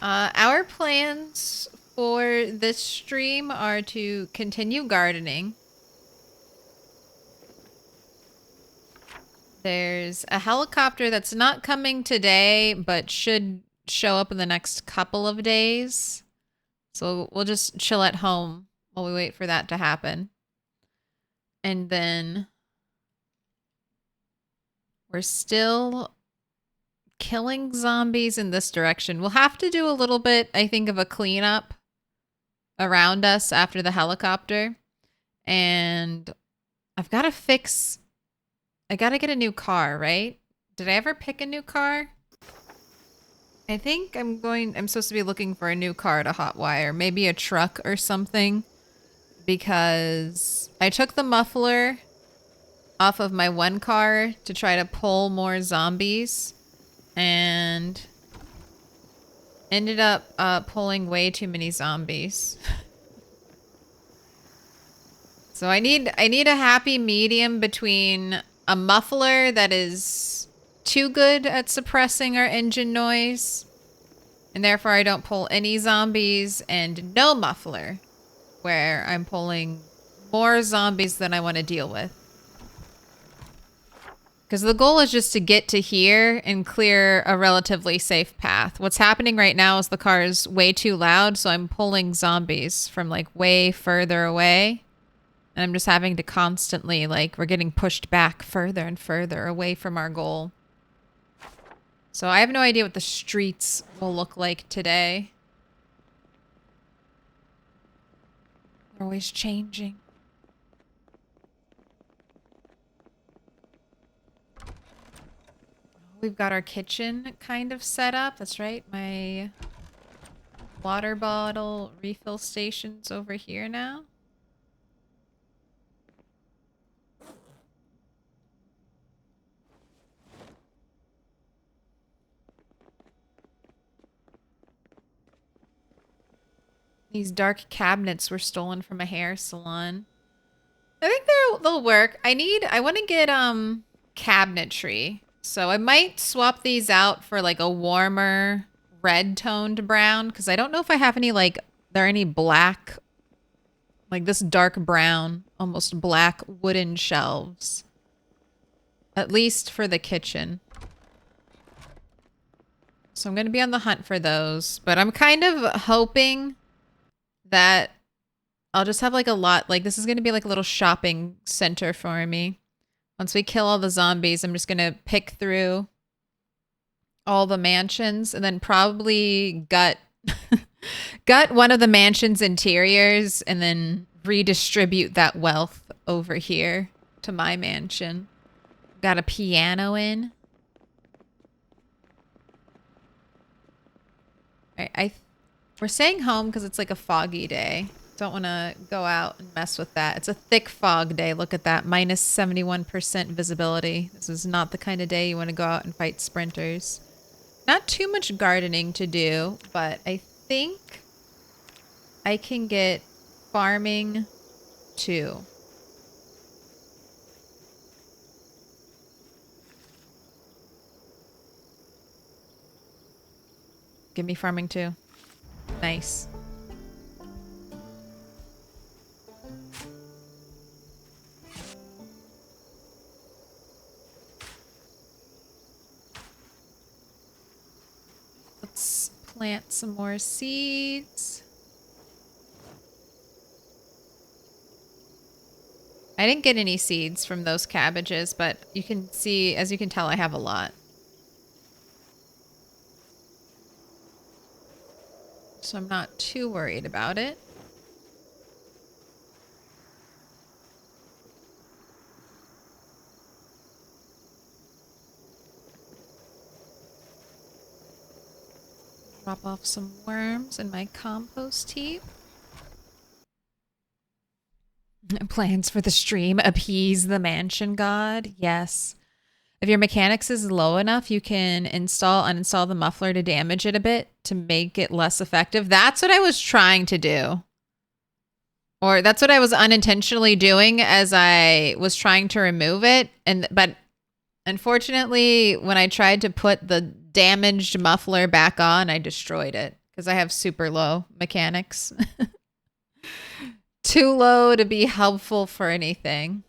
Our plans for this stream are to continue gardening. There's a helicopter that's not coming today, but should show up in the next couple of days. So we'll just chill at home while we wait for that to happen. And then we're still killing zombies in this direction. We'll have to do a little bit, I think, of a cleanup around us after the helicopter. And I've got to fix... I got to get a new car, right? Did I ever pick a new car? I think I'm supposed to be looking for a new car to hotwire. Maybe a truck or something. Because I took the muffler off of my one car to try to pull more zombies. And ended up pulling way too many zombies. So I need a happy medium between a muffler that is too good at suppressing our engine noise, and therefore I don't pull any zombies, and no muffler, where I'm pulling more zombies than I want to deal with. Because the goal is just to get to here and clear a relatively safe path. What's happening right now is the car is way too loud, so I'm pulling zombies from like way further away. And I'm just having to constantly, like, we're getting pushed back further and further away from our goal. So I have no idea what the streets will look like today. They're always changing. We've got our kitchen kind of set up. That's right. My water bottle refill station's over here now. These dark cabinets were stolen from a hair salon. I think they'll work. I want to get cabinetry. So I might swap these out for like a warmer red toned brown, because I don't know if I have any there are any black, like this dark brown, almost black wooden shelves. At least for the kitchen. So I'm going to be on the hunt for those, but I'm kind of hoping that I'll just have like a lot, like this is going to be like a little shopping center for me. Once we kill all the zombies, I'm just going to pick through all the mansions and then probably gut one of the mansion's interiors and then redistribute that wealth over here to my mansion. Got a piano in. All right, we're staying home because it's like a foggy day. Don't want to go out and mess with that. It's a thick fog day. Look at that. Minus 71% visibility. This is not the kind of day you want to go out and fight sprinters. Not too much gardening to do, but I think I can get farming too. Give me farming too. Nice. Let's plant some more seeds. I didn't get any seeds from those cabbages, but you can see, as you can tell, I have a lot. So I'm not too worried about it. Drop off some worms in my compost heap. Plans for the stream appease the mansion god. Yes. If your mechanics is low enough, you can uninstall the muffler to damage it a bit to make it less effective. That's what I was trying to do. Or that's what I was unintentionally doing as I was trying to remove it. But unfortunately, when I tried to put the damaged muffler back on, I destroyed it because I have super low mechanics. Too low to be helpful for anything.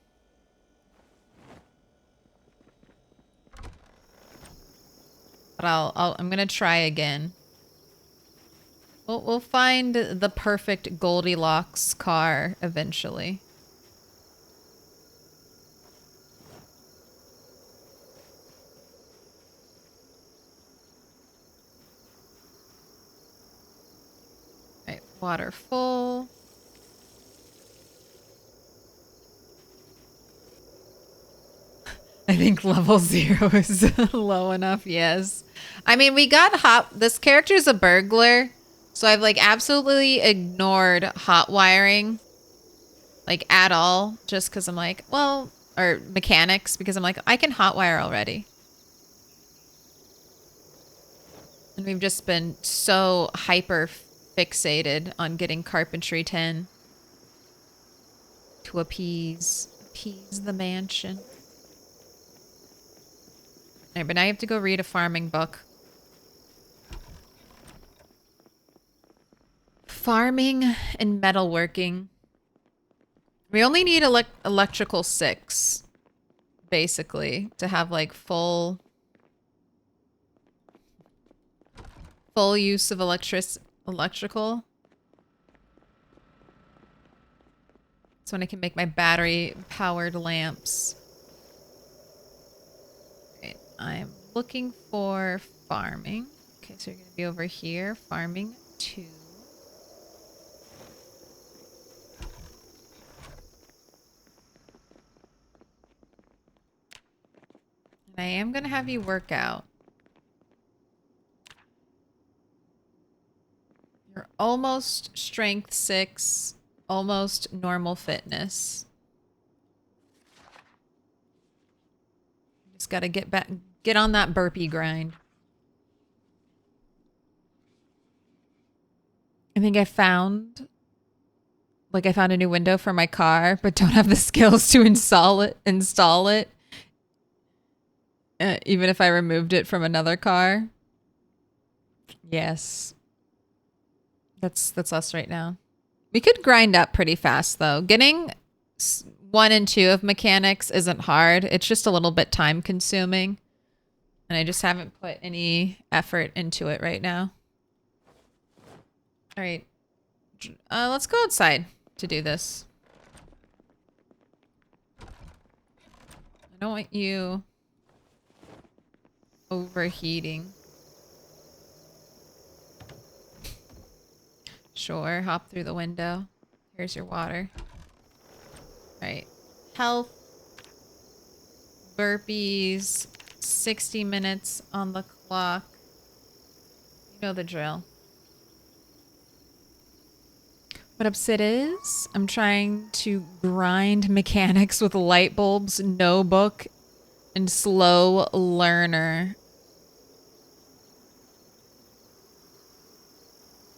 But I'm gonna try again. We'll find the perfect Goldilocks car eventually. Right, water full. I think level 0 is low enough, yes. I mean, we got this character's a burglar, so I've like absolutely ignored hot wiring, like at all, just because I'm like, well, or mechanics, because I'm like, I can hot wire already. And we've just been so hyper fixated on getting carpentry 10 to appease the mansion. All right, but now you have to go read a farming book. Farming and metalworking. We only need electrical 6, basically, to have like full use of electrical. That's when I can make my battery powered lamps. Okay, I'm looking for farming. Okay, so you're gonna be over here, farming 2. I am going to have you work out. You're almost strength 6, almost normal fitness. Just got to get on that burpee grind. I think I found a new window for my car, but don't have the skills to install it. Even if I removed it from another car. Yes. That's us right now. We could grind up pretty fast though. Getting 1 and 2 of mechanics isn't hard. It's just a little bit time consuming. And I just haven't put any effort into it right now. All right. Let's go outside to do this. I don't want you overheating. Sure, hop through the window. Here's your water. All right. Health. Burpees. 60 minutes on the clock. You know the drill. What up, Sid is? I'm trying to grind mechanics with light bulbs, no book, and slow learner.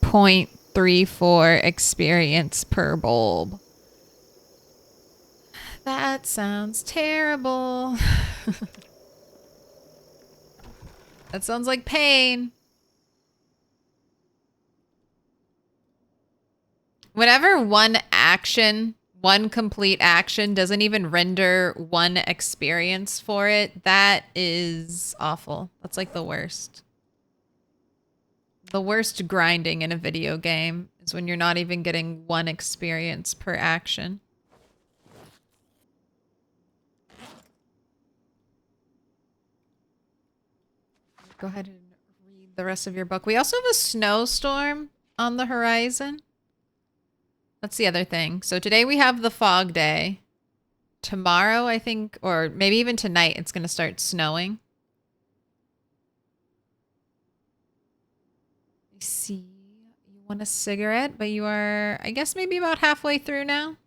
0.34 experience per bulb. That sounds terrible. That sounds like pain. Whenever one complete action doesn't even render 1 experience for it, that is awful. That's like the worst. The worst grinding in a video game is when you're not even getting 1 experience per action. Go ahead and read the rest of your book. We also have a snowstorm on the horizon. That's the other thing. So today we have the fog day. Tomorrow, I think, or maybe even tonight, it's going to start snowing. I see. You want a cigarette, but you are, I guess, maybe about halfway through now.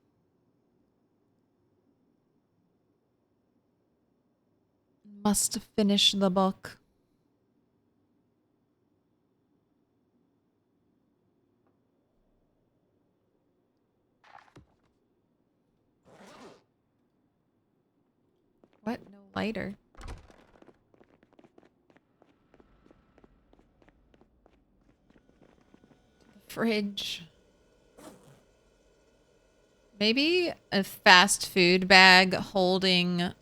Must finish the book. What? No lighter. Fridge. Maybe a fast food bag holding...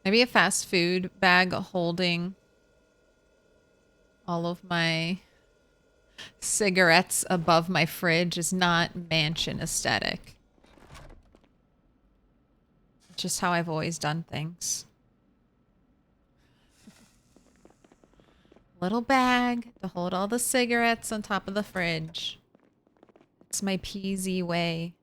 Maybe a fast food bag holding all of my cigarettes above my fridge is not mansion aesthetic. It's just how I've always done things. Little bag to hold all the cigarettes on top of the fridge. It's my PZ way.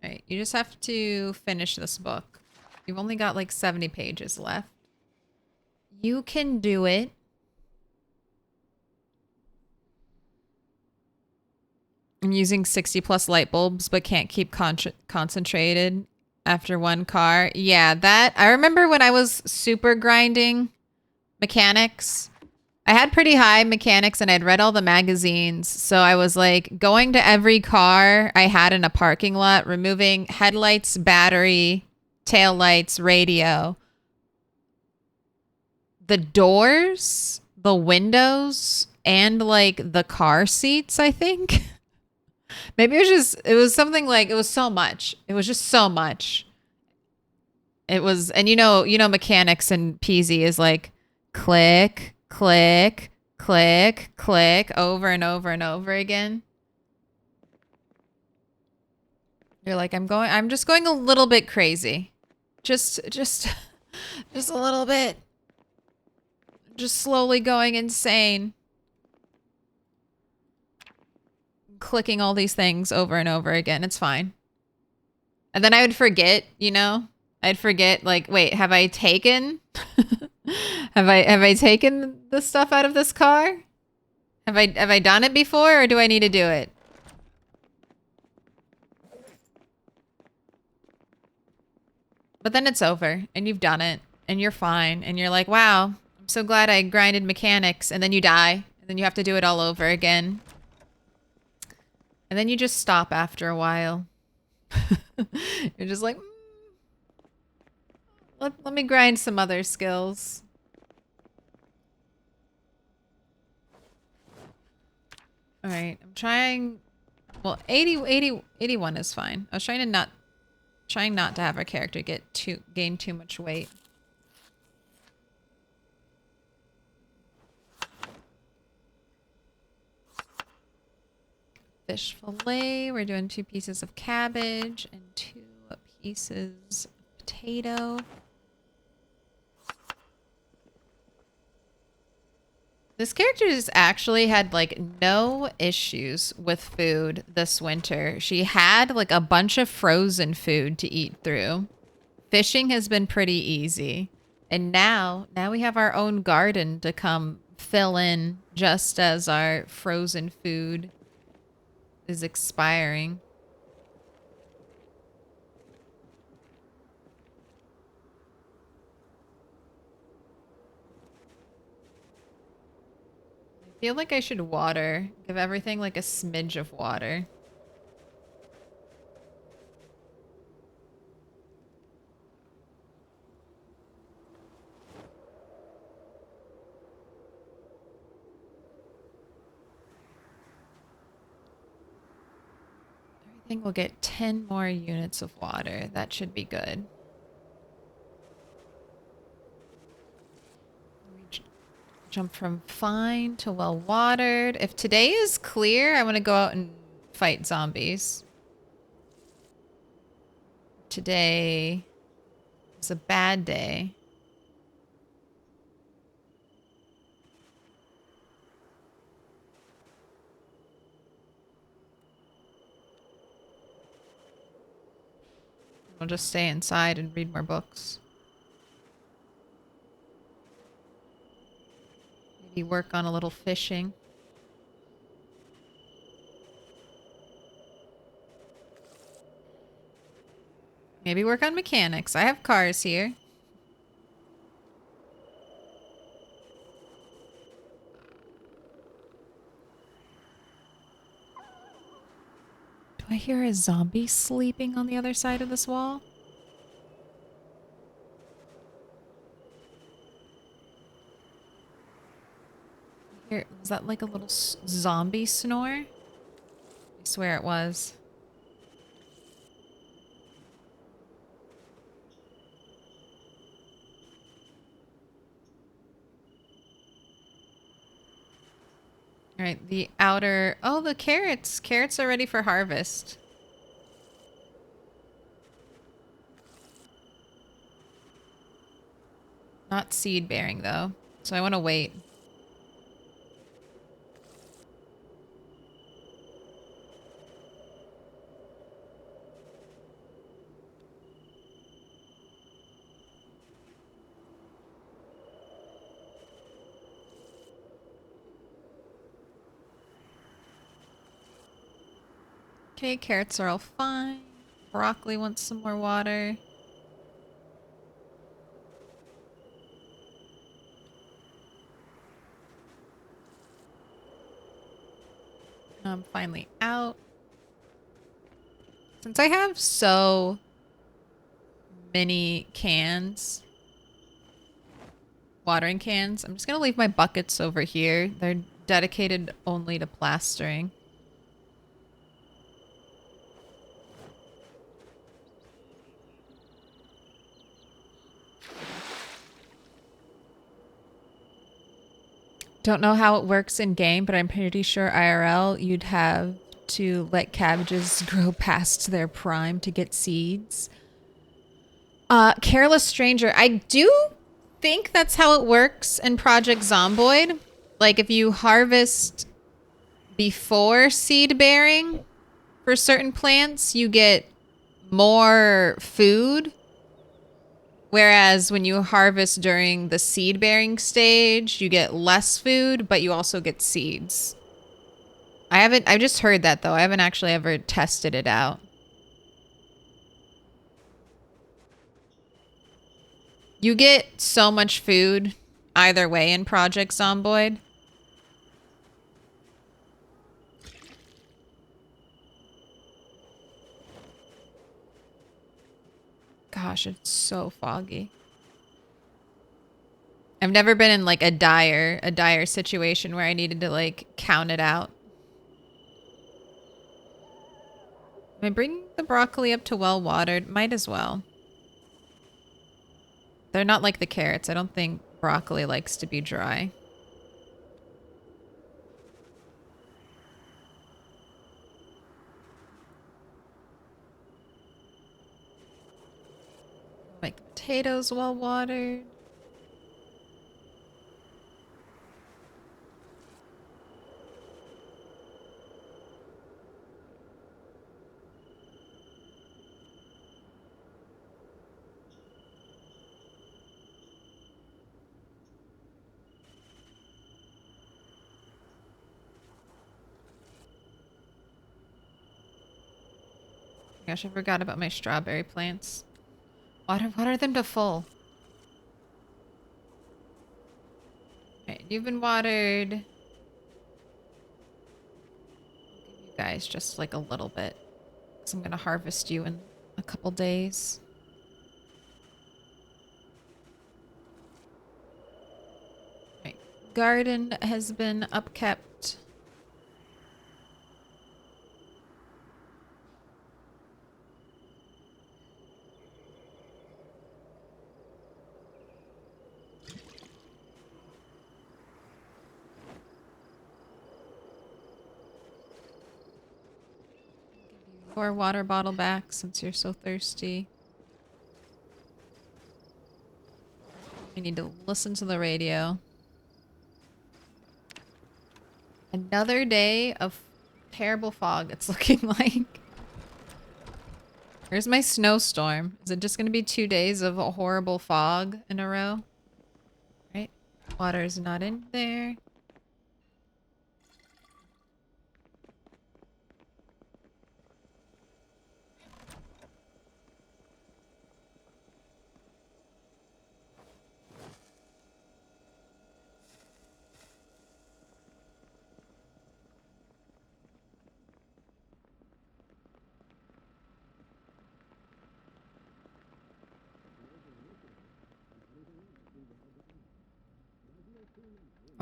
Alright, you just have to finish this book. You've only got like 70 pages left. You can do it. I'm using 60 plus light bulbs, but can't keep concentrated after one car. Yeah, that... I remember when I was super grinding mechanics. I had pretty high mechanics and I'd read all the magazines. So I was like going to every car I had in a parking lot, removing headlights, battery, taillights, radio. The doors, the windows, and like the car seats, I think. Maybe it was something like, it was so much. It was just so much. It was, and you know, mechanics and PZ is like click, click, click, click over and over and over again. You're like, I'm just going a little bit crazy. Just a little bit. Just slowly going insane. Clicking all these things over and over again. It's fine. And then I would forget, you know? I'd forget, like, wait, have I taken... have I taken the stuff out of this car? Have I done it before, or do I need to do it? But then it's over, and you've done it, and you're fine, and you're like, wow, I'm so glad I grinded mechanics, and then you die, and then you have to do it all over again. And then you just stop after a while. You're just like, let me grind some other skills. All right, I'm trying. Well, 81 is fine. I was trying not to have our character gain too much weight. Fish fillet. We're doing 2 pieces of cabbage and 2 pieces of potato. This character has actually had like no issues with food this winter. She had like a bunch of frozen food to eat through. Fishing has been pretty easy. And now we have our own garden to come fill in just as our frozen food is expiring. I feel like I should give everything like a smidge of water. Everything will get 10 more units of water. That should be good. Jump from fine to well watered. If today is clear, I want to go out and fight zombies. Today is a bad day. We'll just stay inside and read more books. Maybe work on a little fishing. Maybe work on mechanics. I have cars here. Do I hear a zombie sleeping on the other side of this wall? Here, was that like a little zombie snore? I swear it was. All right, the outer... Oh, the carrots. Carrots are ready for harvest. Not seed bearing, though. So I want to wait. Okay, carrots are all fine. Broccoli wants some more water. I'm finally out. Since I have so many cans, watering cans, I'm just gonna leave my buckets over here. They're dedicated only to plastering. Don't know how it works in game, but I'm pretty sure IRL you'd have to let cabbages grow past their prime to get seeds. Careless Stranger. I do think that's how it works in Project Zomboid. Like if you harvest before seed bearing for certain plants, you get more food. Whereas when you harvest during the seed bearing stage, you get less food, but you also get seeds. I just heard that though. I haven't actually ever tested it out. You get so much food either way in Project Zomboid. Gosh, it's so foggy. I've never been in like a dire situation where I needed to like count it out. Am I bringing the broccoli up to well watered? Might as well. They're not like the carrots. I don't think broccoli likes to be dry. Make the potatoes well watered. Gosh, I forgot about my strawberry plants. Water them to full. Alright, you've been watered. I'll give you guys just like a little bit. Because I'm going to harvest you in a couple days. Right. Garden has been upkept. Pour water bottle back since you're so thirsty. I need to listen to the radio. Another day of terrible fog, it's looking like. Where's my snowstorm? Is it just going to be 2 days of a horrible fog in a row? Right? Water's not in there.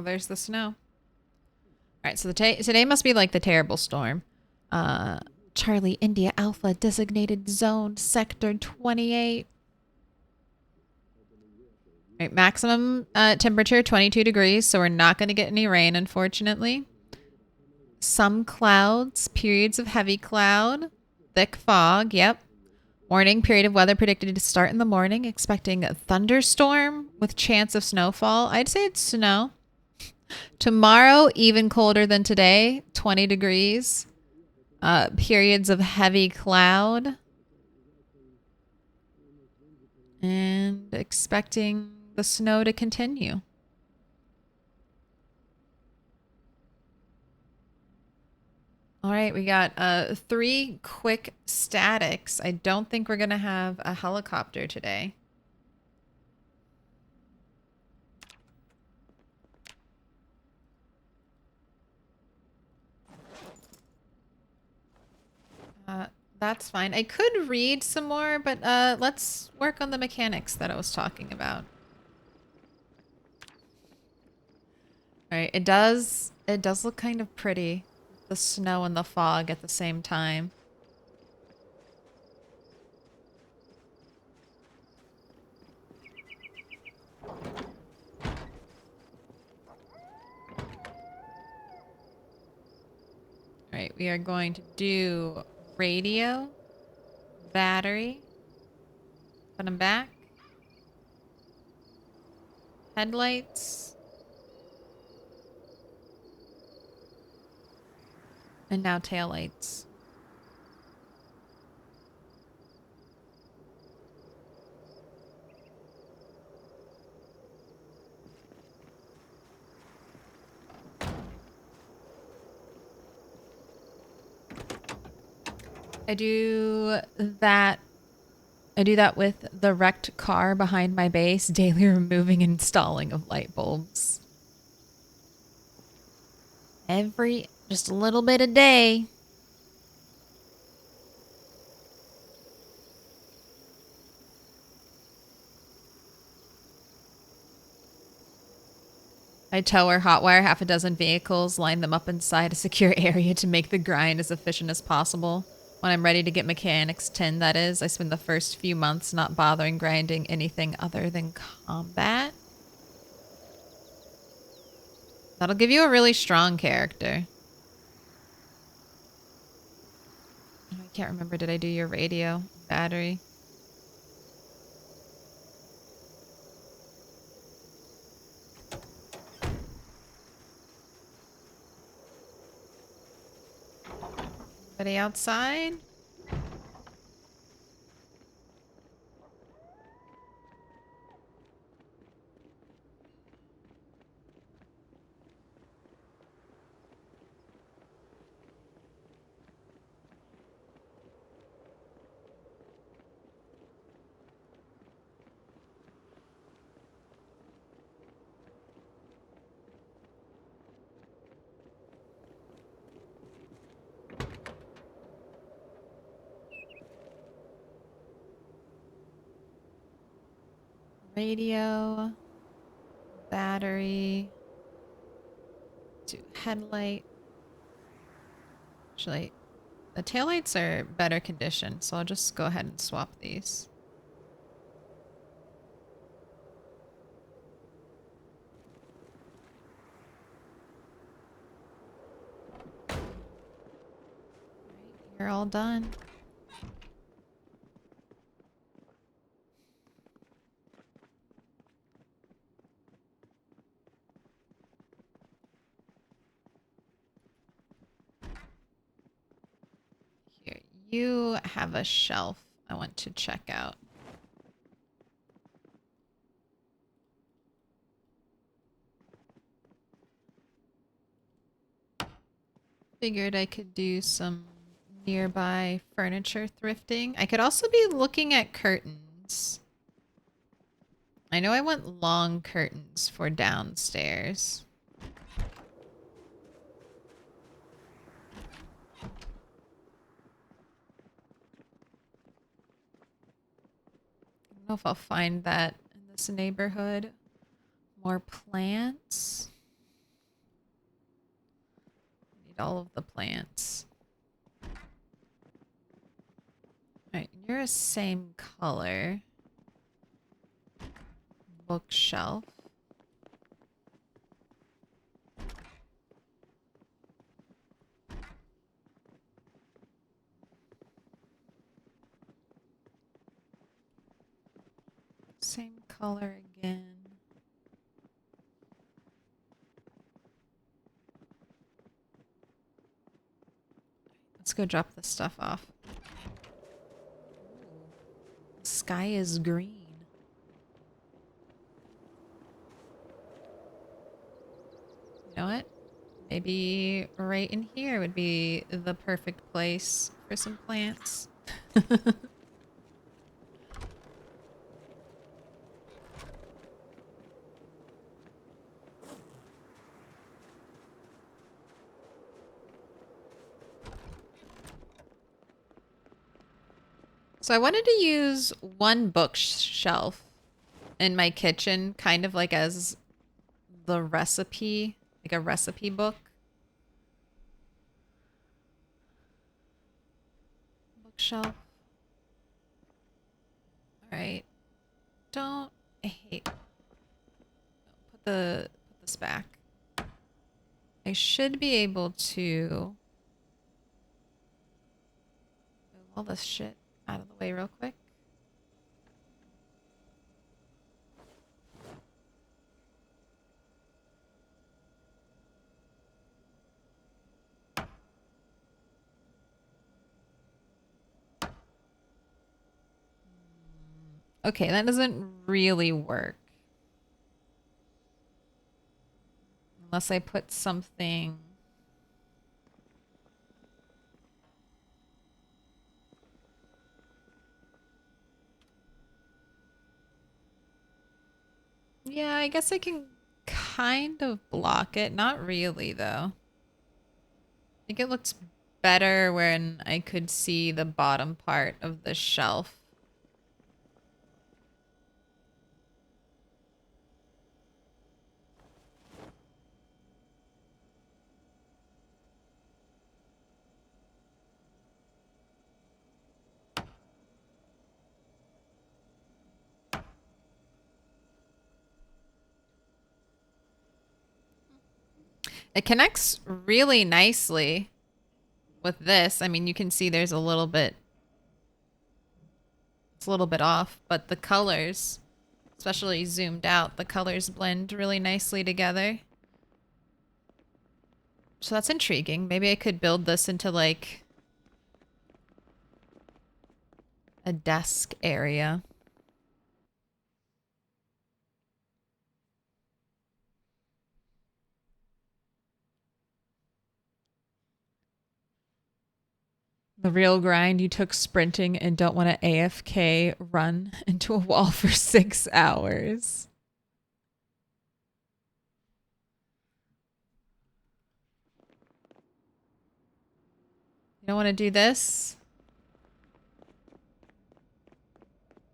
Oh, there's the snow. right, so today must be like the terrible storm. Charlie India Alpha designated zone sector 28. Right, maximum temperature 22 degrees, so we're not going to get any rain, unfortunately. Some clouds, periods of heavy cloud, thick fog, yep. Morning period of weather predicted to start in the morning, expecting a thunderstorm with chance of snowfall. I'd say it's snow. Tomorrow, even colder than today, 20 degrees. Periods of heavy cloud. And expecting the snow to continue. All right, we got 3 quick statics. I don't think we're going to have a helicopter today. That's fine. I could read some more, but let's work on the mechanics that I was talking about. All right, it does look kind of pretty. The snow and the fog at the same time. All right, we are going to do radio, battery, put them back, headlights, and now taillights. I do that with the wrecked car behind my base, daily removing and installing of light bulbs. Just a little bit a day. I tow or hotwire half a dozen vehicles, line them up inside a secure area to make the grind as efficient as possible. When I'm ready to get mechanics 10, that is, I spend the first few months not bothering grinding anything other than combat. That'll give you a really strong character. I can't remember, did I do your radio? Battery? Anybody outside? Radio, battery, do headlight. Actually, the taillights are better condition, so I'll just go ahead and swap these. You're all done. Here, you have a shelf I want to check out. Figured I could do some nearby furniture thrifting. I could also be looking at curtains. I know I want long curtains for downstairs. I don't know if I'll find that in this neighborhood. More plants. need all of the plants. Alright, you're a same color. Bookshelf. Same color again. Let's go drop this stuff off. The sky is green. You know what? Maybe right in here would be the perfect place for some plants. So I wanted to use one bookshelf in my kitchen, kind of like as the recipe, like a recipe book. Bookshelf. All right. Don't hate. Put this back. I should be able to move all this shit out of the way real quick. Okay, that doesn't really work. Unless I put something... Yeah, I guess I can kind of block it. Not really, though. I think it looks better when I could see the bottom part of the shelf. It connects really nicely with this. I mean, you can see there's a little bit... It's a little bit off, but the colors, especially zoomed out, the colors blend really nicely together. So that's intriguing. Maybe I could build this into like a desk area. The real grind, you took sprinting and don't want to AFK run into a wall for 6 hours. You don't want to do this?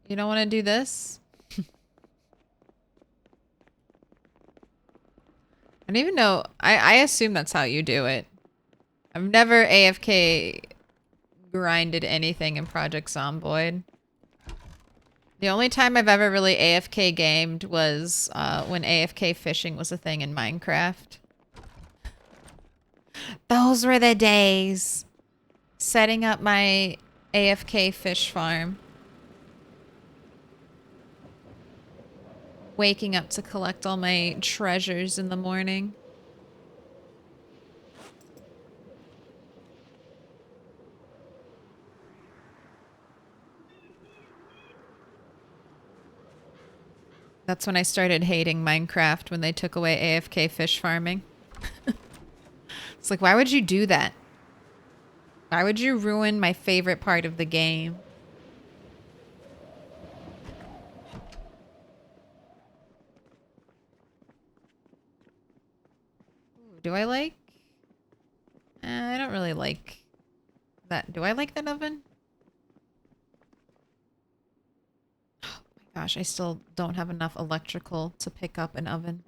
You don't want to do this? I don't even know. I assume that's how you do it. I've never AFK grinded anything in Project Zomboid. The only time I've ever really AFK gamed was when AFK fishing was a thing in Minecraft. Those were the days. Setting up my AFK fish farm. Waking up to collect all my treasures in the morning. That's when I started hating Minecraft, when they took away AFK fish farming. It's like, why would you do that? Why would you ruin my favorite part of the game? Ooh, do I like? I don't really like that. Do I like that oven? Oh my gosh, I still don't have enough electrical to pick up an oven.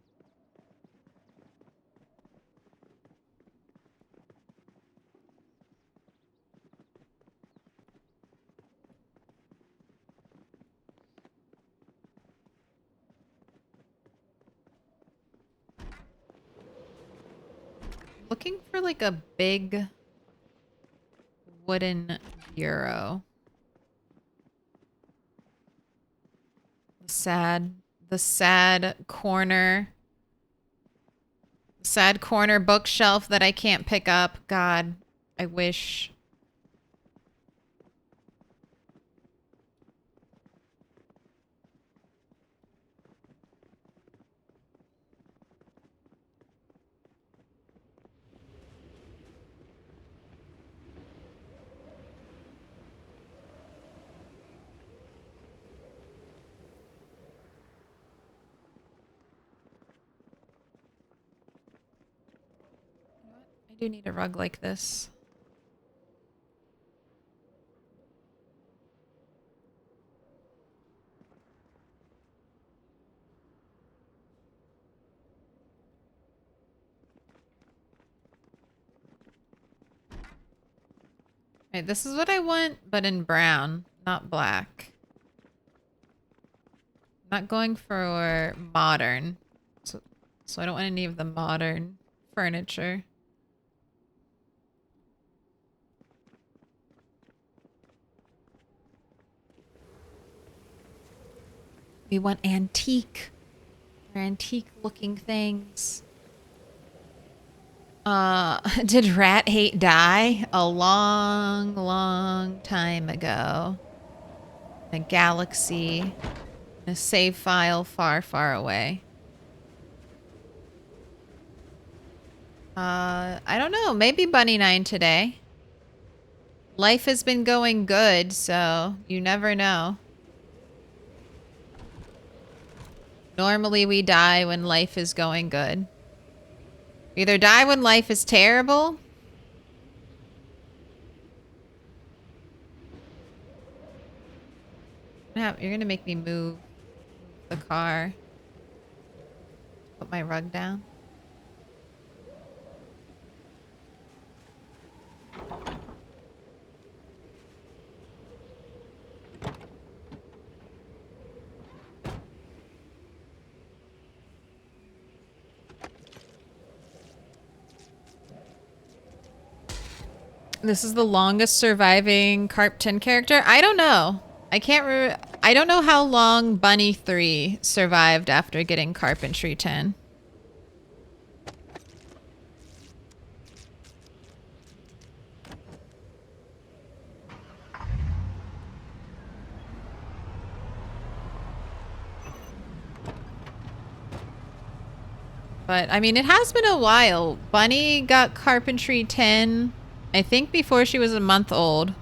Looking for like a big wooden bureau. The sad corner. Sad corner bookshelf that I can't pick up. God, I wish. I do need a rug like this. Right, this is what I want, but in brown, not black. I'm not going for modern. So I don't want any of the modern furniture. We want antique. Or antique looking things. Did Rat Hate die? A long, long time ago. A galaxy. A save file far, far away. I don't know. Maybe Bunny 9 today. Life has been going good, so you never know. Normally we die when life is going good. Either die when life is terrible. You're gonna make me move the car. Put my rug down. This is the longest surviving Carp 10 character? I don't know. I don't know how long Bunny 3 survived after getting Carpentry 10. But, I mean, it has been a while. Bunny got Carpentry 10, I think before she was a month old.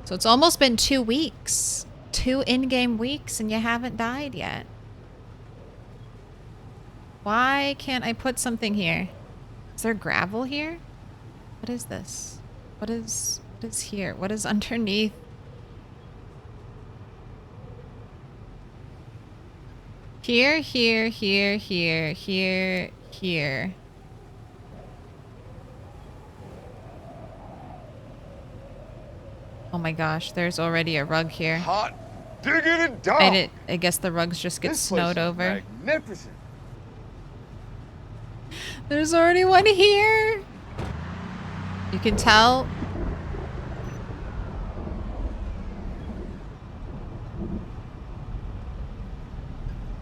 So it's almost been 2 weeks. 2 in-game weeks and you haven't died yet. Why can't I put something here? Is there gravel here? What is this? What is here? What is underneath? Here, here, here, here, here, here. Oh my gosh, there's already a rug here. Hot diggity dog. I guess the rugs just get snowed over. Magnificent. There's already one here. You can tell.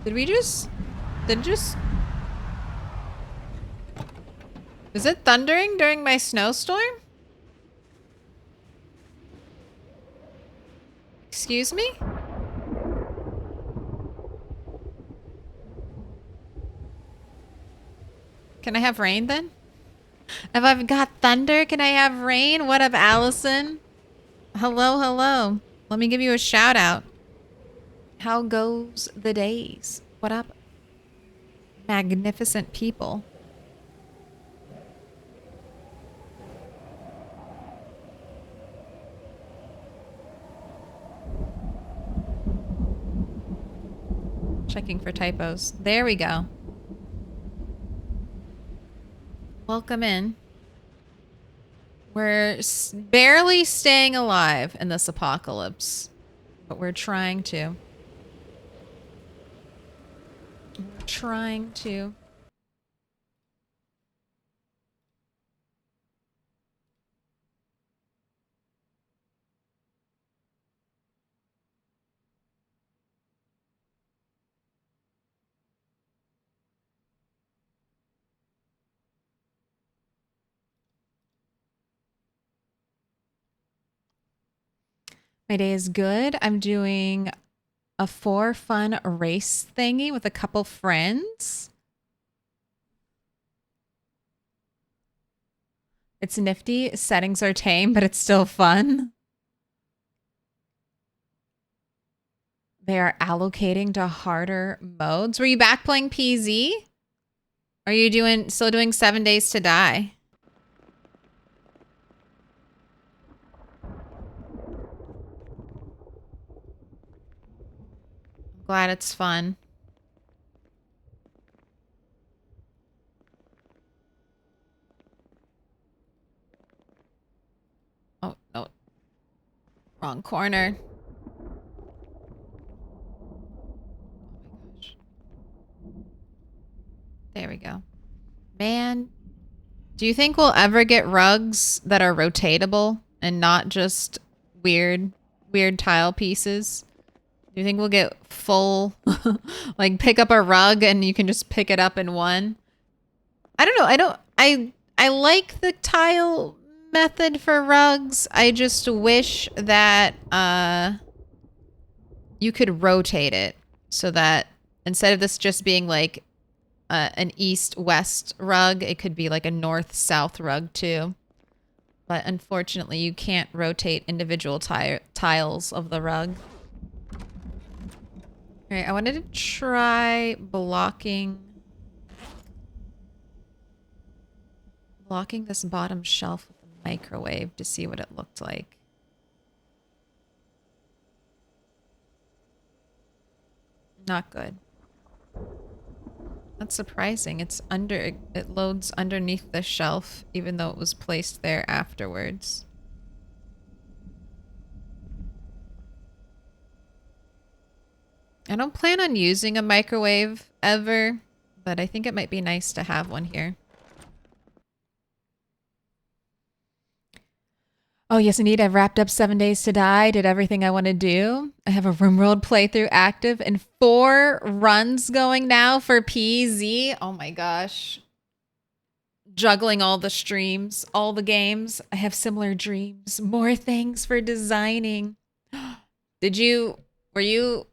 Did it just... Is it thundering during my snowstorm? Excuse me? Can I have rain then? If I've got thunder, can I have rain? What up, Allison? Hello, hello. Let me give you a shout out. How goes the days? What up? Magnificent people. Checking for typos. There we go. Welcome in. We're barely staying alive in this apocalypse, but we're trying to. We're trying to. My day is good. I'm doing a for fun race thingy with a couple friends. It's nifty. Settings are tame, but it's still fun. They are allocating to harder modes. Were you back playing PZ? Are you still doing 7 Days to Die? I'm glad it's fun. Oh, no. Wrong corner. There we go. Man, do you think we'll ever get rugs that are rotatable and not just weird tile pieces? Do you think we'll get full, like pick up a rug and you can just pick it up in one? I don't know. I like the tile method for rugs. I just wish that you could rotate it so that instead of this just being like an east-west rug, it could be like a north-south rug too. But unfortunately, you can't rotate individual tiles of the rug. All right, I wanted to try blocking this bottom shelf with the microwave to see what it looked like. Not good. That's surprising. It loads underneath the shelf, even though it was placed there afterwards. I don't plan on using a microwave ever, but I think it might be nice to have one here. Oh, yes, indeed. I've wrapped up 7 Days to Die, did everything I want to do. I have a RimWorld playthrough active and 4 runs going now for PZ. Oh my gosh. Juggling all the streams, all the games. I have similar dreams, more things for designing. Were you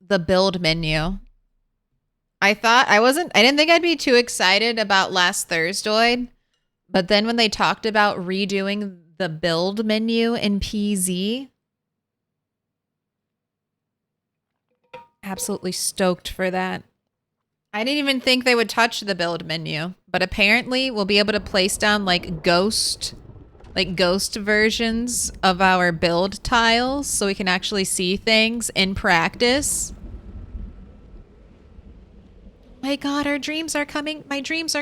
the build menu? I didn't think I'd be too excited about last Thursday, but then when they talked about redoing the build menu in PZ, absolutely stoked for that. I didn't even think they would touch the build menu, but apparently we'll be able to place down like ghost versions of our build tiles so we can actually see things in practice. My God, my dreams are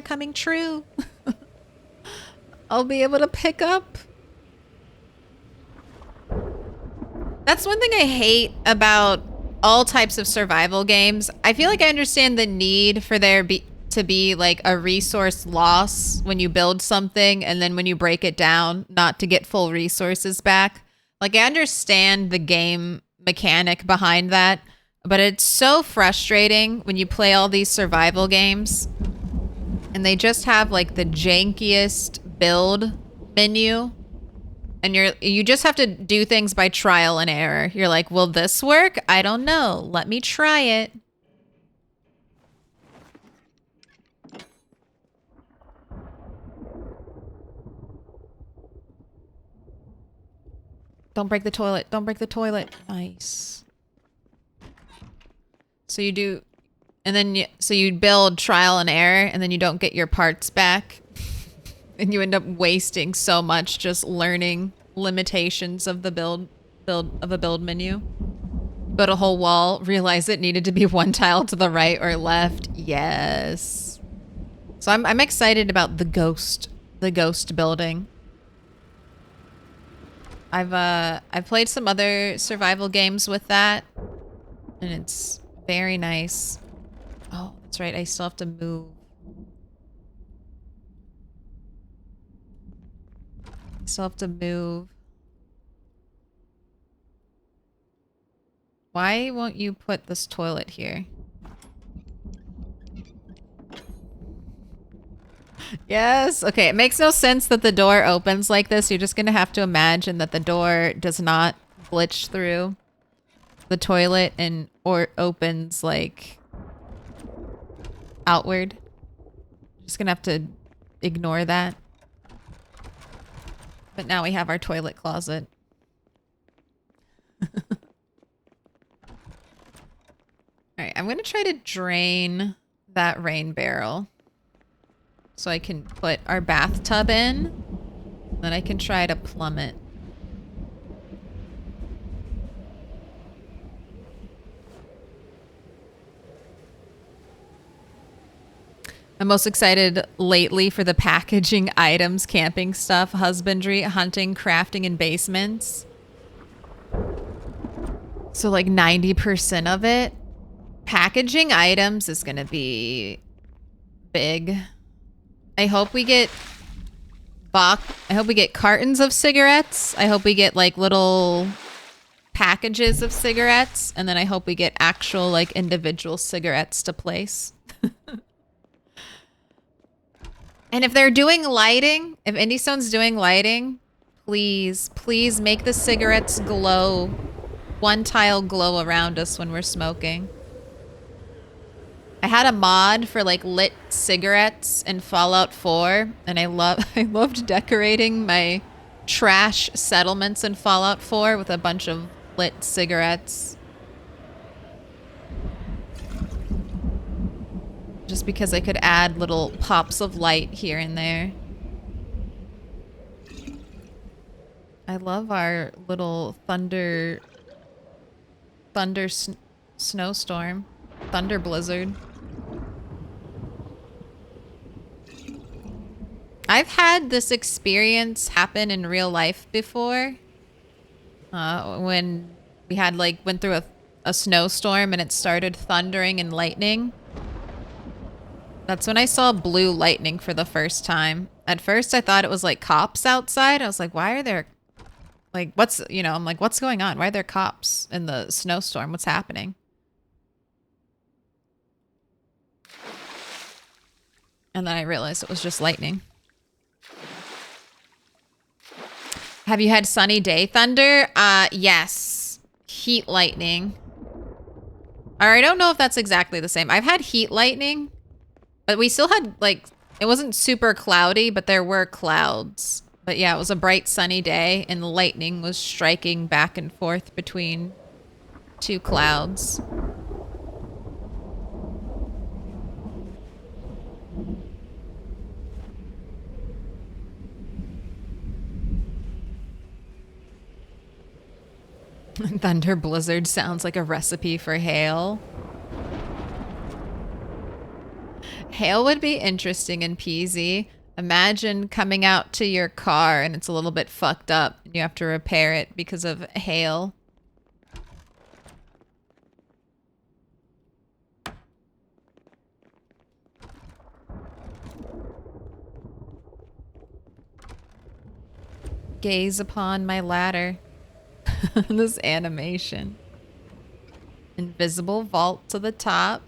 coming true. I'll be able to pick up. That's one thing I hate about all types of survival games. I feel like I understand the need for there to be like a resource loss when you build something and then when you break it down, not to get full resources back. Like I understand the game mechanic behind that, but it's so frustrating when you play all these survival games and they just have like the jankiest build menu. And you just have to do things by trial and error. You're like, will this work? I don't know. Let me try it. Don't break the toilet. Don't break the toilet. Nice. So you do, and then so you build trial and error, and then you don't get your parts back. And you end up wasting so much just learning limitations of the build menu. Build a whole wall, realize it needed to be one tile to the right or left. Yes. So I'm excited about the ghost building. I've played some other survival games with that, and it's very nice. Oh, that's right. I still have to move. Still have to move. Why won't you put this toilet here? Yes. Okay. It makes no sense that the door opens like this. You're just going to have to imagine that the door does not glitch through the toilet and or opens like outward. Just gonna have to ignore that. But now we have our toilet closet. Alright, I'm gonna try to drain that rain barrel. So I can put our bathtub in. Then I can try to plumb it. I'm most excited lately for the packaging items, camping stuff, husbandry, hunting, crafting, and basements. So like 90% of it. Packaging items is gonna be big. I hope we get I hope we get cartons of cigarettes. I hope we get like little packages of cigarettes. And then I hope we get actual like individual cigarettes to place. And if they're doing lighting, if Indie Stone's doing lighting, please, please make the cigarettes glow. One tile glow around us when we're smoking. I had a mod for like lit cigarettes in Fallout 4, and I loved decorating my trash settlements in Fallout 4 with a bunch of lit cigarettes. Just because I could add little pops of light here and there. I love our little thunder snowstorm. Thunder blizzard. I've had this experience happen in real life before. When we had like went through a snowstorm and it started thundering and lightning. That's when I saw blue lightning for the first time. At first I thought it was like cops outside. I was like, why are there like what's, you know, I'm like, what's going on? Why are there cops in the snowstorm? What's happening? And then I realized it was just lightning. Have you had sunny day thunder? Yes. Heat lightning. Or I don't know if that's exactly the same. I've had heat lightning, but we still had like, it wasn't super cloudy, but there were clouds. But yeah, it was a bright sunny day and the lightning was striking back and forth between two clouds. Thunder blizzard sounds like a recipe for hail. Hail would be interesting in PZ. Imagine coming out to your car and it's a little bit fucked up and you have to repair it because of hail. Gaze upon my ladder. This animation. Invisible vault to the top.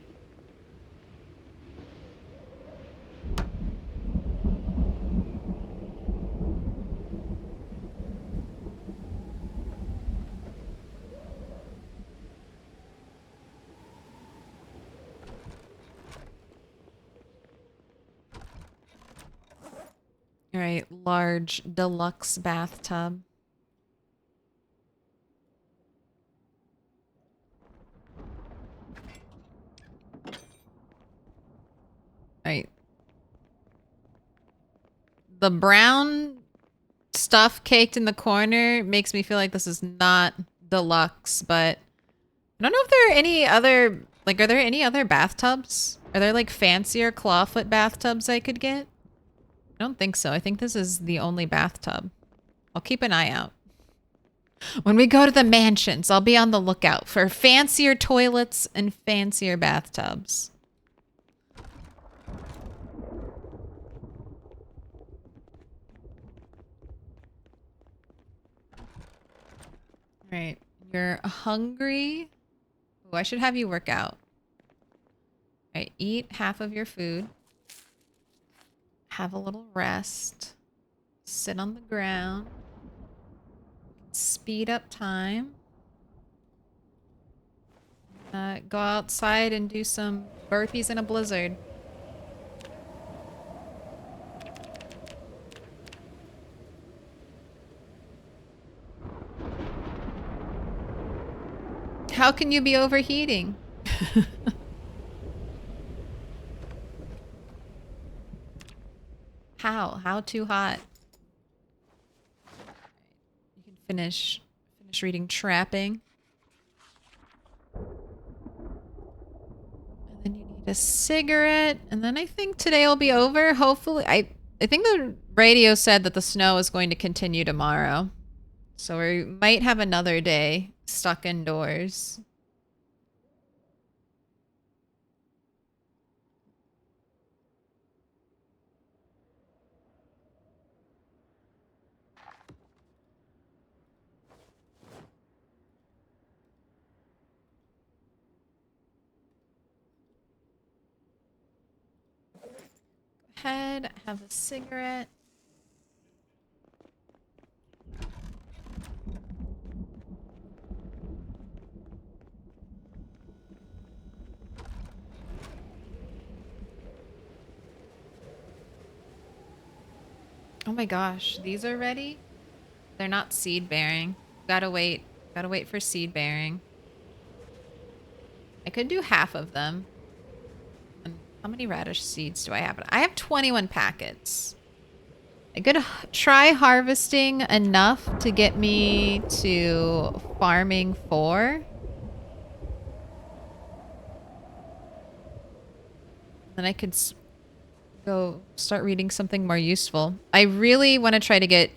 All right, large deluxe bathtub. Right. The brown stuff caked in the corner makes me feel like this is not deluxe, but I don't know if there are any other, like, are there any other bathtubs? Are there like fancier clawfoot bathtubs I could get? I don't think so. I think this is the only bathtub. I'll keep an eye out. When we go to the mansions, I'll be on the lookout for fancier toilets and fancier bathtubs. Right. You're hungry. Oh, I should have you work out. All right. Eat half of your food. Have a little rest. Sit on the ground. speed up time. Go outside and do some burpees in a blizzard. How can you be overheating? How? How too hot? You can finish reading Trapping. And then you need a cigarette. And then I think today will be over. Hopefully. I think the radio said that the snow is going to continue tomorrow. So we might have another day stuck indoors. Head, have a cigarette. Oh my gosh, these are ready? They're not seed bearing. Gotta wait for seed bearing. I could do half of them. How many radish seeds do I have? I have 21 packets. I could try harvesting enough to get me to farming 4. Then I could go start reading something more useful. I really want to try to get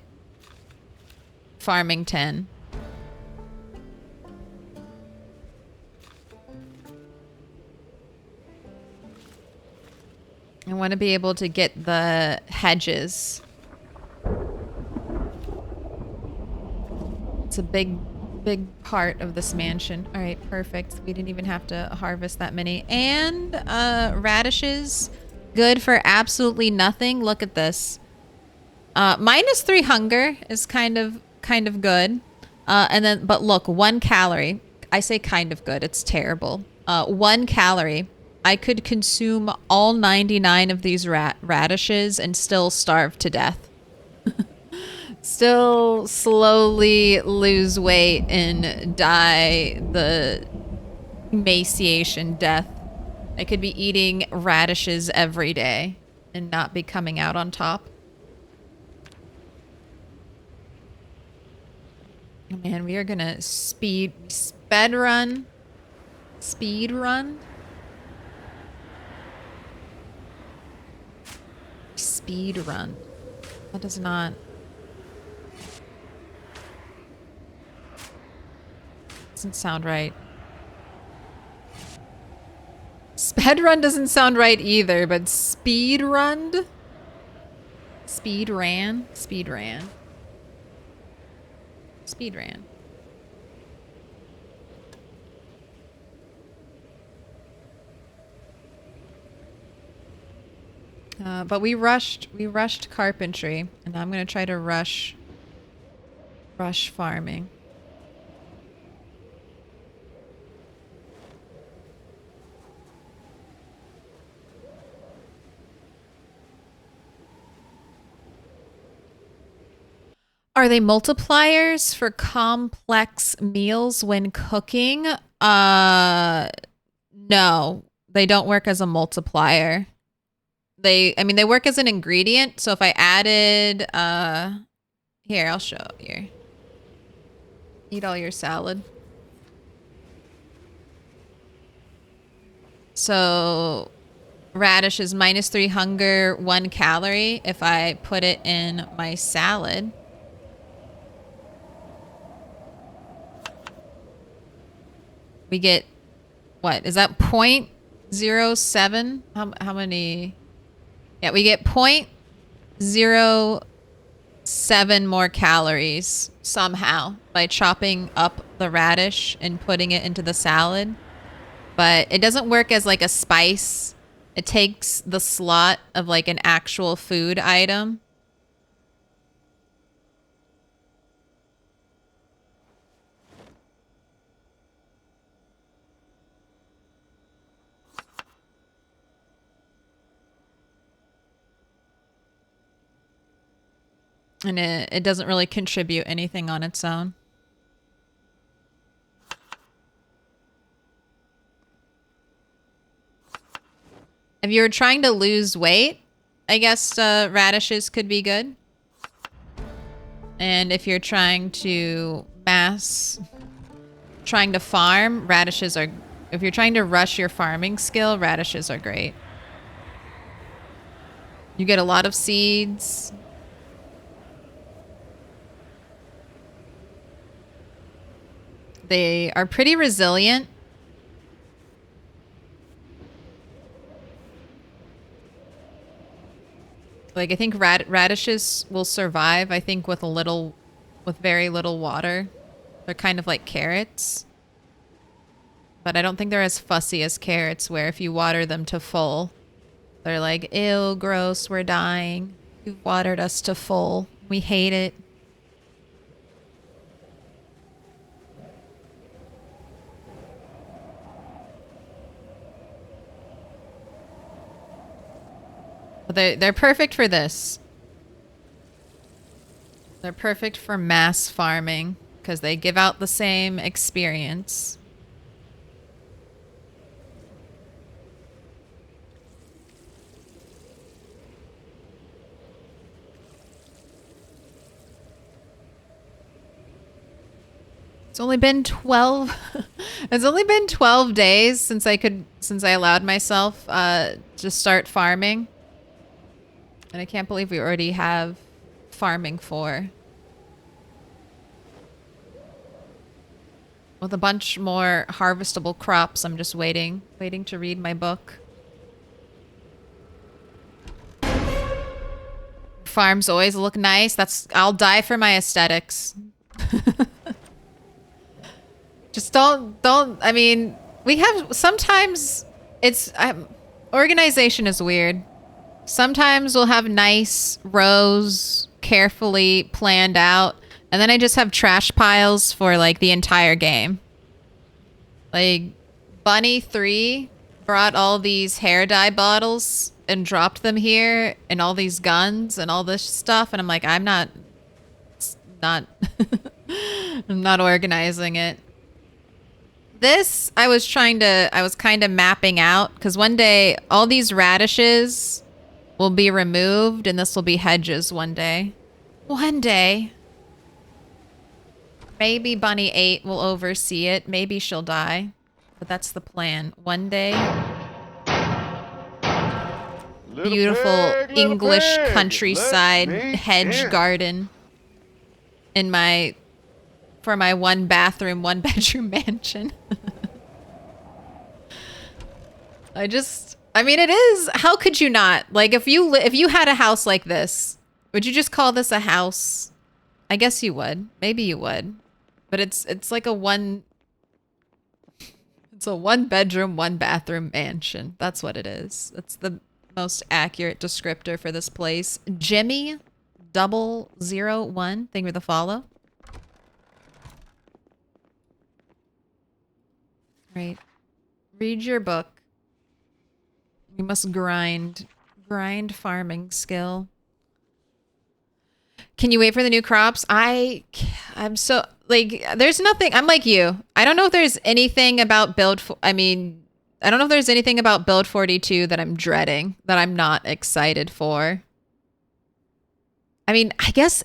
farming 10. I want to be able to get the hedges. It's a big part of this mansion. All right, perfect. We didn't even have to harvest that many. And radishes, good for absolutely nothing. Look at this. -3 hunger is kind of good. And then, but look, 1 calorie. I say kind of good. It's terrible. 1 calorie. I could consume all 99 of these radishes and still starve to death. Still slowly lose weight and die the emaciation death. I could be eating radishes every day and not be coming out on top. Oh man, we are gonna speed run. Speed run. Speed run. That does not. Doesn't sound right. Sped run doesn't sound right either, but speed run? Speed ran? Speed ran. Speed ran. But we rushed carpentry, and I'm gonna try to rush farming. Are they multipliers for complex meals when cooking? No, they don't work as a multiplier. I mean, they work as an ingredient. So if I added, here, I'll show you. Eat all your salad. So radish is -3 hunger, 1 calorie. If I put it in my salad. We get, what, is that 0.07? How many? Yeah, we get 0.07 more calories somehow by chopping up the radish and putting it into the salad. But it doesn't work as like a spice. It takes the slot of like an actual food item. And it doesn't really contribute anything on its own. If you were trying to lose weight, I guess radishes could be good. And if you're trying to farm, radishes are... If you're trying to rush your farming skill, radishes are great. You get a lot of seeds. They are pretty resilient. Like, I think radishes will survive, I think, with very little water. They're kind of like carrots. But I don't think they're as fussy as carrots, where if you water them to full, they're like, ew, gross, we're dying. You've watered us to full. We hate it. They're perfect for this. They're perfect for mass farming because they give out the same experience. It's only been 12 It's only been 12 days since I allowed myself to start farming. And I can't believe we already have farming 4. With a bunch more harvestable crops, I'm just waiting to read my book. Farms always look nice. I'll die for my aesthetics. Just don't, I mean, we have, sometimes organization is weird. Sometimes we'll have nice rows carefully planned out, and then I just have trash piles for like the entire game. Like, Bunny 3 brought all these hair dye bottles and dropped them here, and all these guns and all this stuff, and I'm like, I'm not I'm not organizing it. This, I was kind of mapping out, because one day all these radishes will be removed and this will be hedges one day. One day. Maybe Bunny 8 will oversee it. Maybe she'll die. But that's the plan. One day. Beautiful English countryside hedge garden for my 1-bathroom, 1-bedroom mansion. I mean, it is. How could you not? Like, if you had a house like this, would you just call this a house? I guess you would. Maybe you would. But it's like it's a 1-bedroom, 1-bathroom mansion. That's what it is. That's the most accurate descriptor for this place. Jimmy 001. Thank you for the follow. Right. Read your book. You must grind farming skill. Can you wait for the new crops? I'm so, like, there's nothing. I'm like you. I don't know if there's anything about I don't know if there's anything about build 42 that I'm dreading, that I'm not excited for. I mean, I guess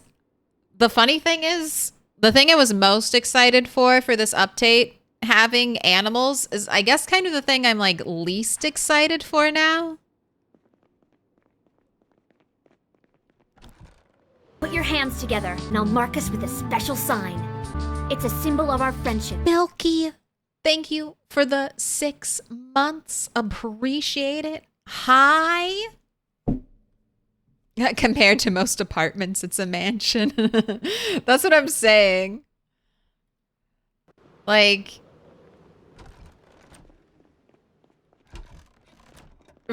the funny thing is, the thing I was most excited for this update, having animals, is I guess kind of the thing I'm like least excited for now. Put your hands together and I'll mark us with a special sign. It's a symbol of our friendship. Milky, thank you for the 6 months. Appreciate it. Hi. Compared to most apartments, it's a mansion. That's what I'm saying. Like,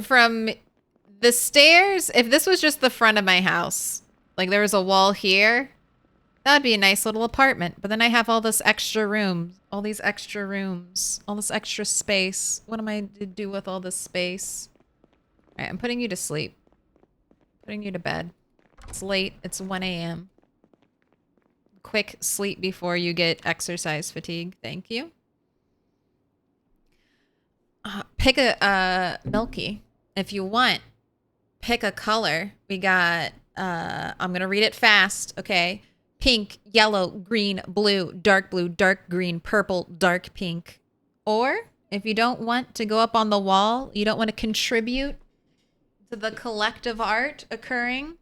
from the stairs, if this was just the front of my house, like there was a wall here, that'd be a nice little apartment. But then I have all this extra room, all these extra rooms, all this extra space. What am I to do with all this space? All right, I'm putting you to sleep. Putting you to bed. It's late. It's 1 a.m. quick sleep before you get exercise fatigue. Thank you. Pick a Milky if you want. Pick a color. We got I'm gonna read it fast, okay? Pink, yellow, green, blue, dark green, purple, dark pink. Or if you don't want to go up on the wall, you don't want to contribute to the collective art occurring,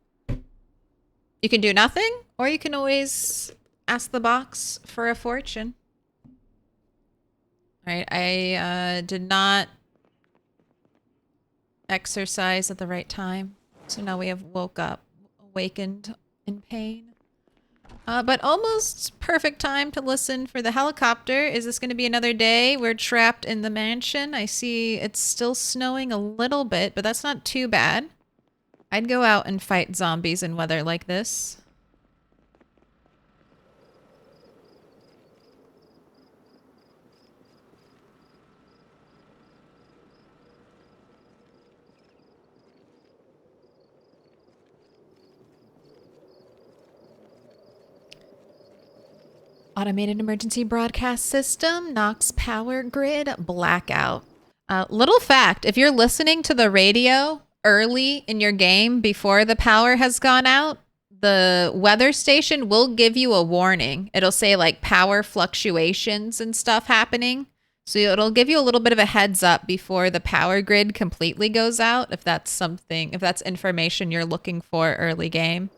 you can do nothing, or you can always ask the box for a fortune. All right, I did not exercise at the right time, so now we have awakened in pain. But almost perfect time to listen for the helicopter. Is this going to be another day? We're trapped in the mansion. I see it's still snowing a little bit, but that's not too bad. I'd go out and fight zombies in weather like this. Automated emergency broadcast system knocks power grid blackout. Little fact, if you're listening to the radio early in your game before the power has gone out, the weather station will give you a warning. It'll say like power fluctuations and stuff happening. So it'll give you a little bit of a heads up before the power grid completely goes out, if that's information you're looking for early game.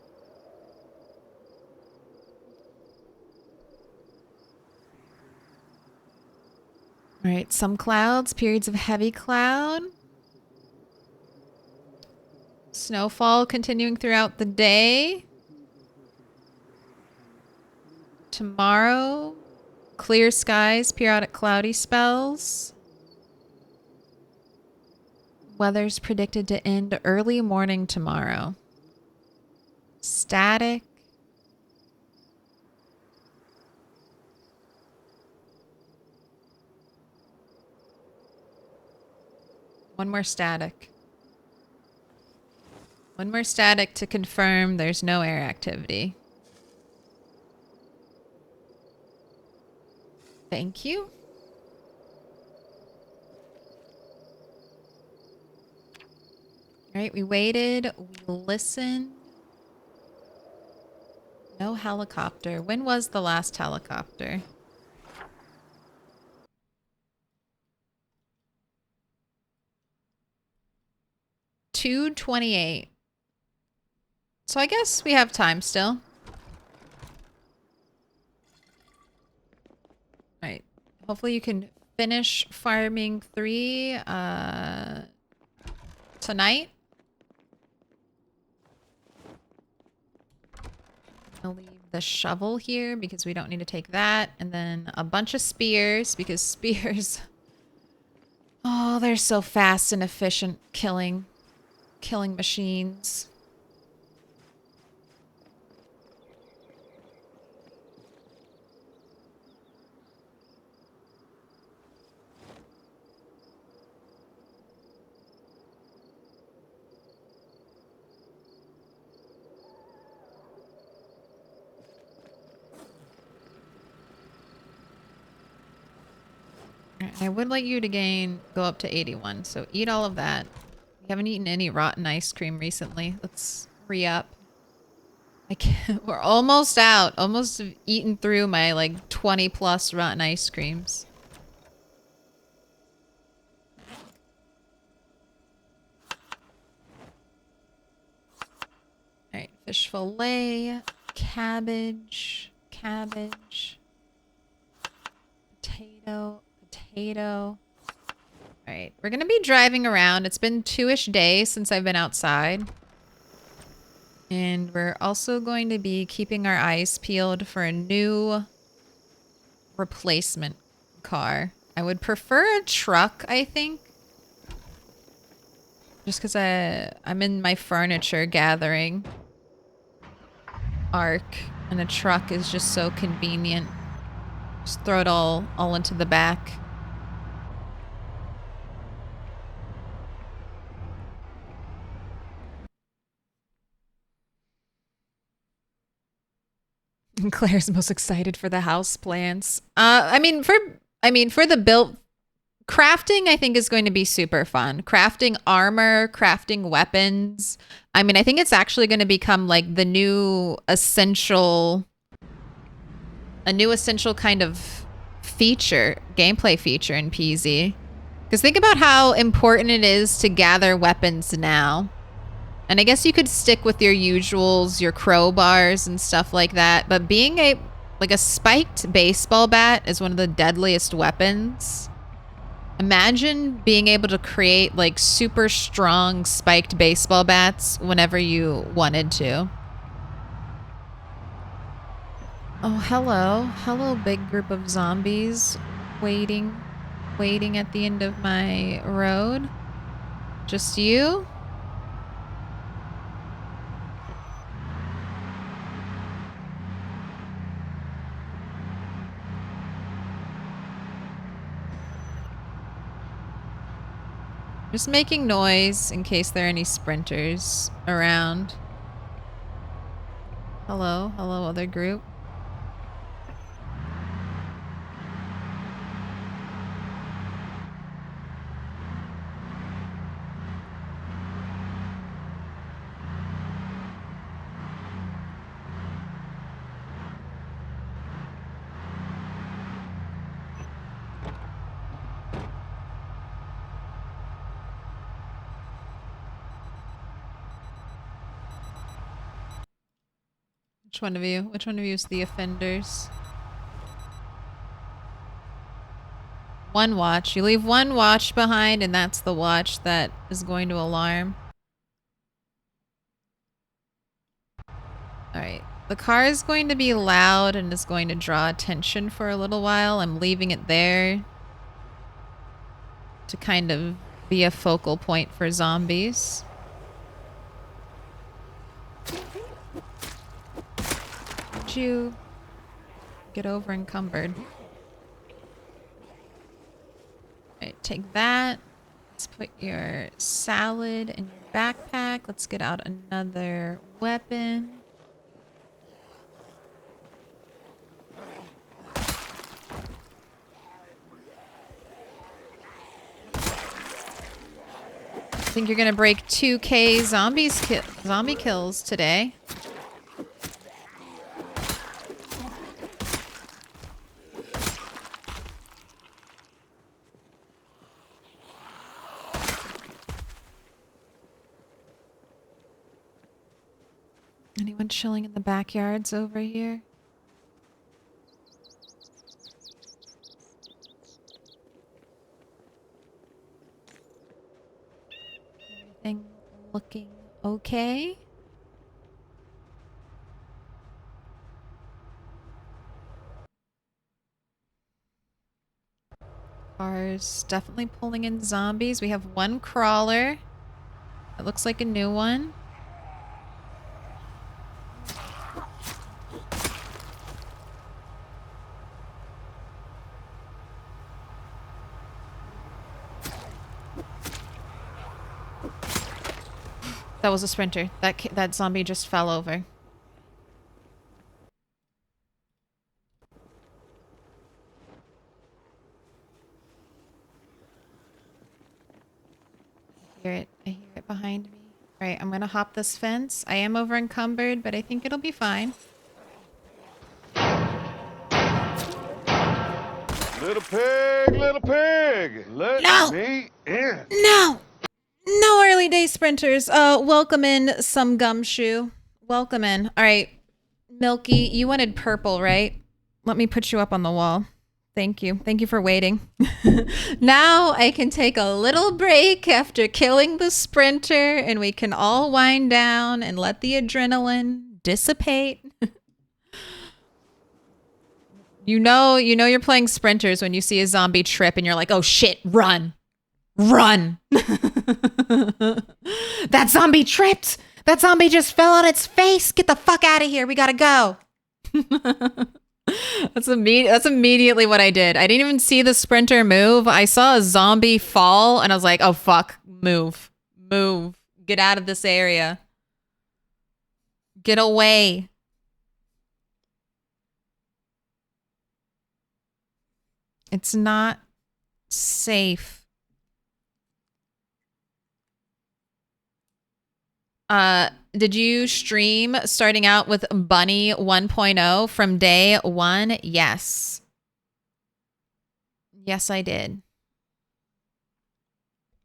All right, some clouds, periods of heavy cloud. Snowfall continuing throughout the day. Tomorrow, clear skies, periodic cloudy spells. Weather's predicted to end early morning tomorrow. Static. One more static. One more static to confirm there's no air activity. Thank you. All right, we waited, we listened. No helicopter. When was the last helicopter? $2:28. So I guess we have time still. Right. Hopefully you can finish farming 3 tonight. I'll leave the shovel here because we don't need to take that. And then a bunch of spears because spears... Oh, they're so fast and efficient killing machines. I would like you to go up to 81, so eat all of that. We haven't eaten any rotten ice cream recently. Let's re-up. We're almost out. Almost eaten through my like 20 plus rotten ice creams. Alright, fish fillet, cabbage, potato. Alright, we're gonna be driving around. It's been 2-ish days since I've been outside. And we're also going to be keeping our eyes peeled for a new replacement car. I would prefer a truck, I think. Just because I'm in my furniture gathering arc, and a truck is just so convenient. Just throw it all into the back. Claire's most excited for the house plants. I mean for the build crafting, I think is going to be super fun. Crafting armor, crafting weapons. I mean, I think it's actually going to become like the new essential kind of feature, gameplay feature in PZ. Because think about how important it is to gather weapons now. And I guess you could stick with your usuals, your crowbars and stuff like that. But being a spiked baseball bat is one of the deadliest weapons. Imagine being able to create like super strong spiked baseball bats whenever you wanted to. Oh, hello. Hello, big group of zombies waiting at the end of my road. Just you? Just making noise in case there are any sprinters around. Hello, hello, other group. Which one of you is the offenders? One watch. You leave one watch behind, and that's the watch that is going to alarm. Alright. The car is going to be loud and is going to draw attention for a little while. I'm leaving it there to kind of be a focal point for zombies. Would you get over encumbered? Alright, take that. Let's put your salad in your backpack. Let's get out another weapon. I think you're gonna break 2K zombie kills today. Anyone chilling in the backyards over here? Everything looking okay? Cars definitely pulling in zombies. We have one crawler. It looks like a new one. That was a sprinter. That zombie just fell over. I hear it behind me. All right, I'm gonna hop this fence. I am over encumbered, but I think it'll be fine. Little pig, let me in. No! No early day sprinters. Welcome in, some gumshoe. Welcome in. All right, Milky, you wanted purple, right? Let me put you up on the wall. Thank you. Thank you for waiting. Now I can take a little break after killing the sprinter, and we can all wind down and let the adrenaline dissipate. You know you're playing sprinters when you see a zombie trip and you're like, oh shit, run. Run. That zombie tripped. That zombie just fell on its face. Get the fuck out of here. We gotta go. That's immediately what I did. I didn't even see the sprinter move. I saw a zombie fall and I was like, oh fuck, move. Get out of this area. Get away. It's not safe. Did you stream starting out with Bunny 1.0 from day one? Yes. Yes, I did.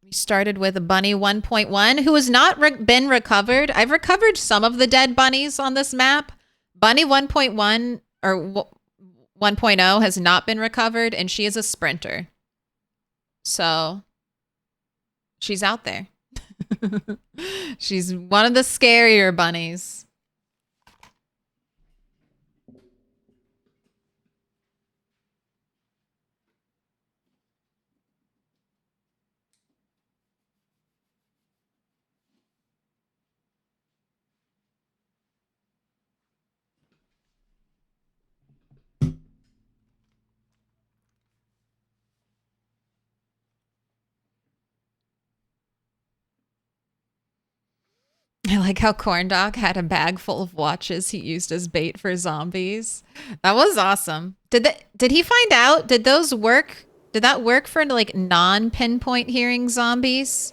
We started with Bunny 1.1, who has not been recovered. I've recovered some of the dead bunnies on this map. Bunny 1.1 or 1.0 has not been recovered, and she is a sprinter. So she's out there. She's one of the scarier bunnies. I like how Corndog had a bag full of watches he used as bait for zombies. That was awesome. Did he find out? Did those work? Did that work for like non-pinpoint hearing zombies?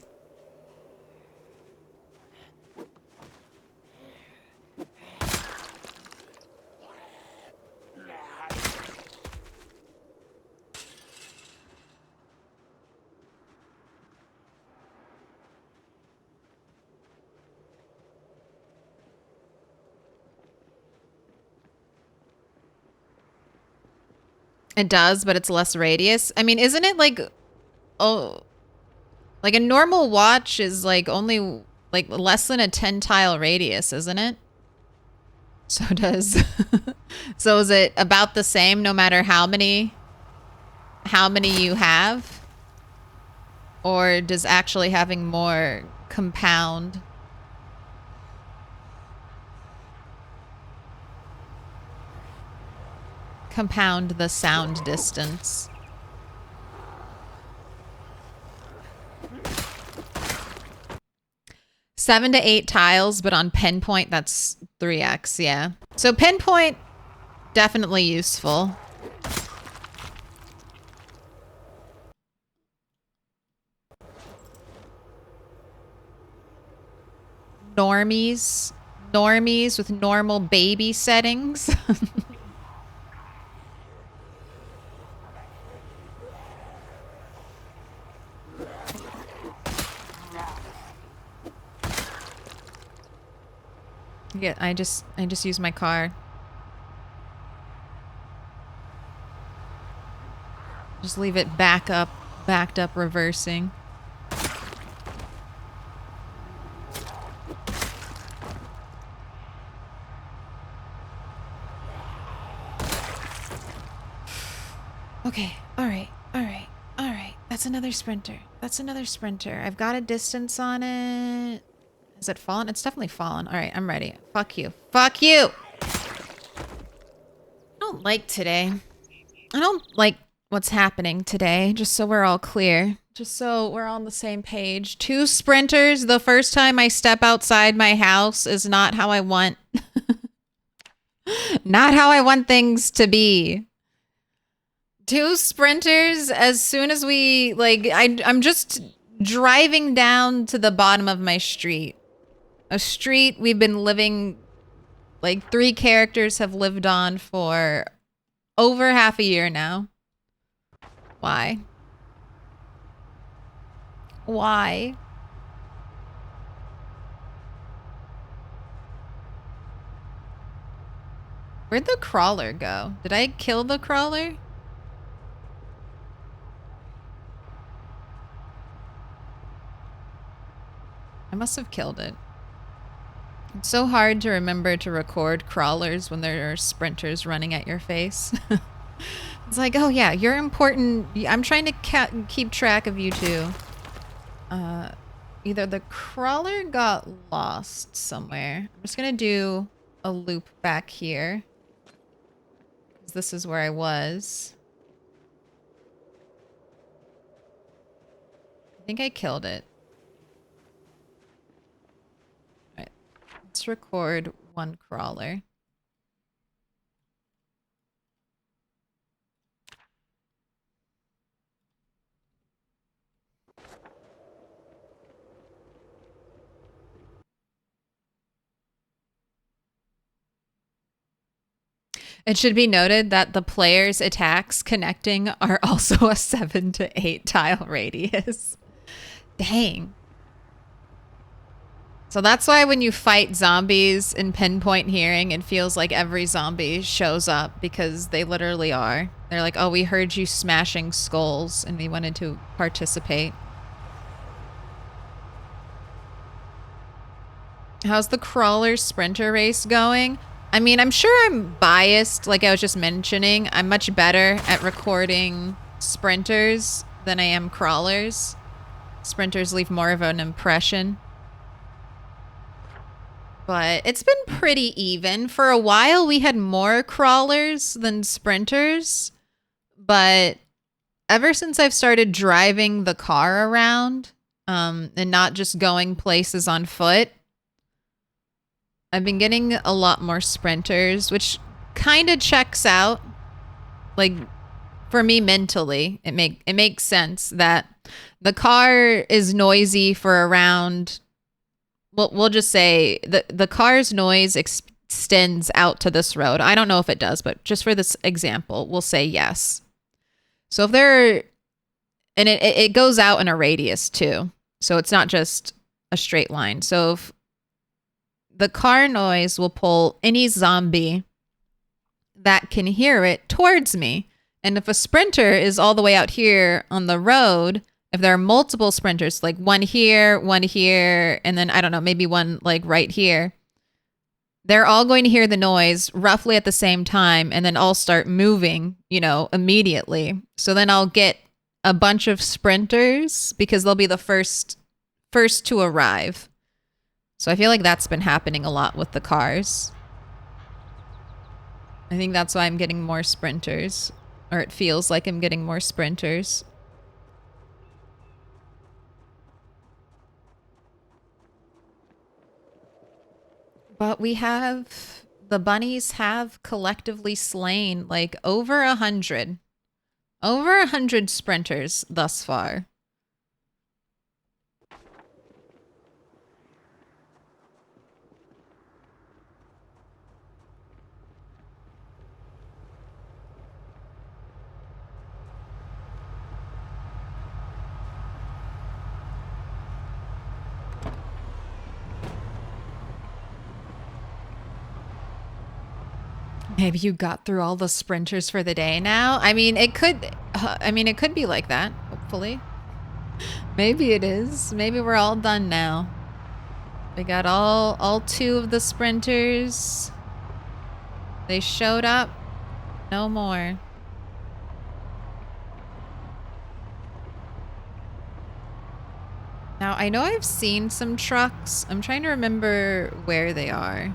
It does, but it's less radius. I mean, isn't it like, oh, like a normal watch is like only like less than a 10 tile radius, isn't it? So does. So is it about the same no matter how many you have? Or does actually having more compound the sound distance? Seven to 8 tiles, but on pinpoint, that's 3x, yeah. So pinpoint, definitely useful. Normies with normal baby settings. Yeah, I just use my car. Just leave it backed up reversing. Okay, all right. That's another sprinter. I've got a distance on it. Has it fallen? It's definitely fallen. All right, I'm ready. Fuck you. I don't like today. I don't like what's happening today, just so we're all clear. Just so we're on the same page. 2 sprinters the first time I step outside my house is not how I want. Not how I want things to be. 2 sprinters as soon as we, like, I'm just driving down to the bottom of my street. A street we've been living, like 3 characters have lived on for over half a year now. Why? Why? Where'd the crawler go? Did I kill the crawler? I must have killed it. It's so hard to remember to record crawlers when there are sprinters running at your face. It's like, oh yeah, you're important. I'm trying to keep track of you too. Either the crawler got lost somewhere. I'm just gonna do a loop back here. This is where I was. I think I killed it. All right, let's record 1 crawler. It should be noted that the player's attacks connecting are also a 7 to 8 tile radius. Dang. So that's why when you fight zombies in pinpoint hearing, it feels like every zombie shows up, because they literally are. They're like, oh, we heard you smashing skulls and we wanted to participate. How's the crawler sprinter race going? I mean, I'm sure I'm biased, like I was just mentioning. I'm much better at recording sprinters than I am crawlers. Sprinters leave more of an impression. But it's been pretty even. For a while, we had more crawlers than sprinters. But ever since I've started driving the car around, and not just going places on foot, I've been getting a lot more sprinters, which kind of checks out. Like, for me mentally, it makes sense that the car is noisy for around... Well, we'll just say the car's noise extends out to this road. I don't know if it does, but just for this example, we'll say yes. So if there... And it goes out in a radius, too. So it's not just a straight line. So if the car noise will pull any zombie that can hear it towards me. And if a sprinter is all the way out here on the road, if there are multiple sprinters, like one here, and then, I don't know, maybe one like right here, they're all going to hear the noise roughly at the same time and then all start moving, you know, immediately. So then I'll get a bunch of sprinters because they'll be the first to arrive. So I feel like that's been happening a lot with the cars. I think that's why I'm getting more sprinters, or it feels like I'm getting more sprinters. But the bunnies have collectively slain like over 100 sprinters thus far. Maybe you got through all the sprinters for the day now. I mean, it could be like that, hopefully. Maybe it is. Maybe we're all done now. We got all 2 of the sprinters. They showed up. No more. Now, I know I've seen some trucks. I'm trying to remember where they are.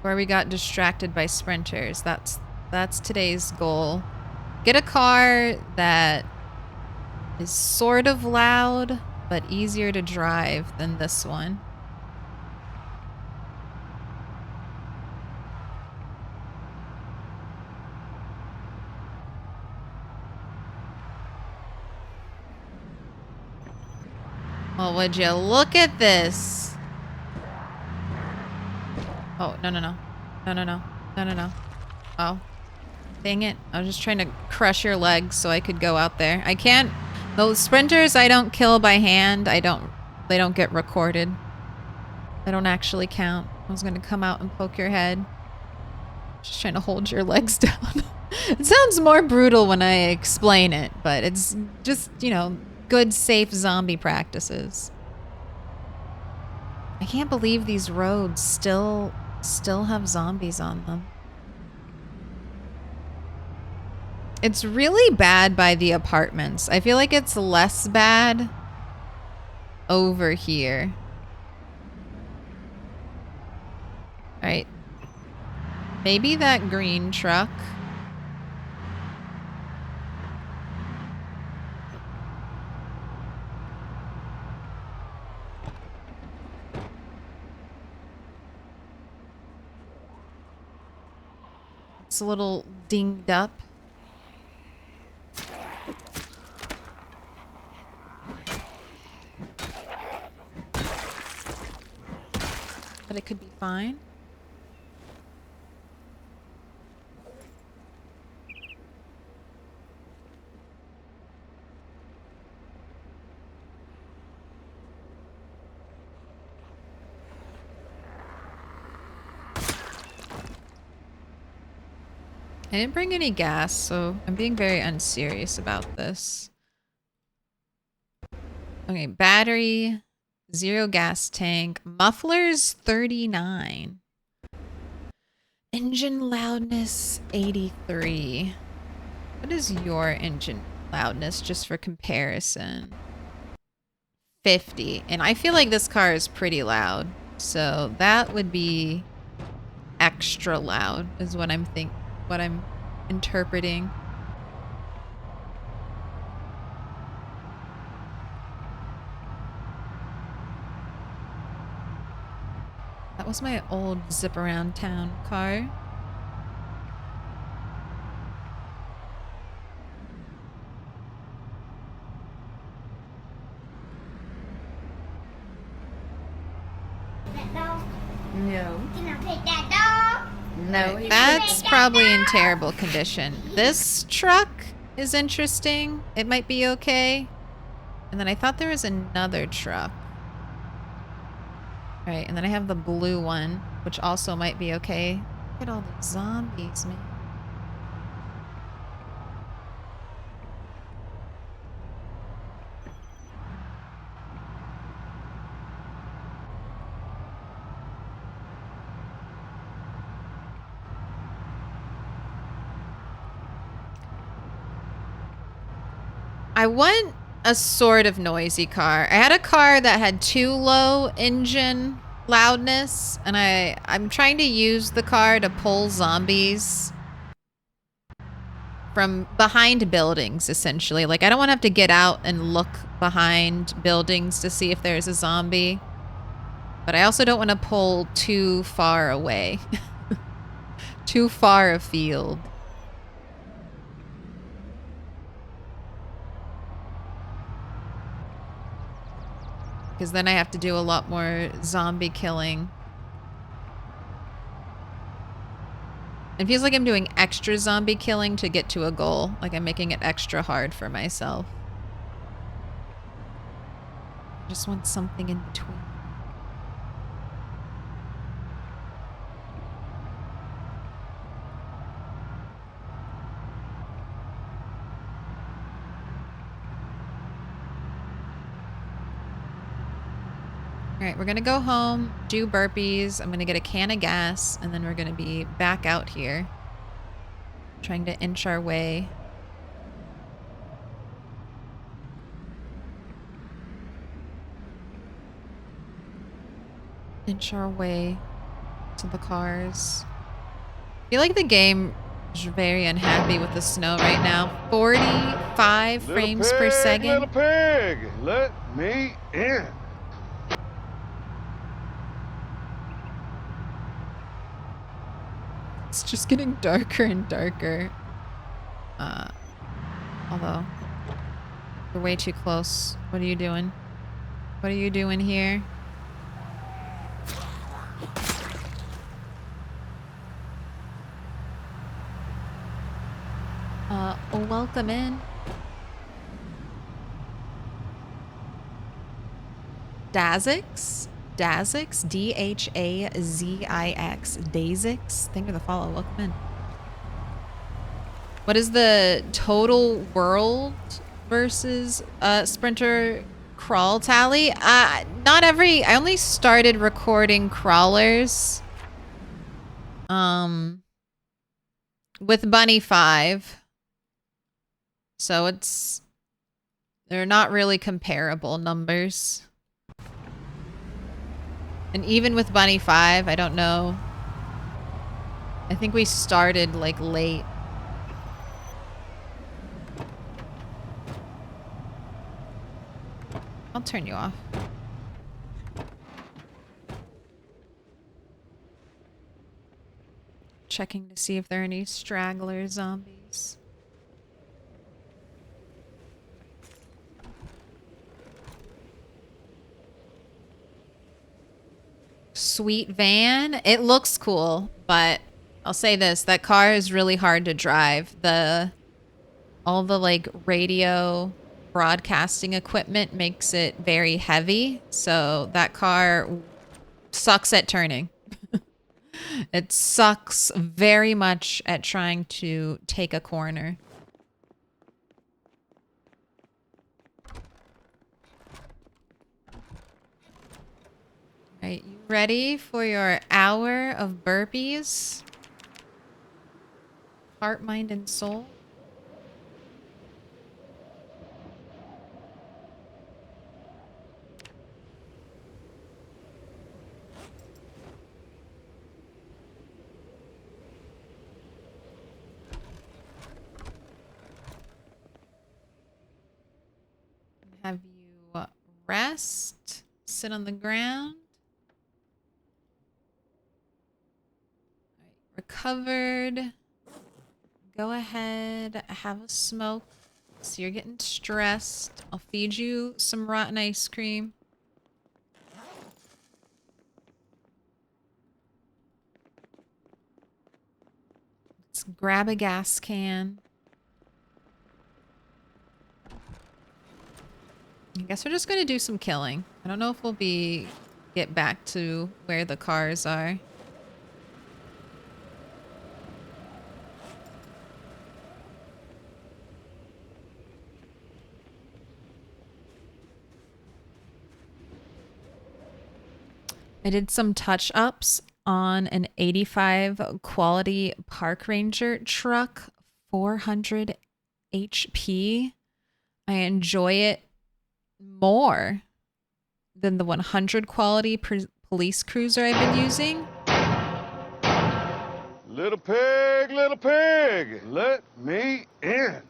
Where we got distracted by sprinters. That's today's goal. Get a car that is sort of loud, but easier to drive than this one. Well, would you look at this? Oh, no. Oh, dang it. I was just trying to crush your legs so I could go out there. I can't. Those sprinters I don't kill by hand. They don't get recorded. They don't actually count. I was going to come out and poke your head. Just trying to hold your legs down. It sounds more brutal when I explain it, but it's just, you know, good, safe zombie practices. I can't believe these roads still have zombies on them. It's really bad by the apartments. I feel like it's less bad over here. All right. Maybe that green truck. It's a little dinged up. But it could be fine. I didn't bring any gas, so I'm being very unserious about this. Okay, battery, 0 gas tank, mufflers 39. Engine loudness 83. What is your engine loudness just for comparison? 50. And I feel like this car is pretty loud. So that would be extra loud is what I'm interpreting. That was my old zip around town car. No. Can I pet that dog? No. That's probably in terrible condition. This truck is interesting. It might be okay. And then I thought there was another truck. Right, and then I have the blue one, which also might be okay. Look at all the zombies, man. I want a sort of noisy car. I had a car that had too low engine loudness, and I'm trying to use the car to pull zombies from behind buildings, essentially. Like, I don't want to have to get out and look behind buildings to see if there's a zombie. But I also don't want to pull too far away. Too far afield. Because then I have to do a lot more zombie killing. It feels like I'm doing extra zombie killing to get to a goal. Like I'm making it extra hard for myself. I just want something in between. All right, we're gonna go home, do burpees. I'm gonna get a can of gas, and then we're gonna be back out here. Trying to inch our way. Inch our way to the cars. I feel like the game is very unhappy with the snow right now. 45 frames per second. Little pig, let me in. It's just getting darker and darker. Although, we're way too close. What are you doing? What are you doing here? Welcome in. Dazix? Dazix? D-H-A-Z-I-X. Dazix? Thank you for the follow. Welcome in. What is the total world versus sprinter crawl tally? Not every... I only started recording crawlers. With Bunny 5. So it's... They're not really comparable numbers. And even with Bunny 5, I don't know. I think we started like late. I'll turn you off. Checking to see if there are any straggler zombies. sweet van. It looks cool, but I'll say this, that car is really hard to drive. All the like radio broadcasting equipment makes it very heavy, so that car sucks at turning. It sucks very much at trying to take a corner. All right, you ready for your hour of burpees? Heart, mind, and soul? Have you rest, sit on the ground. All right, recovered. Go ahead, have a smoke. So you're getting stressed. I'll feed you some rotten ice cream. Let's grab a gas can. I guess we're just gonna do some killing. I don't know if we'll get back to where the cars are. I did some touch-ups on an 85 quality Park Ranger truck, 400 HP. I enjoy it more than the 100 quality police cruiser I've been using. Little pig, let me in.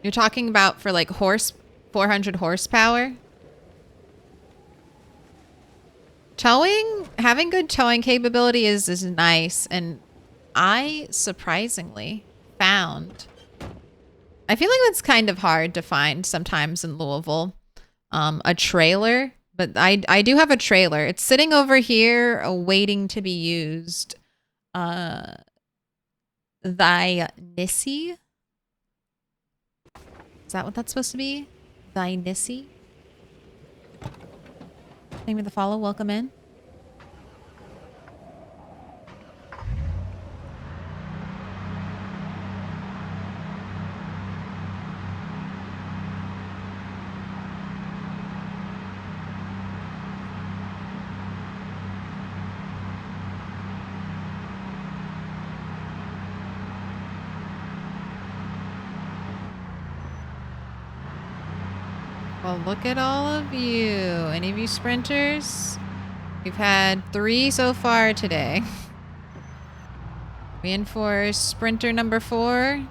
You're talking about for like 400 horsepower? Towing, having good towing capability is nice, and I surprisingly found, I feel like that's kind of hard to find sometimes in Louisville, a trailer, but I do have a trailer. It's sitting over here waiting to be used. Thy Nissy? Is that what that's supposed to be? Thy Nissy? Thank you for the follow. Welcome in. Well, look at all of you. Any of you sprinters? We've had 3 so far today. We in for sprinter number 4?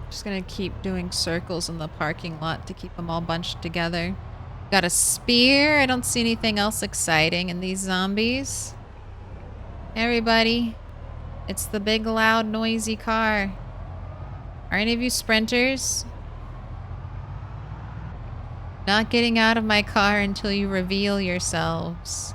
Just gonna keep doing circles in the parking lot to keep them all bunched together. Got a spear. I don't see anything else exciting in these zombies. Everybody, it's the big, loud, noisy car. Are any of you sprinters? Not getting out of my car until you reveal yourselves.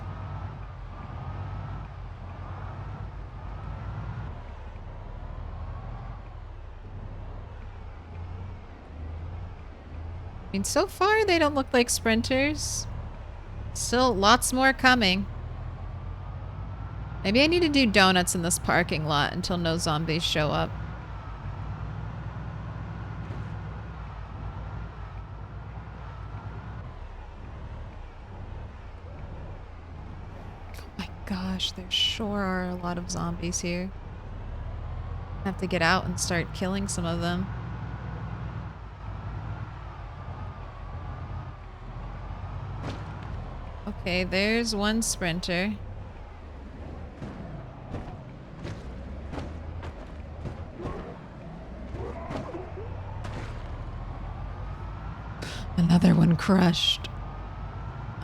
I mean, so far they don't look like sprinters. Still lots more coming. Maybe I need to do donuts in this parking lot until no zombies show up. Oh my gosh, there sure are a lot of zombies here. I have to get out and start killing some of them. Okay, there's one sprinter. Another one crushed.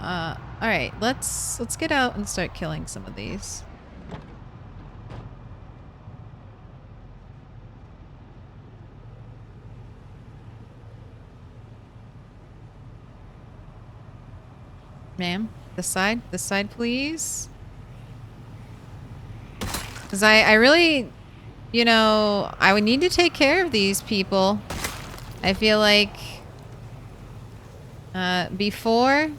All right, let's get out and start killing some of these. Ma'am, this side, please. Because I really, you know, I would need to take care of these people. I feel like before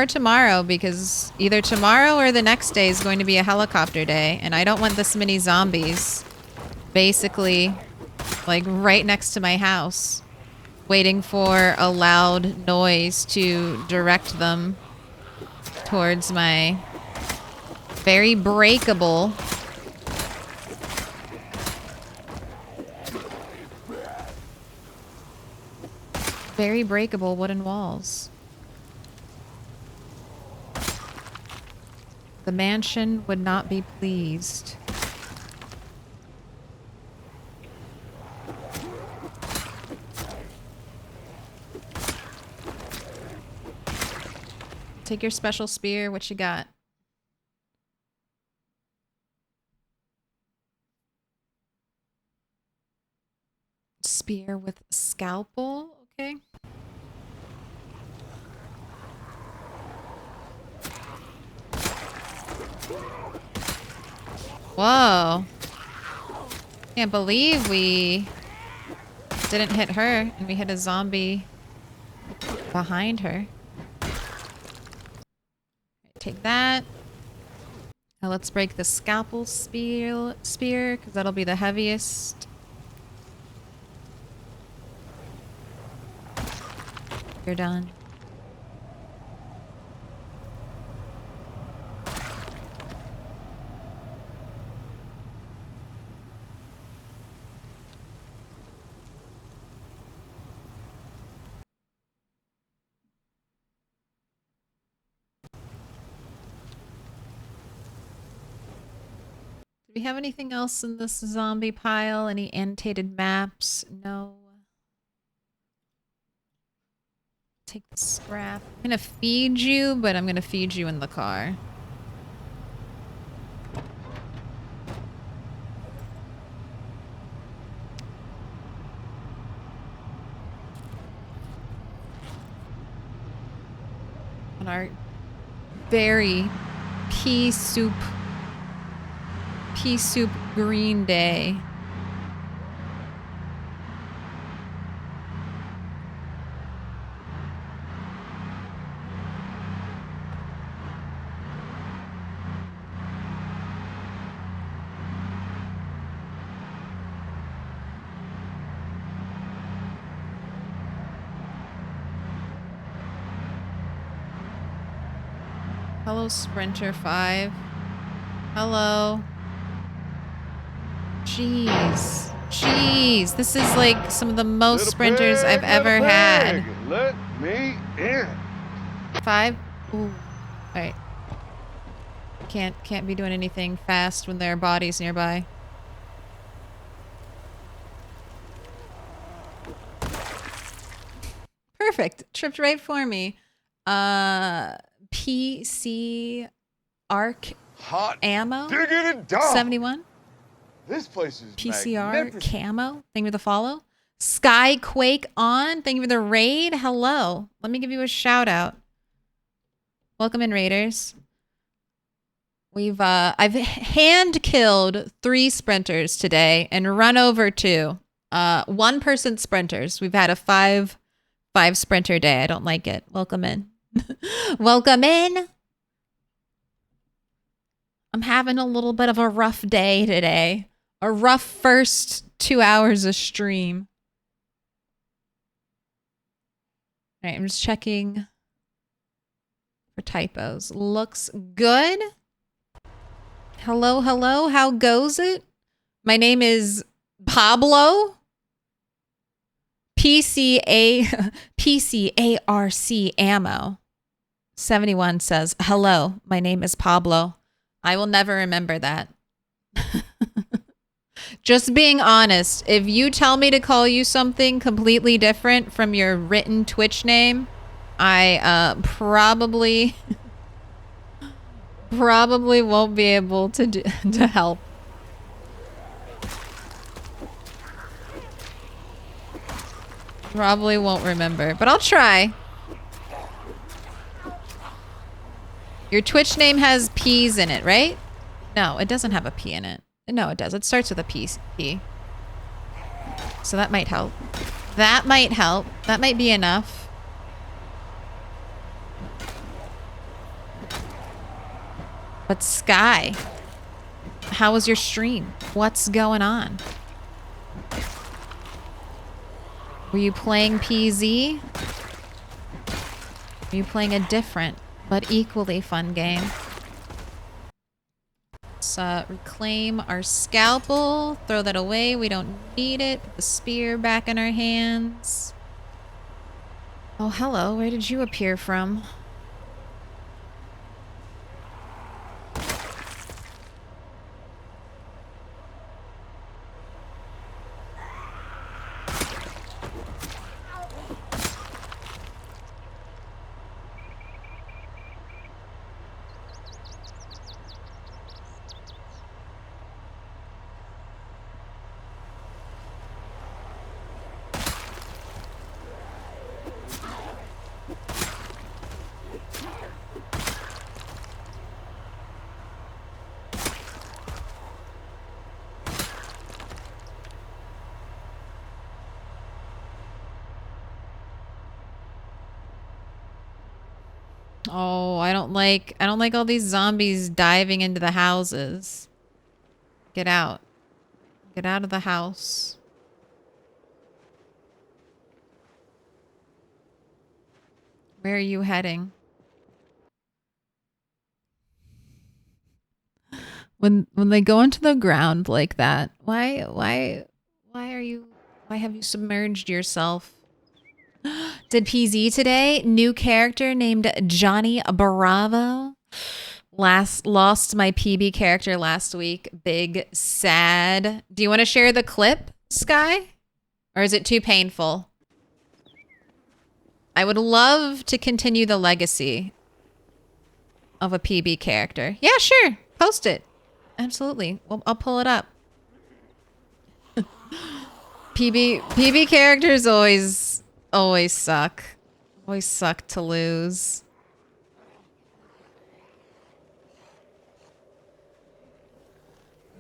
tomorrow, because either tomorrow or the next day is going to be a helicopter day, and I don't want this many zombies basically like right next to my house waiting for a loud noise to direct them towards my very breakable wooden walls. The mansion would not be pleased. Take your special spear. What you got? Spear with scalpel. Okay. Whoa. Can't believe we didn't hit her and we hit a zombie behind her. Take that. Now let's break the scalpel spear because that'll be the heaviest. You're done. Do we have anything else in this zombie pile? Any annotated maps? No. Take the scrap. I'm gonna feed you, but I'm gonna feed you in the car. On our very pea soup green day. Hello, Sprinter 5. Hello. Jeez. Jeez. This is like some of the most Little sprinters pig, I've ever little had. pig, let me in. 5? Ooh. Alright. Can't be doing anything fast when there are bodies nearby. Perfect. Tripped right for me. PC arc Hot ammo. diggity dog. 71. This place is PCR magnificent. camo. Thank you for the follow. Skyquake on. Thank you for the raid. Hello. Let me give you a shout out. Welcome in, raiders. I've hand killed 3 sprinters today and run over 2. 1-person sprinters. We've had a 5 sprinter day. I don't like it. Welcome in. Welcome in. I'm having a little bit of a rough day today. A rough first 2 hours of stream. All right, I'm just checking for typos. Looks good. Hello, hello. How goes it? My name is Pablo. PCARC ammo. 71 says, hello, my name is Pablo. I will never remember that. Just being honest. If you tell me to call you something completely different from your written Twitch name, I probably won't be able to to help. Probably won't remember, but I'll try. Your Twitch name has P's in it, right? No, it doesn't have a P in it. No, it does. It starts with a P. So that might help. That might help. That might be enough. But Sky, how was your stream? What's going on? Were you playing PZ? Were you playing a different but equally fun game? Let's reclaim our scalpel. Throw that away. We don't need it. Put the spear back in our hands. Oh, hello. Where did you appear from? Oh, I don't like all these zombies diving into the houses. Get out. Get out of the house. Where are you heading? When they go into the ground like that, why have you submerged yourself? Did PZ today? New character named Johnny Bravo. Lost my PB character last week. Big sad. Do you want to share the clip, Sky? Or is it too painful? I would love to continue the legacy of a PB character. Yeah, sure. Post it. Absolutely. Well, I'll pull it up. PB characters always suck. Always suck to lose.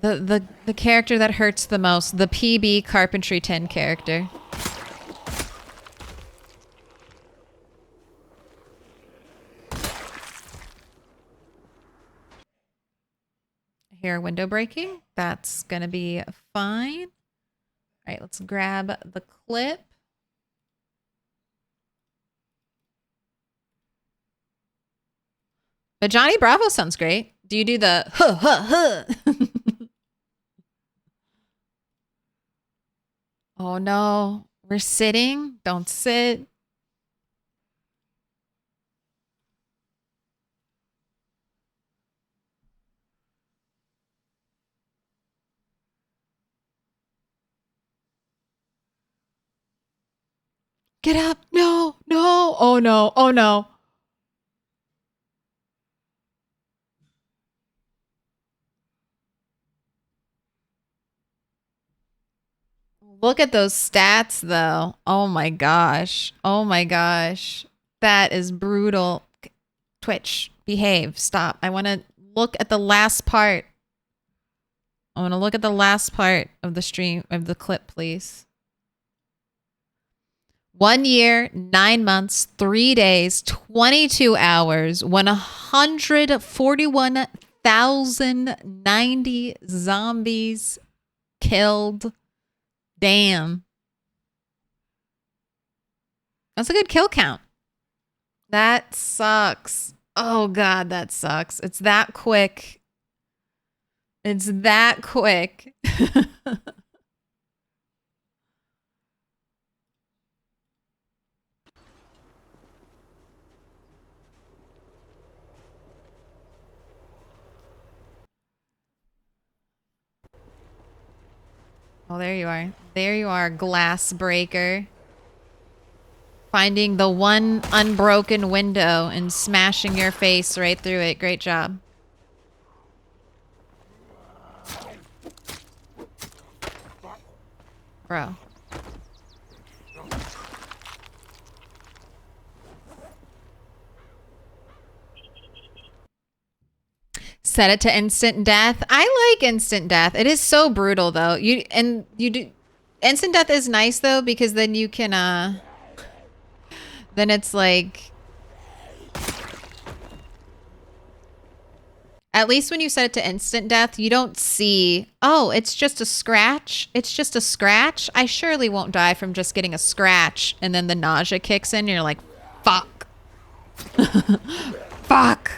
The character that hurts the most, the PB Carpentry 10 character. I hear a window breaking. That's gonna be fine. All right, let's grab the clip. But Johnny Bravo sounds great. Do you do the huh huh huh? Oh no, we're sitting. Don't sit. Get up. No, no. Oh no, oh no. Look at those stats though. Oh my gosh. Oh my gosh. That is brutal. Twitch, behave. Stop. I want to look at the last part. I want to look at the last part of the stream, of the clip, please. 1 year, 9 months, 3 days, 22 hours, 141,090 zombies killed. Damn. That's a good kill count. That sucks. Oh God, that sucks. It's that quick. It's that quick. Oh, there you are. There you are, glass breaker. Finding the one unbroken window and smashing your face right through it. Great job. Bro. Set it to instant death. I like instant death. It is so brutal though. You do instant death is nice though because then you can then it's like at least when you set it to instant death, you don't see, oh, it's just a scratch. It's just a scratch. I surely won't die from just getting a scratch. And then the nausea kicks in and you're like, fuck. Fuck.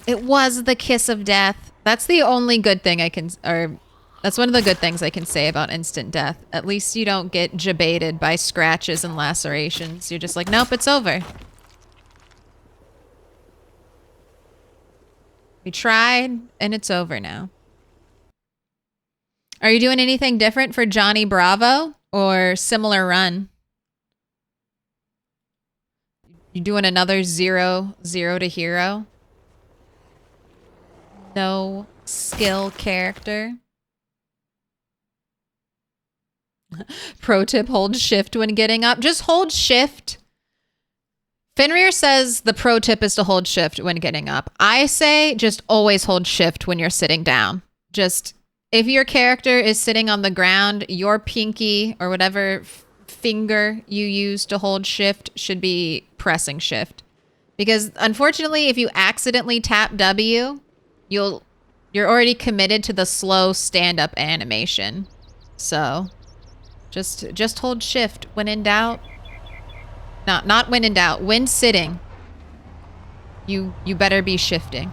It was the kiss of death. That's the only good thing I can, or that's one of the good things I can say about instant death. At least you don't get jebaited by scratches and lacerations. You're just like, nope, it's over. We tried, and it's over now. Are you doing anything different for Johnny Bravo or similar run? You doing another 0 to hero? No skill character. Pro tip, hold shift when getting up. Just hold shift. Fenrir says the pro tip is to hold shift when getting up. I say just always hold shift when you're sitting down. Just if your character is sitting on the ground, your pinky or whatever finger you use to hold shift should be pressing shift. Because unfortunately, if you accidentally tap W, you're already committed to the slow stand-up animation. So just hold shift when in doubt. Not when in doubt. When sitting, you better be shifting.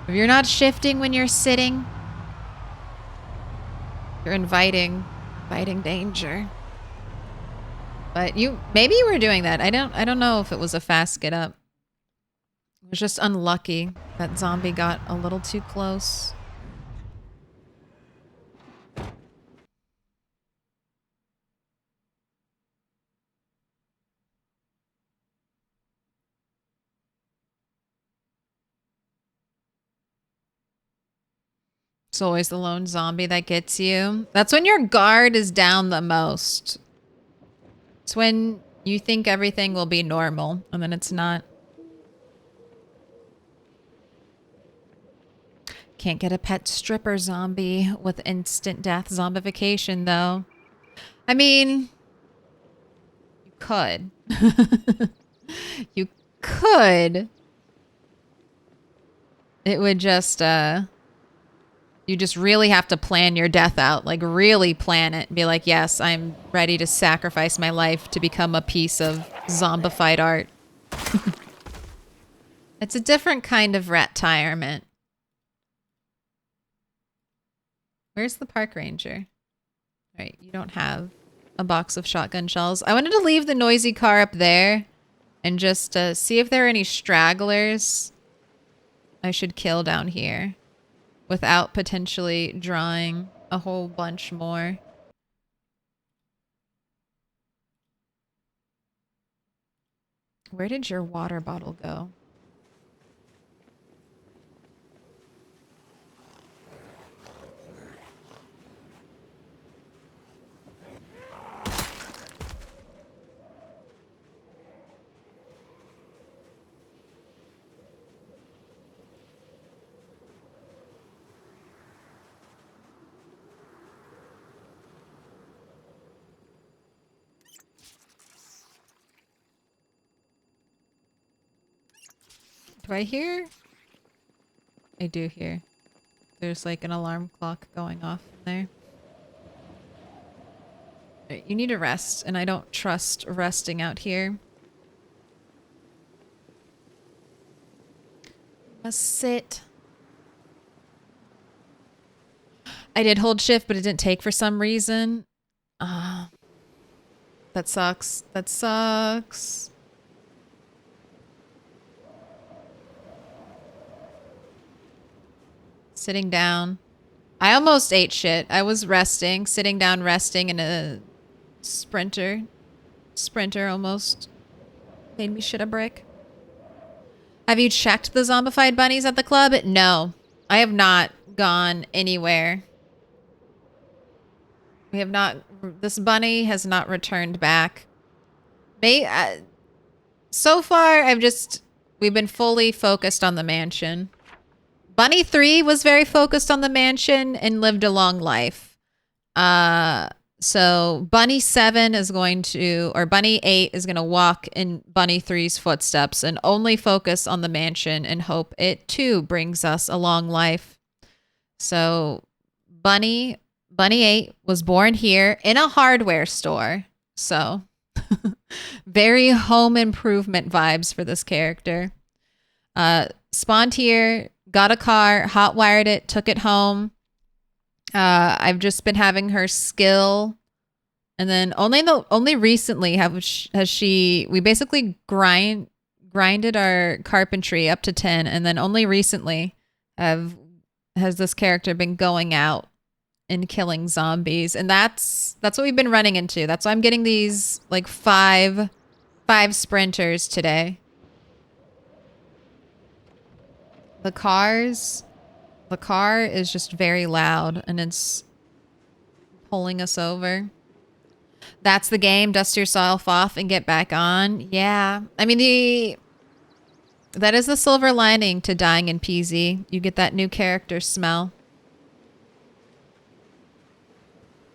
If you're not shifting when you're sitting, you're inviting danger. But maybe you were doing that. I don't know if it was a fast get up. It was just unlucky that zombie got a little too close. It's always the lone zombie that gets you. That's when your guard is down the most. It's when you think everything will be normal, and then it's not. Can't get a pet stripper zombie with instant death zombification, though. I mean, you could. You could. It would just, you just really have to plan your death out. Like, really plan it. Be like, yes, I'm ready to sacrifice my life to become a piece of zombified art. It's a different kind of retirement. Where's the park ranger? All right, you don't have a box of shotgun shells. I wanted to leave the noisy car up there and just see if there are any stragglers I should kill down here without potentially drawing a whole bunch more. Where did your water bottle go? Do I hear? I do hear. There's like an alarm clock going off in there. Right, you need to rest, and I don't trust resting out here. Must sit. I did hold shift, but it didn't take for some reason. That sucks. That sucks. Sitting down. I almost ate shit. I was resting, sitting down, resting, and a sprinter almost made me shit a brick. Have you checked the zombified bunnies at the club? No, I have not gone anywhere. We have not. This bunny has not returned back. So far, we've been fully focused on the mansion. Bunny 3 was very focused on the mansion and lived a long life. So Bunny 7 is going to, or Bunny 8 is going to walk in Bunny 3's footsteps and only focus on the mansion and hope it too brings us a long life. So Bunny 8 was born here in a hardware store. So very home improvement vibes for this character. Spawned here, got a car, hot wired it, took it home. I've just been having her skill, and then only recently we basically grinded our carpentry up to 10, and then only recently has this character been going out and killing zombies, and that's what we've been running into. That's why I'm getting these like five sprinters today. The car is just very loud and it's pulling us over. That's the game. Dust yourself off and get back on. Yeah. I mean, that is the silver lining to dying in PZ. You get that new character smell.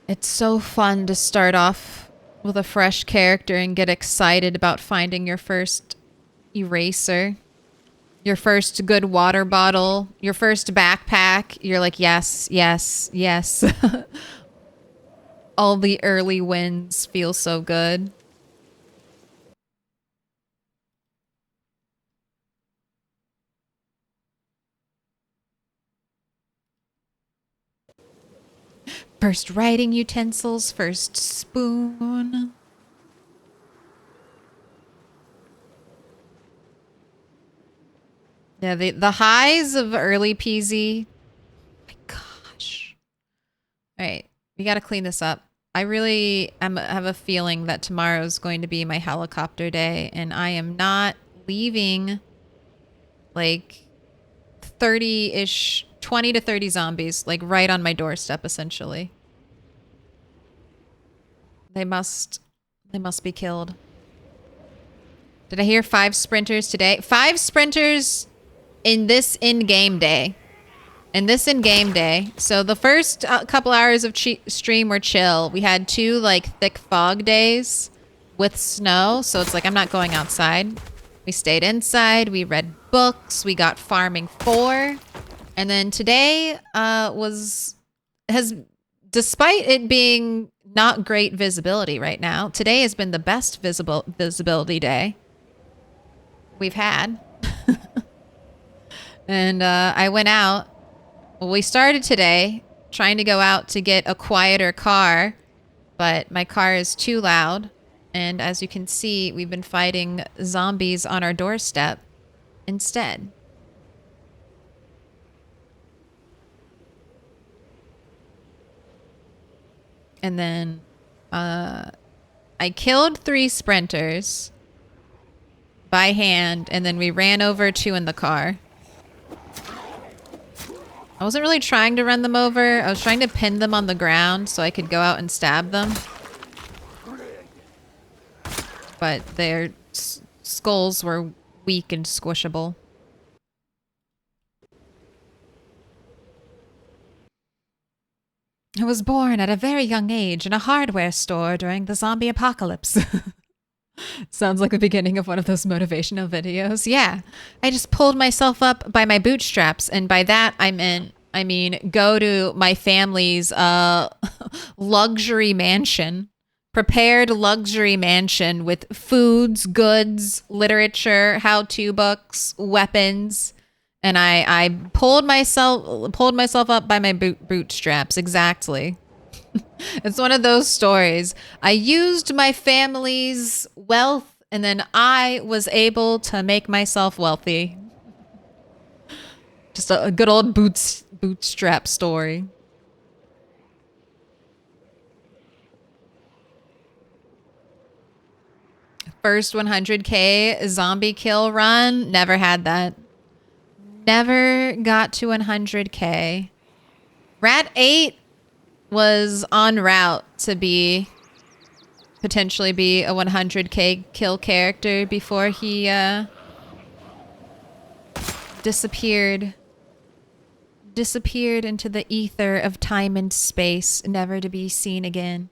It's so fun to start off with a fresh character and get excited about finding your first eraser. Your first good water bottle, your first backpack, you're like, yes, yes, yes. All the early wins feel so good. First writing utensils, first spoon. Yeah, the highs of early PZ. My gosh. All right, we got to clean this up. I really have a feeling that tomorrow's going to be my helicopter day, and I am not leaving like 30-ish, 20 to 30 zombies, like right on my doorstep, essentially. They must be killed. Did I hear 5 sprinters today? 5 sprinters in this in-game day. So the first couple hours of stream were chill. We had 2 like thick fog days with snow. So it's like, I'm not going outside. We stayed inside. We read books. We got Farming 4. And then today despite it being not great visibility right now, today has been the best visibility day we've had. And I went out. Well, we started today trying to go out to get a quieter car, but my car is too loud. And as you can see, we've been fighting zombies on our doorstep instead. And then I killed 3 sprinters by hand, and then we ran over 2 in the car. I wasn't really trying to run them over. I was trying to pin them on the ground so I could go out and stab them. But their skulls were weak and squishable. I was born at a very young age in a hardware store during the zombie apocalypse. Sounds like the beginning of one of those motivational videos. Yeah, I just pulled myself up by my bootstraps, and by that I mean go to my family's luxury mansion, prepared luxury mansion with foods, goods, literature, how-to books, weapons, and I pulled myself up by my bootstraps. Exactly. It's one of those stories. I used my family's wealth, and then I was able to make myself wealthy. Just a good old Bootstrap story. First 100k zombie kill run. Never had that. Never got to 100k. Rat 8 was en route to potentially be a 100k kill character before he disappeared into the ether of time and space, never to be seen again.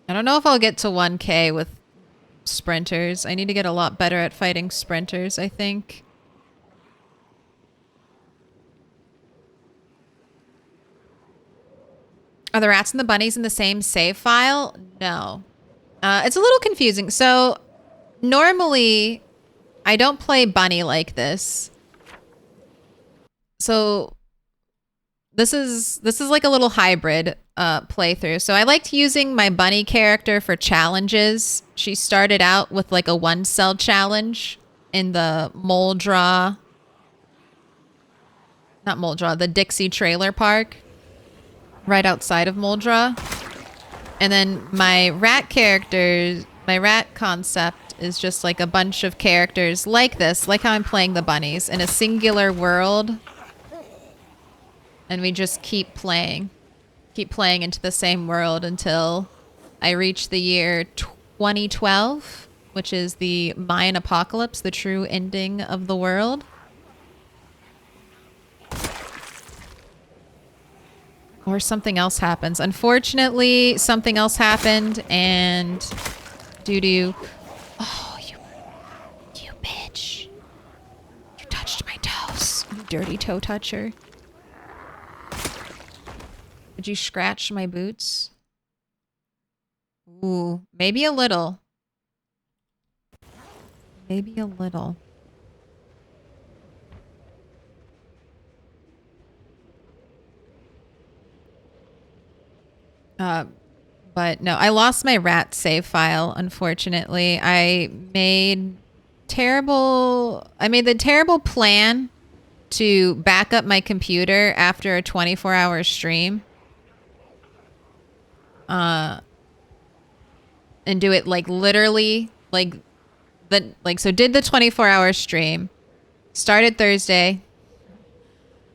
I don't know if I'll get to 1k with sprinters. I need to get a lot better at fighting sprinters, I think. Are the rats and the bunnies in the same save file? No. It's a little confusing. So normally I don't play bunny like this. So this is like a little hybrid playthrough. So I liked using my bunny character for challenges. She started out with like a 1-cell challenge in the the Dixie Trailer Park right outside of Moldra. And then my rat concept is just like a bunch of characters like this, like how I'm playing the bunnies in a singular world. And we just keep playing into the same world until I reach the year 2012, which is the Mayan apocalypse, the true ending of the world. Or something else happens. Unfortunately, something else happened, and due to... Oh, you bitch. You touched my toes, you dirty toe toucher. Did you scratch my boots? Ooh, maybe a little. Maybe a little. But no, I lost my rat save file, unfortunately. I made the terrible plan to back up my computer after a 24-hour stream. And do it like literally so did the 24-hour stream, started Thursday,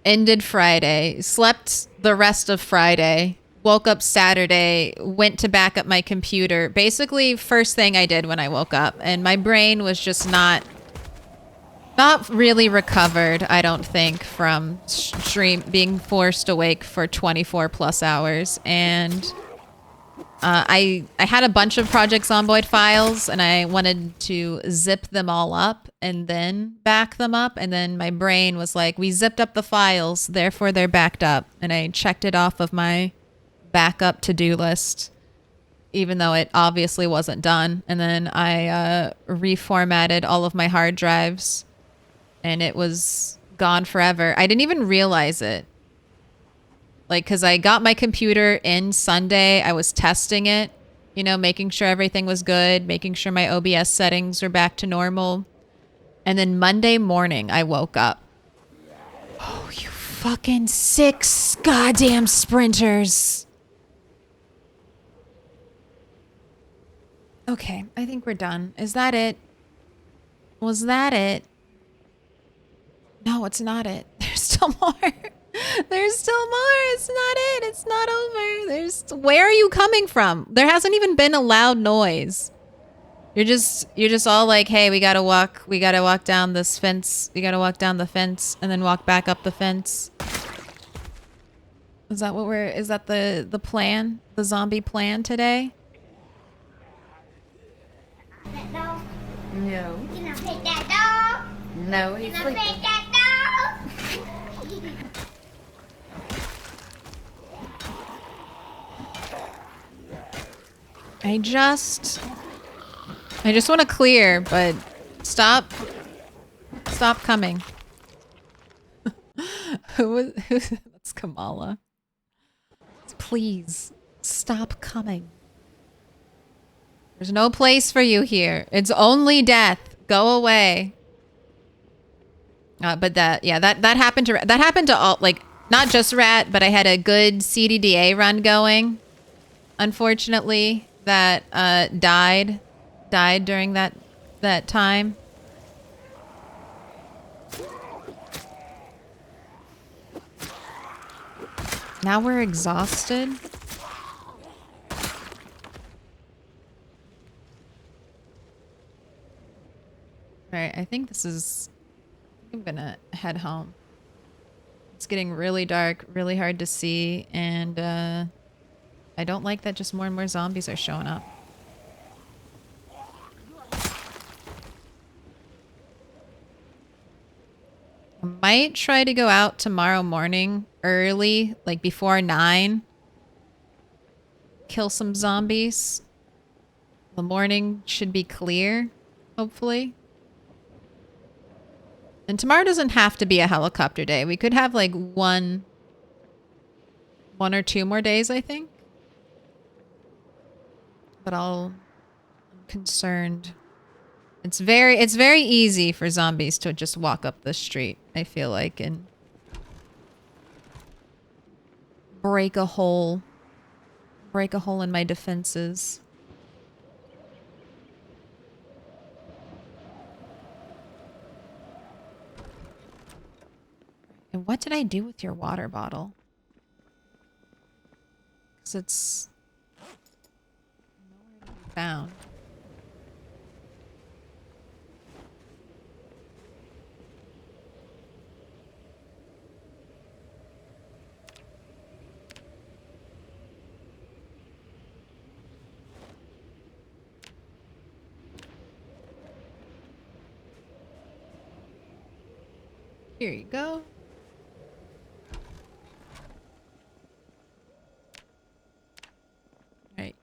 ended Friday, slept the rest of Friday, woke up Saturday, went to back up my computer. Basically, first thing I did when I woke up, and my brain was just not really recovered, I don't think, from being forced awake for 24 plus hours. And I had a bunch of Project Zomboid files, and I wanted to zip them all up and then back them up. And then my brain was like, we zipped up the files, therefore they're backed up. And I checked it off of my backup to-do list, even though it obviously wasn't done. And then I reformatted all of my hard drives, and it was gone forever. I didn't even realize it. Like, because I got my computer in Sunday, I was testing it, making sure everything was good, making sure my OBS settings were back to normal. And then Monday morning, I woke up. Oh, you fucking 6 goddamn sprinters. Okay, I think we're done. Is that it? Was that it? No, it's not it. There's still more. There's still more. It's not it. It's not over. Where are you coming from? There hasn't even been a loud noise. You're just all like, hey, we gotta walk down this fence. We gotta walk down the fence and then walk back up the fence. Is that the plan? The zombie plan today? No. Can I pet that dog? No, he's Can I sleeping. pet that dog? I just want to clear, but stop coming. That's Kamala. Please stop coming. There's no place for you here. It's only death. Go away. But that happened to all, like, not just Rat, but I had a good CDDA run going. Unfortunately, that died during that time. Now we're exhausted. Alright, I think I'm gonna head home. It's getting really dark, really hard to see, and I don't like that just more and more zombies are showing up. I might try to go out tomorrow morning early, like before 9. Kill some zombies. The morning should be clear, hopefully. And tomorrow doesn't have to be a helicopter day. We could have like one or two more days, I think. But I'm concerned. It's very easy for zombies to just walk up the street, I feel like, and break a hole in my defenses. And what did I do with your water bottle? Because it's nowhere to be found. Here you go. Right.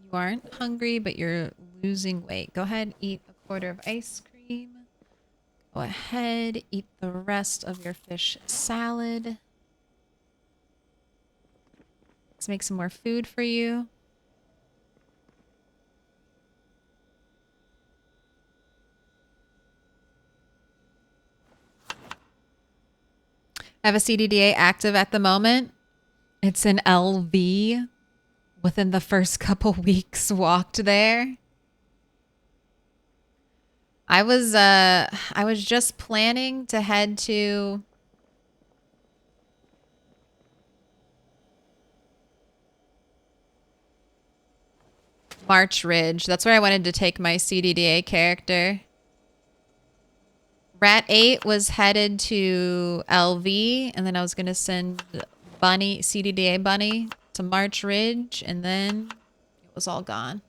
You aren't hungry, but you're losing weight. Go ahead, eat a quarter of ice cream. Go ahead, eat the rest of your fish salad. Let's make some more food for you. I have a CDDA active at the moment. It's an LV. Within the first couple weeks walked there. I was just planning to head to March Ridge. That's where I wanted to take my CDDA character. Rat 8 was headed to LV, and then I was going to send Bunny, CDDA Bunny, to March Ridge, and then it was all gone.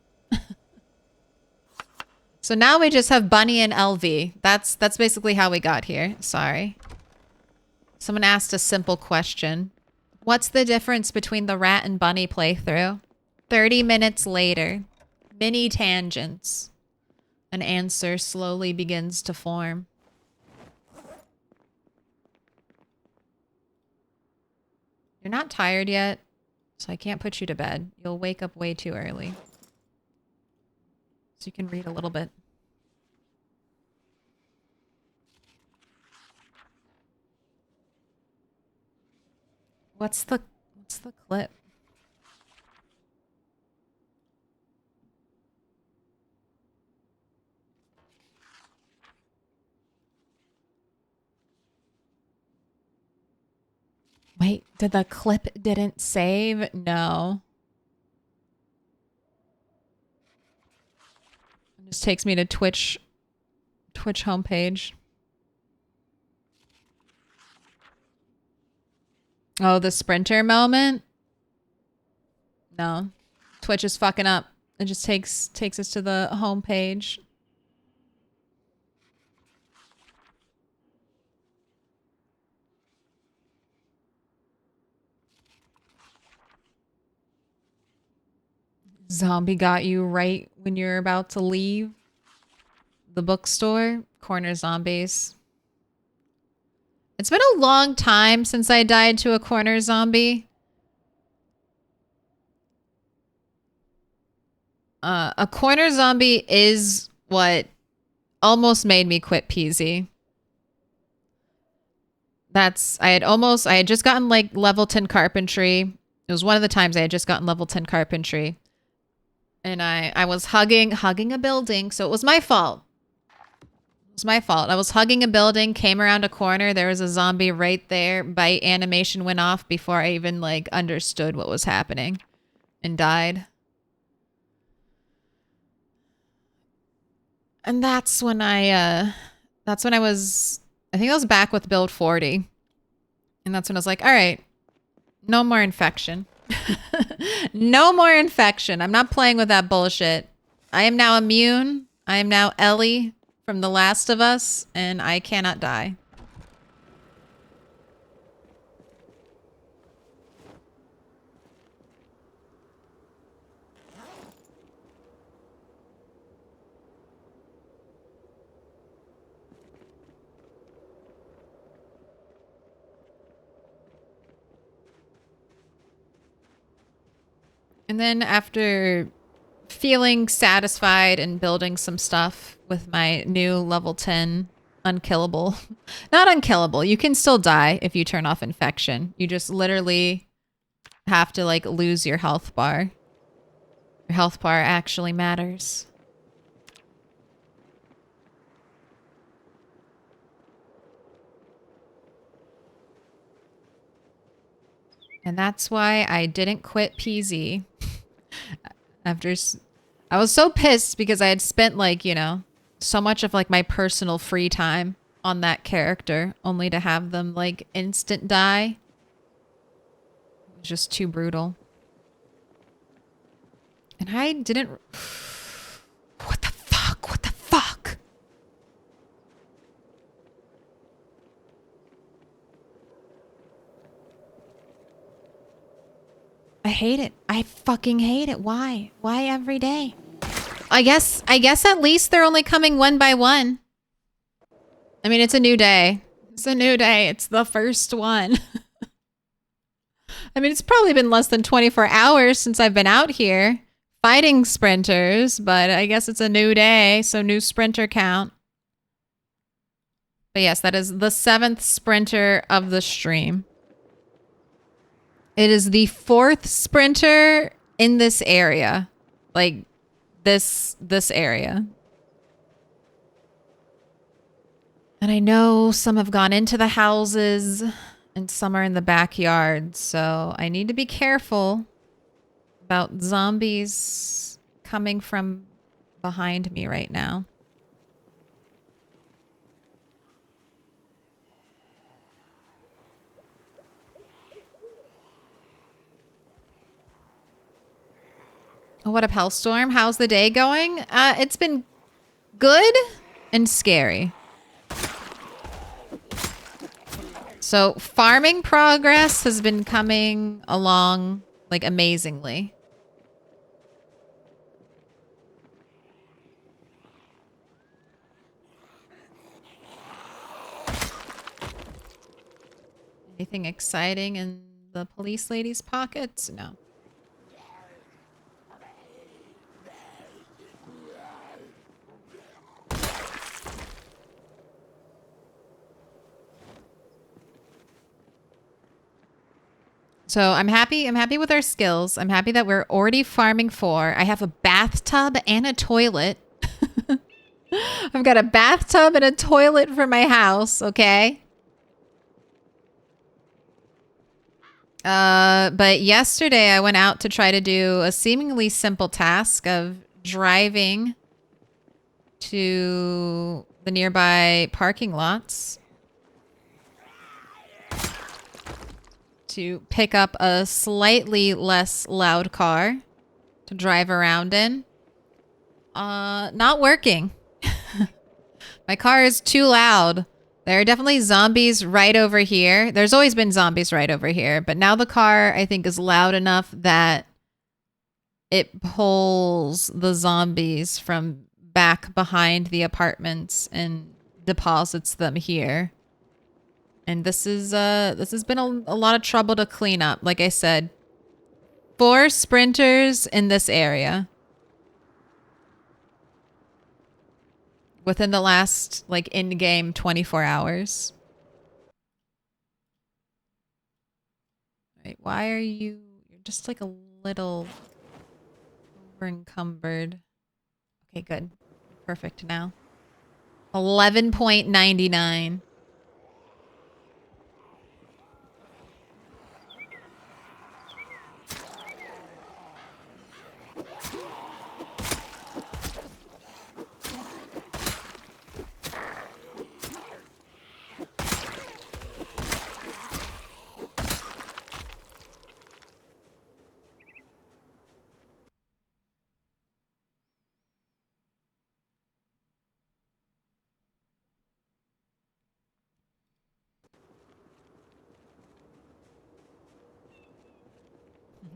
So now we just have Bunny and LV. That's basically how we got here. Sorry. Someone asked a simple question. What's the difference between the Rat and Bunny playthrough? 30 minutes later. Mini tangents. An answer slowly begins to form. You're not tired yet, so I can't put you to bed. You'll wake up way too early. So you can read a little bit. What's the clip? Wait, did the clip didn't save? No. It just takes me to Twitch homepage. Oh, the sprinter moment? No. Twitch is fucking up. It just takes us to the homepage. Zombie got you right when you're about to leave the bookstore. Corner zombies. It's been a long time since I died to a corner zombie. A corner zombie is what almost made me quit PZ. I had just gotten like level 10 carpentry. It was one of the times I had just gotten level 10 carpentry. And I was hugging a building, so it was my fault. It was my fault. I was hugging a building, came around a corner, there was a zombie right there. Bite animation went off before I even like understood what was happening and died. And that's when I was, I think I was back with build 40. And that's when I was like, all right, no more infection. No more infection. I'm not playing with that bullshit. I am now immune. I am now Ellie from The Last of Us, and I cannot die. And then after feeling satisfied and building some stuff with my new level 10 unkillable. Not unkillable. You can still die if you turn off infection. You just literally have to like lose your health bar. Your health bar actually matters. And that's why I didn't quit PZ. I was so pissed because I had spent like, you know, so much of like my personal free time on that character only to have them like instant die. It was just too brutal. And I didn't... What the fuck? What the fuck? I hate it. I fucking hate it. Why? Why every day? I guess at least they're only coming one by one. I mean, it's a new day. It's a new day. It's the first one. I mean, it's probably been less than 24 hours since I've been out here fighting sprinters, but I guess it's a new day, so new sprinter count. But yes, that is the 7th sprinter of the stream. It is the 4th sprinter in this area. Like, this area. And I know some have gone into the houses and some are in the backyard, so I need to be careful about zombies coming from behind me right now. Oh, what up, Hellstorm? How's the day going? It's been good and scary. So farming progress has been coming along like amazingly. Anything exciting in the police lady's pockets? No. So I'm happy with our skills. I'm happy that we're already farming 4. I have a bathtub and a toilet. I've got a bathtub and a toilet for my house, okay? But yesterday I went out to try to do a seemingly simple task of driving to the nearby parking lots to pick up a slightly less loud car to drive around in. Not working. My car is too loud. There are definitely zombies right over here. There's always been zombies right over here, but now the car, I think, is loud enough that it pulls the zombies from back behind the apartments and deposits them here. And this has been a lot of trouble to clean up. Like I said, 4 sprinters in this area. within the last, like, in-game 24 hours. Wait, why are you... You're just, like, a little over-encumbered. Okay, good. Perfect now. 11.99.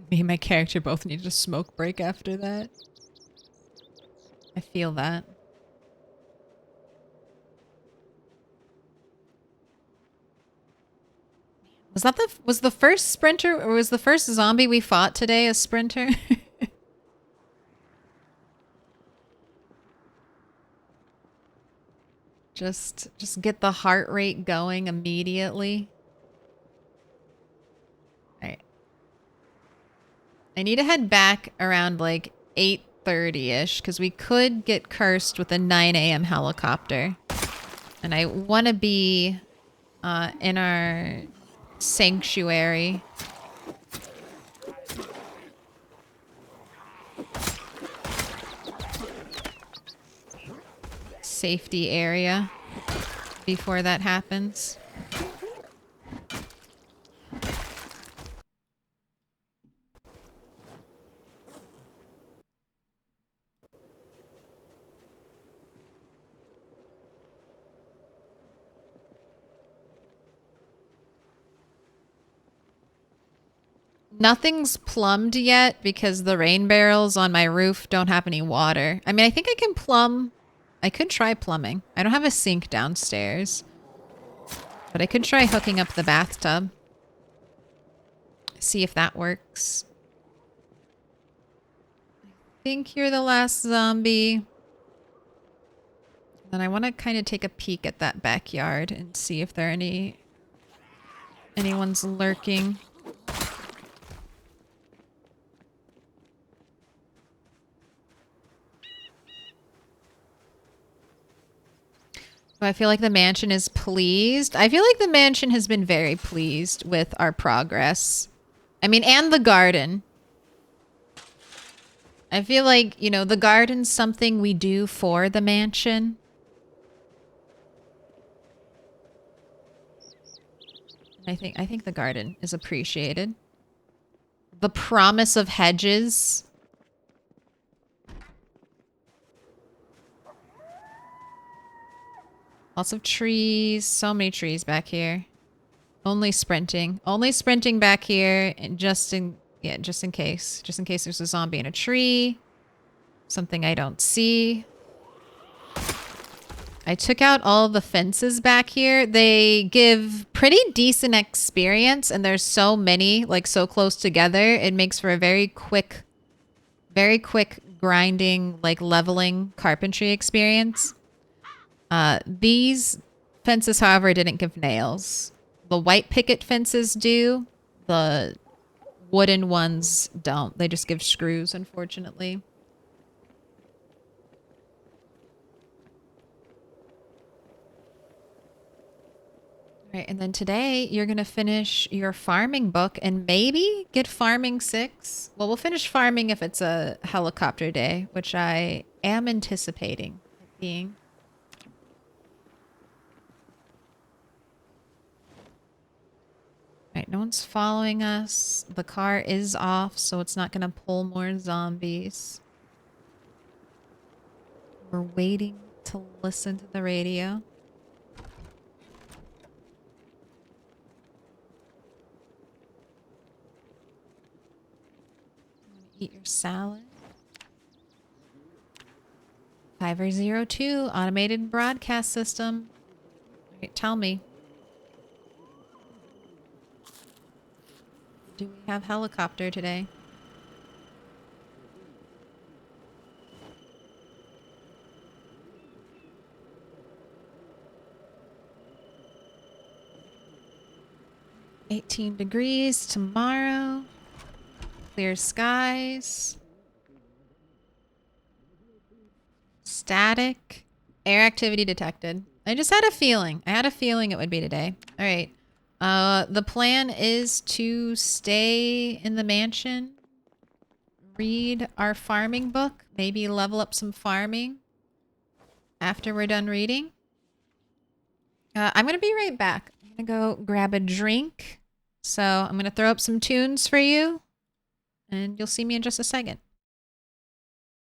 Me and my character both needed a smoke break after that. I feel that. Was the first sprinter, or was the first zombie we fought today a sprinter? Just get the heart rate going immediately. Alright. I need to head back around like 8:30-ish, because we could get cursed with a 9 a.m. helicopter. And I want to be in our sanctuary. Safety area before that happens. Nothing's plumbed yet because the rain barrels on my roof don't have any water. I mean, I think I can plumb. I could try plumbing. I don't have a sink downstairs. But I could try hooking up the bathtub. See if that works. I think you're the last zombie. Then I want to kind of take a peek at that backyard and see if there are anyone's lurking. I feel like the mansion is pleased. I feel like the mansion has been very pleased with our progress. I mean, and the garden. I feel like, you know, the garden's something we do for the mansion. I think the garden is appreciated. The promise of hedges. Lots of trees. So many trees back here. Only sprinting. Only sprinting back here, and just in case. Just in case there's a zombie in a tree. Something I don't see. I took out all the fences back here. They give pretty decent experience, and there's so many, like, so close together. It makes for a very quick grinding, like, leveling carpentry experience. These fences, however, didn't give nails. The white picket fences do. The wooden ones don't. They just give screws, unfortunately. All right, and then today you're going to finish your farming book and maybe get farming 6. Well, we'll finish farming if it's a helicopter day, which I am anticipating it being. All right, no one's following us. The car is off, so it's not going to pull more zombies. We're waiting to listen to the radio. Eat your salad. 5002 automated broadcast system. All right, tell me. Do we have helicopter today? 18 degrees tomorrow. Clear skies. Static. Air activity detected. I just had a feeling. I had a feeling it would be today. All right. The plan is to stay in the mansion, read our farming book, maybe level up some farming after we're done reading. I'm going to be right back. I'm going to go grab a drink. So I'm going to throw up some tunes for you, and you'll see me in just a second.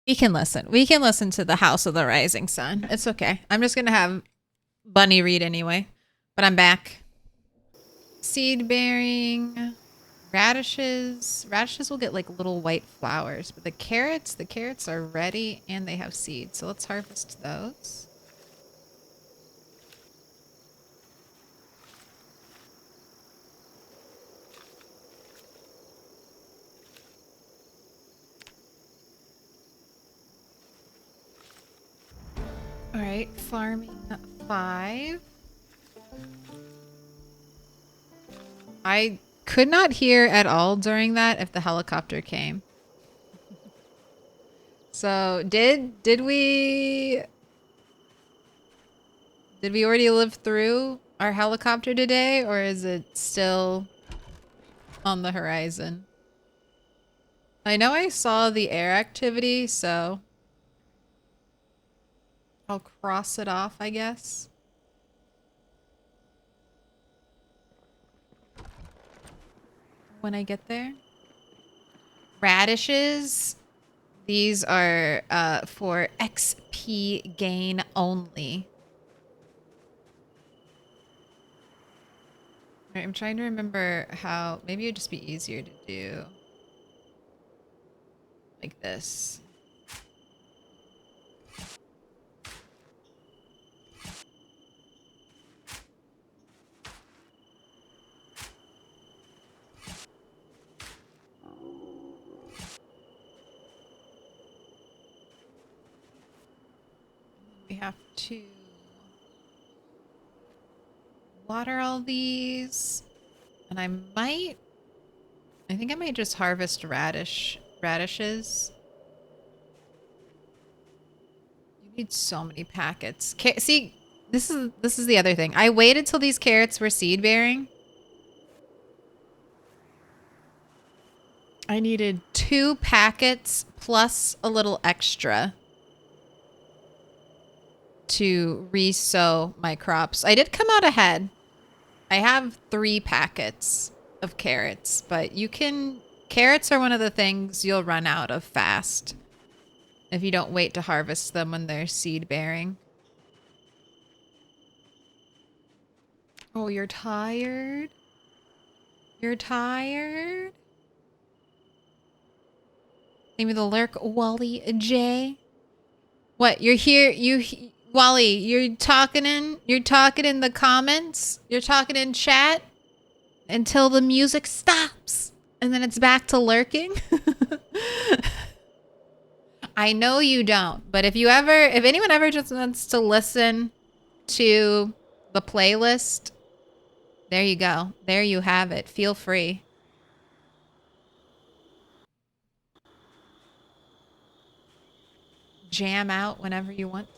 We can listen. We can listen to the House of the Rising Sun. It's okay. I'm just going to have Bunny read anyway. But I'm back. Seed bearing. Radishes. Radishes will get like little white flowers. But the carrots are ready and they have seeds. So let's harvest those. All right, farming 5. I could not hear at all during that if the helicopter came. So did we already live through our helicopter today, or is it still on the horizon? I know I saw the air activity, so I'll cross it off, I guess. When I get there. Radishes. These are for XP gain only. All right, I'm trying to remember how... Maybe it'd just be easier to do like this. We have to water all these. And I think I might just harvest radishes. You need so many packets. See, this is the other thing. I waited till these carrots were seed bearing. I needed 2 packets plus a little extra to re-sow my crops. I did come out ahead. I have 3 packets of carrots, but carrots are one of the things you'll run out of fast if you don't wait to harvest them when they're seed bearing. Oh, you're tired? You're tired? Maybe the lurk, Wally J. What, you're here, Wally, you're talking in the comments? You're talking in chat until the music stops and then it's back to lurking? I know you don't, but if anyone ever just wants to listen to the playlist, there you go. There you have it. Feel free. Jam out whenever you want to.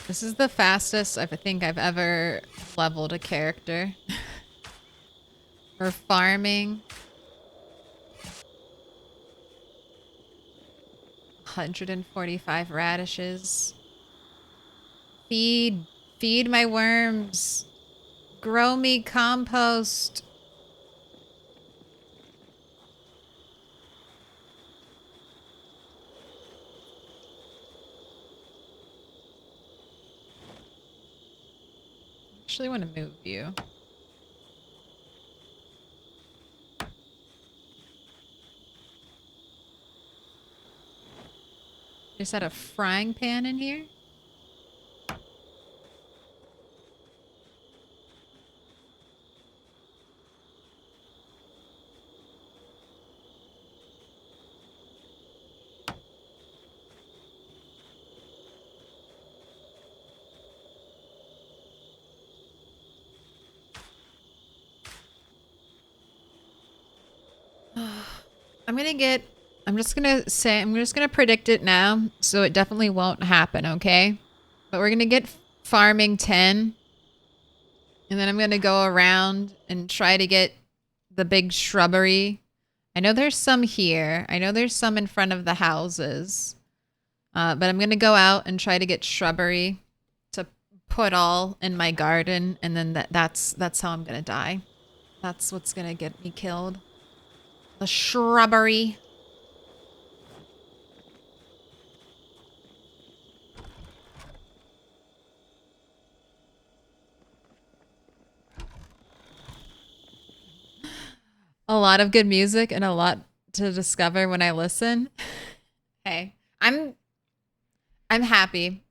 This is the fastest I think I've ever leveled a character. For farming. 145 radishes. Feed my worms. Grow me compost. actually want to move you. Just had a frying pan in here. I'm just gonna predict it now, so it definitely won't happen, okay? But we're gonna get farming 10, and then I'm gonna go around and try to get the big shrubbery. I know there's some here. I know there's some in front of the houses. But I'm gonna go out and try to get shrubbery to put all in my garden, and then that's how I'm gonna die. That's what's gonna get me killed. The shrubbery. A lot of good music and a lot to discover when I listen. Hey, I'm happy.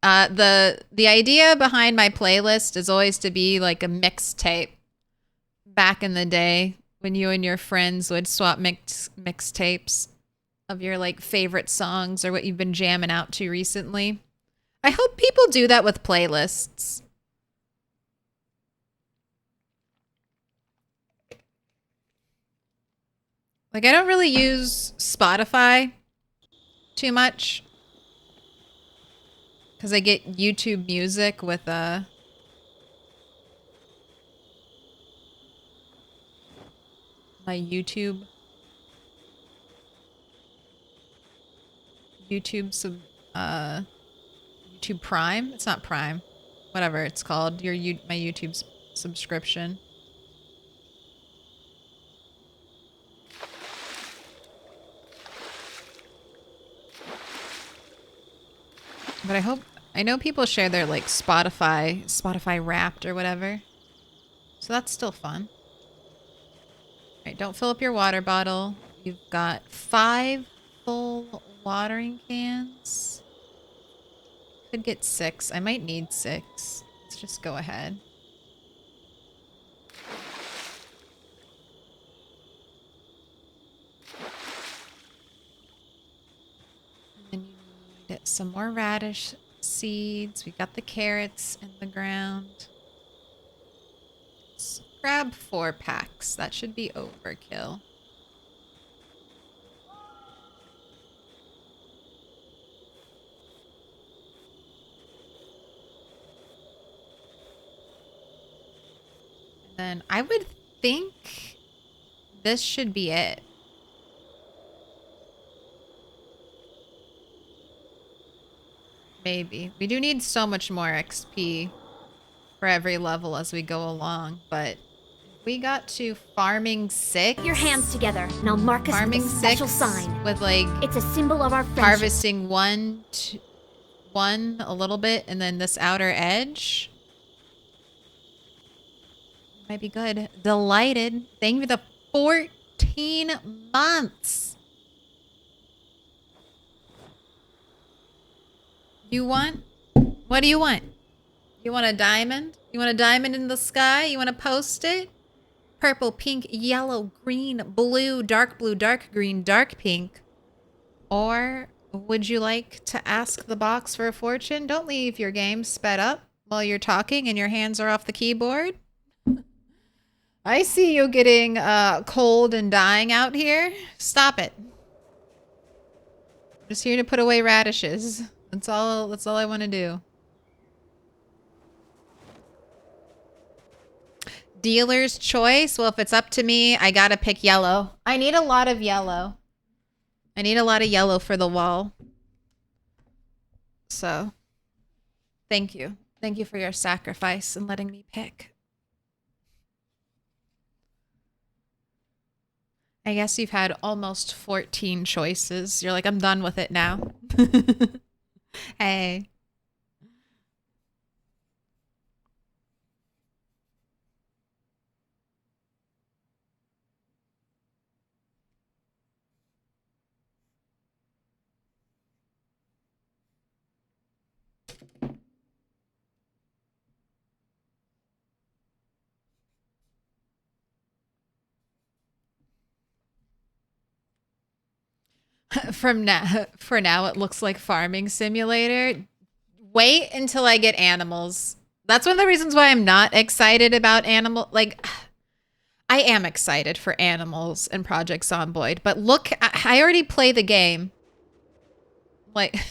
The idea behind my playlist is always to be like a mixtape. Back in the day when you and your friends would swap mixtapes of your like favorite songs or what you've been jamming out to recently. I hope people do that with playlists. Like, I don't really use Spotify too much because I get YouTube Music with my YouTube YouTube Prime. It's not Prime, whatever it's called. My YouTube subscription. But I know people share their like Spotify Wrapped or whatever. So that's still fun. All right, don't fill up your water bottle. You've got 5 full watering cans. Could get 6. I might need 6. Let's just go ahead. And then you need some more radish seeds. We got the carrots in the ground. Let's grab 4 packs. That should be overkill. And then I would think this should be it. Maybe. We do need so much more XP for every level as we go along, but we got to farming 6. Put your hands together, and I'll mark us Farming with a special 6 sign. with like It's a symbol of our friendship. harvesting one a little bit, and then this outer edge. Might be good. Delighted. Thank you for the 14 months. What do you want? You want a diamond? You want a diamond in the sky? You want to post it? Purple, pink, yellow, green, blue, dark green, dark pink. Or would you like to ask the box for a fortune? Don't leave your game sped up while you're talking and your hands are off the keyboard. I see you getting cold and dying out here. Stop it. Just here to put away radishes. That's all I want to do. Dealer's choice. Well, if it's up to me, I gotta pick yellow. I need a lot of yellow. I need a lot of yellow for the wall. So, thank you. Thank you for your sacrifice and letting me pick. I guess you've had almost 14 choices. You're like, I'm done with it now. Hey. For now, it looks like Farming Simulator. Wait until I get animals. That's one of the reasons why I'm not excited about like, I am excited for animals and Project Zomboid, but look, I already play the game. Like,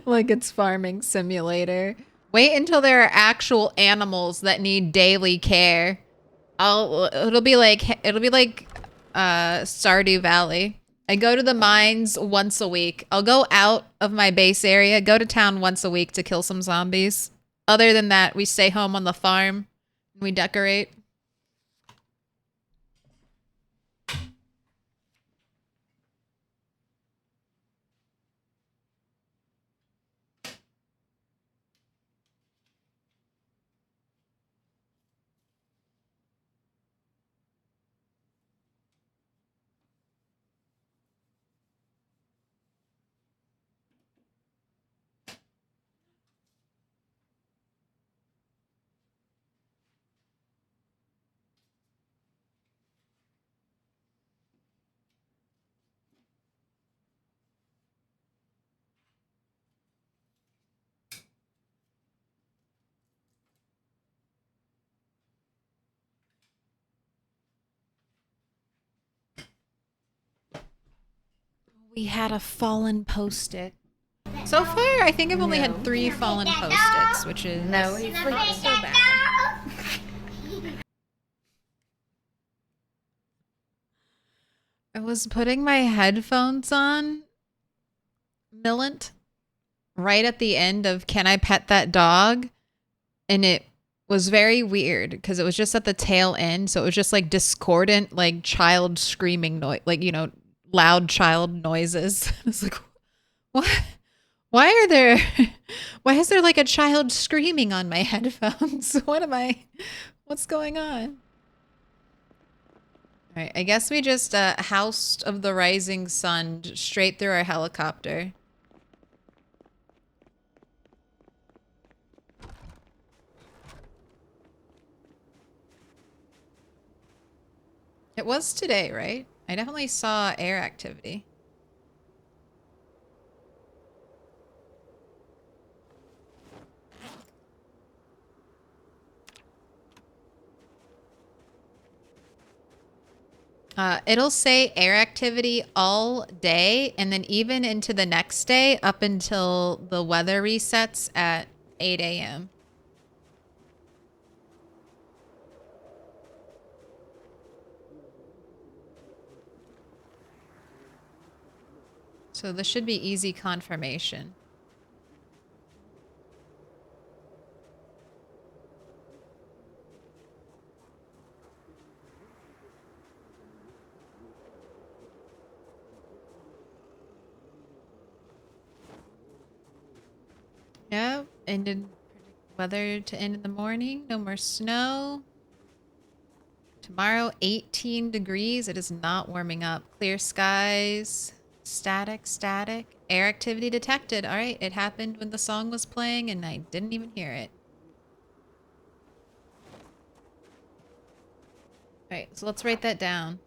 like it's Farming Simulator. Wait until there are actual animals that need daily care. It'll be like Stardew Valley. I go to the mines once a week. I'll go out of my base area, go to town once a week to kill some zombies. Other than that, we stay home on the farm and we decorate. We had a fallen post-it. So far, I think I've only had 3 fallen post-its, which is No, he's not like, so bad. I was putting my headphones on, Millant, right at the end of Can I Pet That Dog? And it was very weird because it was just at the tail end. So it was just like discordant, like child screaming noise, like, you know, loud child noises. I was like, what? Why are there, why is there like a child screaming on my headphones? What's going on? All right, I guess we just House of the Rising Sun straight through our helicopter. It was today, right? I definitely saw air activity. It'll say air activity all day and then even into the next day up until the weather resets at 8 a.m. So this should be easy confirmation. Yeah, ended weather to end in the morning. No more snow. Tomorrow, 18 degrees. It is not warming up. Clear skies. Static, static. Air activity detected. All right, it happened when the song was playing and I didn't even hear it. All right, so let's write that down.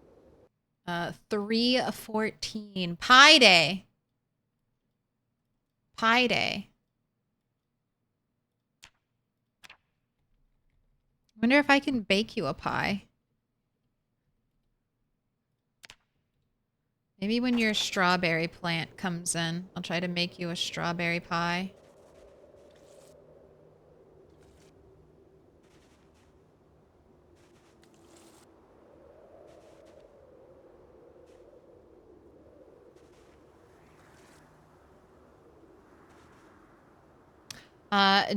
3/14. Pi Day. Pi Day. Wonder if I can bake you a pie. Maybe when your strawberry plant comes in, I'll try to make you a strawberry pie.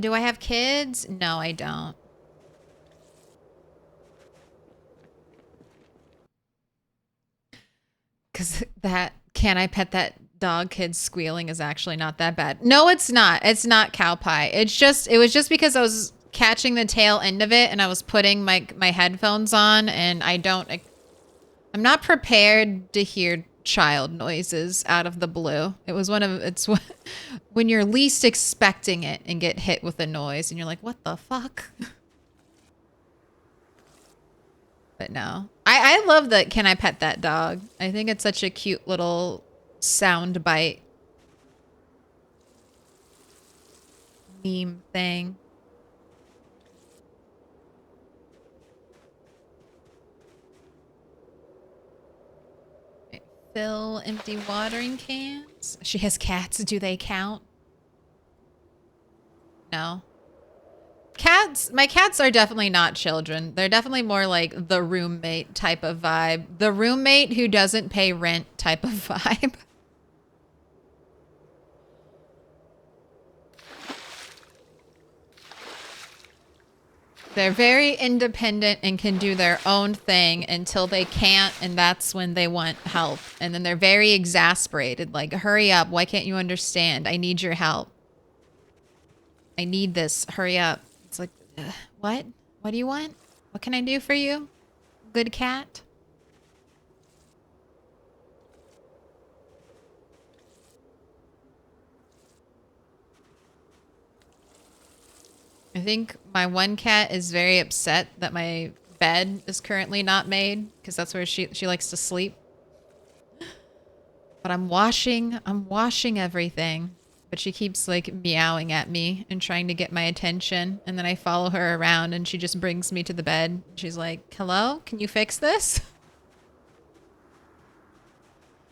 Do I have kids? No, I don't. Because that Can I Pet That Dog kid squealing is actually not that bad. No, it's not. It's not cow pie. It was just because I was catching the tail end of it and I was putting my headphones on and I'm not prepared to hear child noises out of the blue. It's when you're least expecting it and get hit with a noise and you're like, what the fuck? But no. I love that Can I Pet That Dog? I think it's such a cute little soundbite meme thing. Okay, fill empty watering cans. She has cats. Do they count? No. Cats, my cats are definitely not children. They're definitely more like the roommate type of vibe. The roommate who doesn't pay rent type of vibe. They're very independent and can do their own thing until they can't, and that's when they want help. And then they're very exasperated, like, hurry up, why can't you understand? I need your help. I need this, hurry up. It's like, what? What do you want? What can I do for you? Good cat? I think my one cat is very upset that my bed is currently not made because that's where she likes to sleep. But I'm washing everything. But she keeps like meowing at me and trying to get my attention. And then I follow her around and she just brings me to the bed. She's like, hello, can you fix this?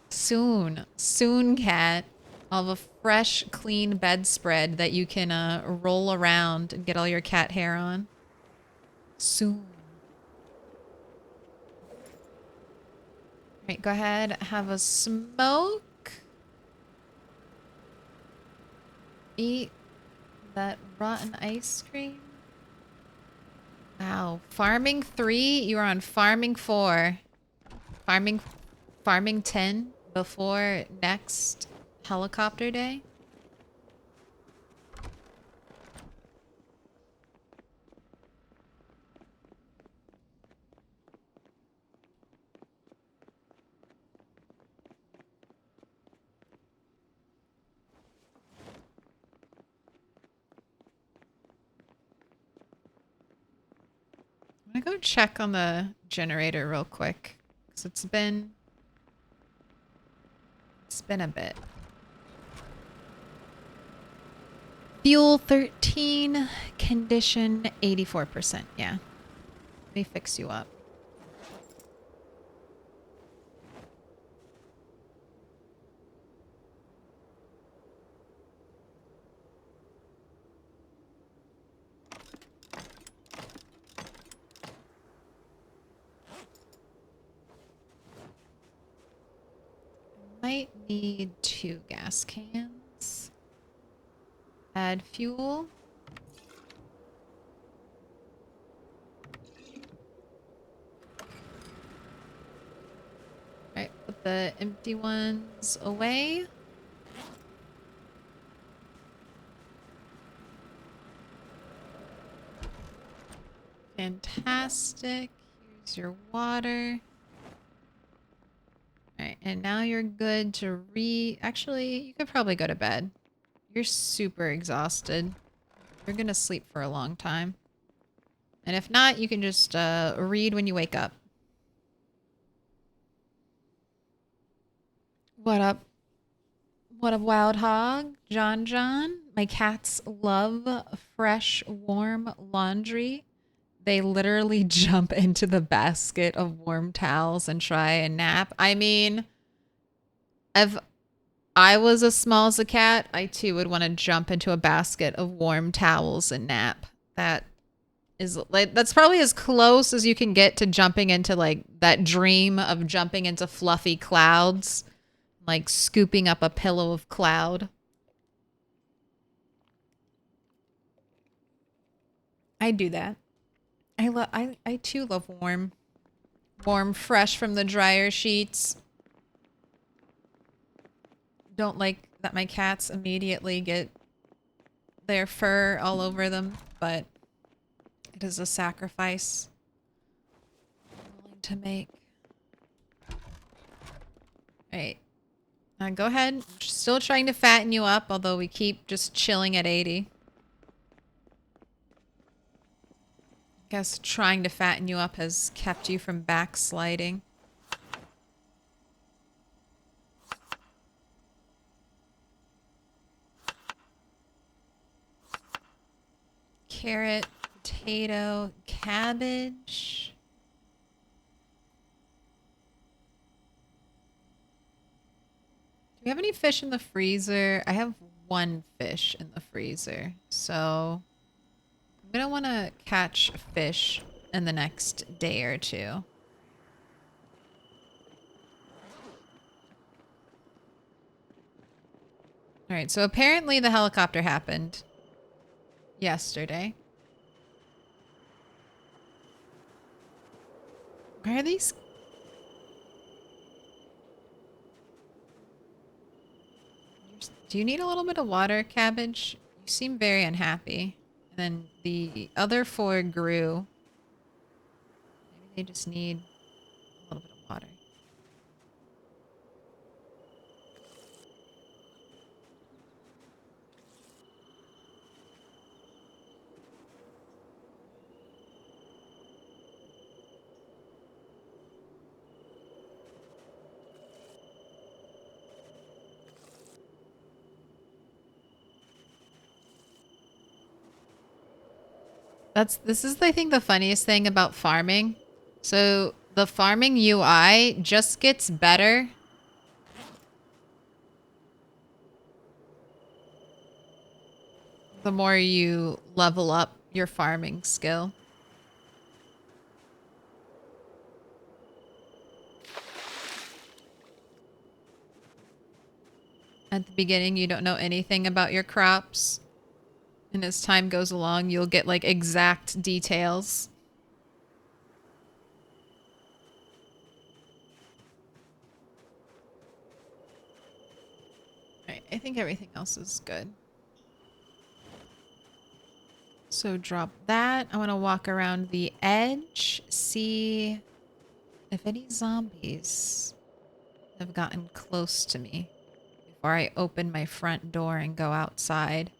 Soon, cat. I'll have a fresh, clean bedspread that you can roll around and get all your cat hair on. Soon. Alright, go ahead, have a smoke. Eat that rotten ice cream. Wow. Farming 3, you are on farming 4. Farming 10 before next helicopter day. I'm gonna go check on the generator real quick. 'Cause it's been a bit. Fuel 13, condition 84%. Yeah. Let me fix you up. Might need 2 gas cans. Add fuel. Alright, put the empty ones away. Fantastic. Here's your water. Alright, and now you're good to Actually, you could probably go to bed. You're super exhausted. You're gonna sleep for a long time. And if not, you can just read when you wake up. What up? What up, Wild Hog? John? My cats love fresh, warm laundry. They literally jump into the basket of warm towels and try and nap. I mean, if I was as small as a cat, I too would want to jump into a basket of warm towels and nap. That is like, that's probably as close as you can get to jumping into like that dream of jumping into fluffy clouds, like scooping up a pillow of cloud. I do that. I too love warm, fresh from the dryer sheets. Don't like that my cats immediately get their fur all over them, but it is a sacrifice I'm willing to make. Alright. Now go ahead. Still trying to fatten you up, although we keep just chilling at 80. Guess trying to fatten you up has kept you from backsliding. carrot, potato, cabbage. Do we have any fish in the freezer? I have one fish in the freezer, so I'm gonna want to catch fish in the next day or two. All right, so apparently the helicopter happened yesterday. Where are these? Do you need a little bit of water, cabbage? You seem very unhappy. And then the other four grew. Maybe they just need a little bit of water. This is I think the funniest thing about farming. So the farming UI just gets better the more you level up your farming skill. At the beginning, you don't know anything about your crops. And as time goes along, you'll get like exact details. Alright, I think everything else is good. So drop that. I want to walk around the edge, see if any zombies have gotten close to me before I open my front door and go outside.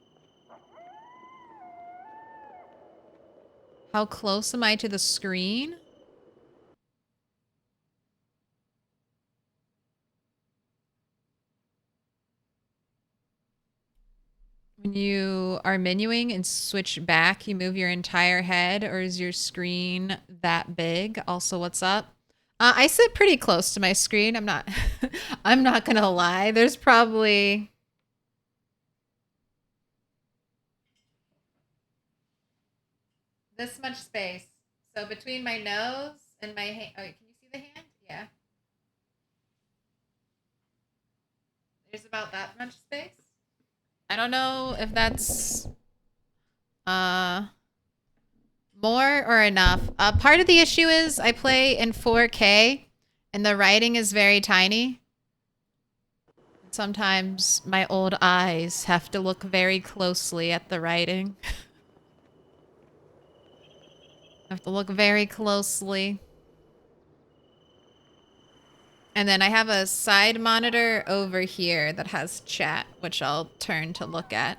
How close am I to the screen? When you are menuing and switch back, you move your entire head, or is your screen that big? Also, what's up? I sit pretty close to my screen. I'm not I'm not gonna lie. There's probably this much space. So between my nose and my hand. Oh, can you see the hand? Yeah. There's about that much space. I don't know if that's more or enough. Part of the issue is I play in 4K and the writing is very tiny. Sometimes my old eyes have to look very closely at the writing. I have to look very closely. And then I have a side monitor over here that has chat, which I'll turn to look at.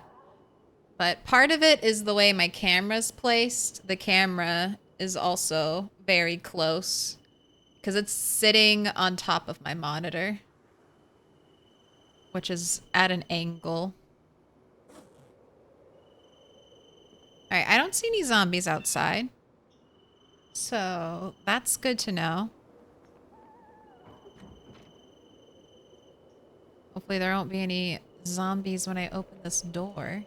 But part of it is the way my camera's placed. The camera is also very close because it's sitting on top of my monitor, which is at an angle. All right, I don't see any zombies outside. So that's good to know. Hopefully there won't be any zombies when I open this door.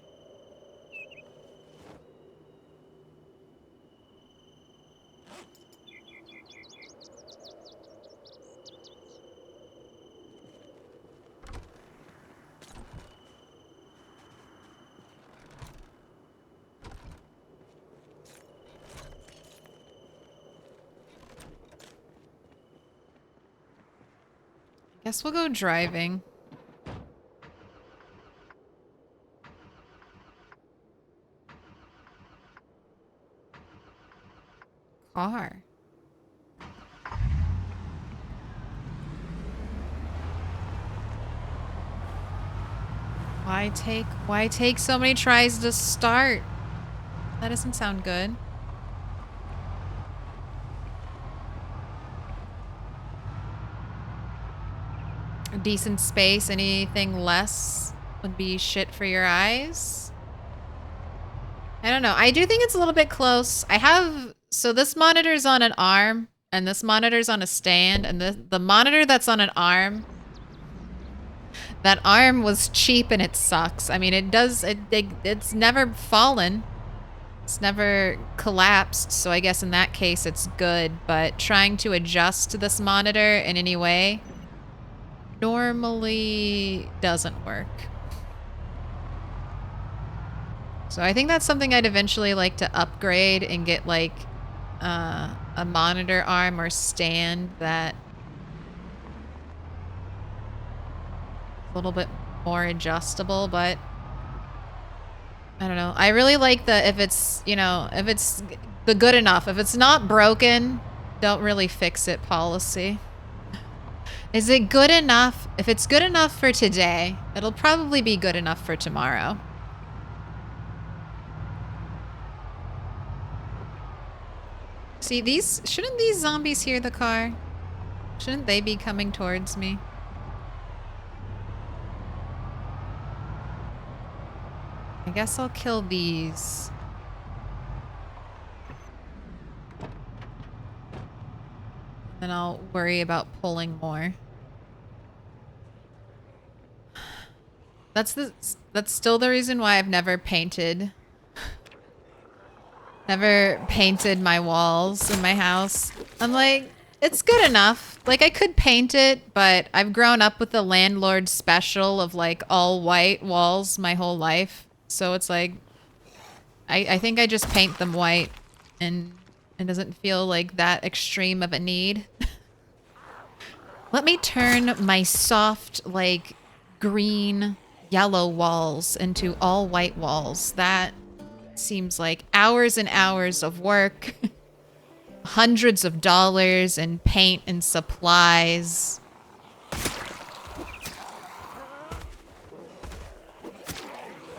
Guess we'll go driving. Car. Why take so many tries to start? That doesn't sound good. A decent space, anything less would be shit for your eyes. I don't know. I do think it's a little bit close. I have, so this monitor's on an arm and this monitor's on a stand, and the monitor that's on an arm, that arm was cheap and it sucks. I mean, it's never fallen. It's never collapsed. So I guess in that case it's good, but trying to adjust this monitor in any way normally doesn't work. So I think that's something I'd eventually like to upgrade and get like a monitor arm or stand that a little bit more adjustable, but I don't know. I really like the, if it's, you know, if it's the good enough, if it's not broken, don't really fix it policy. Is it good enough? If it's good enough for today, it'll probably be good enough for tomorrow. See, shouldn't these zombies hear the car? Shouldn't they be coming towards me? I guess I'll kill these. Then I'll worry about pulling more. That's still the reason why I've never painted my walls in my house. I'm like, it's good enough. Like, I could paint it, but I've grown up with the landlord special of like all white walls my whole life. So it's like, I think I just paint them white and it doesn't feel like that extreme of a need. Let me turn my soft, like, green, yellow walls into all white walls. That seems like hours and hours of work. Hundreds of dollars in paint and supplies.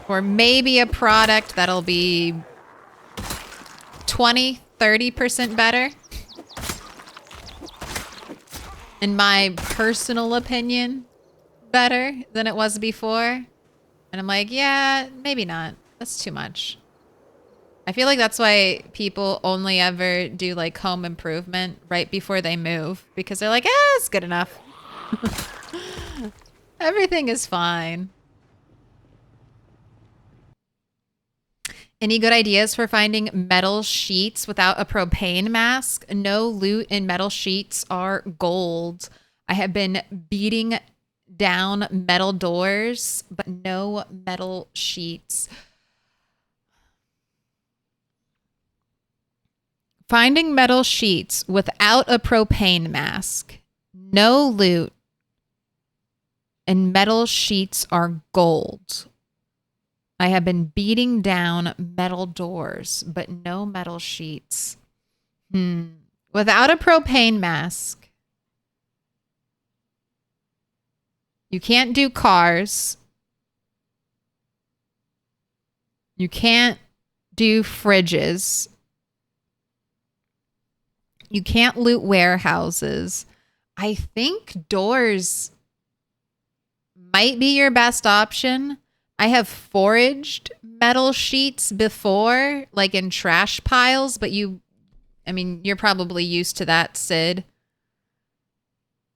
Or maybe a product that'll be 20–30% better. In my personal opinion, better than it was before. And I'm like, yeah, maybe not. That's too much. I feel like that's why people only ever do like home improvement right before they move, because they're like, it's good enough. Everything is fine. Any good ideas for finding metal sheets without a propane mask? No loot in metal sheets are gold. I have been beating down metal doors, but no metal sheets. Finding metal sheets without a propane mask. No loot. And metal sheets are gold. I have been beating down metal doors, but no metal sheets. Without a propane mask. You can't do cars. You can't do fridges. You can't loot warehouses. I think doors might be your best option. I have foraged metal sheets before, like in trash piles, but I mean, you're probably used to that, Sid.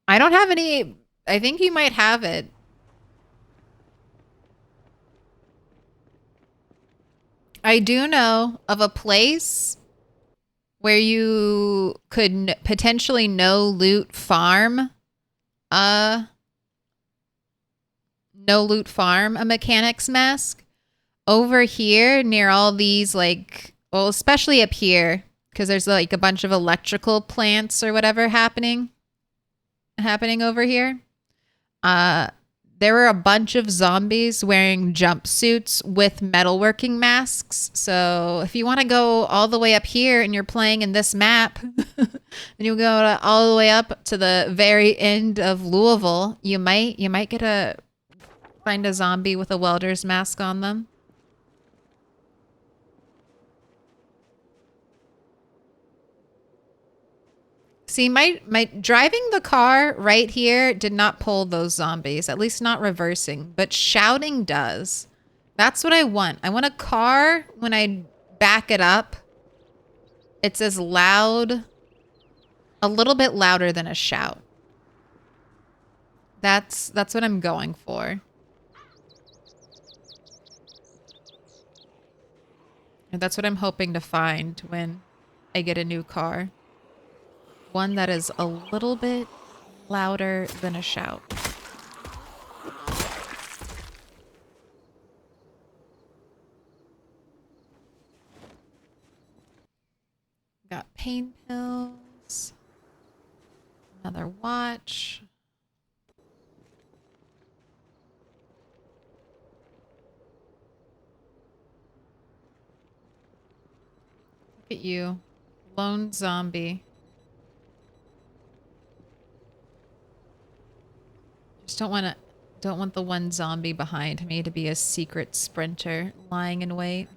I don't have any. I think you might have it. I do know of a place where you could potentially no loot farm a mechanics mask over here near all these, like, well, especially up here because there's like a bunch of electrical plants or whatever happening over here. There were a bunch of zombies wearing jumpsuits with metalworking masks. So if you want to go all the way up here and you're playing in this map, and you go all the way up to the very end of Louisville, you might get to find a zombie with a welder's mask on them. See, my driving the car right here did not pull those zombies, at least not reversing, but shouting does. That's what I want. I want a car when I back it up, it's as loud, a little bit louder than a shout. That's what I'm going for. And that's what I'm hoping to find when I get a new car. One that is a little bit louder than a shout. Got pain pills. Another watch. Look at you. Lone zombie. Just don't want the one zombie behind me to be a secret sprinter lying in wait.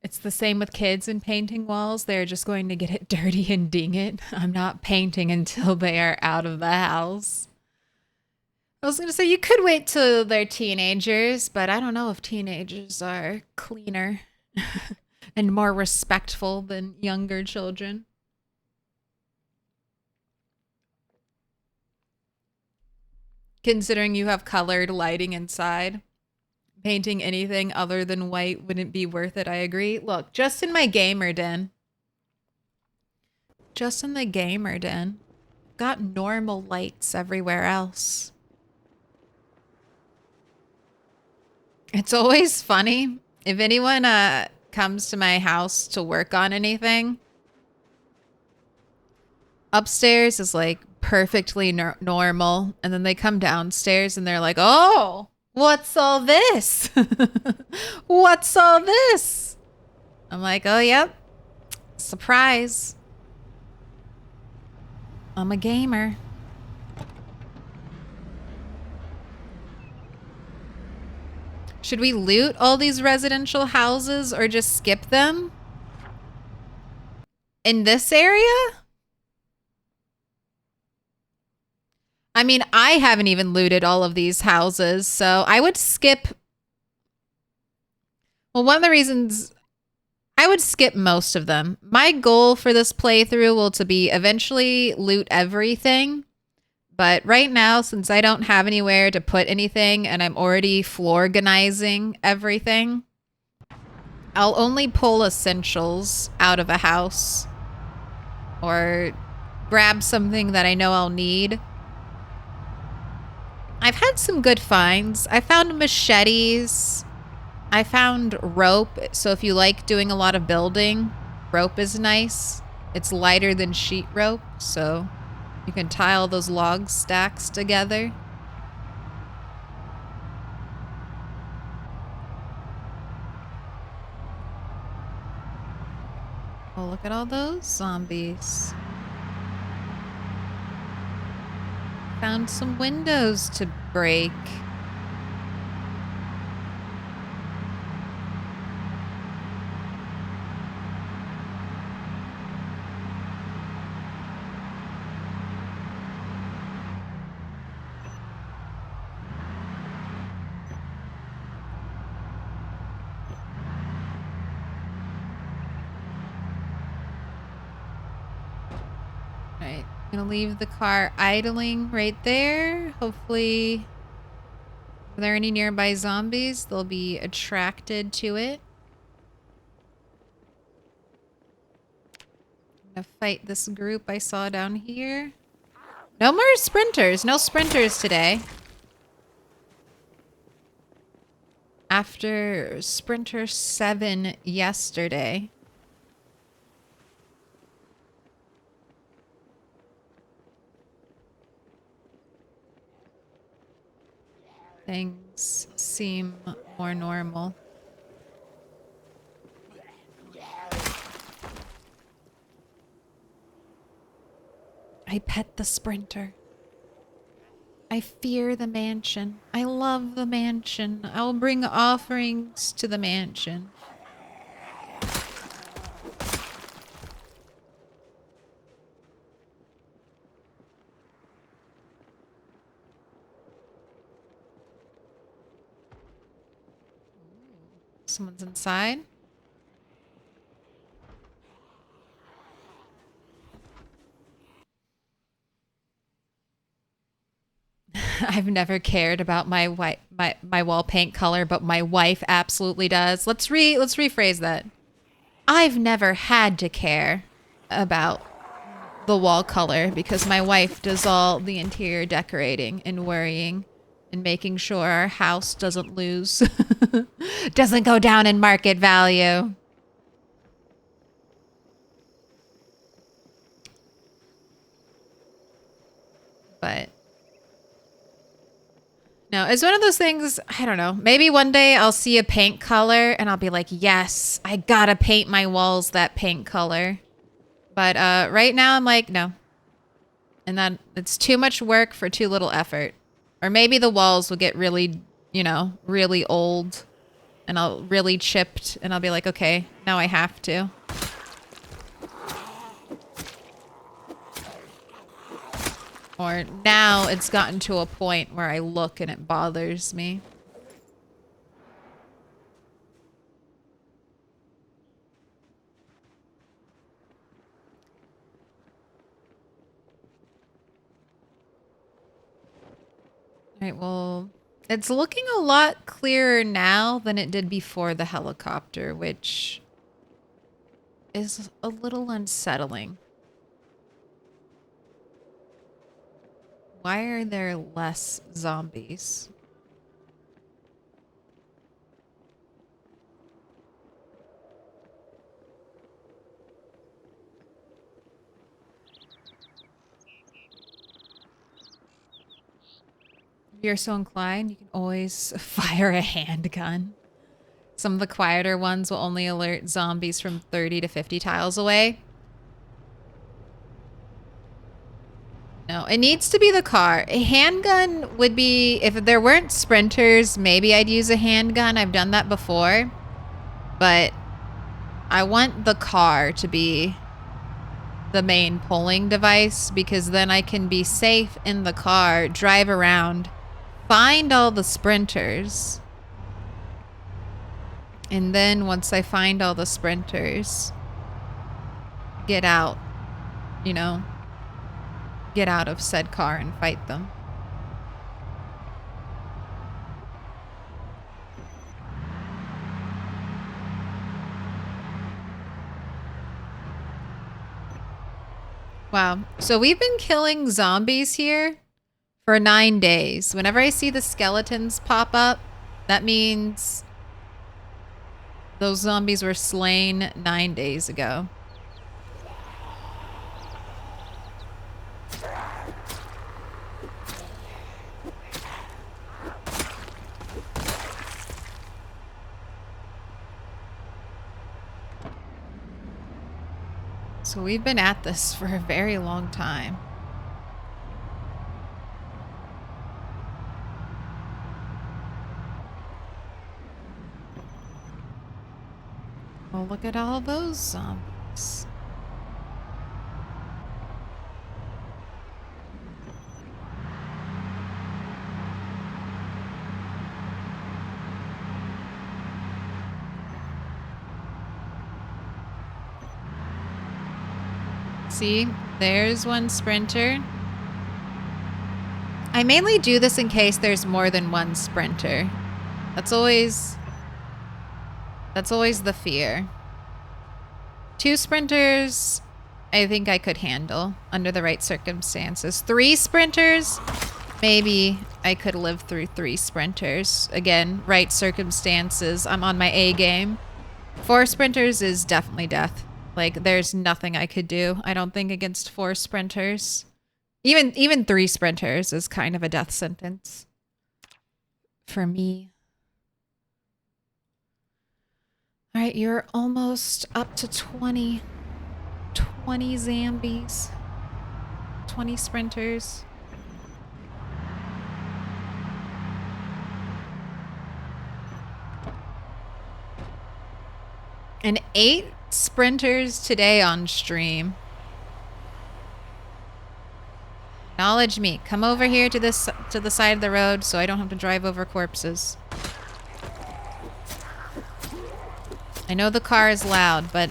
It's the same with kids and painting walls. They're just going to get it dirty and ding it. I'm not painting until they are out of the house. I was going to say you could wait till they're teenagers, but I don't know if teenagers are cleaner and more respectful than younger children. Considering you have colored lighting inside. Painting anything other than white wouldn't be worth it, I agree. Look, just in my gamer den. Just in the gamer den. Got normal lights everywhere else. It's always funny. If anyone comes to my house to work on anything, upstairs is like perfectly normal. And then they come downstairs and they're like, oh, what's all this? What's all this? I'm like, oh, yep. Surprise. I'm a gamer. Should we loot all these residential houses or just skip them? In this area? I mean, I haven't even looted all of these houses, so I would skip. Well, one of the reasons I would skip most of them. My goal for this playthrough will to be eventually loot everything. But right now, since I don't have anywhere to put anything and I'm already floor-ganizing everything, I'll only pull essentials out of a house or grab something that I know I'll need. I've had some good finds. I found machetes. I found rope. So if you like doing a lot of building, rope is nice. It's lighter than sheet rope, so you can tie all those log stacks together. Oh, look at all those zombies. Found some windows to break. Right, I'm gonna leave the car idling right there. Hopefully, if there are any nearby zombies, they'll be attracted to it. I'm gonna fight this group I saw down here. No more sprinters. No sprinters today. After Sprinter 7 yesterday. things seem more normal. I pet the sprinter. I fear the mansion. I love the mansion. I'll bring offerings to the mansion. Someone's inside. I've never cared about my wall paint color, but my wife absolutely does. Let's rephrase that. I've never had to care about the wall color because my wife does all the interior decorating and worrying and making sure our house doesn't lose, doesn't go down in market value. But no, it's one of those things, I don't know. Maybe one day I'll see a paint color and I'll be like, yes, I gotta paint my walls that paint color. But right now I'm like, no. And that it's too much work for too little effort. Or maybe the walls will get really, you know, really old and I'll really chipped and I'll be like, okay, now I have to. Or now it's gotten to a point where I look and it bothers me. All right, well, it's looking a lot clearer now than it did before the helicopter, which is a little unsettling. Why are there less zombies? If you're so inclined, you can always fire a handgun. Some of the quieter ones will only alert zombies from 30 to 50 tiles away. No, it needs to be the car. A handgun would be, if there weren't sprinters, maybe I'd use a handgun. I've done that before. But I want the car to be the main polling device because then I can be safe in the car, drive around, find all the sprinters. And then once I find all the sprinters, get out, you know, get out of said car and fight them. Wow. So we've been killing zombies here for 9 days. Whenever I see the skeletons pop up, that means those zombies were slain 9 days ago. So we've been at this for a very long time. Well, look at all those zombies. See, there's one sprinter. I mainly do this in case there's more than one sprinter. That's always the fear. 2 sprinters, I think I could handle under the right circumstances. 3 sprinters, maybe I could live through 3 sprinters. Again, right circumstances. I'm on my A game. 4 sprinters is definitely death. Like, there's nothing I could do, I don't think, against 4 sprinters. Even 3 sprinters is kind of a death sentence. for me. All right, you're almost up to 20. 20 zombies. 20 sprinters. And 8 sprinters today on stream. Acknowledge me. Come over here to this to the side of the road so I don't have to drive over corpses. I know the car is loud, but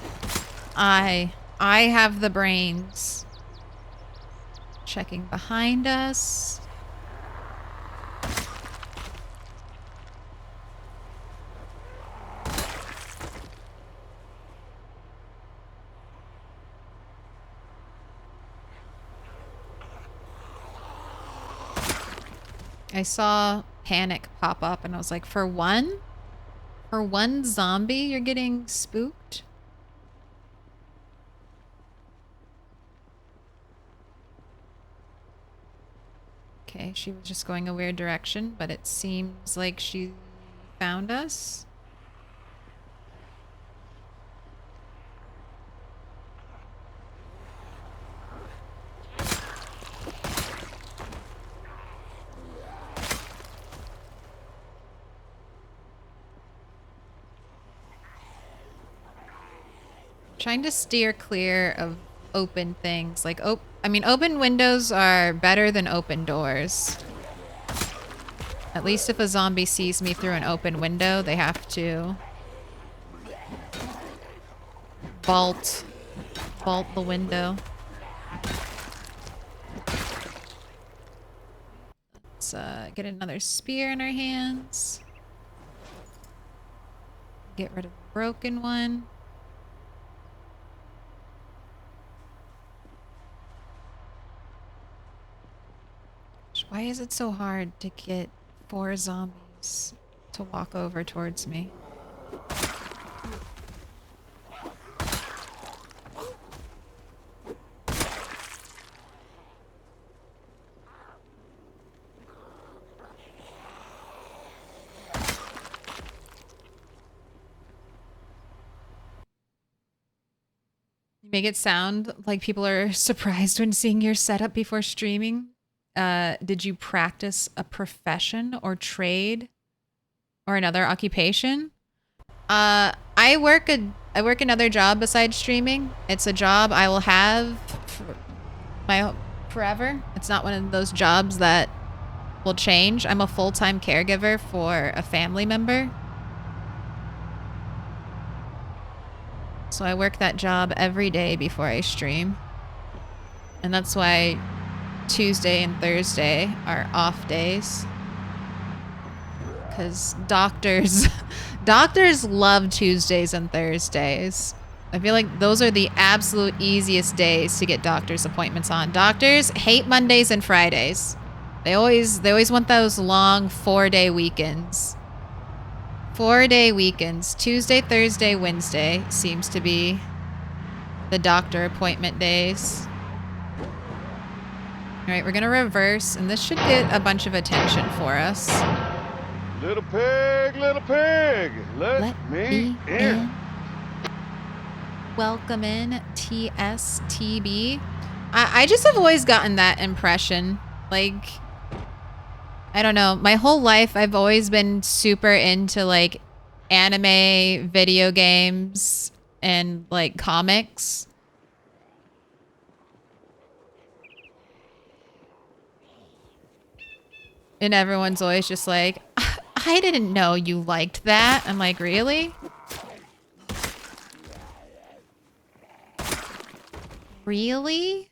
I have the brains. Checking behind us. I saw panic pop up and I was like, for one? For one zombie, you're getting spooked? Okay, she was just going a weird direction, but it seems like she found us. Trying to steer clear of open things. Like, I mean, open windows are better than open doors. At least if a zombie sees me through an open window, they have to vault the window. Let's get another spear in our hands. Get rid of the broken one. Why is it so hard to get 4 zombies to walk over towards me? You make it sound like people are surprised when seeing your setup before streaming. Did you practice a profession or trade or another occupation? I work another job besides streaming. It's a job I will have forever. It's not one of those jobs that will change. I'm a full-time caregiver for a family member. So I work that job every day before I stream. And that's why Tuesday and Thursday are off days. Because doctors love Tuesdays and Thursdays. I feel like those are the absolute easiest days to get doctor's appointments on. Doctors hate Mondays and Fridays. They always want those long 4-day weekends. 4-day weekends. Tuesday, Thursday, Wednesday seems to be the doctor appointment days. All right, we're gonna reverse, and this should get a bunch of attention for us. Little pig, let me in. Welcome in, TSTB. I just have always gotten that impression. Like, I don't know. My whole life, I've always been super into, like, anime, video games, and, like, comics. And everyone's always just like, I didn't know you liked that. I'm like, really? Really?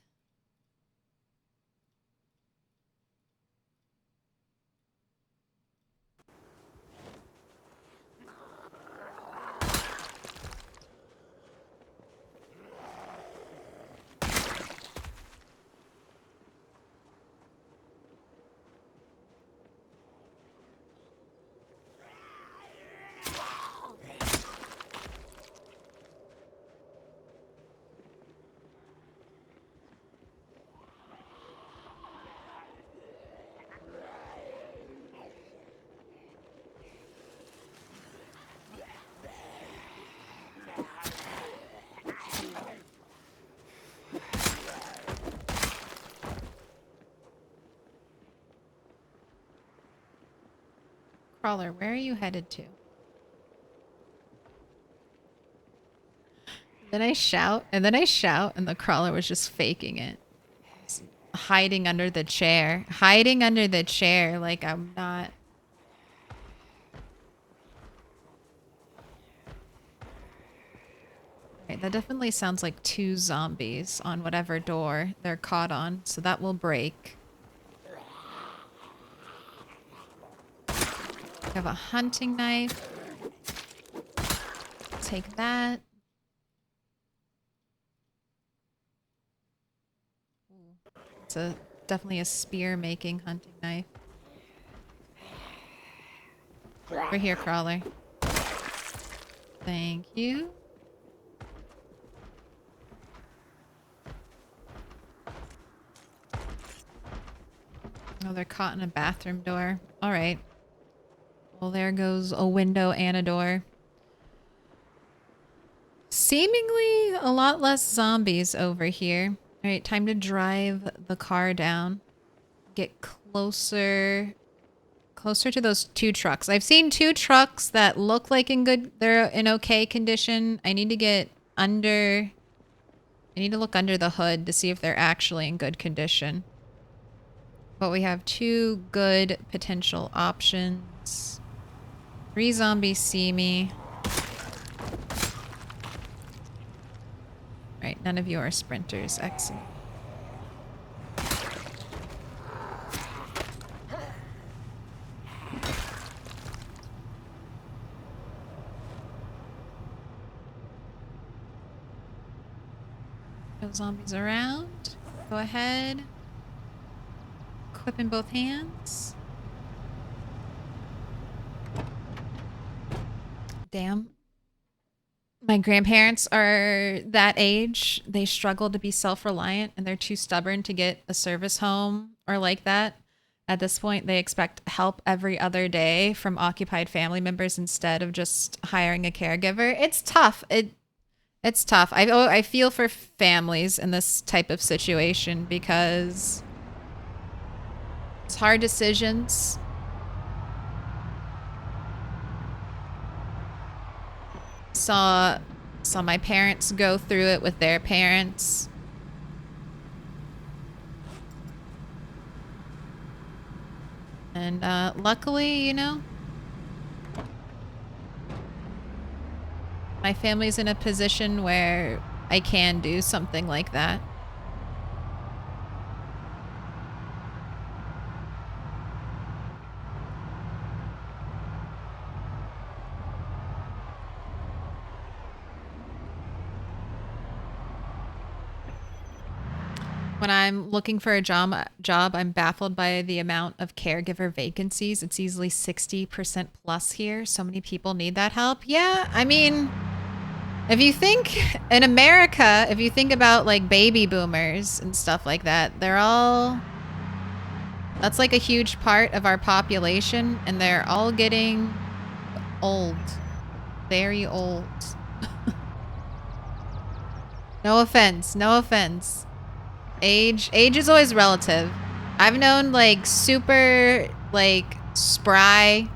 Crawler, where are you headed to? Then I shout, and the crawler was just faking it. Just hiding under the chair. Hiding under the chair like I'm not... Okay, that definitely sounds like 2 zombies on whatever door they're caught on, so that will break. I have a hunting knife. Take that. It's definitely a spear-making hunting knife. Over here, crawler. Thank you. Oh, they're caught in a bathroom door. All right. Well, there goes a window and a door. Seemingly a lot less zombies over here. All right, time to drive the car down. Get closer to those 2 trucks. I've seen 2 trucks that look like they're in okay condition. I need to get under... I need to look under the hood to see if they're actually in good condition. But we have 2 good potential options. 3 zombies see me. Right, none of you are sprinters. Excellent. No zombies around. Go ahead. Equip in both hands. Damn. My grandparents are that age. They struggle to be self-reliant and they're too stubborn to get a service home or like that. At this point, they expect help every other day from occupied family members instead of just hiring a caregiver. It's tough. It's tough. I feel for families in this type of situation because it's hard decisions. Saw my parents go through it with their parents. And luckily, you know, my family's in a position where I can do something like that. When I'm looking for a job, I'm baffled by the amount of caregiver vacancies. It's easily 60% plus here. So many people need that help. Yeah, I mean, if you think in America, if you think about like baby boomers and stuff like that, that's like a huge part of our population and they're all getting old. Very old. No offense, no offense. Age is always relative. I've known like super like spry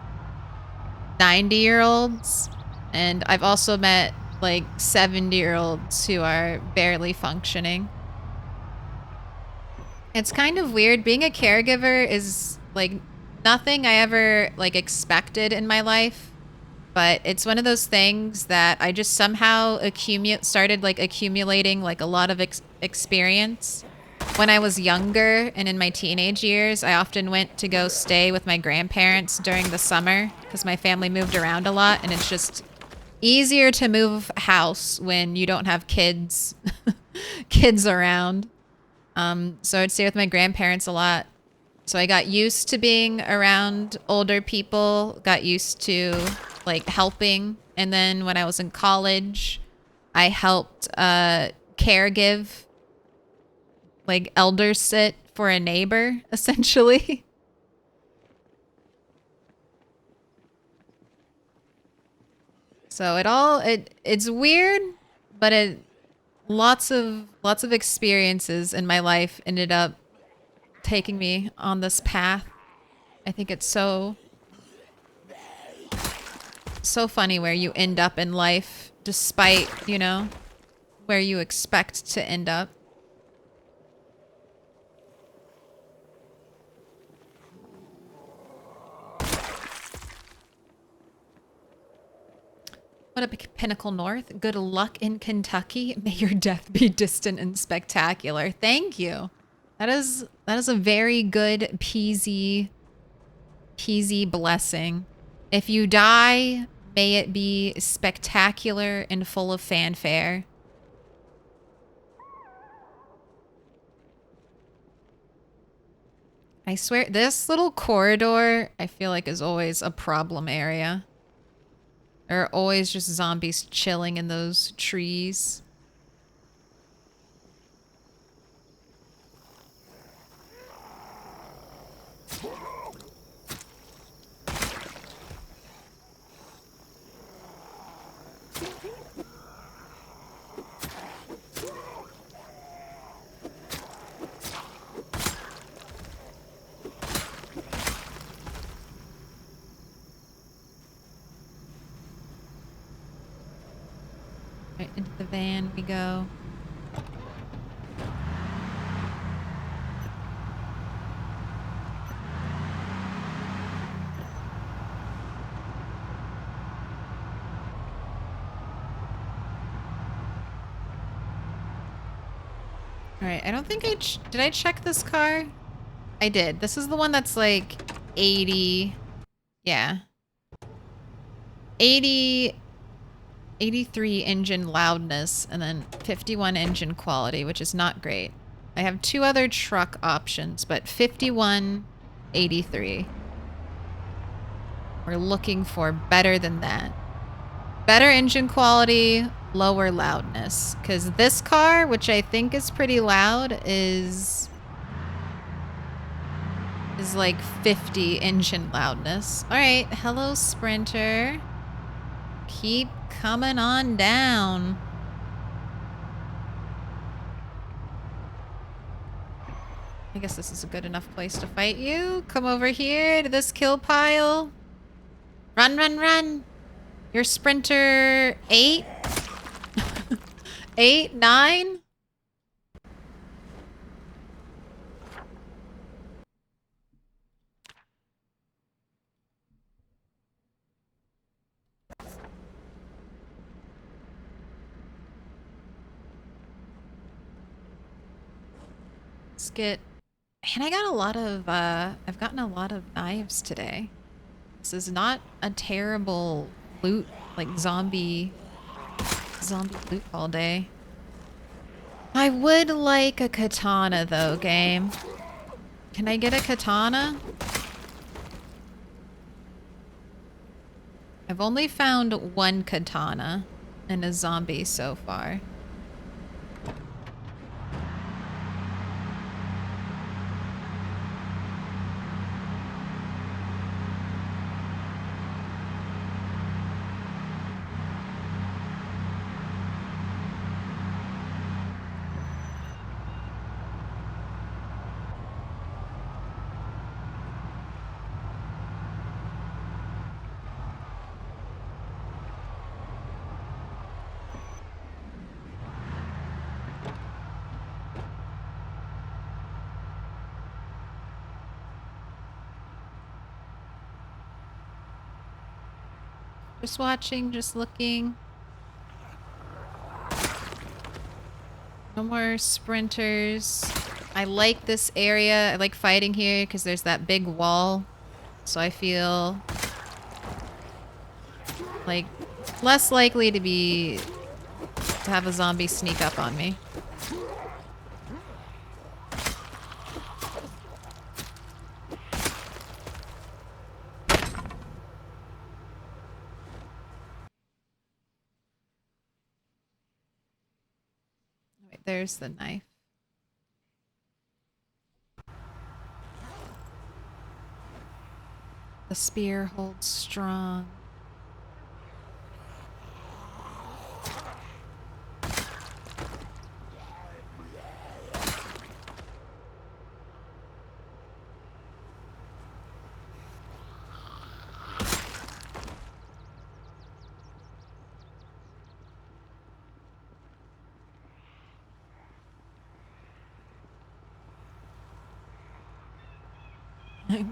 90-year-olds and I've also met like 70-year-olds who are barely functioning. It's kind of weird. Being a caregiver is like nothing I ever like expected in my life, but it's one of those things that I just somehow started like accumulating like a lot of experience. When I was younger and in my teenage years, I often went to go stay with my grandparents during the summer because my family moved around a lot and it's just easier to move house when you don't have kids around. So I'd stay with my grandparents a lot. So I got used to being around older people, got used to like helping. And then when I was in college, I helped caregive, like elder sit for a neighbor, essentially. So it's weird, but lots of experiences in my life ended up taking me on this path. I think it's so so funny where you end up in life despite, you know, where you expect to end up. What up, Pinnacle North? Good luck in Kentucky. May your death be distant and spectacular. Thank you. That is a very good peasy blessing. If you die, may it be spectacular and full of fanfare. I swear, this little corridor, I feel like is always a problem area. There are always just zombies chilling in those trees. Right into the van we go. Alright, I don't think did I check this car? I did. This is the one that's like 80, yeah. 83 engine loudness and then 51 engine quality, which is not great. I have 2 other truck options, but 51, 83. We're looking for better than that. Better engine quality, lower loudness. Because this car, which I think is pretty loud, is like 50 engine loudness. Alright, hello Sprinter. Keep coming on down. I guess this is a good enough place to fight you. Come over here to this kill pile. Run, run, run. You're Sprinter 8? 8? 9? Let's get... And I got a lot of, I've gotten a lot of knives today. This is not a terrible loot, like zombie loot all day. I would like a katana though, game. Can I get a katana? I've only found 1 katana in a zombie so far. Just watching, just looking. No more sprinters. I like this area. I like fighting here because there's that big wall. So I feel like less likely to have a zombie sneak up on me. There's the knife. The spear holds strong.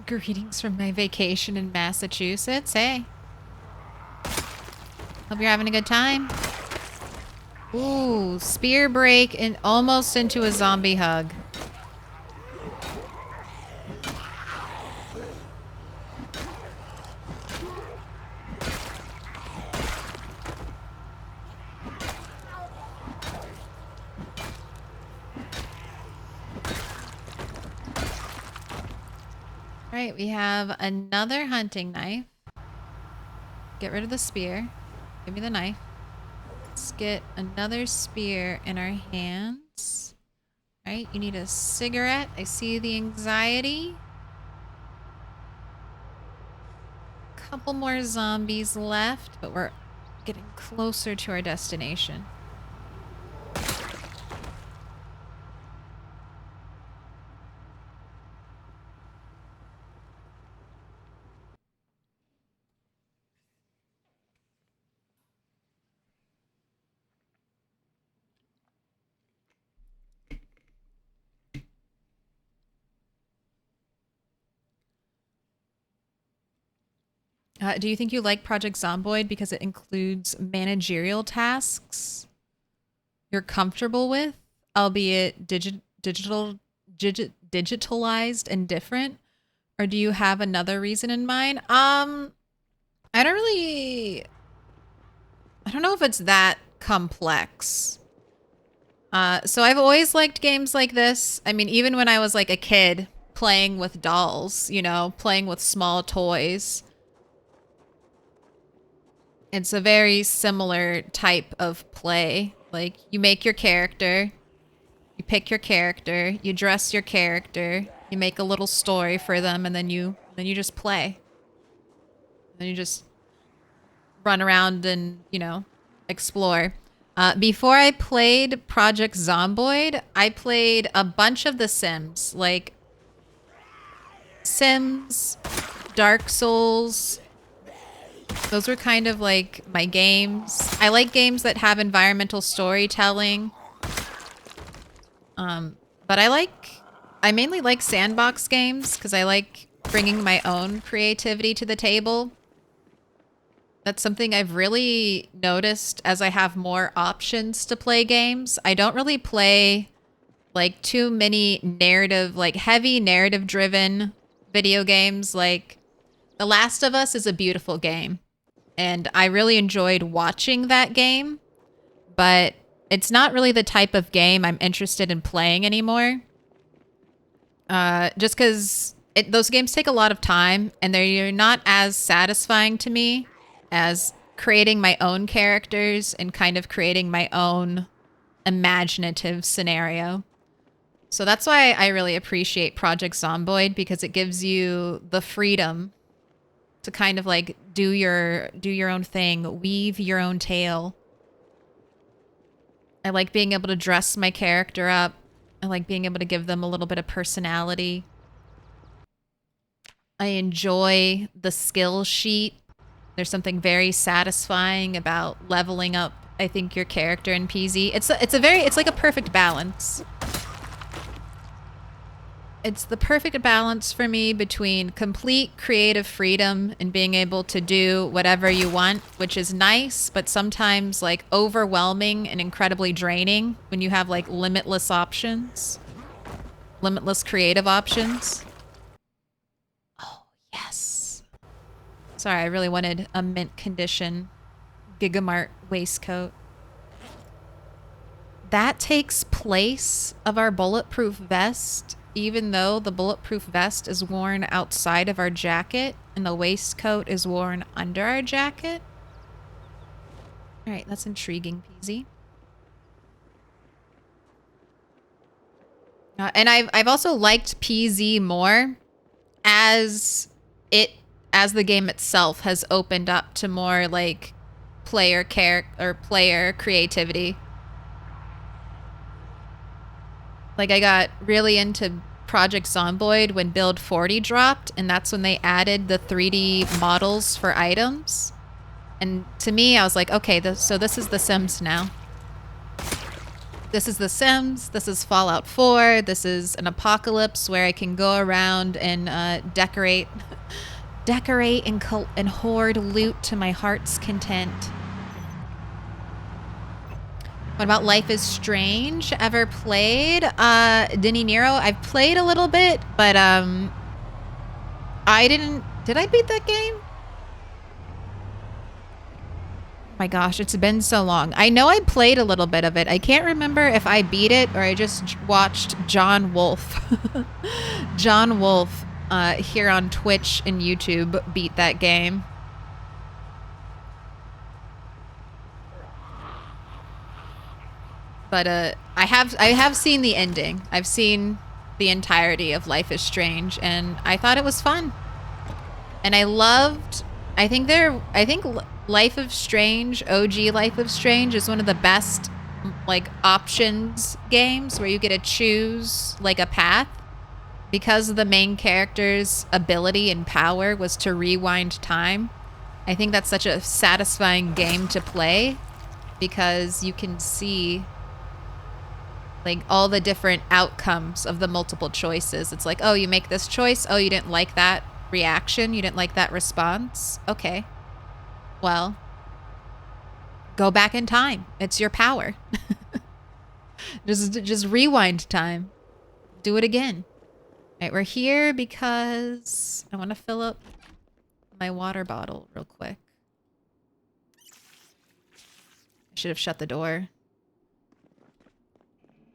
Greetings from my vacation in Massachusetts. Hey. Hope you're having a good time. Ooh, spear break and almost into a zombie hug. Alright, we have another hunting knife. Get rid of the spear. Give me the knife. Let's get another spear in our hands. Alright, you need a cigarette. I see the anxiety. Couple more zombies left, but we're getting closer to our destination. Do you think you like Project Zomboid because it includes managerial tasks you're comfortable with, albeit digitalized and different? Or do you have another reason in mind? I don't know if it's that complex. So I've always liked games like this. I mean, even when I was like a kid playing with dolls, you know, playing with small toys. It's a very similar type of play. Like, you make your character, you pick your character, you dress your character, you make a little story for them, and then you just play. Then you just run around and, you know, explore. Before I played Project Zomboid, I played a bunch of The Sims, like Sims, Dark Souls. Those were kind of like my games. I like games that have environmental storytelling. But I mainly like sandbox games because I like bringing my own creativity to the table. That's something I've really noticed as I have more options to play games. I don't really play like too many narrative, like heavy narrative driven video games. Like The Last of Us is a beautiful game. And I really enjoyed watching that game, but it's not really the type of game I'm interested in playing anymore. Just because those games take a lot of time, and they're not as satisfying to me as creating my own characters and kind of creating my own imaginative scenario. So that's why I really appreciate Project Zomboid, because it gives you the freedom to kind of like do your own thing, weave your own tale. I like being able to dress my character up. I like being able to give them a little bit of personality. I enjoy the skill sheet. There's something very satisfying about leveling up, I think, your character in PZ. It's like a perfect balance. It's the perfect balance for me between complete creative freedom and being able to do whatever you want, which is nice, but sometimes like overwhelming and incredibly draining when you have like limitless options, limitless creative options. Oh, yes. Sorry, I really wanted a mint condition Gigamart waistcoat. That takes place of our bulletproof vest, even though the bulletproof vest is worn outside of our jacket and the waistcoat is worn under our jacket. All right, that's intriguing, PZ. And I've also liked PZ more as the game itself has opened up to more like player creativity. Like, I got really into Project Zomboid when Build 40 dropped, and that's when they added the 3D models for items. And to me, I was like, okay, so this is The Sims now. This is The Sims. This is Fallout 4. This is an apocalypse where I can go around and decorate and hoard loot to my heart's content. What about Life is Strange? Ever played? Dini Nero? I've played a little bit, but I didn't. Did I beat that game? My gosh, it's been so long. I know I played a little bit of it. I can't remember if I beat it or I just watched John Wolf. John Wolf here on Twitch and YouTube beat that game. But I have seen the ending. I've seen the entirety of Life is Strange, and I thought it was fun. And I loved. I think Life of Strange, OG Life of Strange, is one of the best like options games where you get to choose like a path, because the main character's ability and power was to rewind time. I think that's such a satisfying game to play because you can see like all the different outcomes of the multiple choices. It's like, oh, you make this choice. Oh, you didn't like that reaction. You didn't like that response. Okay. Well, go back in time. It's your power. just rewind time. Do it again. All right, we're here because I want to fill up my water bottle real quick. I should have shut the door.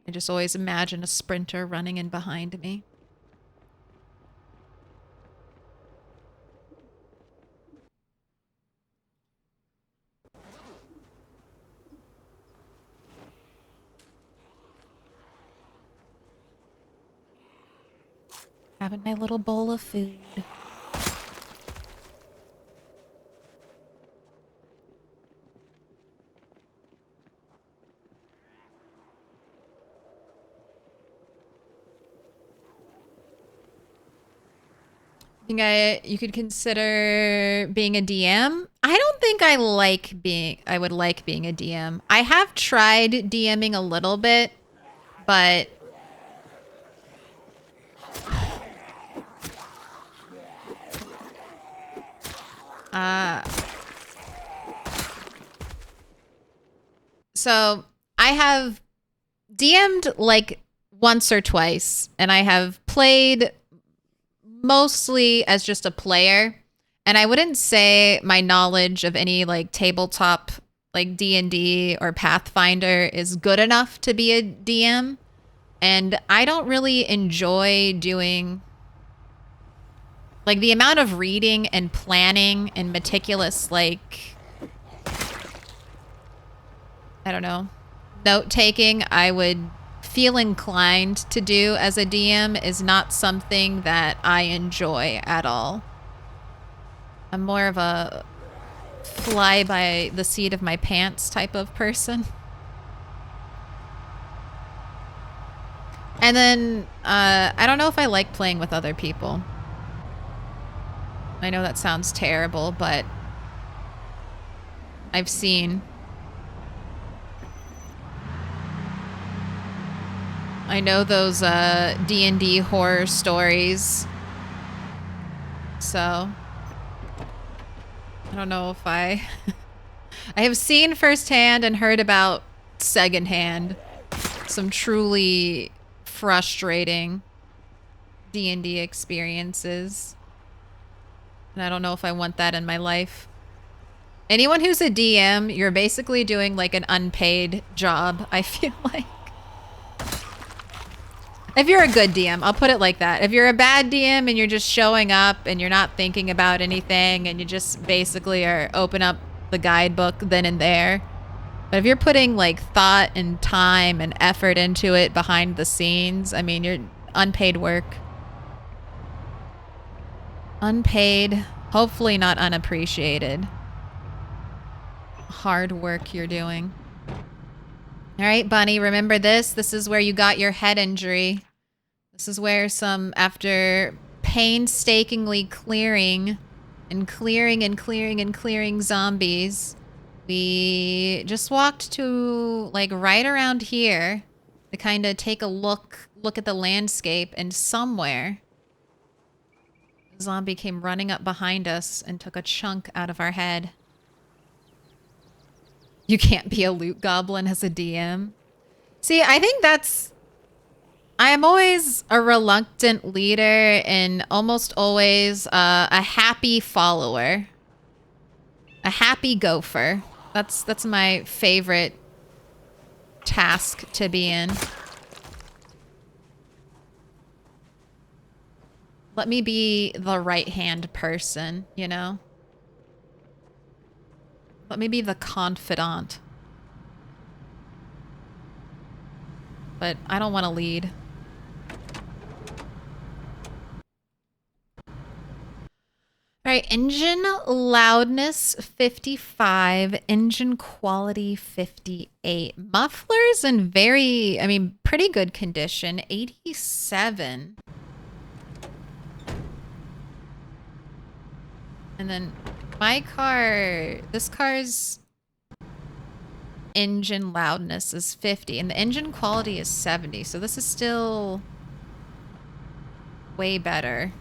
I just always imagine a sprinter running in behind me. Having my little bowl of food. Think you could consider being a DM? I don't think I would like being a DM. I have tried DMing a little bit, but so I have DM'd like once or twice, and I have played mostly as just a player, and I wouldn't say my knowledge of any like tabletop like D&D or Pathfinder is good enough to be a DM, and I don't really enjoy doing like the amount of reading and planning and meticulous like, I don't know, note taking I would feel inclined to do as a DM is not something that I enjoy at all. I'm more of a fly by the seat of my pants type of person. And then I don't know if I like playing with other people. I know that sounds terrible, but I've seen. I know those D&D horror stories. So I don't know if I have seen firsthand and heard about secondhand some truly frustrating D&D experiences. And I don't know if I want that in my life. Anyone who's a DM, you're basically doing like an unpaid job, I feel like. If you're a good DM, I'll put it like that. If you're a bad DM and you're just showing up and you're not thinking about anything and you just basically are open up the guidebook then and there. But if you're putting like thought and time and effort into it behind the scenes, I mean, you're unpaid work. Unpaid, hopefully not unappreciated. Hard work you're doing. All right, Bunny, remember this? This is where you got your head injury. This is where after painstakingly clearing zombies, We just walked to like right around here to kind of take a look at the landscape, and somewhere a zombie came running up behind us and took a chunk out of our head. You can't be a loot goblin as a DM. See, I think I'm always a reluctant leader and almost always a happy follower. A happy gopher. That's my favorite task to be in. Let me be the right-hand person, you know? Let me be the confidant. But I don't want to lead. Alright, engine loudness 55, engine quality 58. Mufflers in pretty good condition, 87. And then this car's engine loudness is 50 and the engine quality is 70. So this is still way better.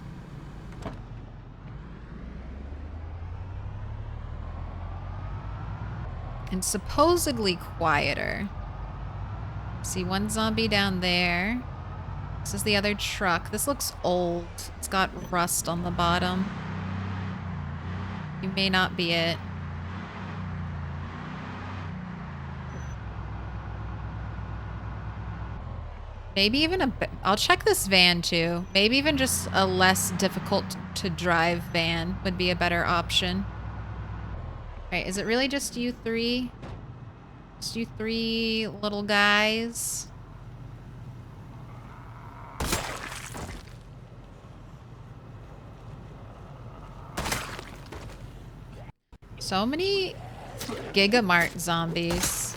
And supposedly quieter. See one zombie down there. This is the other truck. This looks old. It's got rust on the bottom. You may not be it. Maybe even I'll check this van too. Maybe even just a less difficult to drive van would be a better option. Alright, is it really just you three? Just you three little guys? So many Gigamart zombies.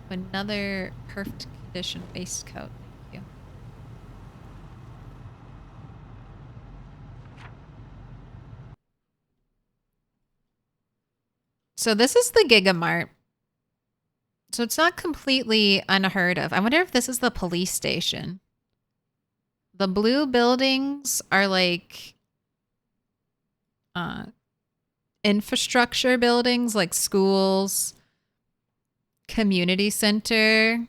Another perfect condition waistcoat. Thank you. So this is the Gigamart. So it's not completely unheard of. I wonder if this is the police station. The blue buildings are like infrastructure buildings, like schools, community center.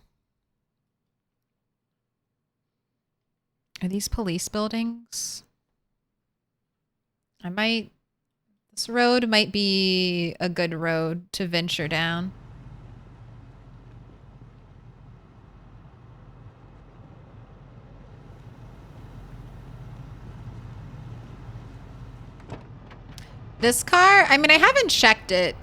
Are these police buildings? This road might be a good road to venture down. This car, I haven't checked it.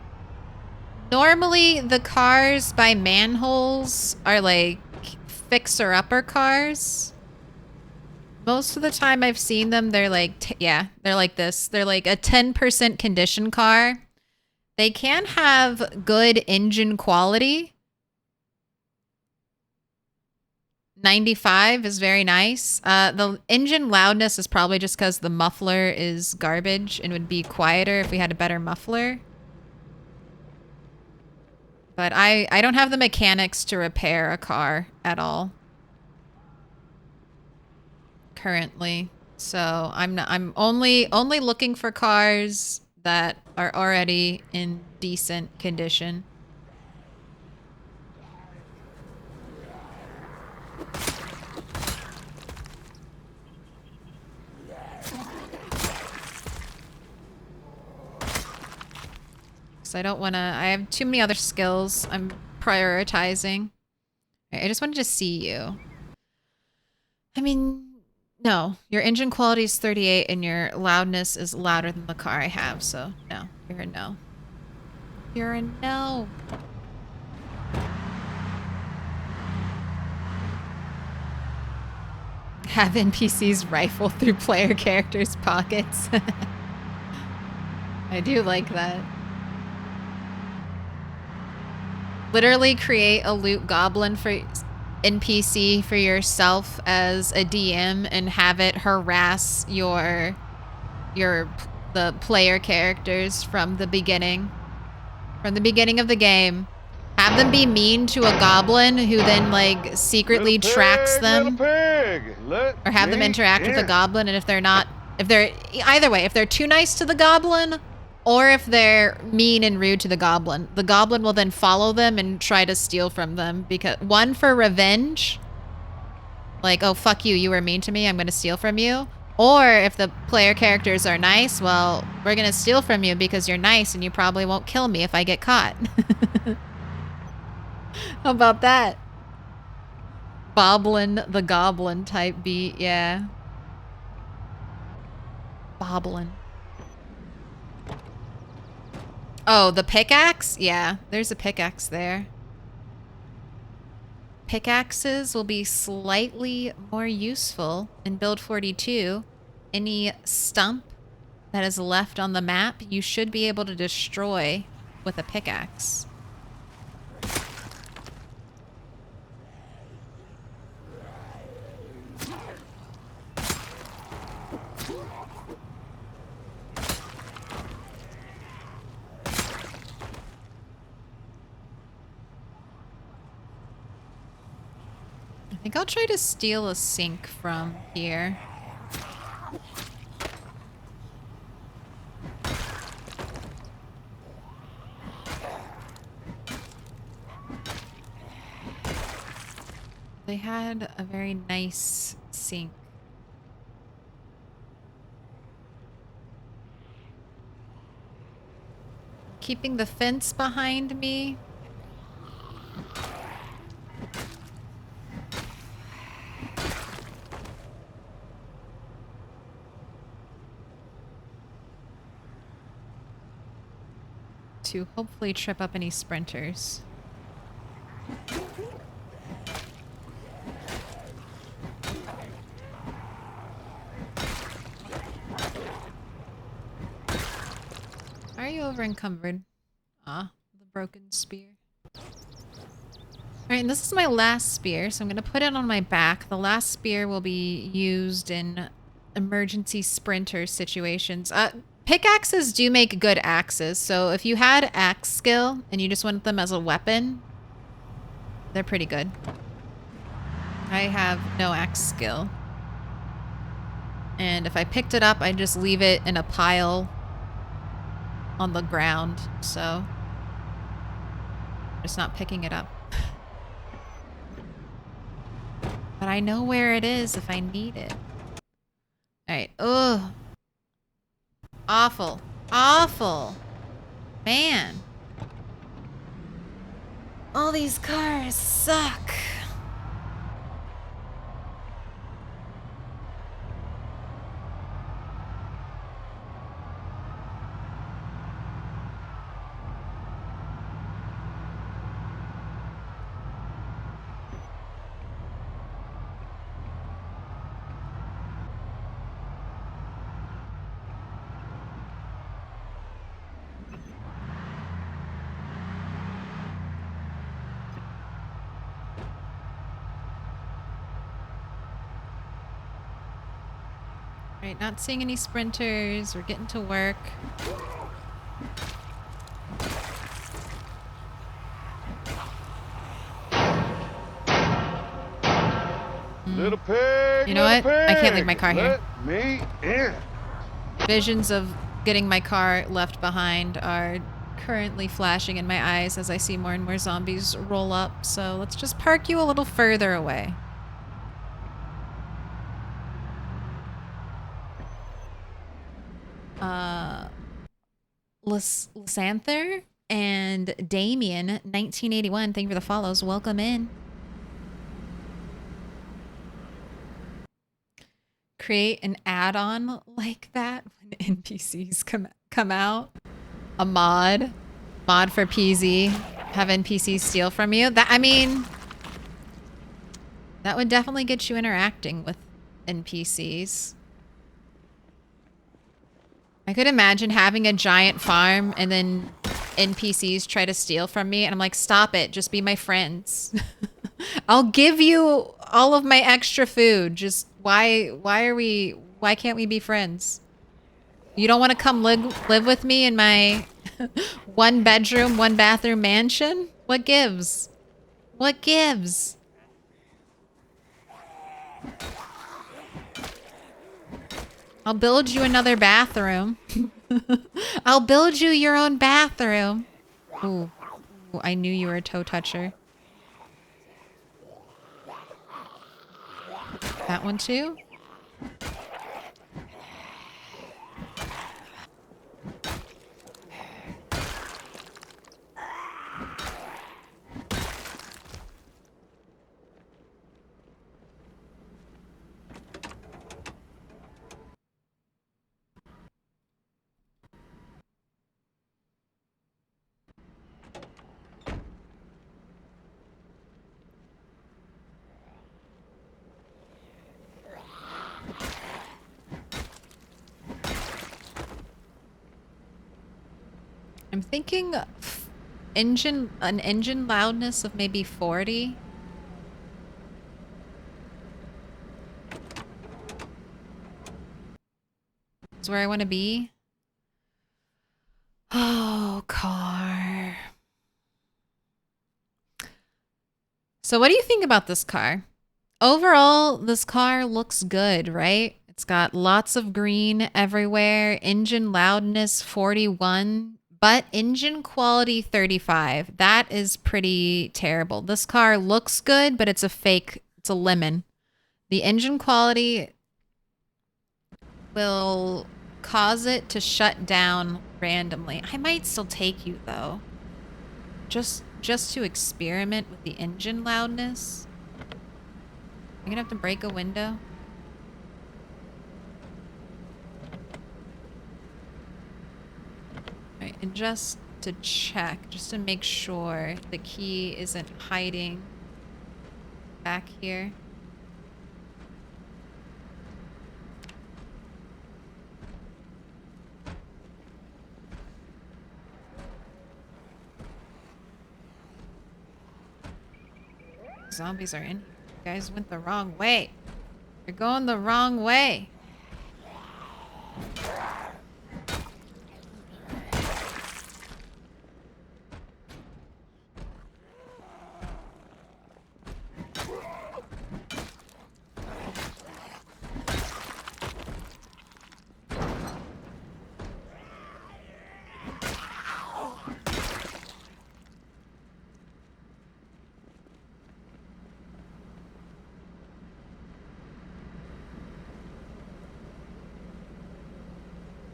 Normally, the cars by manholes are like fixer-upper cars. Most of the time I've seen them, they're like, they're like this. They're like a 10% condition car. They can have good engine quality. 95 is very nice. The engine loudness is probably just because the muffler is garbage and would be quieter if we had a better muffler. But I don't have the mechanics to repair a car at all currently. So I'm only looking for cars that are already in decent condition. So I don't want to, I have too many other skills I'm prioritizing. I just wanted to see you. No, your engine quality is 38 and your loudness is louder than the car I have, so no, you're a no. You're a no. Have NPCs rifle through player characters' pockets. I do like that. Literally create a loot goblin for NPC for yourself as a DM and have it harass the the player characters from the beginning. From the beginning of the game. Have them be mean to a goblin who then, like, secretly tracks them. Or have them interact with a goblin, and if they're not... Either way, if they're too nice to the goblin, or if they're mean and rude to the goblin will then follow them and try to steal from them. Because, one, for revenge. Like, oh, fuck you, you were mean to me, I'm gonna steal from you. Or if the player characters are nice, well, we're gonna steal from you because you're nice and you probably won't kill me if I get caught. How about that? Boblin the Goblin type beat, yeah. Boblin. Oh, the pickaxe? Yeah, there's a pickaxe there. Pickaxes will be slightly more useful in build 42. Any stump that is left on the map, you should be able to destroy with a pickaxe. I think I'll try to steal a sink from here. They had a very nice sink. Keeping the fence behind me. To hopefully trip up any sprinters. Why are you over encumbered? Ah, the broken spear. Alright, and this is my last spear, so I'm gonna put it on my back. The last spear will be used in emergency sprinter situations. Pickaxes do make good axes, so if you had axe skill and you just want them as a weapon, they're pretty good. I have no axe skill. And if I picked it up, I'd just leave it in a pile on the ground, so I'm just not picking it up. But I know where it is if I need it. Alright, ugh. Awful. Awful. Man. All these cars suck. Right, not seeing any sprinters. We're getting to work. Little pig, you know what? Pig, I can't leave my car here. let me in. Visions of getting my car left behind are currently flashing in my eyes as I see more and more zombies roll up. So let's just park you a little further away. Lysanther and Damien 1981, thank you for the follows. Welcome in. Create an add-on like that when NPCs come out. A mod for PZ. Have NPCs steal from you. That, I mean, that would definitely get you interacting with NPCs. I could imagine having a giant farm and then NPCs try to steal from me and I'm like, stop it, just be my friends. I'll give you all of my extra food. Just why can't we be friends? You don't want to come live with me in my 1-bedroom, 1-bathroom mansion? What gives? What gives? I'll build you another bathroom. I'll build you your own bathroom. Ooh. Ooh, I knew you were a toe toucher. That one too? I'm thinking an engine loudness of maybe 40. Is where I want to be. Oh, car. So what do you think about this car? Overall, this car looks good, right? It's got lots of green everywhere. Engine loudness 41. But engine quality 35. That is pretty terrible. This car looks good, but it's a fake. It's a lemon. The engine quality will cause it to shut down randomly. I might still take you, though. Just to experiment with the engine loudness. I'm gonna have to break a window. Right, and just to check, just to make sure the key isn't hiding back here. Zombies are in here. You guys went the wrong way. You're going the wrong way.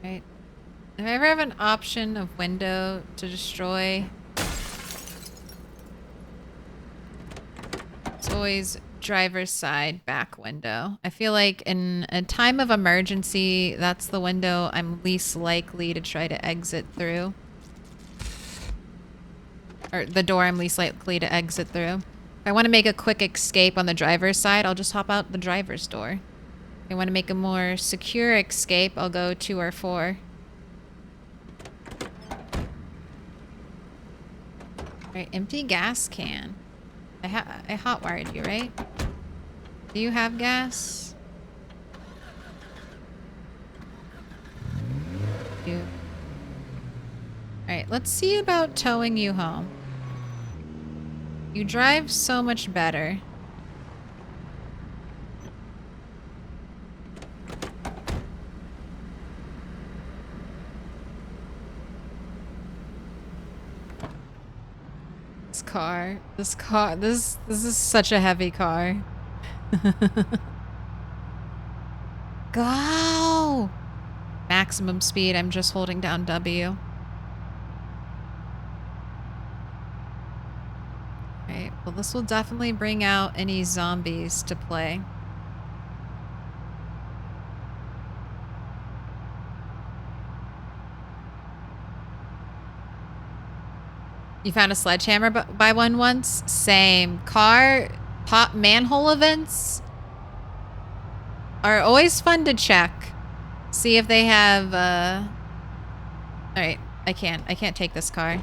Right. If I ever have an option of window to destroy, it's always driver's side back window. I feel like in a time of emergency, that's the window I'm least likely to try to exit through. Or the door I'm least likely to exit through. If I want to make a quick escape on the driver's side, I'll just hop out the driver's door. If I want to make a more secure escape, I'll go 2 or 4. Alright, empty gas can. I hotwired you, right? Do you have gas? You. Alright, let's see about towing you home. You drive so much better. This is such a heavy car. Go! Maximum speed, I'm just holding down W. Right, well this will definitely bring out any zombies to play. You found a sledgehammer by one once? Same. Car pop manhole events are always fun to check. See if they have Alright, I can't take this car.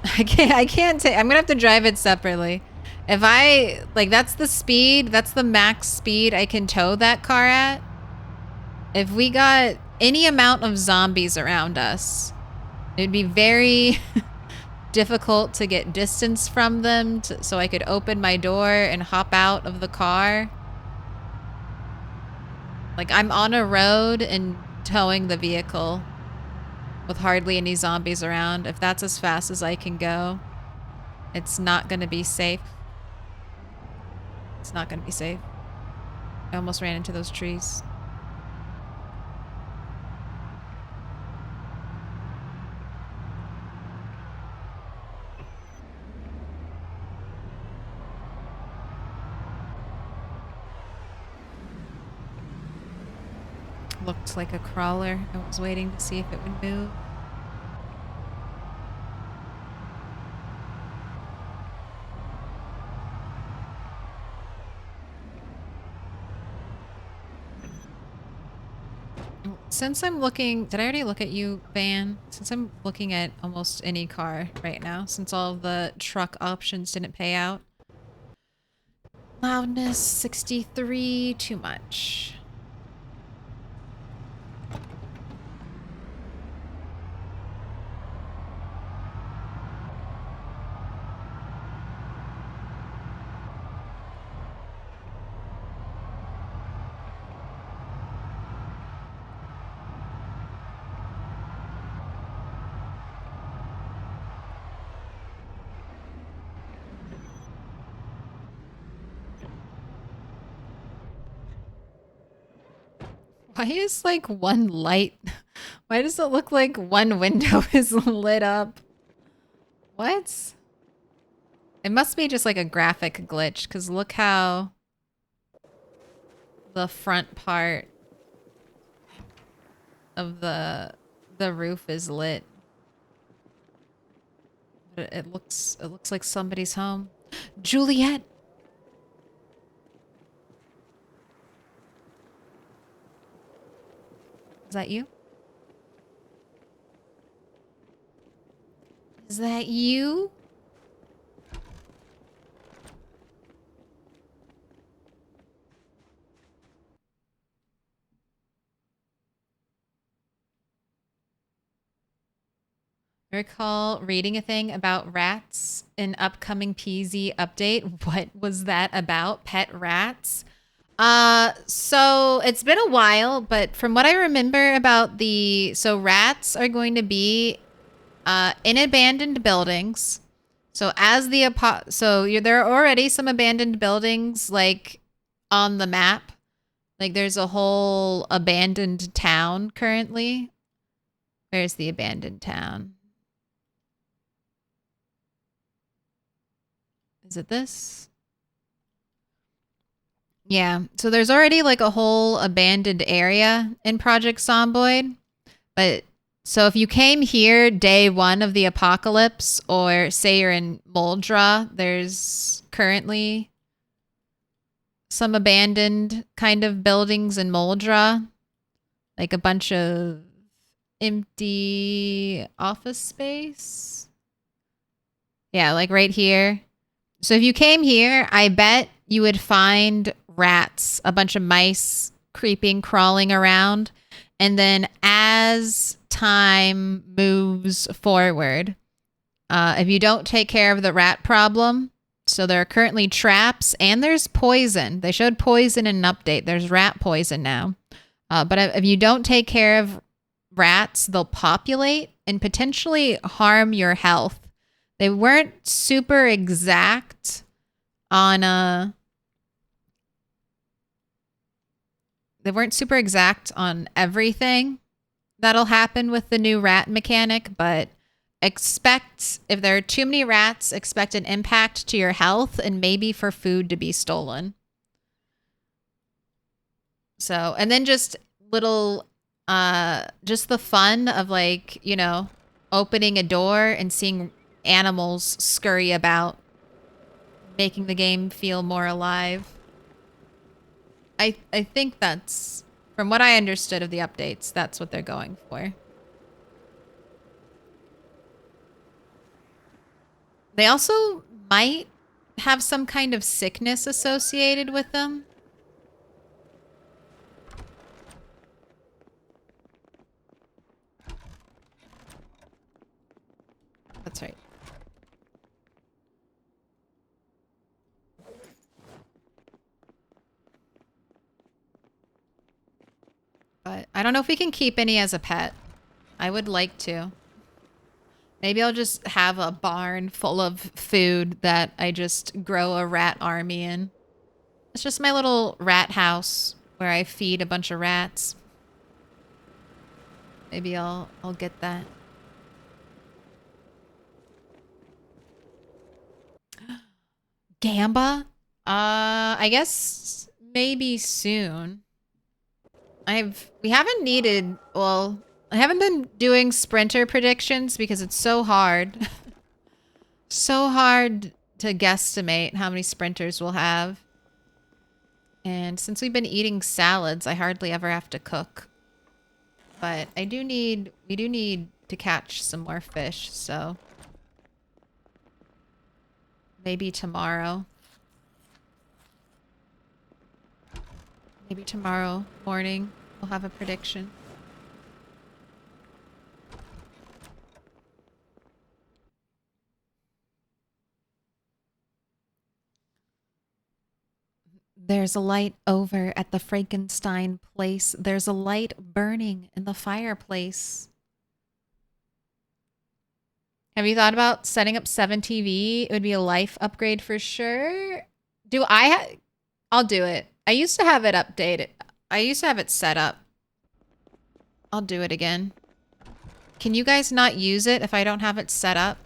I can't take I'm gonna have to drive it separately. If I, like, that's the speed, that's the max speed I can tow that car at. If we got any amount of zombies around us, it'd be very difficult to get distance from them so I could open my door and hop out of the car. Like, I'm on a road and towing the vehicle with hardly any zombies around. If that's as fast as I can go, it's not going to be safe. It's not going to be safe. I almost ran into those trees. Looked like a crawler. I was waiting to see if it would move. Since I'm looking, did I already look at you, Van? Since I'm looking at almost any car right now, since all of the truck options didn't pay out. Loudness, 63, too much. Why is like one light? Why does it look like one window is lit up? What? It must be just like a graphic glitch, because look how the front part of the roof is lit. But it looks like somebody's home. Juliet. Is that you? Is that you? I recall reading a thing about rats in upcoming PZ update. What was that about? Pet rats? So it's been a while, but from what I remember about so rats are going to be in abandoned buildings. So there are already some abandoned buildings like on the map. Like there's a whole abandoned town currently. Where's the abandoned town? Is it this? Yeah, so there's already like a whole abandoned area in Project Zomboid. But so if you came here day one of the apocalypse, or say you're in Moldra, there's currently some abandoned kind of buildings in Moldra. Like a bunch of empty office space. Yeah, like right here. So if you came here, I bet you would find rats, a bunch of mice creeping, crawling around. And then as time moves forward, if you don't take care of the rat problem, so there are currently traps and there's poison. They showed poison in an update. There's rat poison now. But if you don't take care of rats, they'll populate and potentially harm your health. They weren't super exact on everything that'll happen with the new rat mechanic, but expect, if there are too many rats, expect an impact to your health and maybe for food to be stolen. So, and then just little, just the fun of like, you know, opening a door and seeing animals scurry about, making the game feel more alive. I think that's, from what I understood of the updates, that's what they're going for. They also might have some kind of sickness associated with them. That's right. But I don't know if we can keep any as a pet. I would like to. Maybe I'll just have a barn full of food that I just grow a rat army in. It's just my little rat house where I feed a bunch of rats. Maybe I'll get that. Gamba? I guess maybe soon. We haven't needed, well, I haven't been doing sprinter predictions because it's so hard. So hard to guesstimate how many sprinters we'll have. And since we've been eating salads, I hardly ever have to cook. But we do need to catch some more fish, so maybe tomorrow. Maybe tomorrow morning we'll have a prediction. There's a light over at the Frankenstein place. There's a light burning in the fireplace. Have you thought about setting up 7TV? It would be a life upgrade for sure. I'll do it. I used to have it updated. I used to have it set up. I'll do it again. Can you guys not use it if I don't have it set up?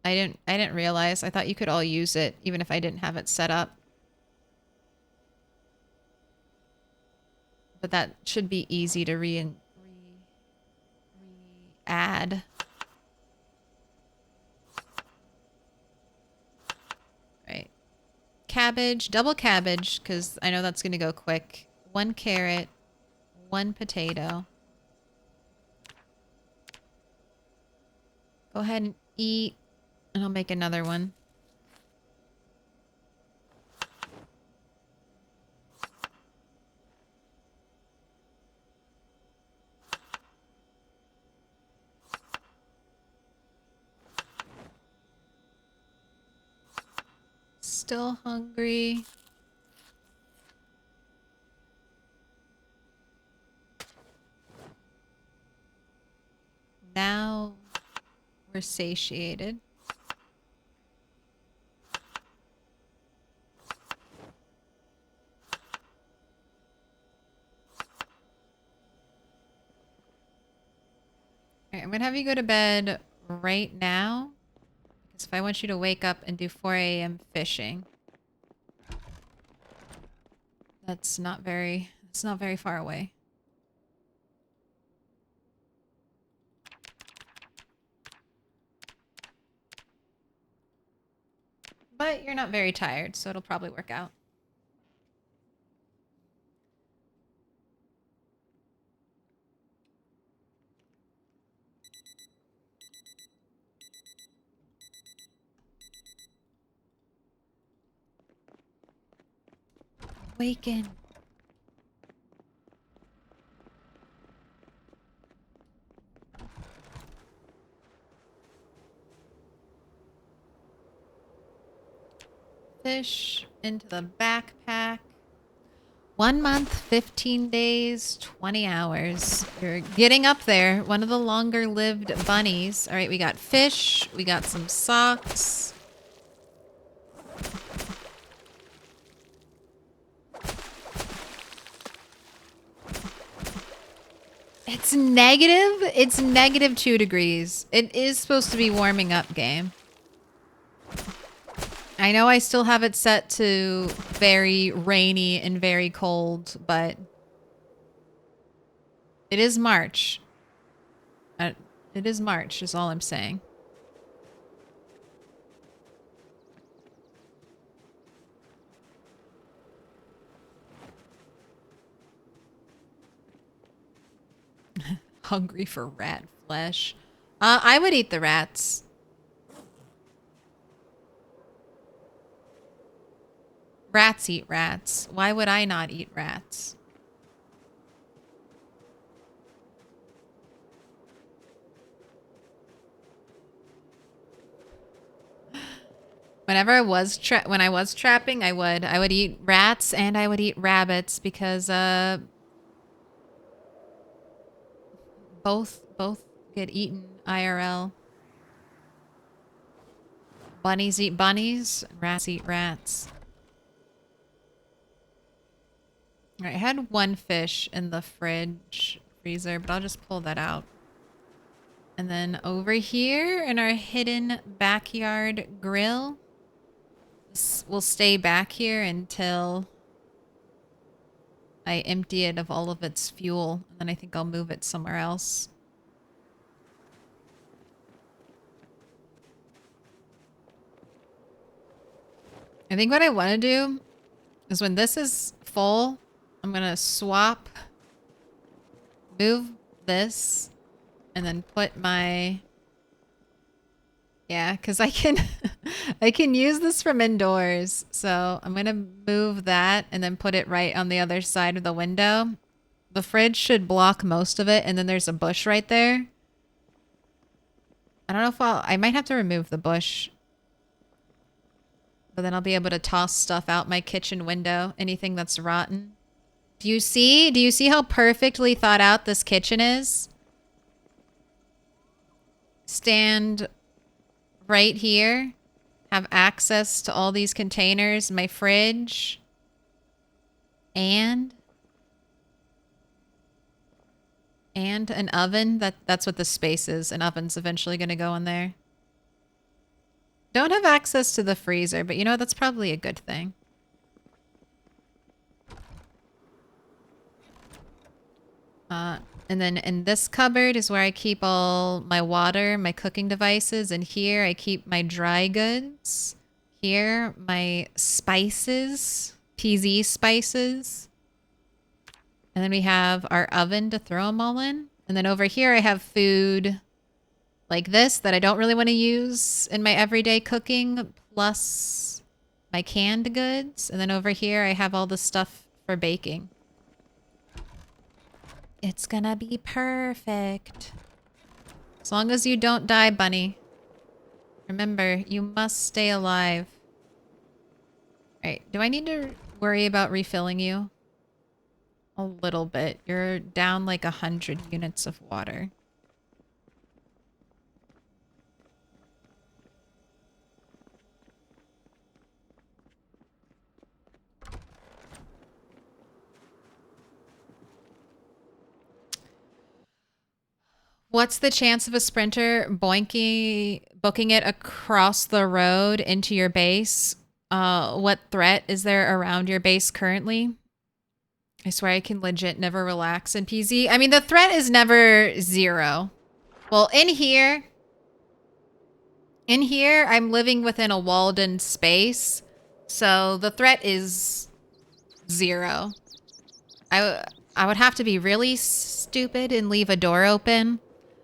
I didn't realize. I thought you could all use it even if I didn't have it set up. But that should be easy to add. Right. Cabbage, double cabbage, because I know that's going to go quick. 1 carrot, 1 potato. Go ahead and eat, and I'll make another one. Still hungry. Now we're satiated. All right, I'm gonna have you go to bed right now. Because if I want you to wake up and do 4 a.m. fishing, it's not very far away. But you're not very tired, so it'll probably work out. Awaken. Fish into the backpack. 1 month, 15 days, 20 hours. You're getting up there. One of the longer lived bunnies. All right, we got fish. We got some socks. It's negative. It's negative 2 degrees. It is supposed to be warming up game. I know I still have it set to very rainy and very cold, but it is March. It is March is all I'm saying. Hungry for rat flesh. I would eat the rats. Rats eat rats. Why would I not eat rats? Whenever I was when I was trapping, I would eat rats and I would eat rabbits because both get eaten IRL. Bunnies eat bunnies, rats eat rats. All right, I had one fish in the freezer, but I'll just pull that out. And then over here in our hidden backyard grill, we'll stay back here until I empty it of all of its fuel. And then I think I'll move it somewhere else. I think what I want to do is when this is full, I'm going to swap, move this, and then put my... Yeah, because I can I can use this from indoors. So I'm going to move that and then put it right on the other side of the window. The fridge should block most of it, and then there's a bush right there. I don't know if I might have to remove the bush. But then I'll be able to toss stuff out my kitchen window, anything that's rotten. Do you see? Do you see how perfectly thought out this kitchen is? Stand right here. Have access to all these containers, my fridge. And an oven. That's what the space is. An oven's eventually going to go in there. Don't have access to the freezer, but you know, that's probably a good thing. And then in this cupboard is where I keep all my water, my cooking devices. And here I keep my dry goods. Here, my spices, PZ spices. And then we have our oven to throw them all in. And then over here I have food like this that I don't really want to use in my everyday cooking, plus my canned goods. And then over here I have all the stuff for baking. It's gonna be perfect. As long as you don't die, bunny. Remember, you must stay alive. Alright, do I need to worry about refilling you? A little bit. You're down like 100 units of water. What's the chance of a sprinter booking it across the road into your base? What threat is there around your base currently? I swear I can legit never relax in PZ. I mean, the threat is never zero. Well, in here, I'm living within a walled-in space, so the threat is zero. I would have to be really stupid and leave a door open.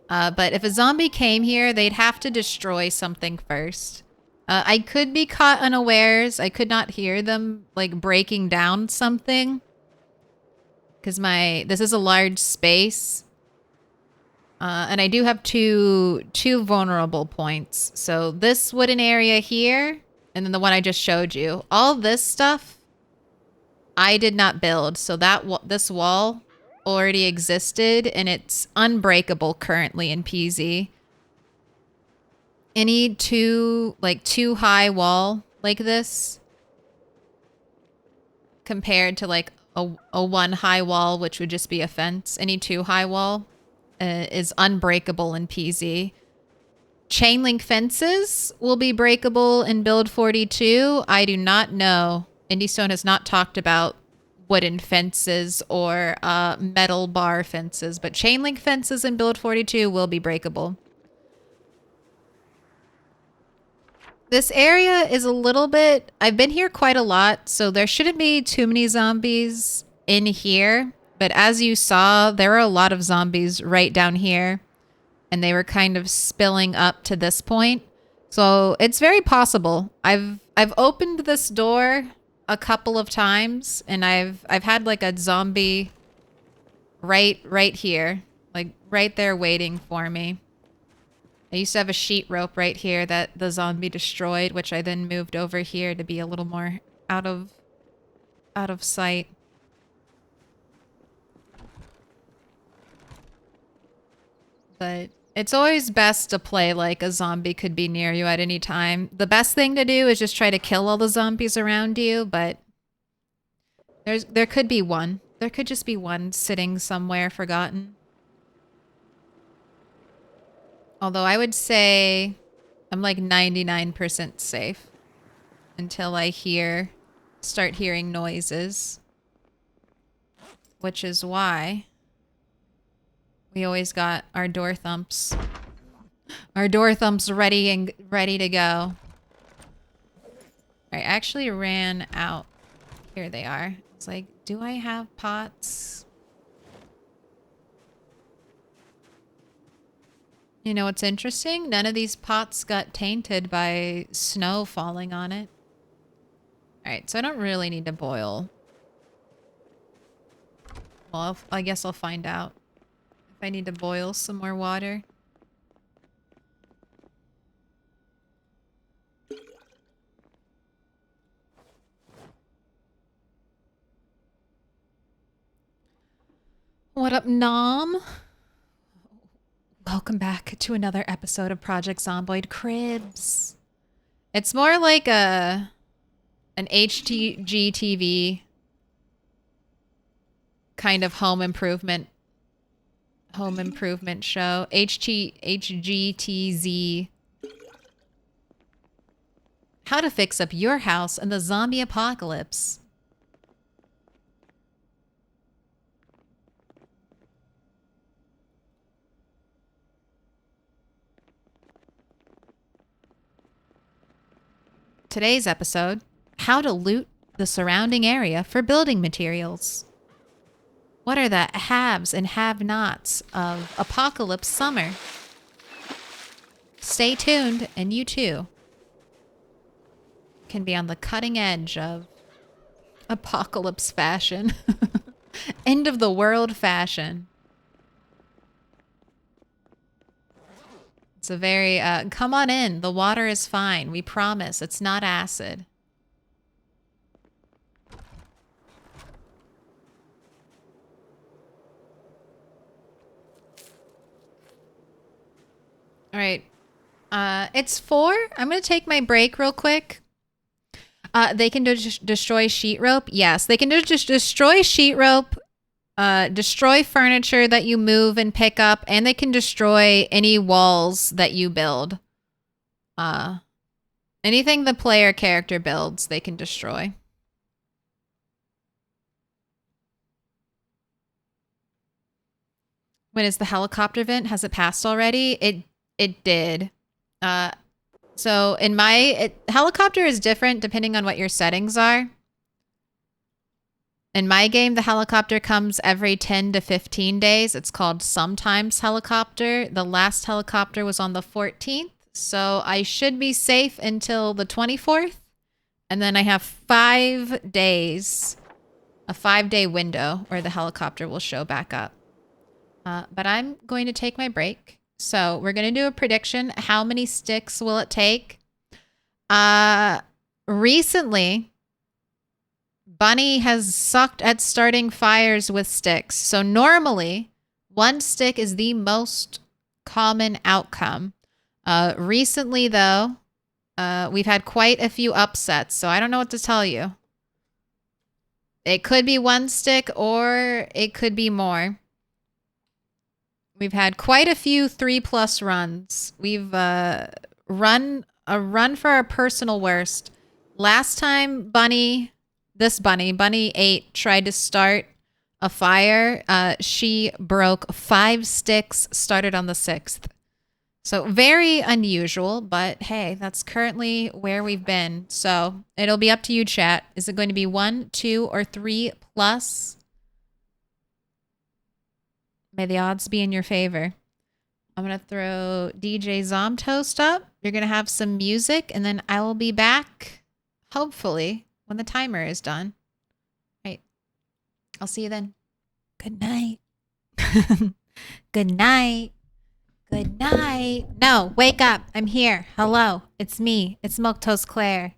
But if a zombie came here, they'd have to destroy something first. I could be caught unawares. I could not hear them, like, breaking down something. Because this is a large space. And I do have two vulnerable points. So this wooden area here, and then the one I just showed you. All this stuff, I did not build. So this wall already existed, and it's unbreakable currently in PZ. Any too high wall like this compared to like a one high wall, which would just be a fence. Any too high wall is unbreakable in PZ. Chain link fences will be breakable in build 42. I do not know. Indystone has not talked about wooden fences or metal bar fences, but chain link fences in build 42 will be breakable. This area is a little bit... I've been here quite a lot, so there shouldn't be too many zombies in here. But as you saw, there were a lot of zombies right down here, and they were kind of spilling up to this point. So it's very possible. I've opened this door a couple of times, and I've had like a zombie right here, like right there waiting for me. I used to have a sheet rope right here that the zombie destroyed, which I then moved over here to be a little more out of sight. But it's always best to play like a zombie could be near you at any time. The best thing to do is just try to kill all the zombies around you, but there could be one. There could just be one sitting somewhere forgotten. Although I would say I'm like 99% safe until I start hearing noises. Which is why we always got our door thumps. Our door thumps ready to go. I actually ran out. Here they are. It's like, do I have pots? You know what's interesting? None of these pots got tainted by snow falling on it. Alright, so I don't really need to boil. Well, I guess I'll find out if I need to boil some more water. What up, Nom? Welcome back to another episode of Project Zomboid Cribs. It's more like an HGTV kind of home improvement show. HGTZ. How to fix up your house in the zombie apocalypse. Today's episode, how to loot the surrounding area for building materials. What are the haves and have-nots of Apocalypse Summer? Stay tuned, and you too can be on the cutting edge of apocalypse fashion. End of the world fashion. It's a very, come on in. The water is fine. We promise. It's not acid. All right. It's 4. I'm going to take my break real quick. They can destroy sheet rope. Yes, they can just destroy sheet rope. Destroy furniture that you move and pick up, and they can destroy any walls that you build. Anything the player character builds, they can destroy. When is the helicopter vent? Has it passed already? It did. So in helicopter is different depending on what your settings are. In my game, the helicopter comes every 10 to 15 days. It's called Sometimes Helicopter. The last helicopter was on the 14th, so I should be safe until the 24th. And then I have 5 days, a 5-day window where the helicopter will show back up. But I'm going to take my break. So we're going to do a prediction. How many sticks will it take? Recently, Bunny has sucked at starting fires with sticks. So normally, 1 stick is the most common outcome. Recently, though, we've had quite a few upsets, so I don't know what to tell you. It could be 1 stick or it could be more. We've had quite a few 3+ runs. We've run a run for our personal worst. Last time Bunny 8 tried to start a fire. She broke 5 sticks, started on the 6th. So very unusual, but hey, that's currently where we've been. So it'll be up to you, chat. Is it going to be 1, 2, or 3+? May the odds be in your favor. I'm going to throw DJ Zomtoast up. You're going to have some music, and then I will be back, hopefully, when the timer is done. Right. I'll see you then. Good night. Good night. Good night. No, wake up. I'm here. Hello. It's me. It's Milquetoast Claire.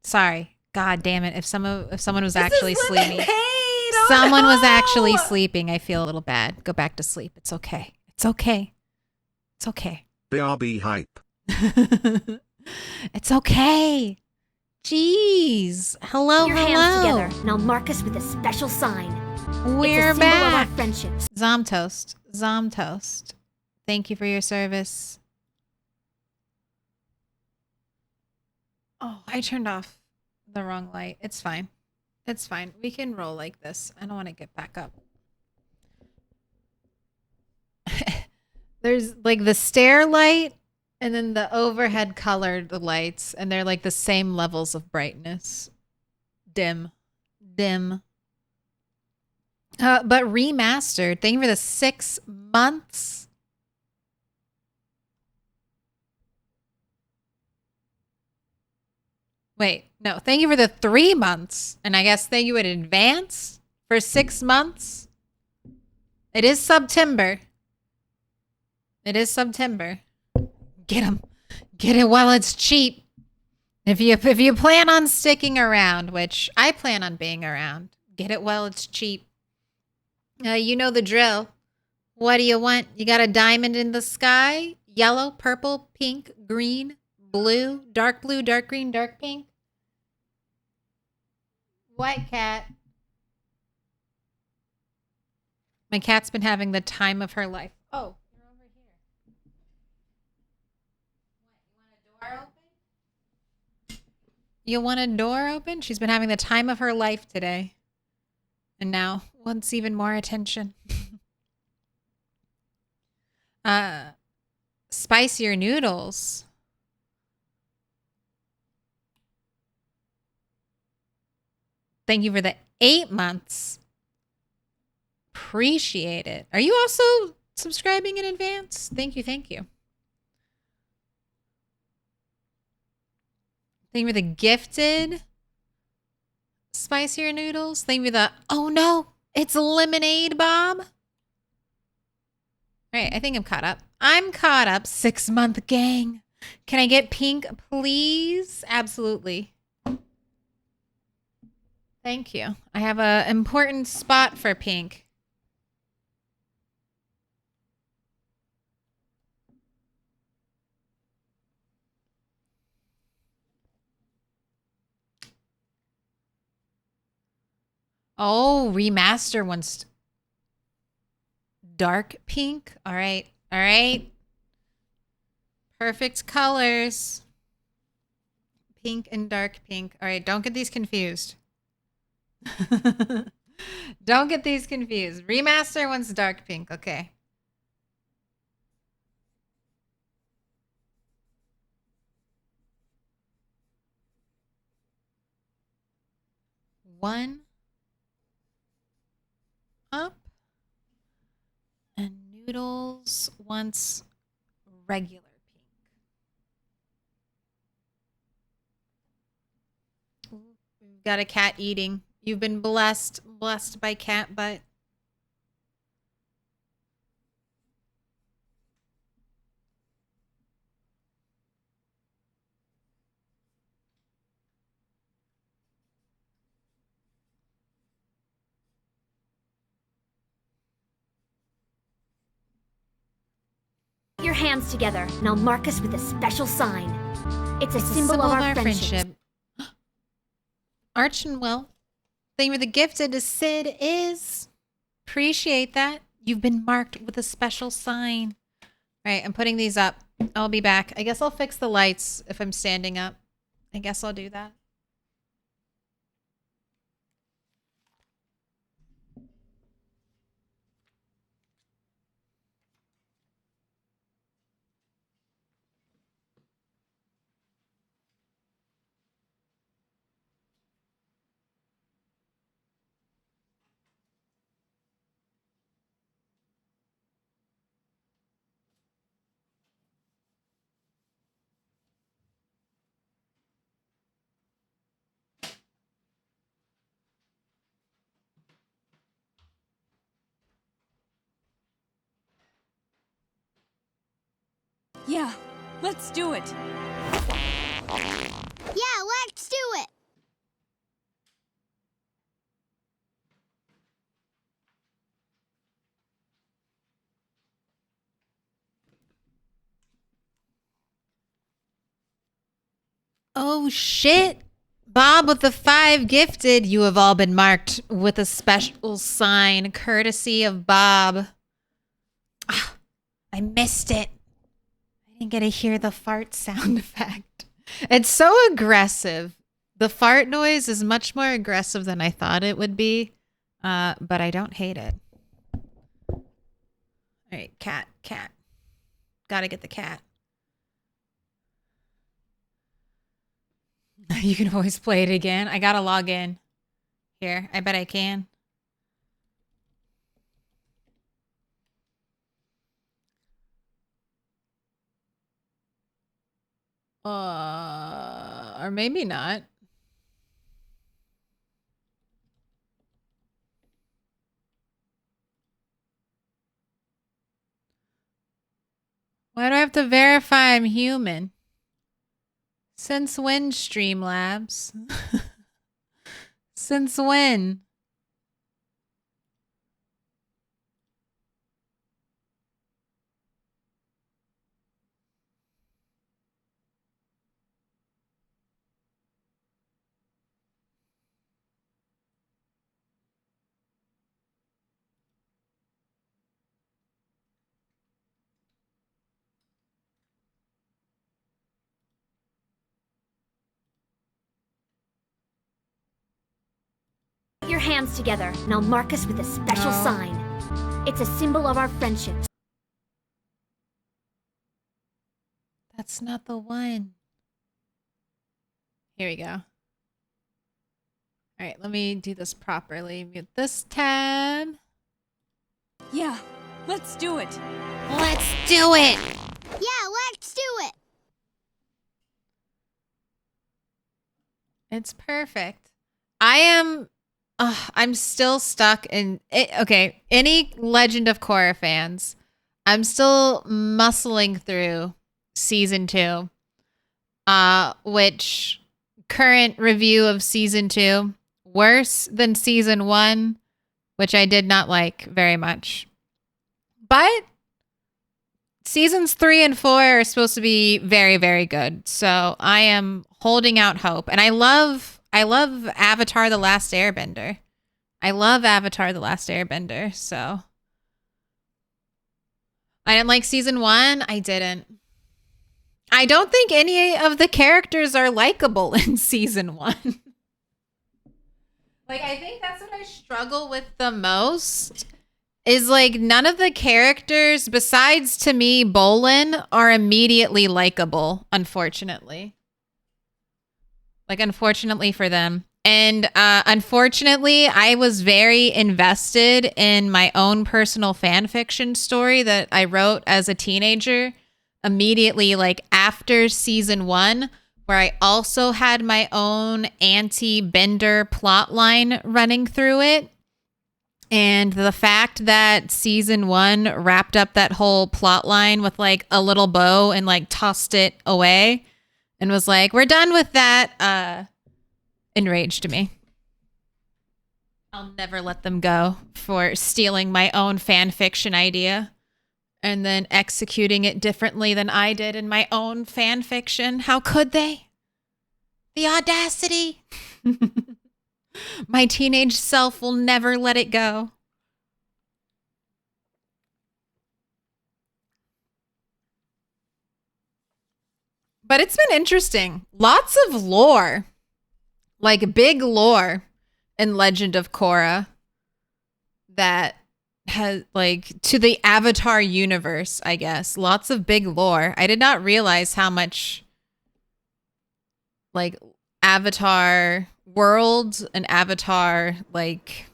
Sorry. God damn it. If someone was actually sleeping. Someone was actually sleeping. I feel a little bad. Go back to sleep. It's okay. It's okay. It's okay. BRB hype. It's okay. Jeez. Hello, Put your hello. hands together, and I'll mark us with a special sign. We're it's a symbol of our back. friendship. Zomtoast. Zomtoast. Thank you for your service. Oh, I turned off the wrong light. It's fine. It's fine. We can roll like this. I don't want to get back up. There's like the stair light and then the overhead colored lights, and they're like the same levels of brightness. Dim. Dim. But remastered. Thank you for the 6 months. Wait, no. Thank you for the 3 months. And I guess thank you in advance for 6 months. It is September. It is September. Get them. Get it while it's cheap. If you plan on sticking around, which I plan on being around, get it while it's cheap. You know the drill. What do you want? You got a diamond in the sky? Yellow, purple, pink, green, blue, dark green, dark pink. White cat. My cat's been having the time of her life. Oh, you're over here. What, you want a door open? You want a door open? She's been having the time of her life today. And now wants even more attention. Spicier noodles. Thank you for the 8 months. Appreciate it. Are you also subscribing in advance? Thank you. Thank you. Thank you for the gifted spicier noodles. Thank you for the, oh no, it's lemonade, Bob. All right, I think I'm caught up. I'm caught up. 6 month gang. Can I get pink, please? Absolutely. Thank you. I have an important spot for pink. Oh, remaster wants dark pink. All right. All right. Perfect colors. Pink and dark pink. All right. Don't get these confused. Don't get these confused. Remaster wants dark pink. Okay. One up. And noodles wants regular pink. Ooh, we've got a cat eating. You've been blessed by cat butt. Put your hands together, and I'll mark us with a special sign. It's a symbol of our friendship. Arch and Will. Thing with the gifted to Sid is. Appreciate that. You've been marked with a special sign. All right, I'm putting these up. I'll be back. I guess I'll fix the lights if I'm standing up. I guess I'll do that. Yeah, let's do it. Yeah, let's do it. Oh shit! Bob with the 5 gifted. You have all been marked with a special sign courtesy of Bob. Ah, I missed it. I didn't get to hear the fart sound effect. It's so aggressive. The fart noise is much more aggressive than I thought it would be, but I don't hate it. All right, cat. Gotta get the cat. You can always play it again. I gotta log in. Here, I bet I can. Or maybe not. Why do I have to verify I'm human? Since when, Streamlabs? Since when? Put your hands together, and I'll mark us with a special No. sign. It's a symbol of our friendship. That's not the one. Here we go. All right, let me do this properly. Mute this tab. Yeah, let's do it. Let's do it! Yeah, let's do it. It's perfect. I'm still stuck in it. Okay, any Legend of Korra fans, I'm still muscling through season 2. Which current review of season 2, worse than season 1, which I did not like very much. But seasons 3 and 4 are supposed to be very, very good. So I am holding out hope. And I love Avatar The Last Airbender. I love Avatar The Last Airbender, so I didn't like season 1. I didn't. I don't think any of the characters are likable in season 1. Like, I think that's what I struggle with the most. Is like none of the characters, besides to me, Bolin, are immediately likable, unfortunately. Like, unfortunately for them. And unfortunately, I was very invested in my own personal fan fiction story that I wrote as a teenager immediately, like after season 1, where I also had my own anti-Bender plot line running through it. And the fact that season 1 wrapped up that whole plot line with like a little bow and like tossed it away and was like, we're done with that, enraged me. I'll never let them go for stealing my own fan fiction idea and then executing it differently than I did in my own fan fiction. How could they? The audacity. My teenage self will never let it go. But it's been interesting. Lots of lore. Like big lore in Legend of Korra that has like to the Avatar universe, I guess. Lots of big lore. I did not realize how much like Avatar world and Avatar like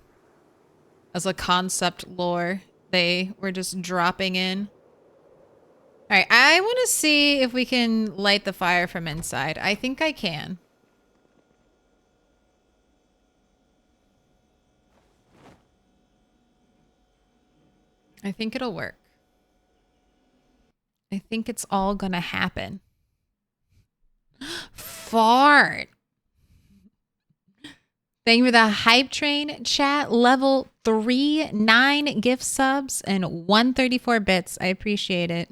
as a concept lore they were just dropping in. All right, I want to see if we can light the fire from inside. I think I can. I think it'll work. I think it's all gonna happen. Fart. Thank you for the hype train chat. Level 3, 9 gift subs, and 134 bits. I appreciate it.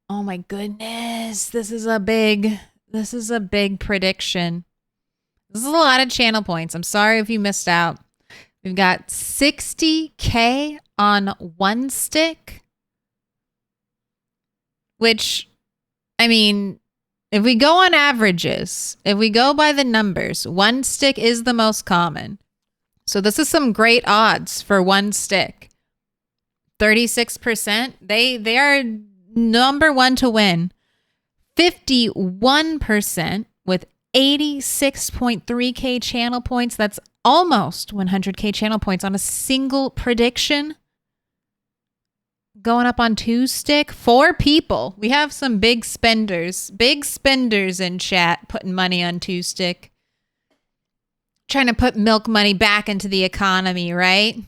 Oh my goodness. This is a big prediction. This is a lot of channel points. I'm sorry if you missed out. We've got 60K on one stick, which, I mean, if we go on averages, if we go by the numbers, one stick is the most common. So this is some great odds for one stick. 36%. They are number one to win. 51% with 86.3K channel points. That's almost 100K channel points on a single prediction. Going up on 2 stick. 4 people. We have some big spenders. Big spenders in chat putting money on 2 stick. Trying to put milk money back into the economy, right?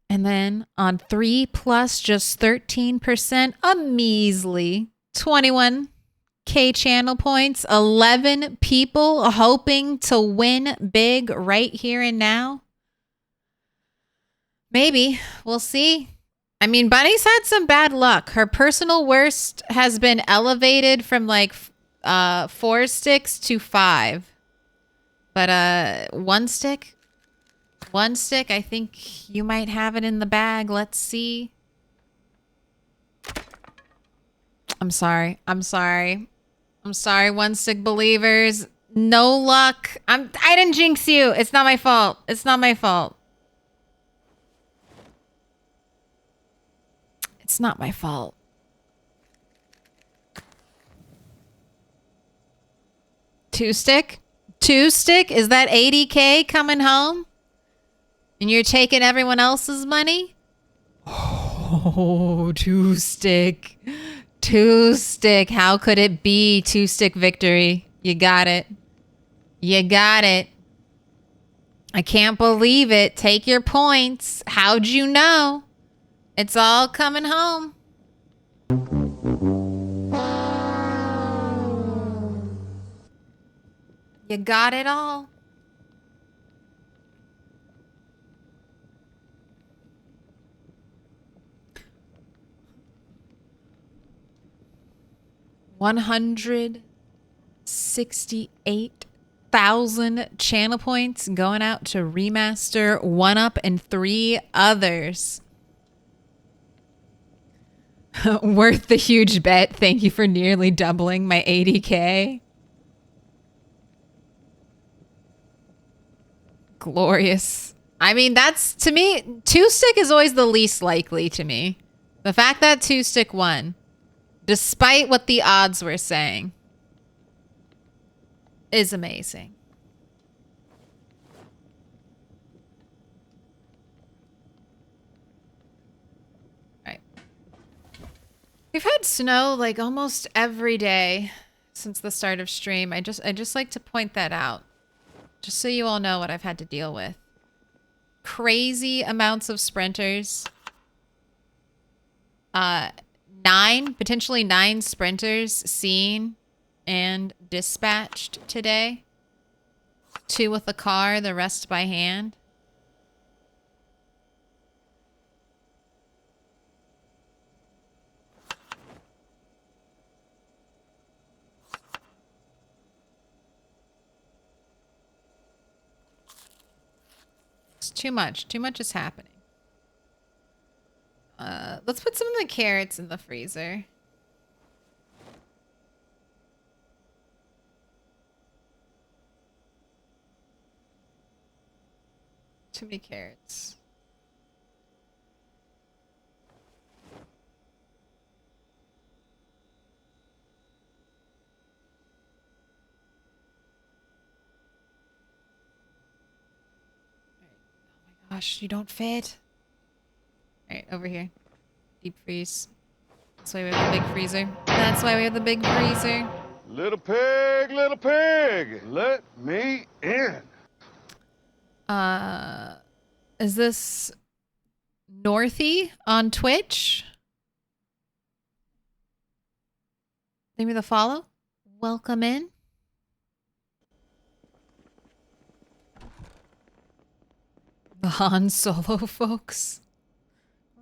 And then on 3 plus, just 13%. A measly 21K channel points. 11 people hoping to win big right here and now. Maybe. We'll see. I mean, Bunny's had some bad luck. Her personal worst has been elevated from like 4 sticks to 5. But one stick, I think you might have it in the bag. Let's see. I'm sorry, one stick believers. No luck. I didn't jinx you. It's not my fault. It's not my fault. It's not my fault. Two stick? Is that 80K coming home? And you're taking everyone else's money? Oh, 2 stick. How could it be 2 stick victory? You got it. I can't believe it. Take your points. How'd you know? It's all coming home. You got it all. $168,000 channel points going out to Remaster, 1UP, and 3 others. Worth the huge bet. Thank you for nearly doubling my 80K. Glorious. I mean, that's, to me, 2 stick is always the least likely to me. The fact that 2 stick won, despite what the odds were saying, is amazing. Right. We've had snow like almost every day since the start of stream. I just like to point that out. Just so you all know what I've had to deal with. Crazy amounts of sprinters. 9 sprinters seen and dispatched today. 2 with a car, the rest by hand. It's too much. Too much is happening. Let's put some of the carrots in the freezer. Too many carrots. Gosh, you don't fit. Alright, over here. Deep freeze. That's why we have the big freezer. Little pig, let me in. Is this Northy on Twitch. Give me the follow. Welcome in. The Han Solo folks.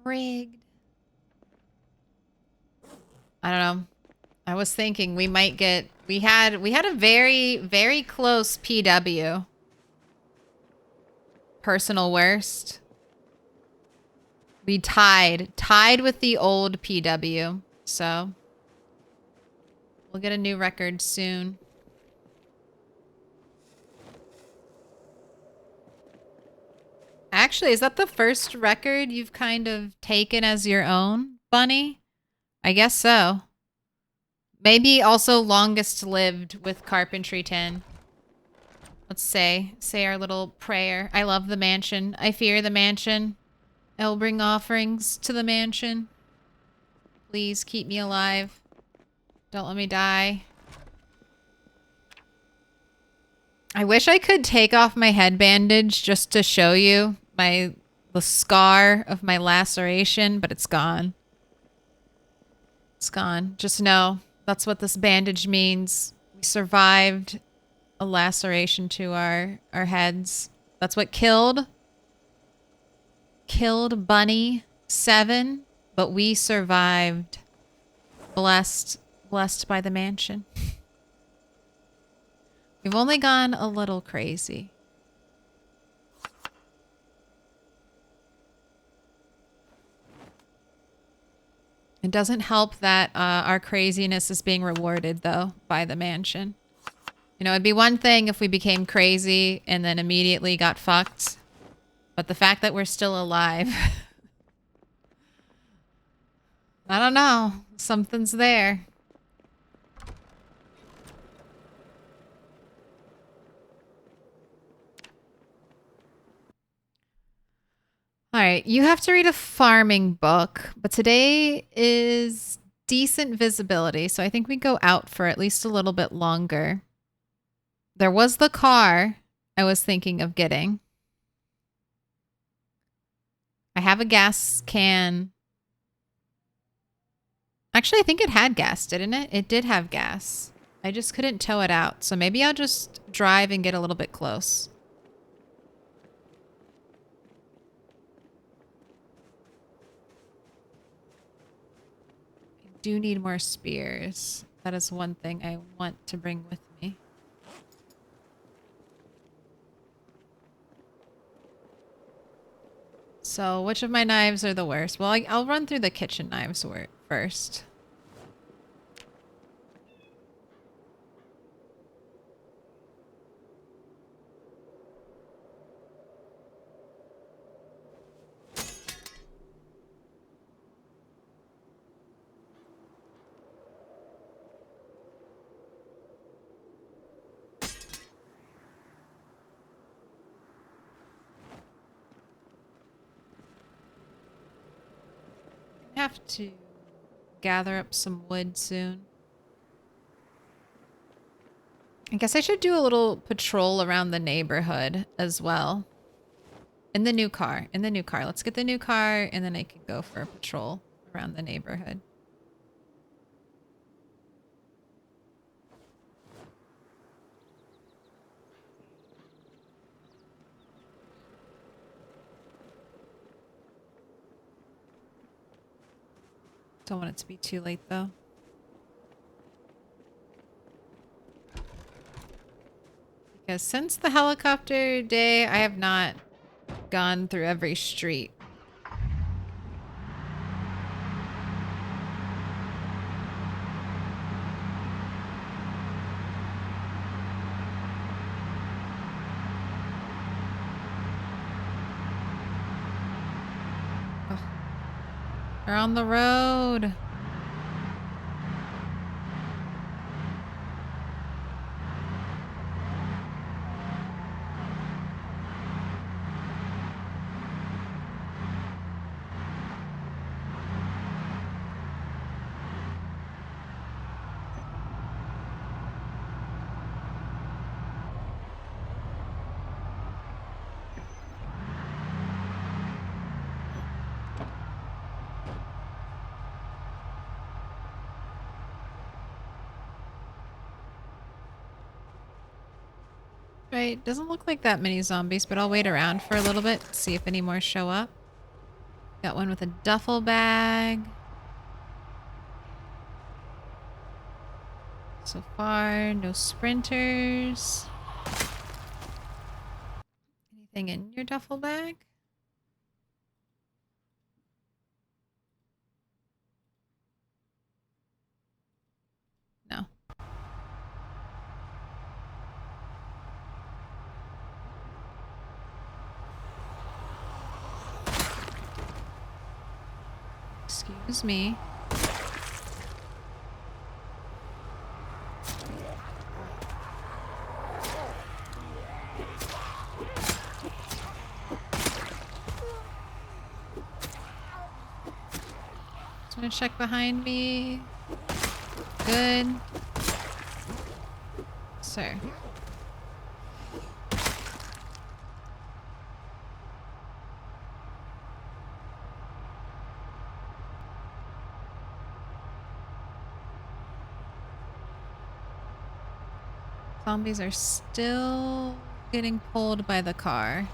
Rigged. I don't know. I was thinking we might get... We had a very, very close PW. Personal worst. We tied with the old PW. So we'll get a new record soon. Actually, is that the first record you've kind of taken as your own, Bunny? I guess so. Maybe also longest lived with Carpentry 10. Let's say our little prayer. I love the mansion. I fear the mansion. I will bring offerings to the mansion. Please keep me alive. Don't let me die. I wish I could take off my head bandage just to show you the scar of my laceration, but it's gone. It's gone. Just know that's what this bandage means. We survived a laceration to our heads. That's what killed Bunny 7, but we survived. Blessed by the mansion. We've only gone a little crazy. It doesn't help that our craziness is being rewarded, though, by the mansion. You know, it'd be one thing if we became crazy and then immediately got fucked. But the fact that we're still alive... I don't know. Something's there. Alright, you have to read a farming book, but today is decent visibility, so I think we go out for at least a little bit longer. There was the car I was thinking of getting. I have a gas can. Actually, I think it had gas, didn't it? It did have gas. I just couldn't tow it out, so maybe I'll just drive and get a little bit close. Do need more spears. That is one thing I want to bring with me. So, which of my knives are the worst? Well, I'll run through the kitchen knives first. Have to gather up some wood soon. I guess I should do a little patrol around the neighborhood as well. In the new car. Let's get the new car and then I can go for a patrol around the neighborhood. Don't want it to be too late, though. Because since the helicopter day, I have not gone through every street. We're on the road. Right, doesn't look like that many zombies, but I'll wait around for a little bit, see if any more show up. Got one with a duffel bag. So far, no sprinters. Anything in your duffel bag? No. Excuse me. Just want to check behind me. Good. Sir. Zombies are still getting pulled by the car.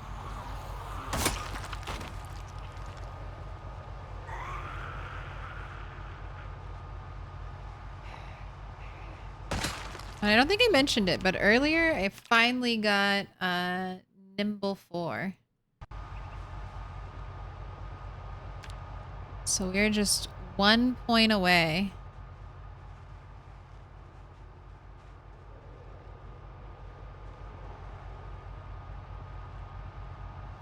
I don't think I mentioned it, but earlier I finally got Nimble 4. So we're just 1 point away.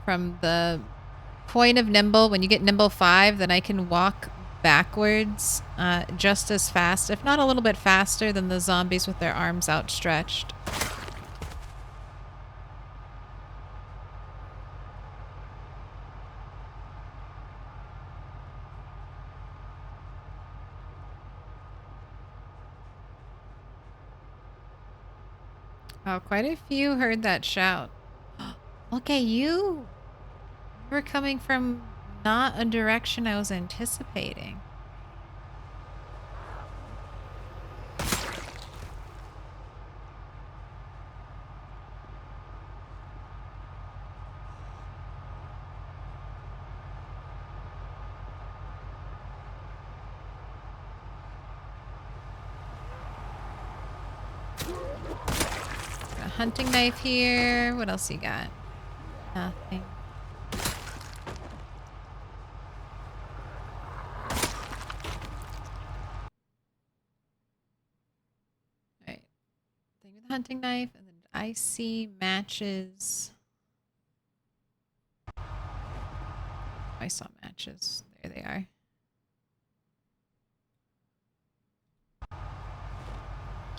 From the point of Nimble. When you get Nimble 5, then I can walk backwards just as fast, if not a little bit faster than the zombies with their arms outstretched. Oh, quite a few heard that shout. Look at you! You were coming from not a direction I was anticipating. Got a hunting knife here. What else you got? Nothing. Alright. Thing with the hunting knife, and then I see matches. I saw matches. There they are.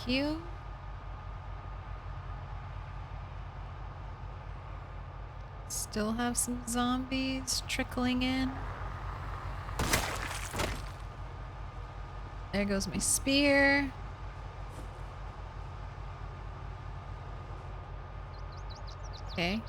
Cute. Still have some zombies trickling in. There goes my spear. Okay.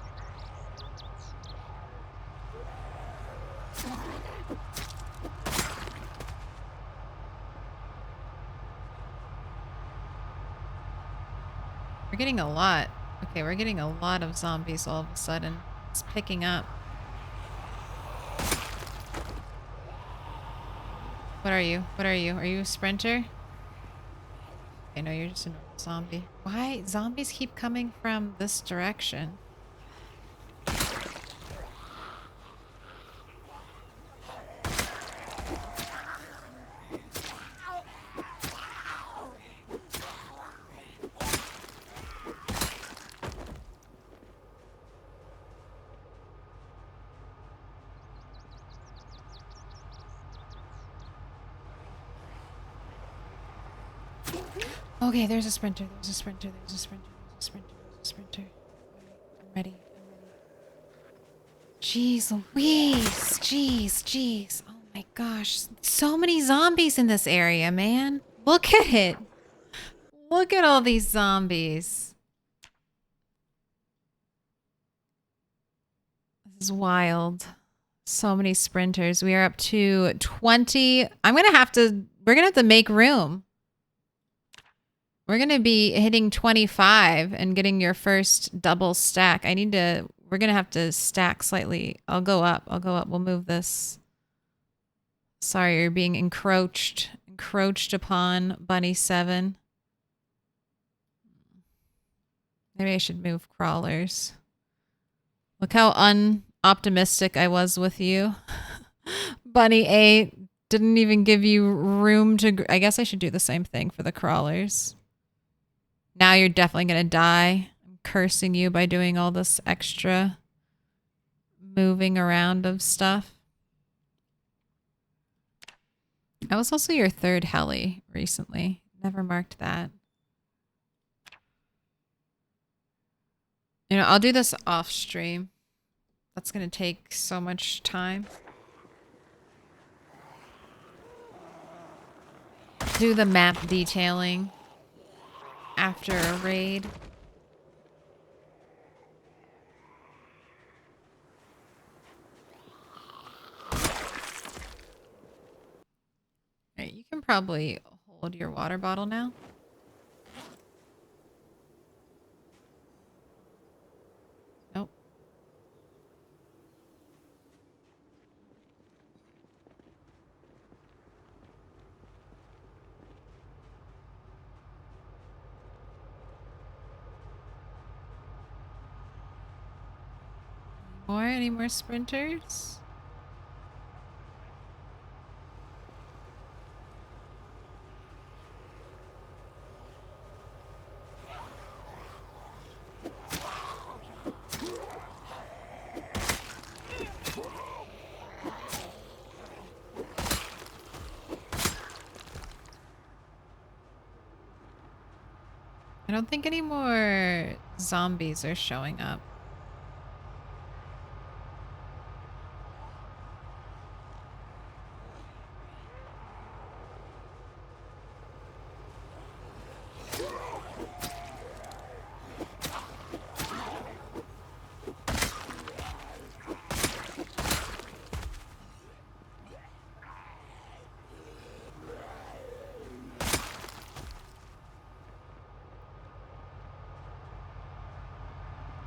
We're getting a lot. Okay, we're getting a lot of zombies all of a sudden. It's picking up. What are you? What are you? Are you a sprinter? Okay, no, you're just a normal zombie. Why? Zombies keep coming from this direction. Okay, there's a sprinter. There's a sprinter. There's a sprinter. There's a sprinter. There's a sprinter. I'm ready. I'm ready. Jeez Louise. Jeez. Jeez. Oh my gosh. So many zombies in this area, man. Look at it. Look at all these zombies. This is wild. So many sprinters. We are up to 20. We're going to have to make room. We're going to be hitting 25 and getting your first double stack. We're going to have to stack slightly. I'll go up. We'll move this. Sorry, you're being encroached upon, Bunny 7. Maybe I should move crawlers. Look how unoptimistic I was with you. Bunny 8 didn't even give you room to... I guess I should do the same thing for the crawlers. Now you're definitely going to die. I'm cursing you by doing all this extra moving around of stuff. I was also your third heli recently. Never marked that. You know, I'll do this off stream. That's going to take so much time. Do the map detailing after a raid. Alright, you can probably hold your water bottle now. Nope. Any more sprinters? I don't think any more zombies are showing up.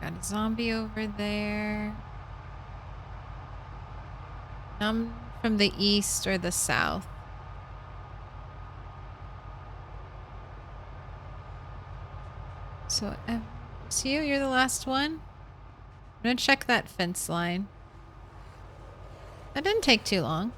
Got a zombie over there. None from the east or the south. So, it's you? You're the last one? I'm gonna check that fence line. That didn't take too long.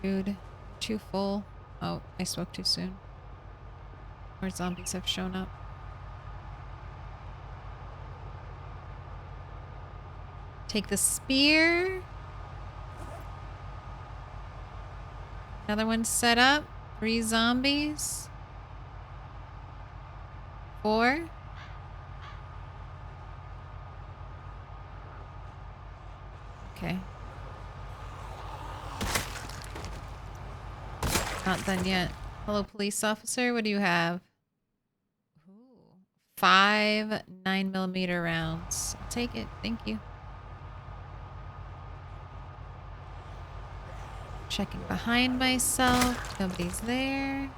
Rude. Too full. Oh, I spoke too soon. More zombies have shown up. Take the spear. Another one set up. 3 zombies. 4. Okay. Not done yet. Hello, police officer. What do you have? Ooh, 5 9mm rounds. I'll take it. Thank you. Checking behind myself. Nobody's there.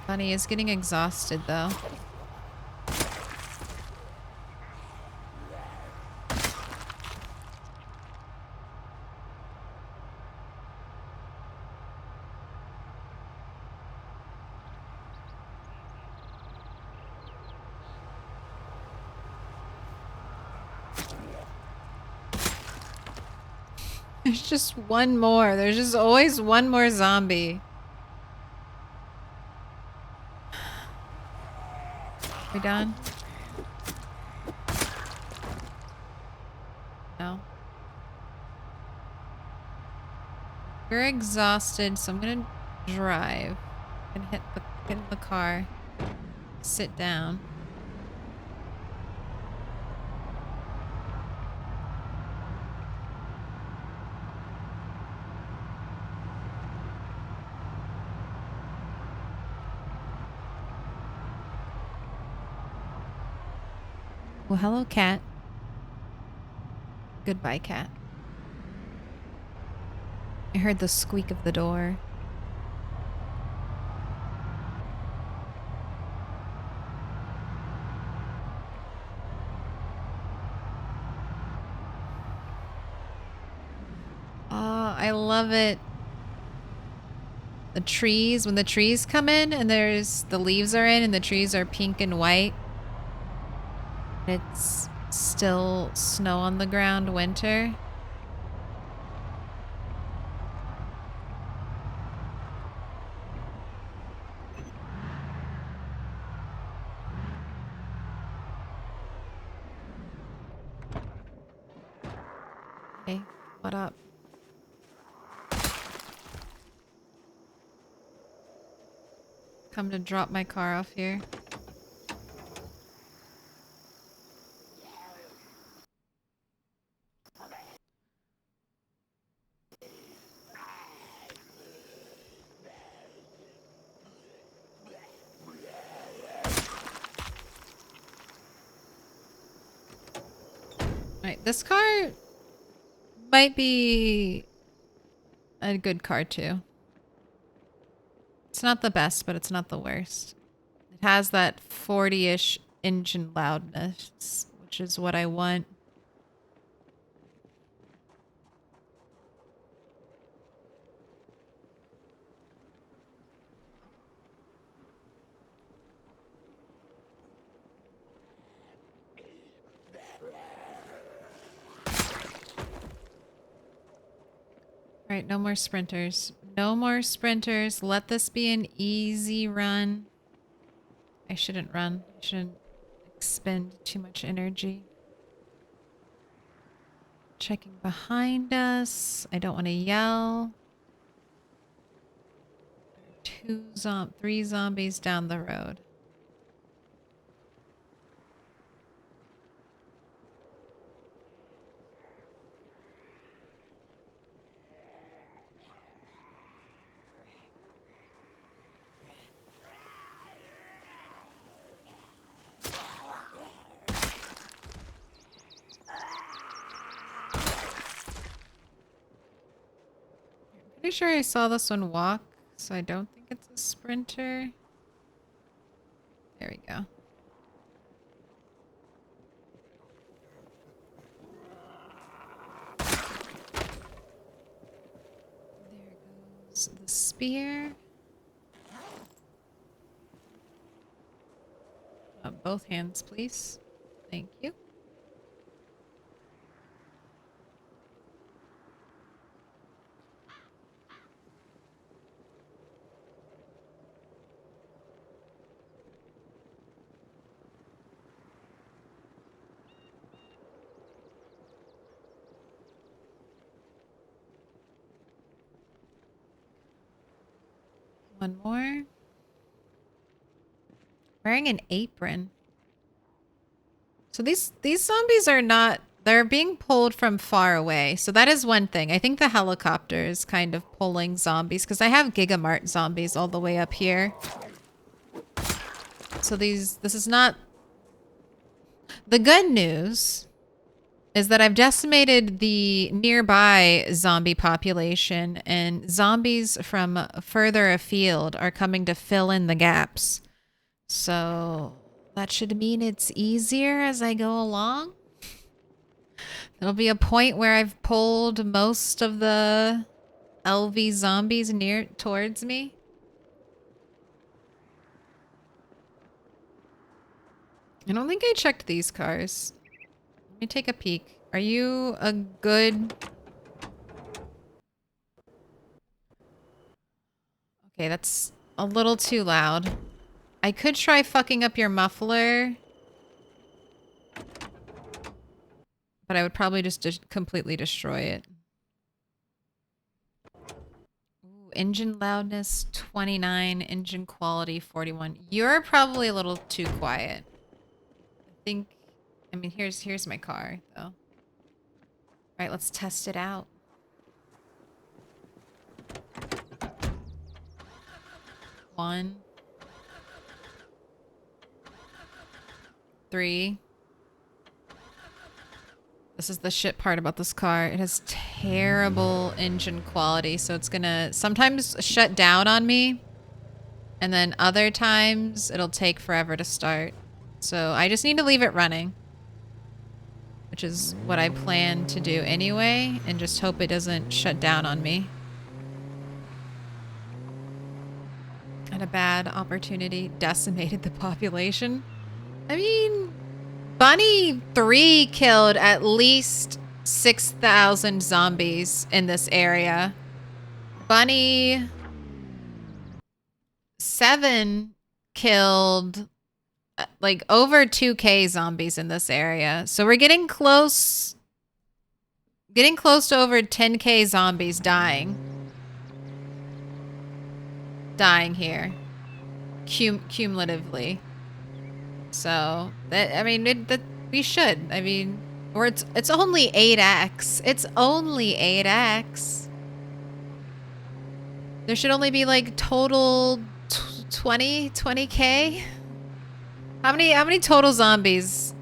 Bunny is getting exhausted though. There's just one more. There's just always one more zombie. We done? No. We're exhausted, so I'm gonna drive and get in the car. Sit down. Oh, hello, cat. Goodbye, cat. I heard the squeak of the door. Oh, I love it. The trees, when the trees come in and the leaves are in and the trees are pink and white. It's still snow on the ground, winter. Hey, what up? Come to drop my car off here. Alright, this car might be a good car too. It's not the best, but it's not the worst. It has that 40-ish engine loudness, which is what I want. Alright, no more sprinters. No more sprinters. Let this be an easy run. I shouldn't run. I shouldn't expend too much energy. Checking behind us. I don't want to yell. Three zombies down the road. Pretty sure I saw this one walk, so I don't think it's a sprinter. There we go. There goes the spear. Both hands, please. Thank you. One more. Wearing an apron. So these zombies are not, they're being pulled from far away. So that is one thing. I think the helicopter is kind of pulling zombies because I have Gigamart zombies all the way up here. So this is not... The good news is that I've decimated the nearby zombie population and zombies from further afield are coming to fill in the gaps. So that should mean it's easier as I go along. There'll be a point where I've pulled most of the LV zombies towards me. I don't think I checked these cars. Let me take a peek. Are you a good... Okay, that's a little too loud. I could try fucking up your muffler. But I would probably just completely destroy it. Ooh, engine loudness 29, engine quality 41. You're probably a little too quiet. I mean, here's my car, though. All right, let's test it out. One. 3. This is the shit part about this car. It has terrible engine quality, so it's gonna sometimes shut down on me, and then other times it'll take forever to start. So I just need to leave it running, which is what I plan to do anyway, and just hope it doesn't shut down on me. Had a bad opportunity, decimated the population. I mean, Bunny 3 killed at least 6,000 zombies in this area. Bunny 7 killed like over 2K zombies in this area. So we're getting close to over 10K zombies dying here cumulatively. So that, I mean, we should. I mean, or it's only 8x. It's only 8x. There should only be like total 20K. How many total zombies?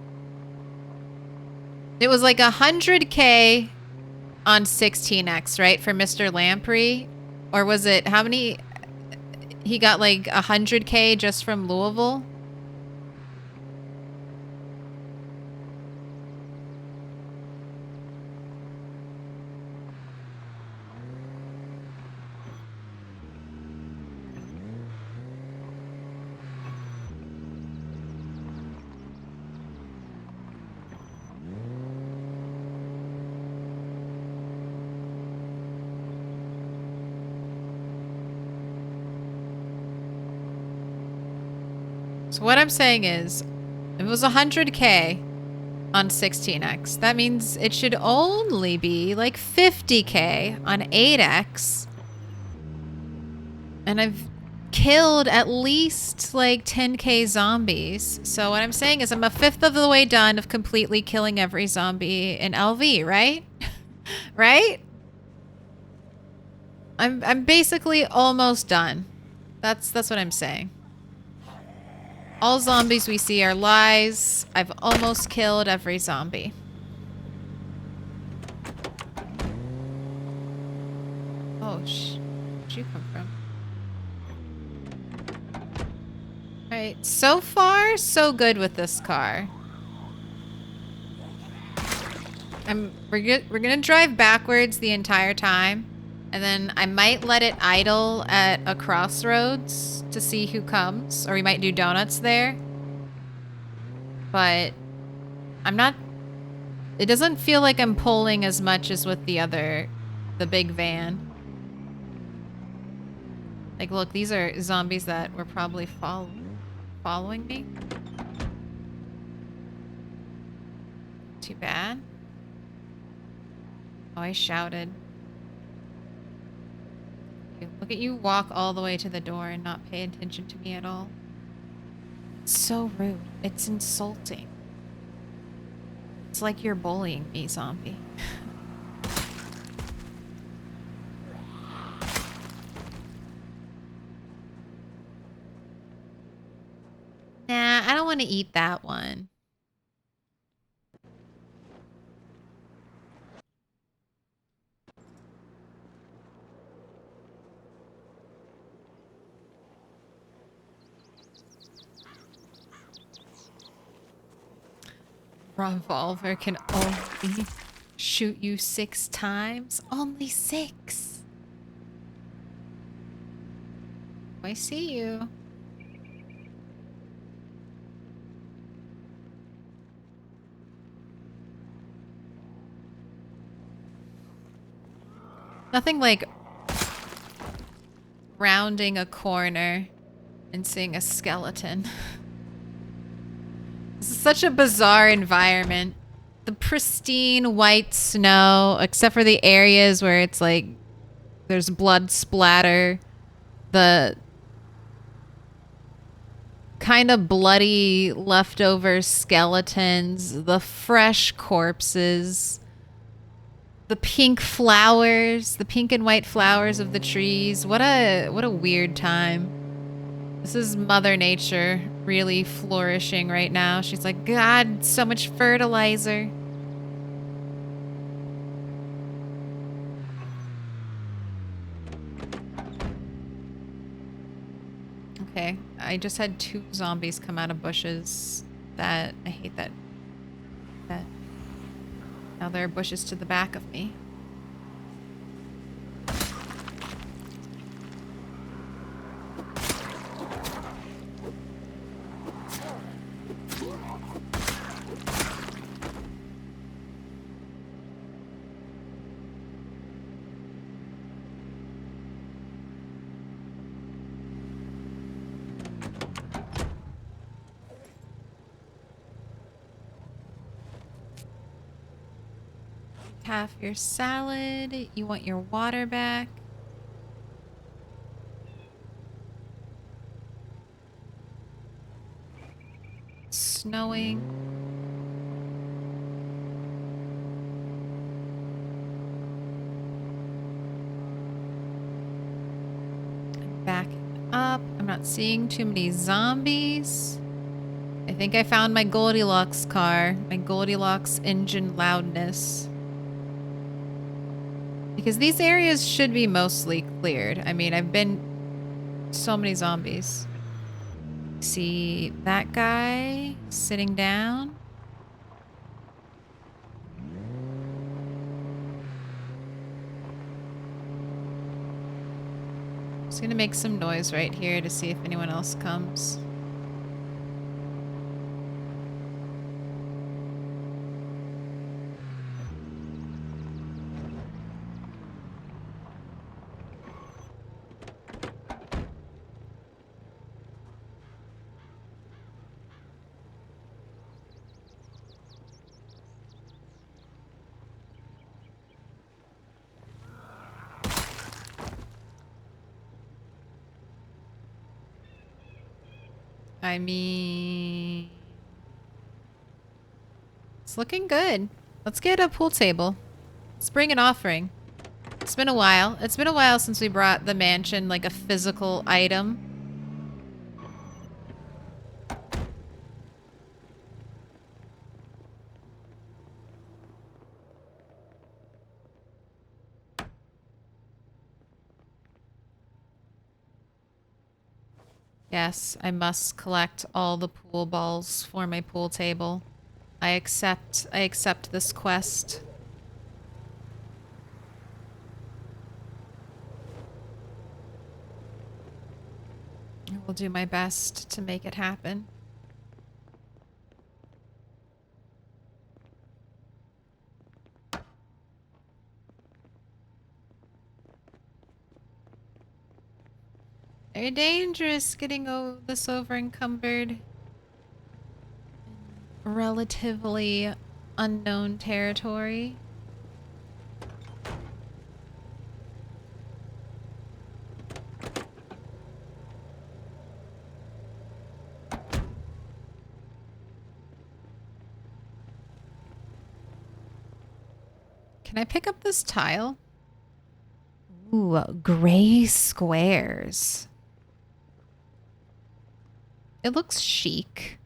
It was like 100K on 16x, right, for Mr. Lamprey, or was it how many? He got like 100K just from Louisville. So what I'm saying is, if it was 100K on 16x, that means it should only be like 50K on 8x. And I've killed at least like 10K zombies. So what I'm saying is I'm a fifth of the way done of completely killing every zombie in LV, right? Right? I'm basically almost done. That's what I'm saying. All zombies we see are lies. I've almost killed every zombie. Oh, where'd you come from? Alright, so far, so good with this car. We're gonna drive backwards the entire time. And then I might let it idle at a crossroads to see who comes. Or we might do donuts there. But I'm not... It doesn't feel like I'm pulling as much as with the big van. Like, look, these are zombies that were probably following me. Too bad. Oh, I shouted. Look at you walk all the way to the door and not pay attention to me at all. It's so rude. It's insulting. It's like you're bullying me, zombie. Nah, I don't want to eat that one. Revolver can only shoot you 6 times? Only 6. I see you. Nothing like rounding a corner and seeing a skeleton. This is such a bizarre environment. The pristine white snow, except for the areas where it's like there's blood splatter. The kind of bloody leftover skeletons, the fresh corpses, the pink flowers, the pink and white flowers of the trees. What a weird time. This is Mother Nature really flourishing right now. She's like, God, so much fertilizer. Okay, I just had 2 zombies come out of bushes. That I hate that. That now there are bushes to the back of me. Half your salad. You want your water back. It's snowing. I'm backing up. I'm not seeing too many zombies. I think I found my Goldilocks car. My Goldilocks engine loudness. Because these areas should be mostly cleared. I mean, I've been... So many zombies. See that guy sitting down? Just gonna make some noise right here to see if anyone else comes. I mean... It's looking good. Let's get a pool table. Let's bring an offering. It's been a while. It's been a while since we brought the mansion like a physical item. Yes, I must collect all the pool balls for my pool table. I accept this quest. I will do my best to make it happen. Very dangerous getting this over encumbered. Relatively unknown territory. Can I pick up this tile? Ooh, gray squares. It looks chic.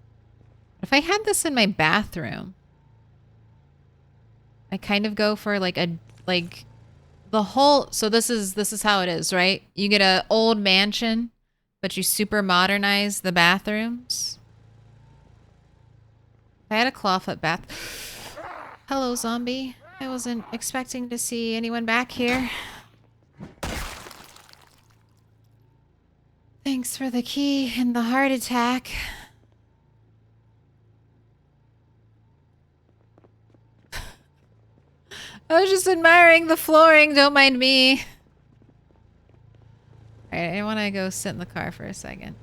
If I had this in my bathroom, I kind of go for like the whole, so this is how it is, right? You get an old mansion, but you super modernize the bathrooms. If I had a clawfoot bath. Hello, zombie. I wasn't expecting to see anyone back here. Thanks for the key and the heart attack. I was just admiring the flooring, don't mind me. Alright, I want to go sit in the car for a second.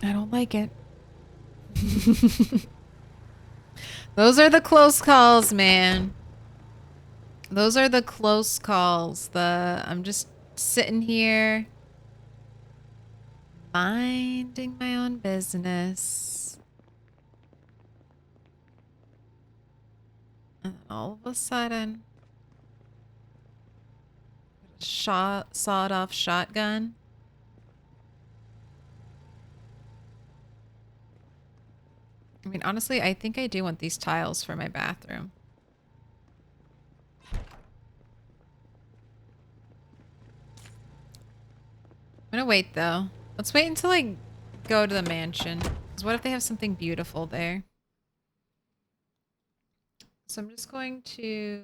I don't like it. Those are the close calls, man. Those are the close calls. I'm just sitting here minding my own business. And all of a sudden, sawed off shotgun. I mean, honestly, I think I do want these tiles for my bathroom. I'm gonna wait though. Let's wait until I go to the mansion. Because what if they have something beautiful there? So I'm just going to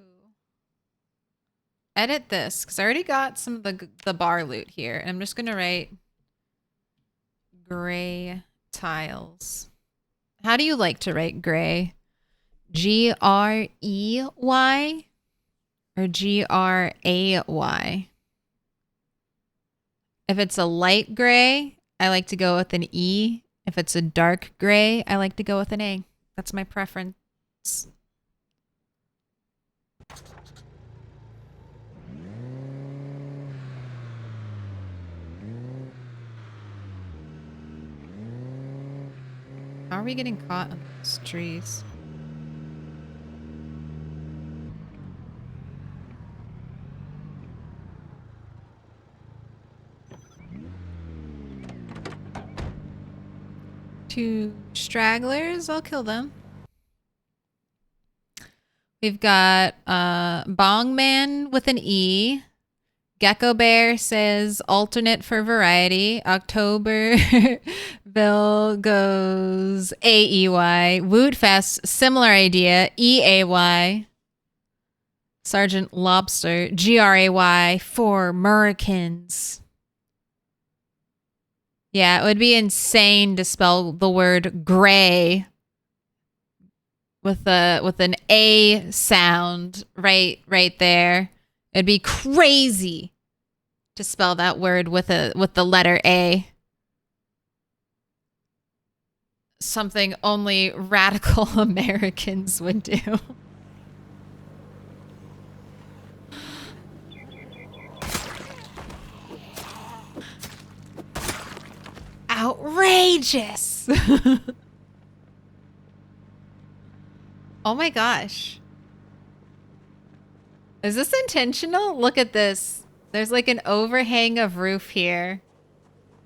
edit this because I already got some of the bar loot here. And I'm just gonna write gray tiles. How do you like to write gray? Grey or Gray? If it's a light gray, I like to go with an E. If it's a dark gray, I like to go with an A. That's my preference. How are we getting caught on those trees? Two stragglers, I'll kill them. We've got Bong Man with an E. Gecko Bear says alternate for variety. Octoberville goes AEY. Wootfest, similar idea. EAY. Sergeant Lobster, GRAY for Merkins. Yeah, it would be insane to spell the word gray with an A sound right there. It'd be crazy to spell that word with the letter A. Something only radical Americans would do. Outrageous. Oh my gosh. Is this intentional? Look at this. There's like an overhang of roof here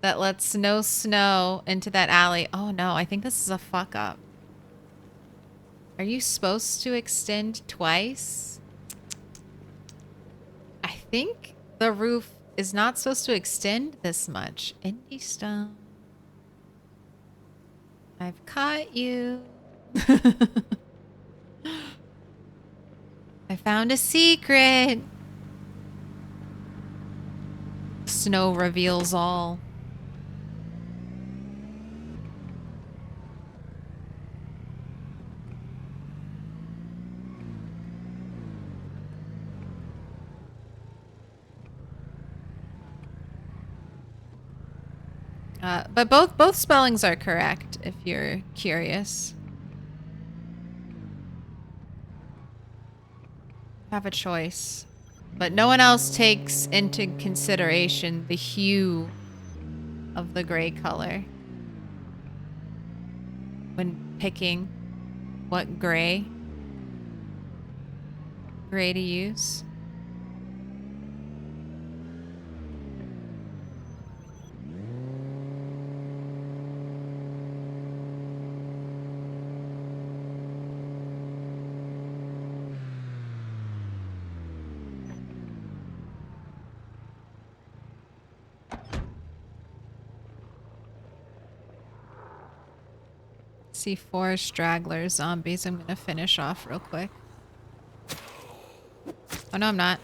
that lets no snow into that alley. Oh no, I think this is a fuck up. Are you supposed to extend twice? I think the roof is not supposed to extend this much. Indie Stone. I've caught you. I found a secret. Snow reveals all. But both spellings are correct if you're curious. Have a choice. But no one else takes into consideration the hue of the gray color when picking what gray to use. See 4 straggler zombies I'm gonna finish off real quick. Oh no, I'm not.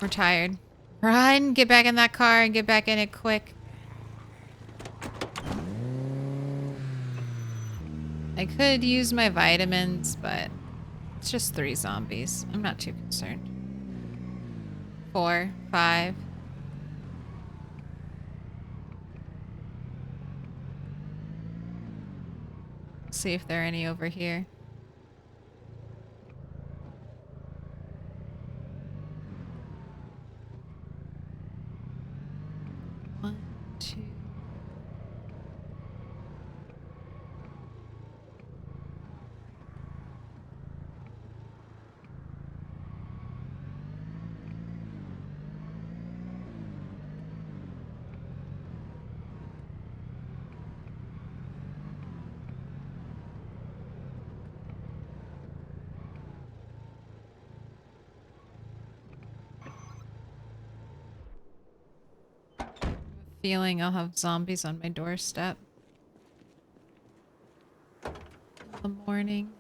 We're tired. Run! Get back in that car and get back in it quick. I could use my vitamins, but it's just 3 zombies. I'm not too concerned. 4, 5. See if there are any over here. One, 2. feeling I'll have zombies on my doorstep in the morning.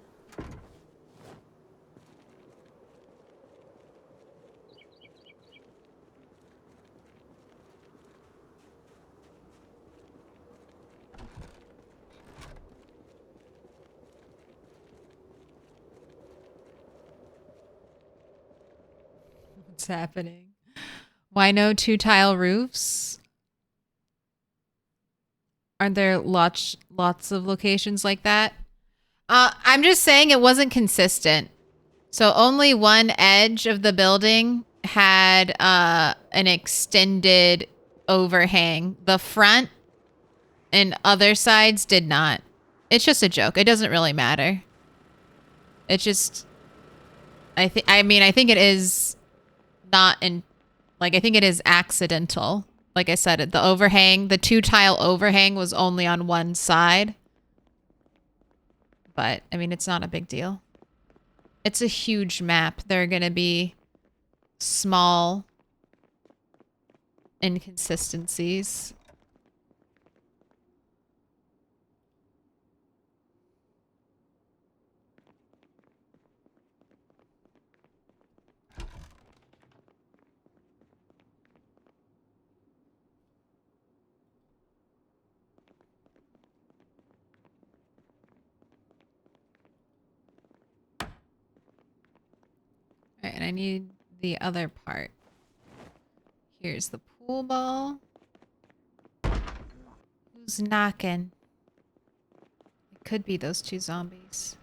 What's happening? Why no 2-tile roofs? Aren't there lots of locations like that? I'm just saying it wasn't consistent. So only one edge of the building had an extended overhang. The front and other sides did not. It's just a joke. It doesn't really matter. It's just I think it is not in like I think it is accidental. Like I said, the overhang, the 2-tile overhang was only on one side. But I mean, it's not a big deal. It's a huge map. There are going to be small inconsistencies. All right, and I need the other part. Here's the pool ball. Who's knocking? It could be those 2 zombies.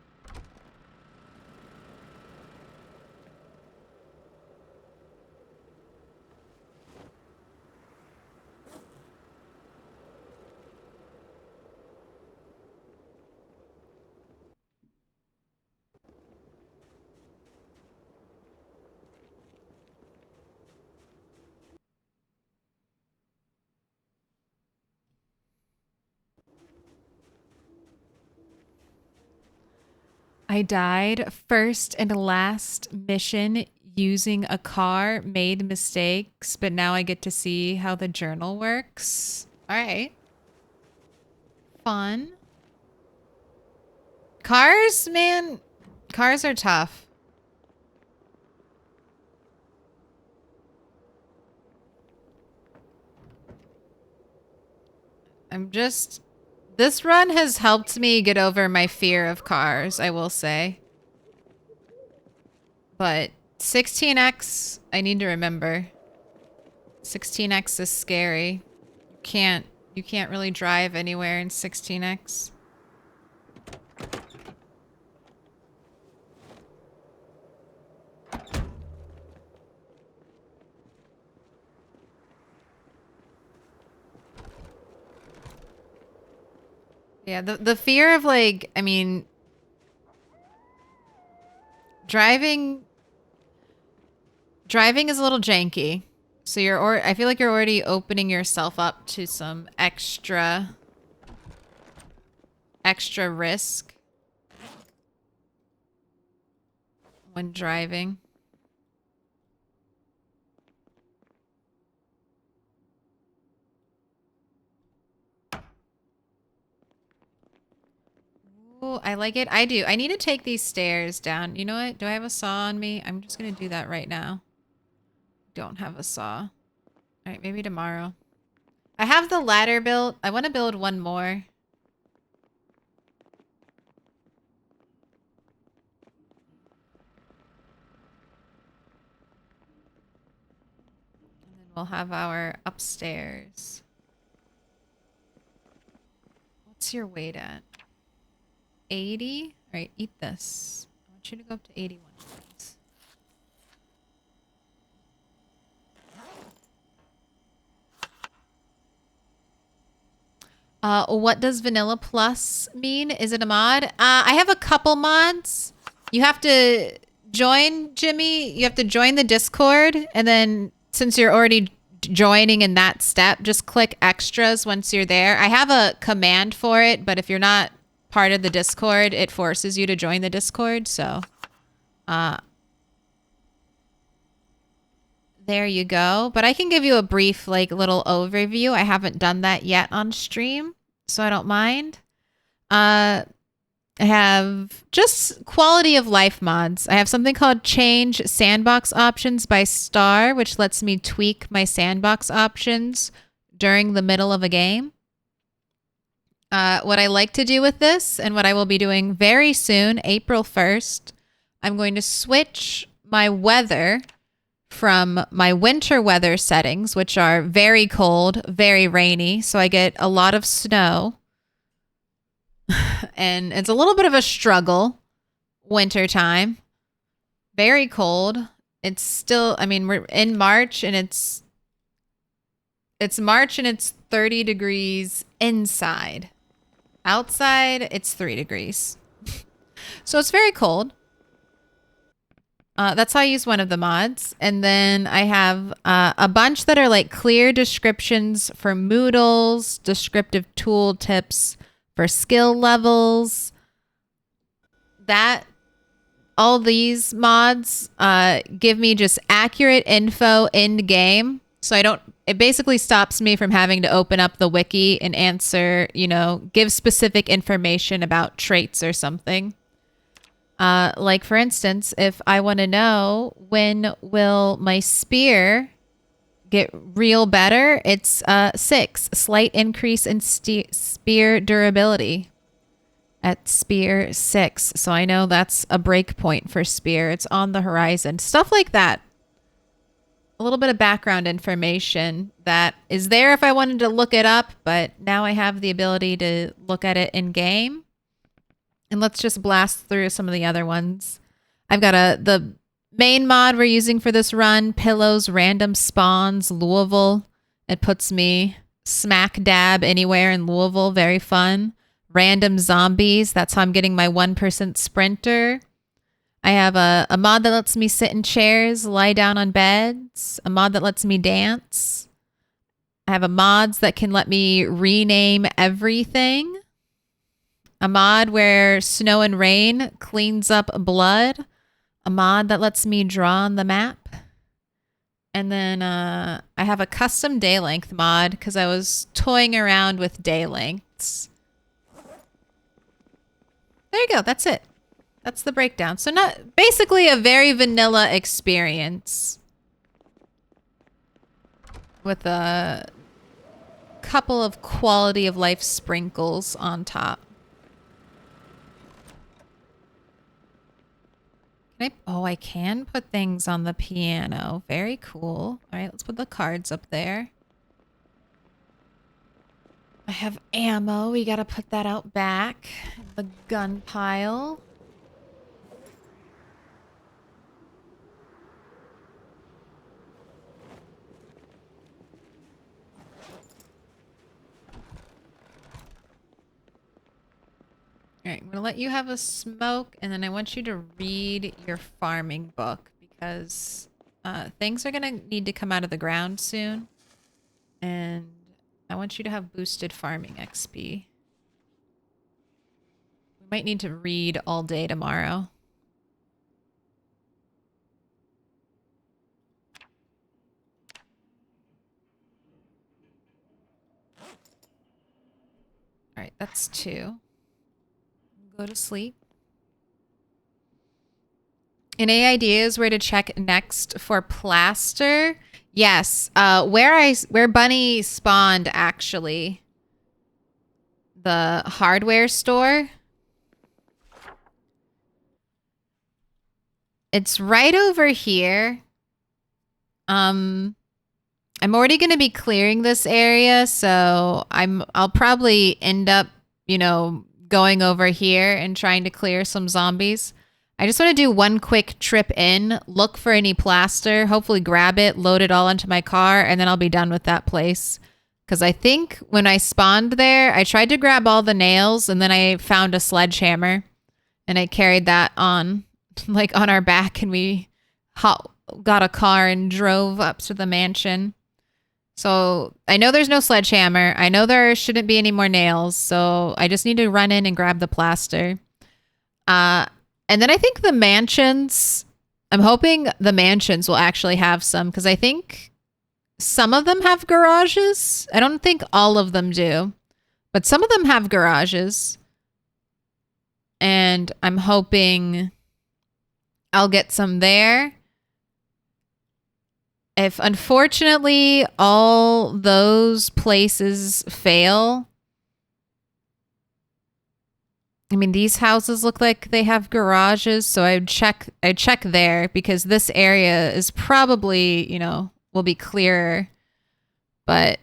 I died first and last mission using a car, made mistakes, but now I get to see how the journal works. All right. Fun. Cars, man. Cars are tough. This run has helped me get over my fear of cars, I will say. But 16x, I need to remember. 16x is scary. You can't really drive anywhere in 16x. Yeah, the fear of like, I mean, driving is a little janky. So I feel like you're already opening yourself up to some extra risk when driving. Ooh, I like it. I do. I need to take these stairs down. You know what? Do I have a saw on me? I'm just going to do that right now. Don't have a saw. All right, maybe tomorrow. I have the ladder built. I want to build one more. And then we'll have our upstairs. What's your weight at? 80? All right, eat this. I want you to go up to 81, please. What does Vanilla Plus mean? Is it a mod? I have a couple mods. You have to join, Jimmy. You have to join the Discord. And then since you're already joining in that step, just click extras once you're there. I have a command for it, but if you're not part of the Discord, it forces you to join the Discord. So There you go. But I can give you a brief, like, little overview. I haven't done that yet on stream, so I don't mind. I have just quality of life mods. I have something called Change Sandbox Options by Star, which lets me tweak my sandbox options during the middle of a game. What I like to do with this, and what I will be doing very soon, April 1st, I'm going to switch my weather from my winter weather settings, which are very cold, very rainy, so I get a lot of snow. And it's a little bit of a struggle winter time. Very cold. It's still, I mean, we're in March and it's March and it's 30 degrees inside. Outside, it's 3 degrees. So it's very cold. That's how I use one of the mods. And then I have a bunch that are like clear descriptions for Moodles, descriptive tool tips for skill levels. All these mods give me just accurate info in game. So it basically stops me from having to open up the wiki and answer, give specific information about traits or something. Like, for instance, if I want to know when will my spear get real better, it's 6. Slight increase in spear durability at spear 6. So I know that's a break point for spear. It's on the horizon. Stuff like that. A little bit of background information that is there if I wanted to look it up, but now I have the ability to look at it in game. And let's just blast through some of the other ones. I've got the main mod we're using for this run, Pillows, Random Spawns, Louisville. It puts me smack dab anywhere in Louisville. Very fun. Random Zombies. That's how I'm getting my 1% sprinter. I have a mod that lets me sit in chairs, lie down on beds. A mod that lets me dance. I have a mods that can let me rename everything. A mod where snow and rain cleans up blood. A mod that lets me draw on the map. And then I have a custom day length mod because I was toying around with day lengths. There you go. That's it. That's the breakdown. So basically a very vanilla experience with a couple of quality of life sprinkles on top. I can put things on the piano. Very cool. All right, let's put the cards up there. I have ammo. We gotta put that out back. The gun pile. All right, I'm gonna let you have a smoke, and then I want you to read your farming book because things are gonna need to come out of the ground soon, and I want you to have boosted farming XP. We might need to read all day tomorrow. All right, that's 2. Go to sleep. Any ideas where to check next for plaster? Yes, where Bunny spawned, actually. The hardware store. It's right over here. I'm already going to be clearing this area, so I'll probably end up, going over here and trying to clear some zombies. I just want to do one quick trip in, look for any plaster, hopefully grab it, load it all onto my car, and then I'll be done with that place. Because I think when I spawned there, I tried to grab all the nails, and then I found a sledgehammer, and I carried that on, on our back, and we got a car and drove up to the mansion. So I know there's no sledgehammer. I know there shouldn't be any more nails. So I just need to run in and grab the plaster. And then I think the mansions I'm hoping the mansions will actually have some, because I think some of them have garages. I don't think all of them do, but some of them have garages. And I'm hoping I'll get some there. If unfortunately all those places fail, I mean, these houses look like they have garages, so I'd check there, because this area is probably, you know, will be clearer. But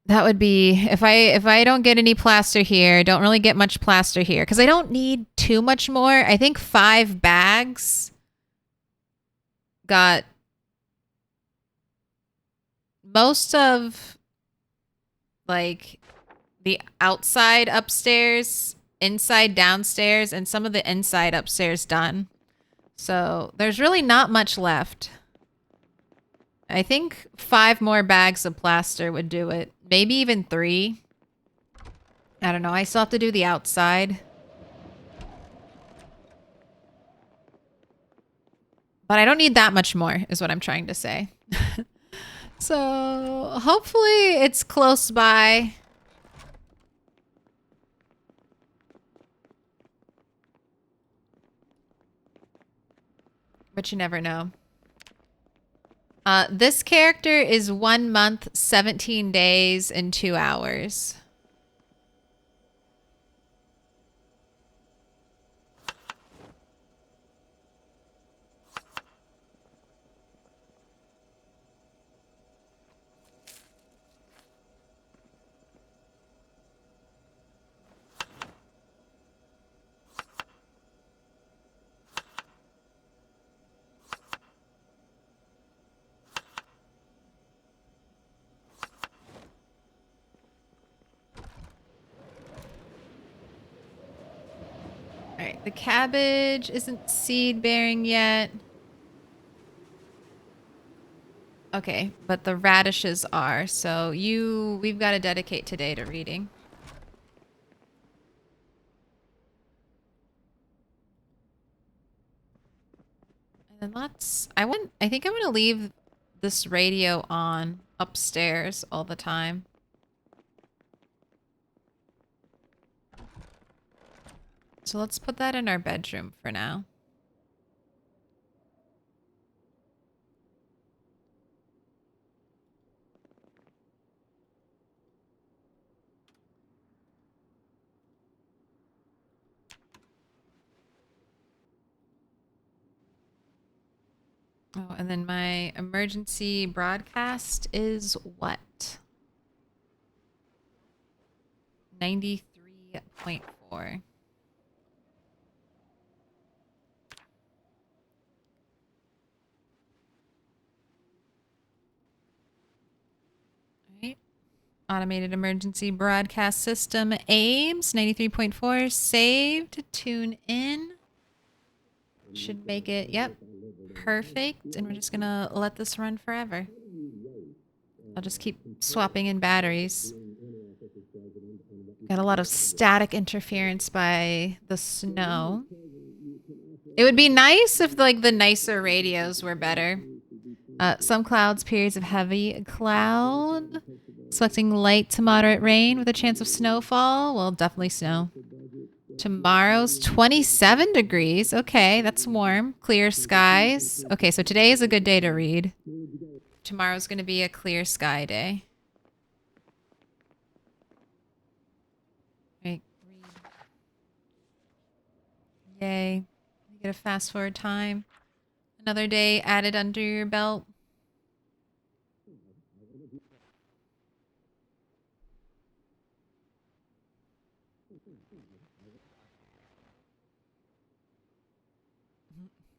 that would be, if I don't get any plaster here, don't really get much plaster here, because I don't need too much more. I think 5 bags got most of, like, the outside upstairs, inside downstairs, and some of the inside upstairs done. So there's really not much left. I think 5 more bags of plaster would do it. Maybe even 3. I don't know. I still have to do the outside. But I don't need that much more, is what I'm trying to say. So hopefully it's close by. But you never know. This character is 1 month, 17 days, and 2 hours. Alright, the cabbage isn't seed bearing yet. Okay, but the radishes are, so we've got to dedicate today to reading. And then I think I'm gonna leave this radio on upstairs all the time. So let's put that in our bedroom for now. Oh, and then my emergency broadcast is what? 93.4. Automated emergency broadcast system aims 93.4 saved. Tune in. Should make it, yep, perfect. And we're just gonna let this run forever. I'll just keep swapping in batteries. Got a lot of static interference by the snow. It would be nice if like the nicer radios were better. Some clouds, periods of heavy cloud. Expecting light to moderate rain with a chance of snowfall. Well, definitely snow. Tomorrow's 27 degrees. Okay, that's warm. Clear skies. Okay, so today is a good day to read. Tomorrow's going to be a clear sky day. Right, read. Yay. You get a fast forward time. Another day added under your belt.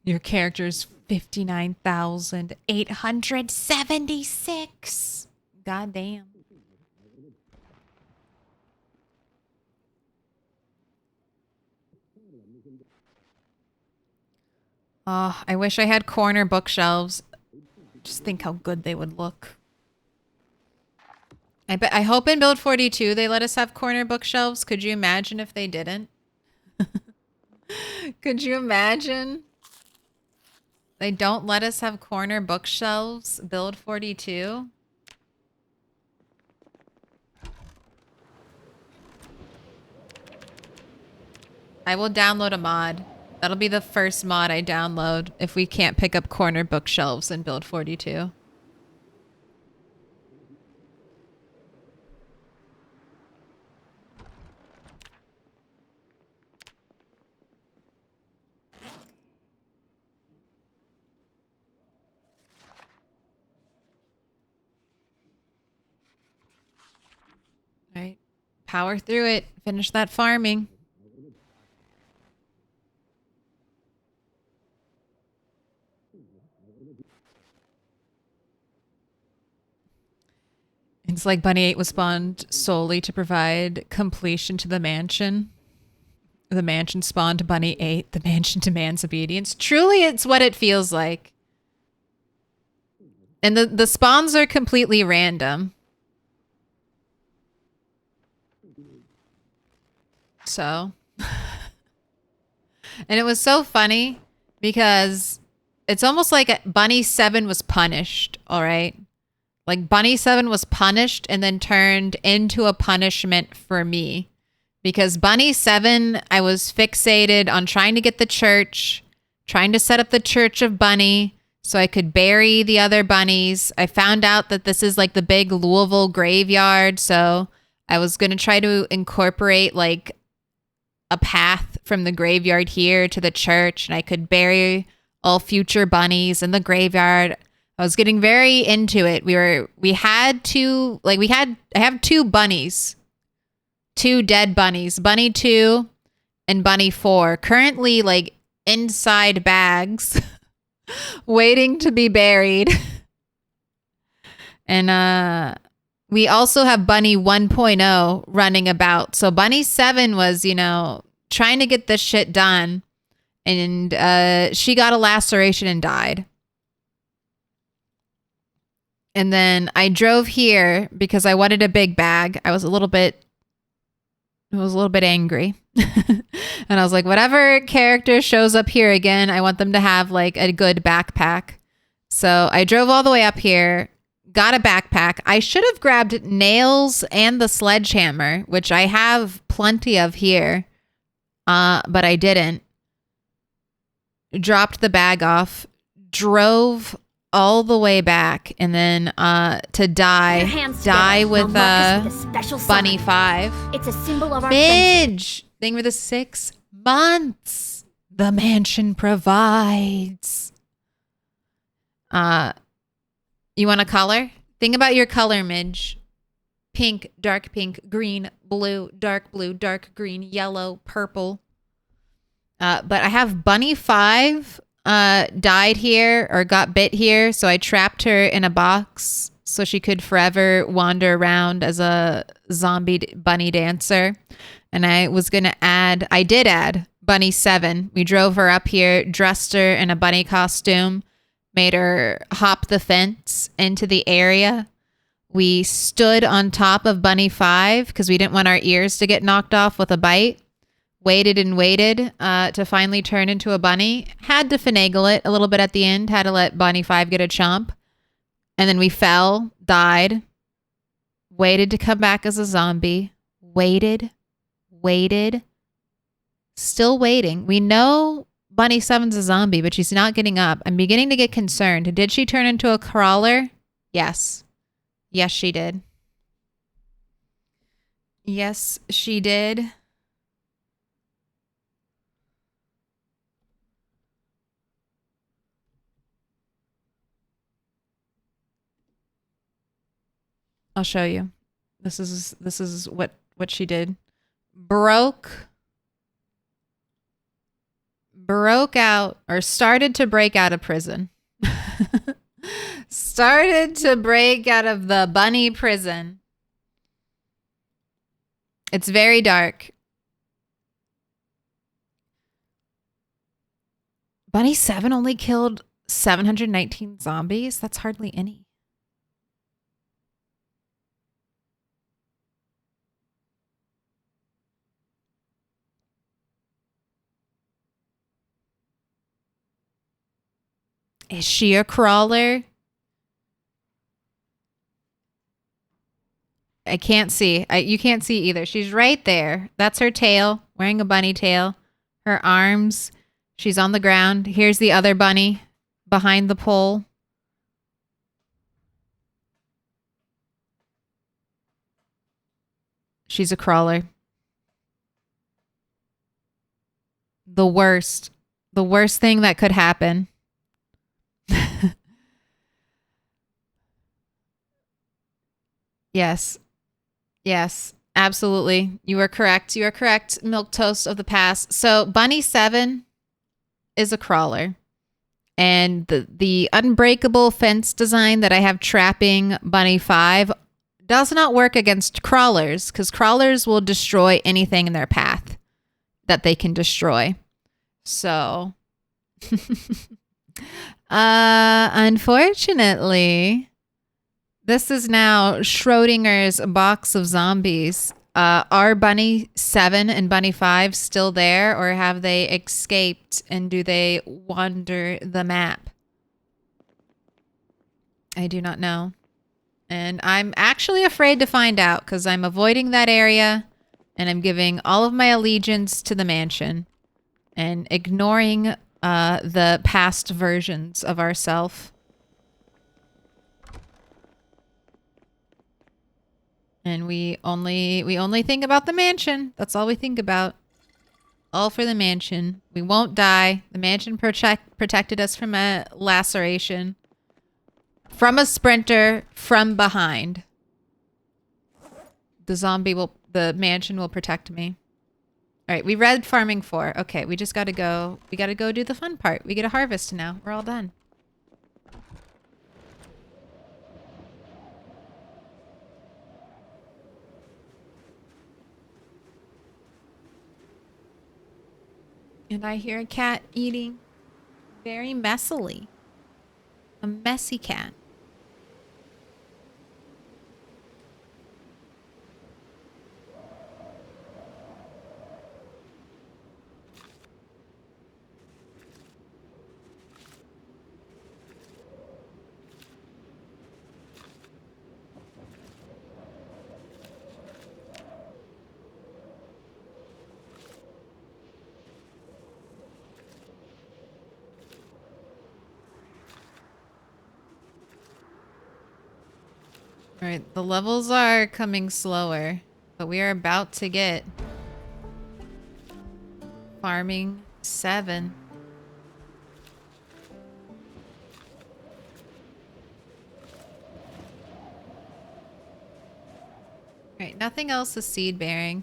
Your character's 59,876. God damn. Oh, I wish I had corner bookshelves. Just think how good they would look. I hope in Build 42 they let us have corner bookshelves. Could you imagine if they didn't? Could you imagine? They don't let us have corner bookshelves. Build 42. I will download a mod. That'll be the first mod I download if we can't pick up corner bookshelves in Build 42. All right. Power through it. Finish that farming. It's like Bunny 8 was spawned solely to provide completion to the mansion. The mansion spawned Bunny 8. The mansion demands obedience. Truly, it's what it feels like. And the spawns are completely random. So. And it was so funny because it's almost like Bunny 7 was punished, all right? Like Bunny 7 was punished and then turned into a punishment for me. Because Bunny 7, I was fixated on trying to get the church, trying to set up the church of Bunny so I could bury the other bunnies. I found out that this is like the big Louisville graveyard, so I was going to try to incorporate like a path from the graveyard here to the church, and I could bury all future bunnies in the graveyard. I was getting very into it. I have two bunnies. Two dead bunnies, Bunny 2 and Bunny 4, currently like inside bags, waiting to be buried. And we also have Bunny 1.0 running about. So Bunny 7 was, trying to get this shit done, and she got a laceration and died. And then I drove here because I wanted a big bag. I was a little bit angry. And I was like, whatever character shows up here again, I want them to have like a good backpack. So I drove all the way up here, got a backpack. I should have grabbed nails and the sledgehammer, which I have plenty of here. But I didn't. Dropped the bag off, drove all the way back, and then to die with Bunny 5. It's a symbol of our friendship. Midge! Thing for the 6 months. The mansion provides. You want a color? Think about your color, Midge. Pink, dark pink, green, blue, dark green, yellow, purple. But I have Bunny 5 died here or got bit here, so I trapped her in a box so she could forever wander around as a zombie bunny dancer. And I did add Bunny 7. We drove her up here, dressed her in a bunny costume, made her hop the fence into the area. We stood on top of Bunny 5 because we didn't want our ears to get knocked off with a bite. Waited and waited to finally turn into a bunny. Had to finagle it a little bit at the end. Had to let Bunny 5 get a chomp. And then we fell, died. Waited to come back as a zombie. Waited. Still waiting. We know Bunny 7's a zombie, but she's not getting up. I'm beginning to get concerned. Did she turn into a crawler? Yes. Yes, she did. Yes, she did. I'll show you. This is what she did. Broke out, or started to break out of prison. Started to break out of the bunny prison. It's very dark. Bunny 7 only killed 719 zombies? That's hardly any. Is she a crawler? I can't see. You can't see either. She's right there. That's her tail, wearing a bunny tail. Her arms. She's on the ground. Here's the other bunny behind the pole. She's a crawler. The worst. The worst thing that could happen. Yes. Yes. Absolutely. You are correct. You are correct, Milquetoast of the past. So Bunny 7 is a crawler. And the unbreakable fence design that I have trapping Bunny 5 does not work against crawlers, because crawlers will destroy anything in their path that they can destroy. So, unfortunately, this is now Schrodinger's box of zombies. Are Bunny 7 and Bunny 5 still there, or have they escaped, and do they wander the map? I do not know. And I'm actually afraid to find out, because I'm avoiding that area and I'm giving all of my allegiance to the mansion and ignoring the past versions of ourself. And we only think about the mansion. That's all we think about. All for the mansion. We won't die. The mansion protected us from a laceration. From a sprinter from behind. The mansion will protect me. All right, we read farming 4. Okay, we just got to go. We got to go do the fun part. We get a harvest now. We're all done. And I hear a cat eating very messily. A messy cat. All right, the levels are coming slower, but we are about to get farming 7. All right, nothing else is seed bearing.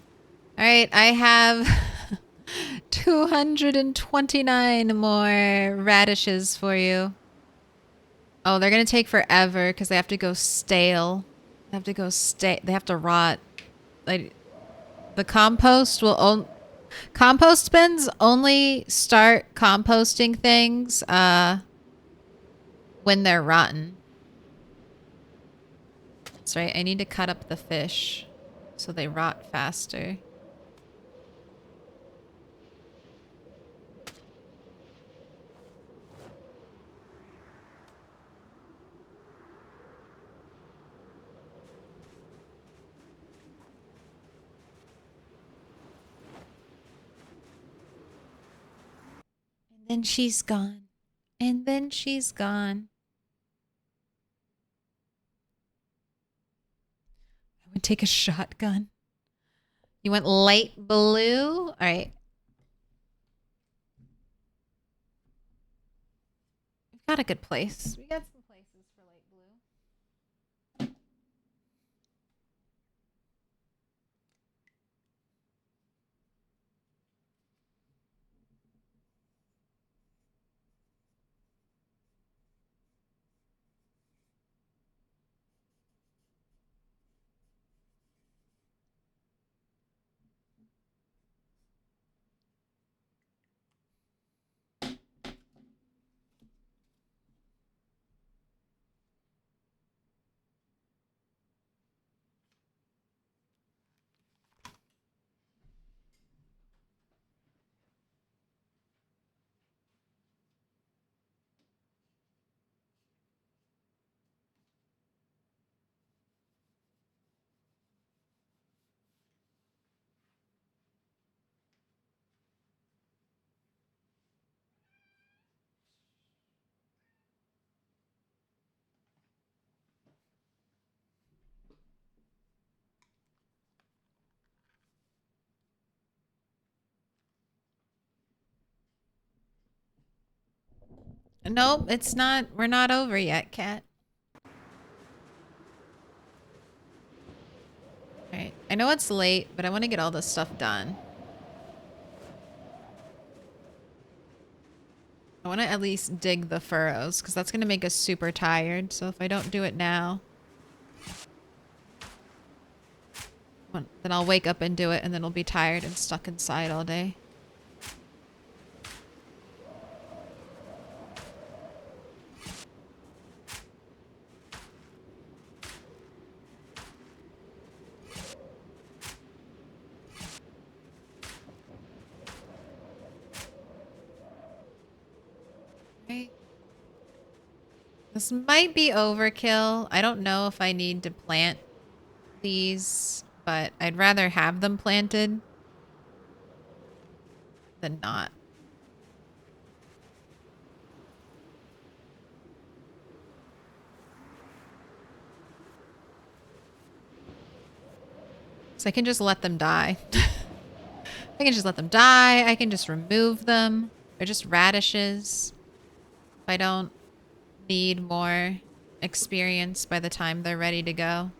All right, I have 229 more radishes for you. Oh, they're going to take forever because they have to go stale. They have to rot. Like, the compost compost bins only start composting things when they're rotten. That's right. I need to cut up the fish so they rot faster. And then she's gone. And then she's gone. I would take a shotgun. You went light blue? All right. We've got a good place. We got some places for light blue. Nope, it's not. We're not over yet, Cat. Alright, I know it's late, but I want to get all this stuff done. I want to at least dig the furrows, because that's going to make us super tired. So if I don't do it now, then I'll wake up and do it, and then I'll be tired and stuck inside all day. Okay. This might be overkill. I don't know if I need to plant these, but I'd rather have them planted than not. So I can just let them die. I can just let them die. I can just remove them. They're just radishes. If I don't need more experience by the time they're ready to go.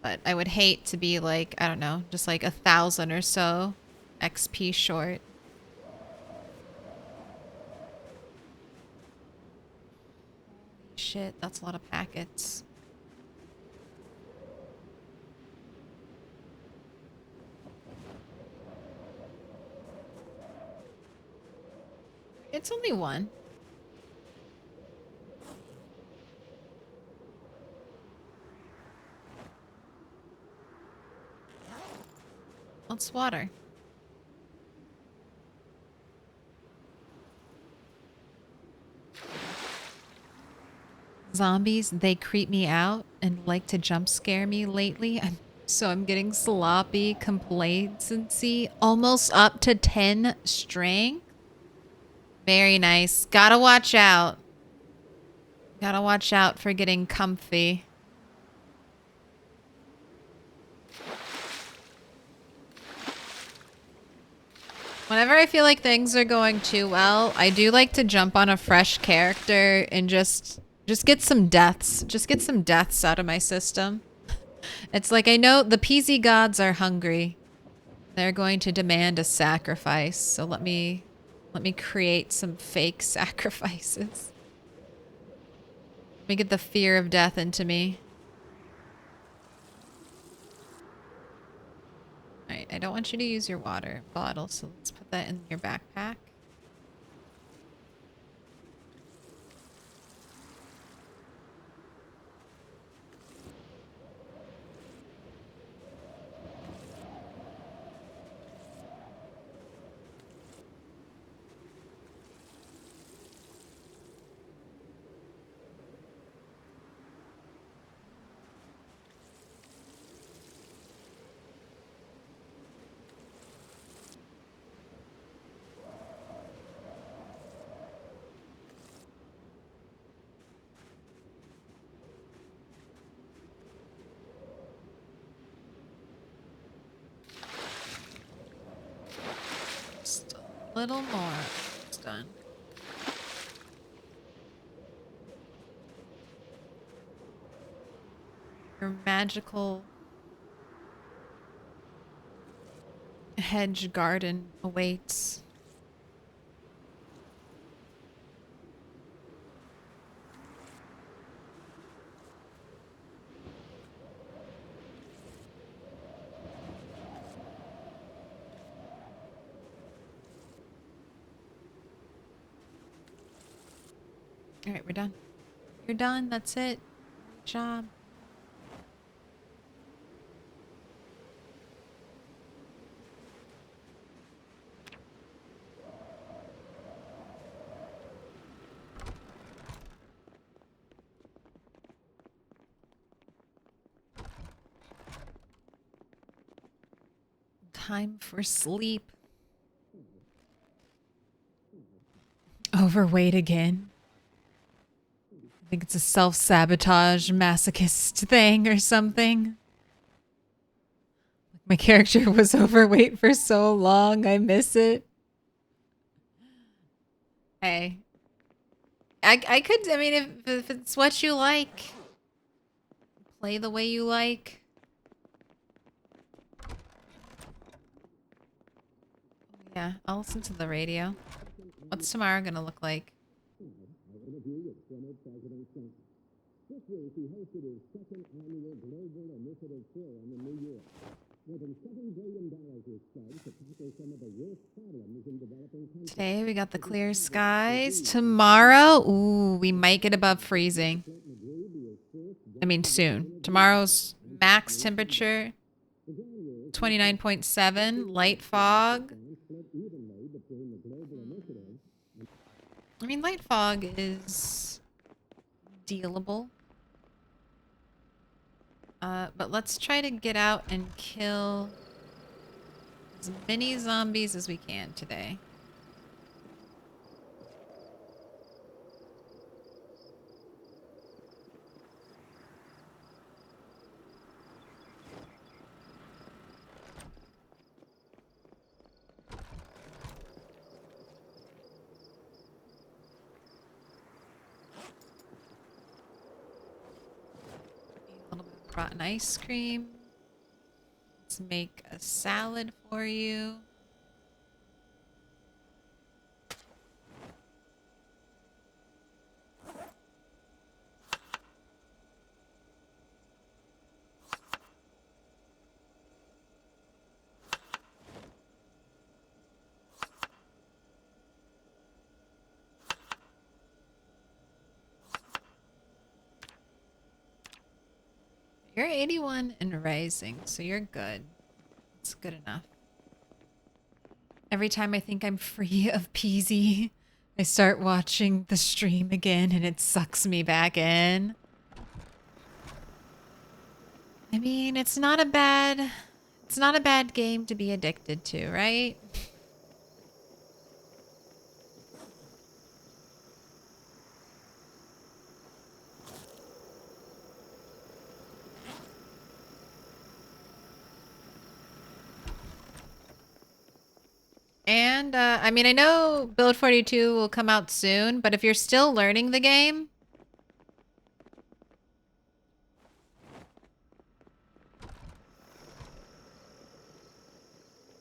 But I would hate to be like, I don't know, just like 1,000 or so XP short. Holy shit, that's a lot of packets. It's only one. Let's water. Zombies, they creep me out and like to jump scare me lately. So I'm getting sloppy complacency, almost up to 10 strength. Very nice. Gotta watch out. Gotta watch out for getting comfy. Whenever I feel like things are going too well, I do like to jump on a fresh character and just get some deaths. Just get some deaths out of my system. It's like I know the PZ gods are hungry. They're going to demand a sacrifice. So let me create some fake sacrifices. Let me get the fear of death into me. Alright, I don't want you to use your water bottle, so let's put that in your backpack. Just a little more. It's done. Your magical hedge garden awaits. All right, we're done. You're done. That's it. Good job. Time for sleep. Overweight again. I think it's a self-sabotage masochist thing or something. My character was overweight for so long, I miss it. Hey. I could, I mean, if it's what you like, play the way you like. Yeah, I'll listen to the radio. What's tomorrow gonna look like? Today we got the clear skies. Tomorrow, ooh, we might get above freezing. I mean, soon. Tomorrow's max temperature 29.7, light fog. I mean, light fog is dealable. But let's try to get out and kill as many zombies as we can today. A little bit of rotten ice cream. Let's make a salad for you. You're 81 and rising, so you're good. It's good enough. Every time I think I'm free of PZ, I start watching the stream again and it sucks me back in. I mean, it's not a bad game to be addicted to, right? And, I mean, I know Build 42 will come out soon, but if you're still learning the game,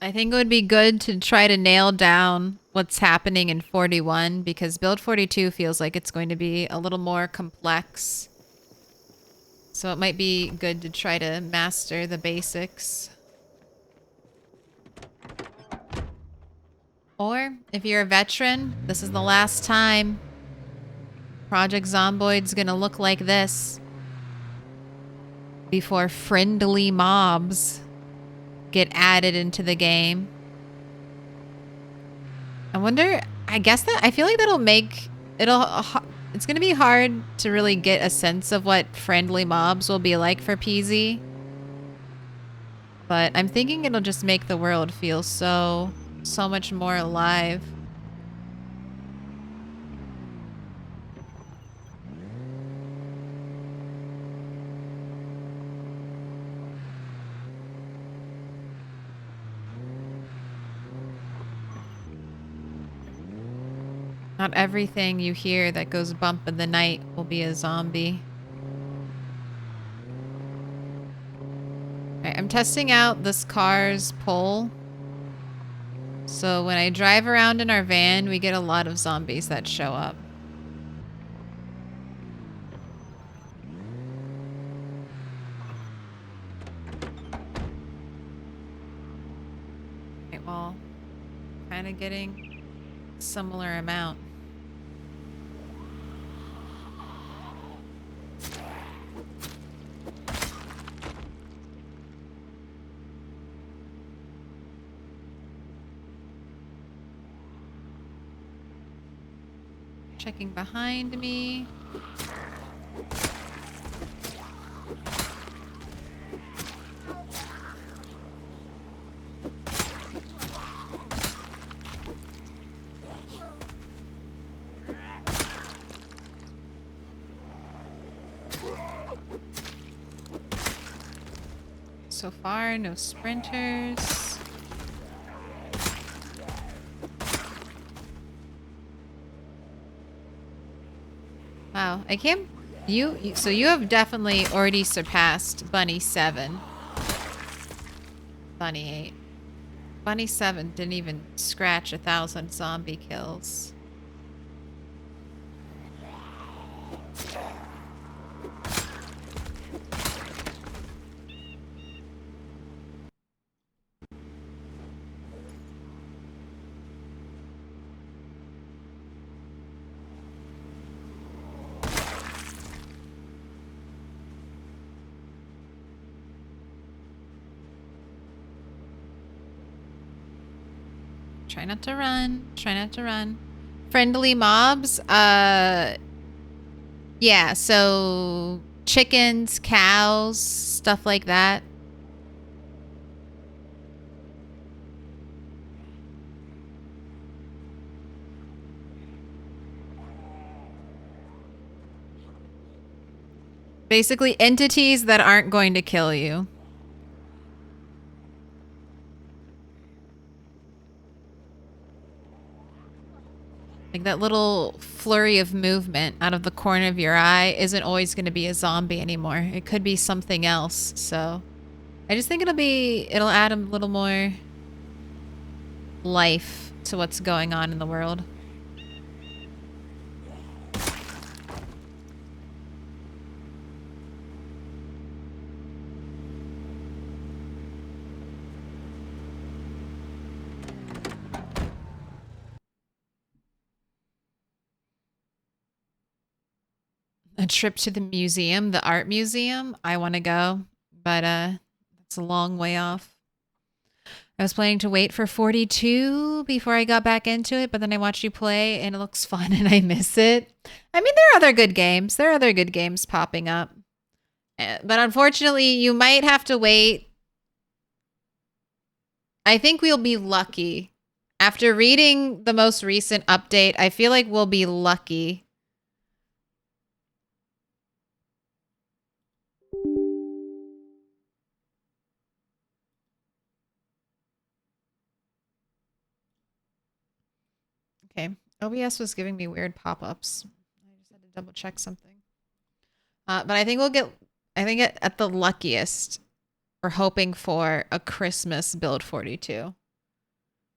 I think it would be good to try to nail down what's happening in 41, because Build 42 feels like it's going to be a little more complex. So it might be good to try to master the basics. Or, if you're a veteran, this is the last time. Project Zomboid's gonna look like this before friendly mobs get added into the game. I wonder, I guess that, I feel like that'll make, it's gonna be hard to really get a sense of what friendly mobs will be like for PZ. But I'm thinking it'll just make the world feel so much more alive. Not everything you hear that goes bump in the night will be a zombie. Alright, I'm testing out this car's pull. So when I drive around in our van, we get a lot of zombies that show up. Okay, well, kind of getting a similar amount. Checking behind me. So far, no sprinters. Wow, I can't. So you have definitely already surpassed Bunny 7. Bunny 8. Bunny 7 didn't even scratch 1,000 zombie kills. Try not to run. Try not to run. Friendly mobs? Yeah, so chickens, cows, stuff like that. Basically, entities that aren't going to kill you. Like that little flurry of movement out of the corner of your eye isn't always going to be a zombie anymore. It could be something else. So I just think it'll add a little more life to what's going on in the world. A trip to the museum, the art museum. I want to go, but it's a long way off. I was planning to wait for 42 before I got back into it, but then I watched you play and it looks fun and I miss it. I mean, there are other good games. There are other good games popping up. But unfortunately, you might have to wait. I think we'll be lucky. After reading the most recent update, I feel like we'll be lucky. Okay. OBS was giving me weird pop-ups. I just had to double check something. But I think at the luckiest, we're hoping for a Christmas build 42.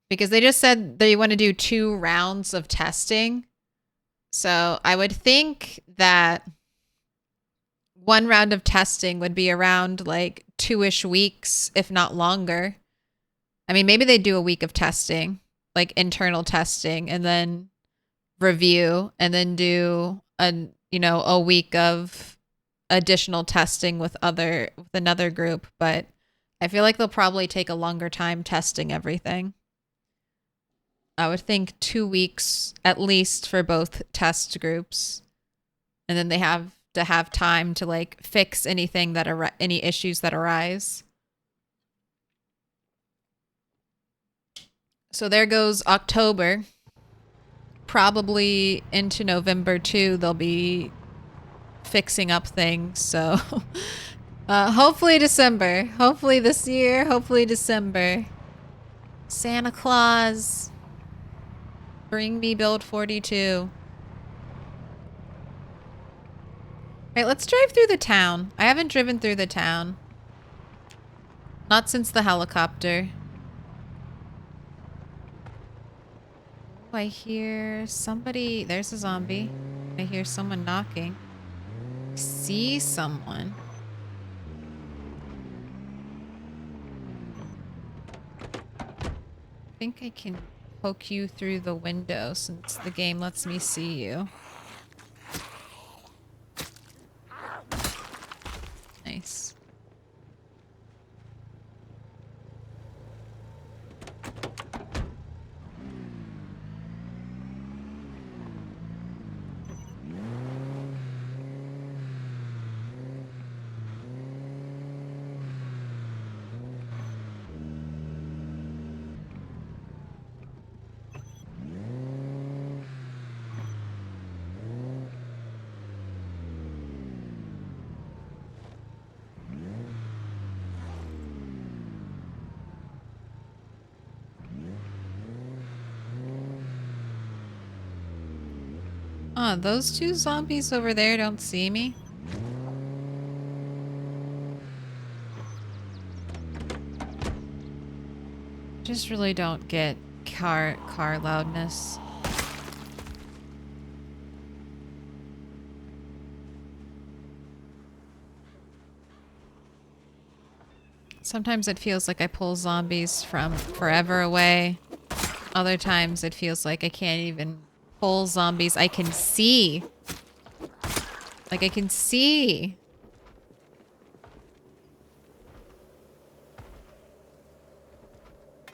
Because they just said they want to do 2 rounds of testing. So I would think that 1 round of testing would be around like 2-ish weeks, if not longer. I mean, maybe they do a week of testing, like internal testing, and then review, and then do a week of additional testing with another group. But I feel like they'll probably take a longer time testing everything. I would think 2 weeks at least for both test groups. And then they have to have time to like fix anything any issues that arise. So there goes October. Probably into November too, they'll be fixing up things. So hopefully December. Hopefully this year. Hopefully December. Santa Claus. Bring me build 42. Alright, let's drive through the town. I haven't driven through the town. Not since the helicopter. Oh, I hear somebody. There's a zombie. I hear someone knocking. I see someone. I think I can poke you through the window since the game lets me see you. Nice. Oh, those two zombies over there don't see me. Just really don't get car loudness. Sometimes it feels like I pull zombies from forever away. Other times it feels like I can't even pull zombies I can see. Like I can see. I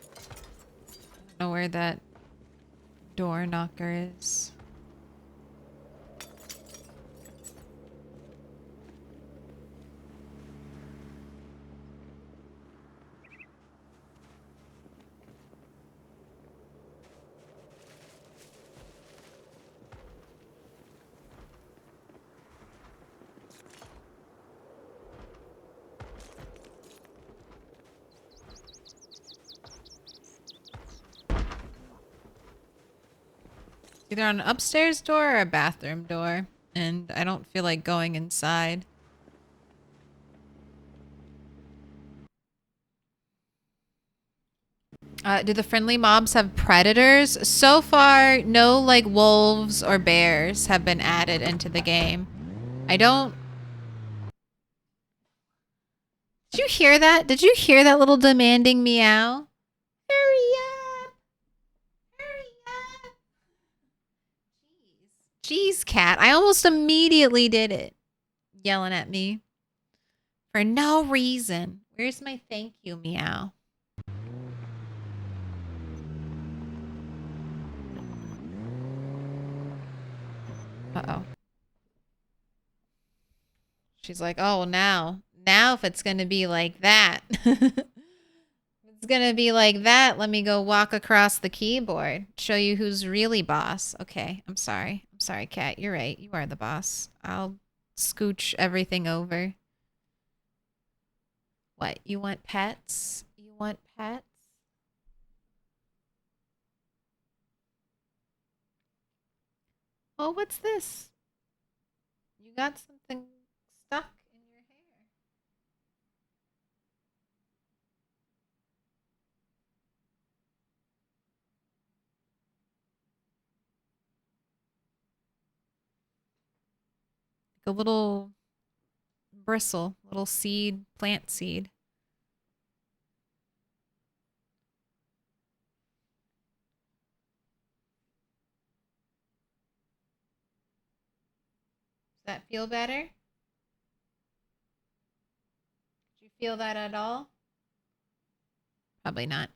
don't know where that door knocker is. Either on an upstairs door or a bathroom door. And I don't feel like going inside. Do the friendly mobs have predators? So far, no like wolves or bears have been added into the game. I don't... Did you hear that? Did you hear that little demanding meow? Hurry up! Hurry up! Jeez, cat. I almost immediately did it. Yelling at me. For no reason. Where's my thank you meow? Uh-oh. She's like, oh, now if it's going to be like that. It's going to be like that. Let me go walk across the keyboard. Show you who's really boss. Okay, I'm sorry. I'm sorry, cat. You're right. You are the boss. I'll scooch everything over. What? You want pets? You want pets? Oh, what's this? You got something stuck in your hair. Like a little bristle, little seed, plant seed. Does that feel better? Did you feel that at all? Probably not.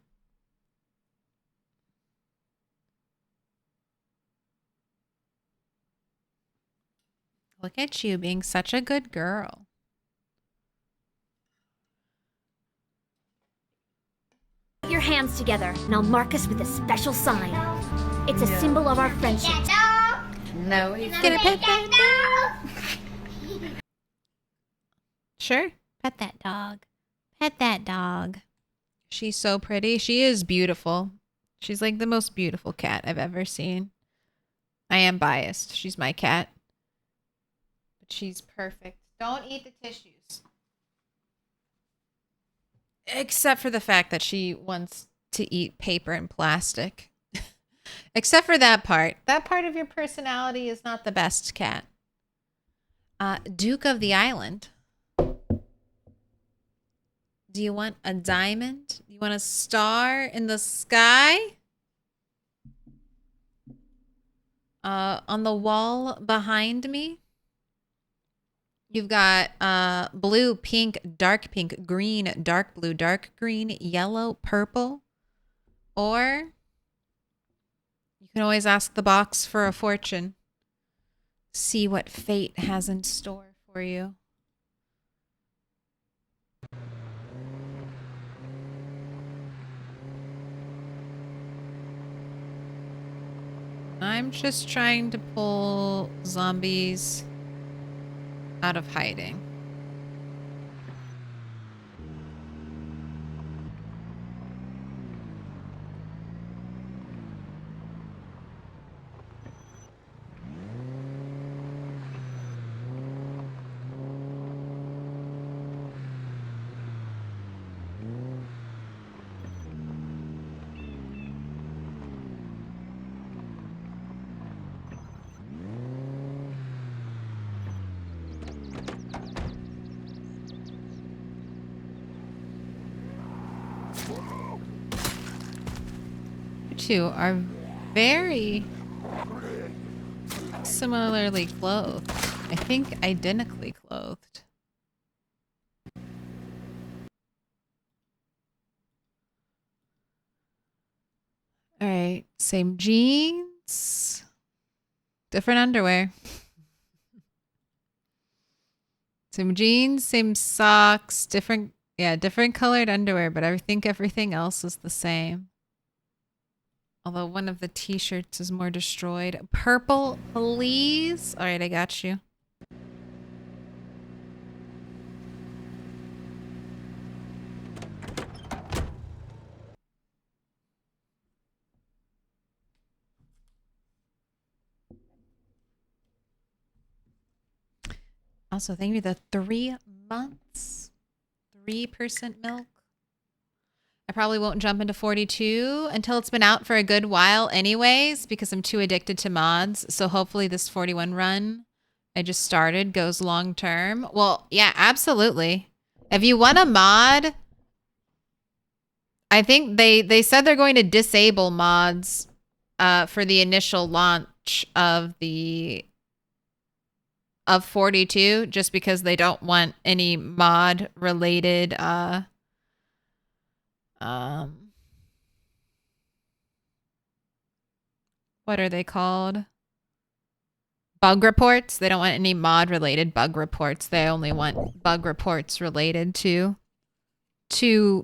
Look at you being such a good girl. Put your hands together, and I'll mark us with a special sign. It's a symbol of our friendship. No, he's Gonna pet that dog. Sure. Pet that dog. Pet that dog. She's so pretty. She is beautiful. She's like the most beautiful cat I've ever seen. I am biased. She's my cat. But she's perfect. Don't eat the tissues. Except for the fact that she wants to eat paper and plastic. Except for that part. That part of your personality is not the best, cat. Duke of the Island. Do you want a diamond? You want a star in the sky? On the wall behind me, you've got blue, pink, dark pink, green, dark blue, dark green, yellow, purple. Or you can always ask the box for a fortune. See what fate has in store for you. I'm just trying to pull zombies out of hiding. two are very similarly clothed. I think identically clothed. All right, same jeans, different underwear. Same jeans, same socks, different colored underwear, but I think everything else is the same. Although one of the t-shirts is more destroyed. Purple, please. All right, I got you. Also, thank you for the 3 months. 3% milk. I probably won't jump into 42 until it's been out for a good while anyways, because I'm too addicted to mods. So hopefully this 41 run I just started goes long term. Well, yeah, absolutely. If you want a mod, I think they said they're going to disable mods for the initial launch of 42, just because they don't want any mod related what are they called? Bug reports. They don't want any mod related bug reports. They only want bug reports related to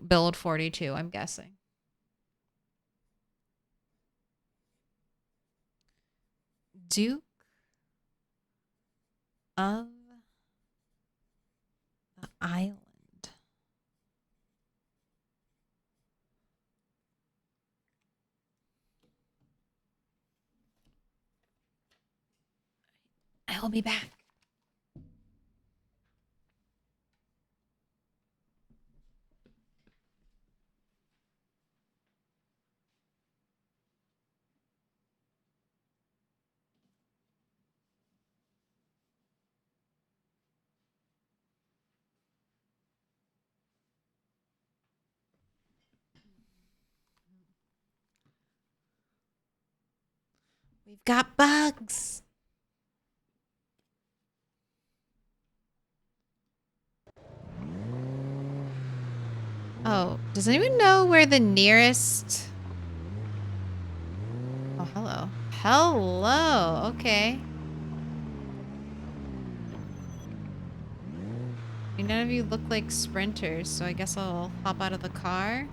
build 42, I'm guessing. Duke of the Island. I'll be back. We've got bugs. Oh, does anyone know where the nearest... Oh, hello. Hello, okay. None of you look like sprinters, so I guess I'll hop out of the car.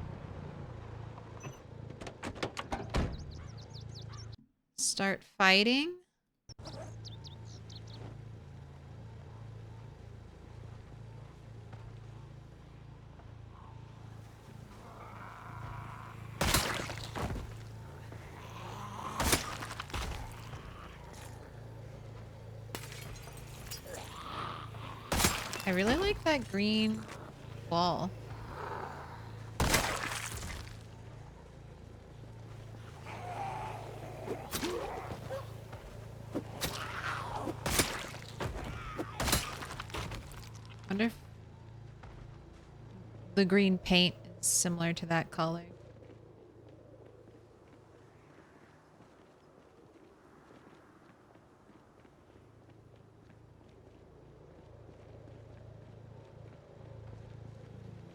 Start fighting. I really like that green wall. Wonder if the green paint is similar to that color.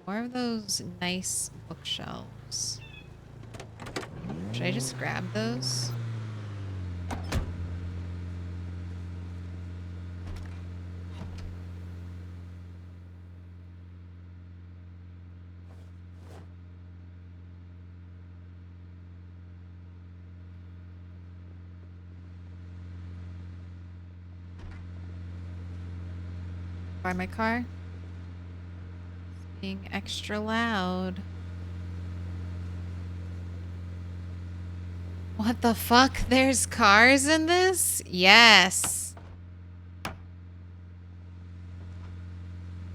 More of those nice bookshelves. Should I just grab those? By my car? It's being extra loud. What the fuck? There's cars in this? Yes.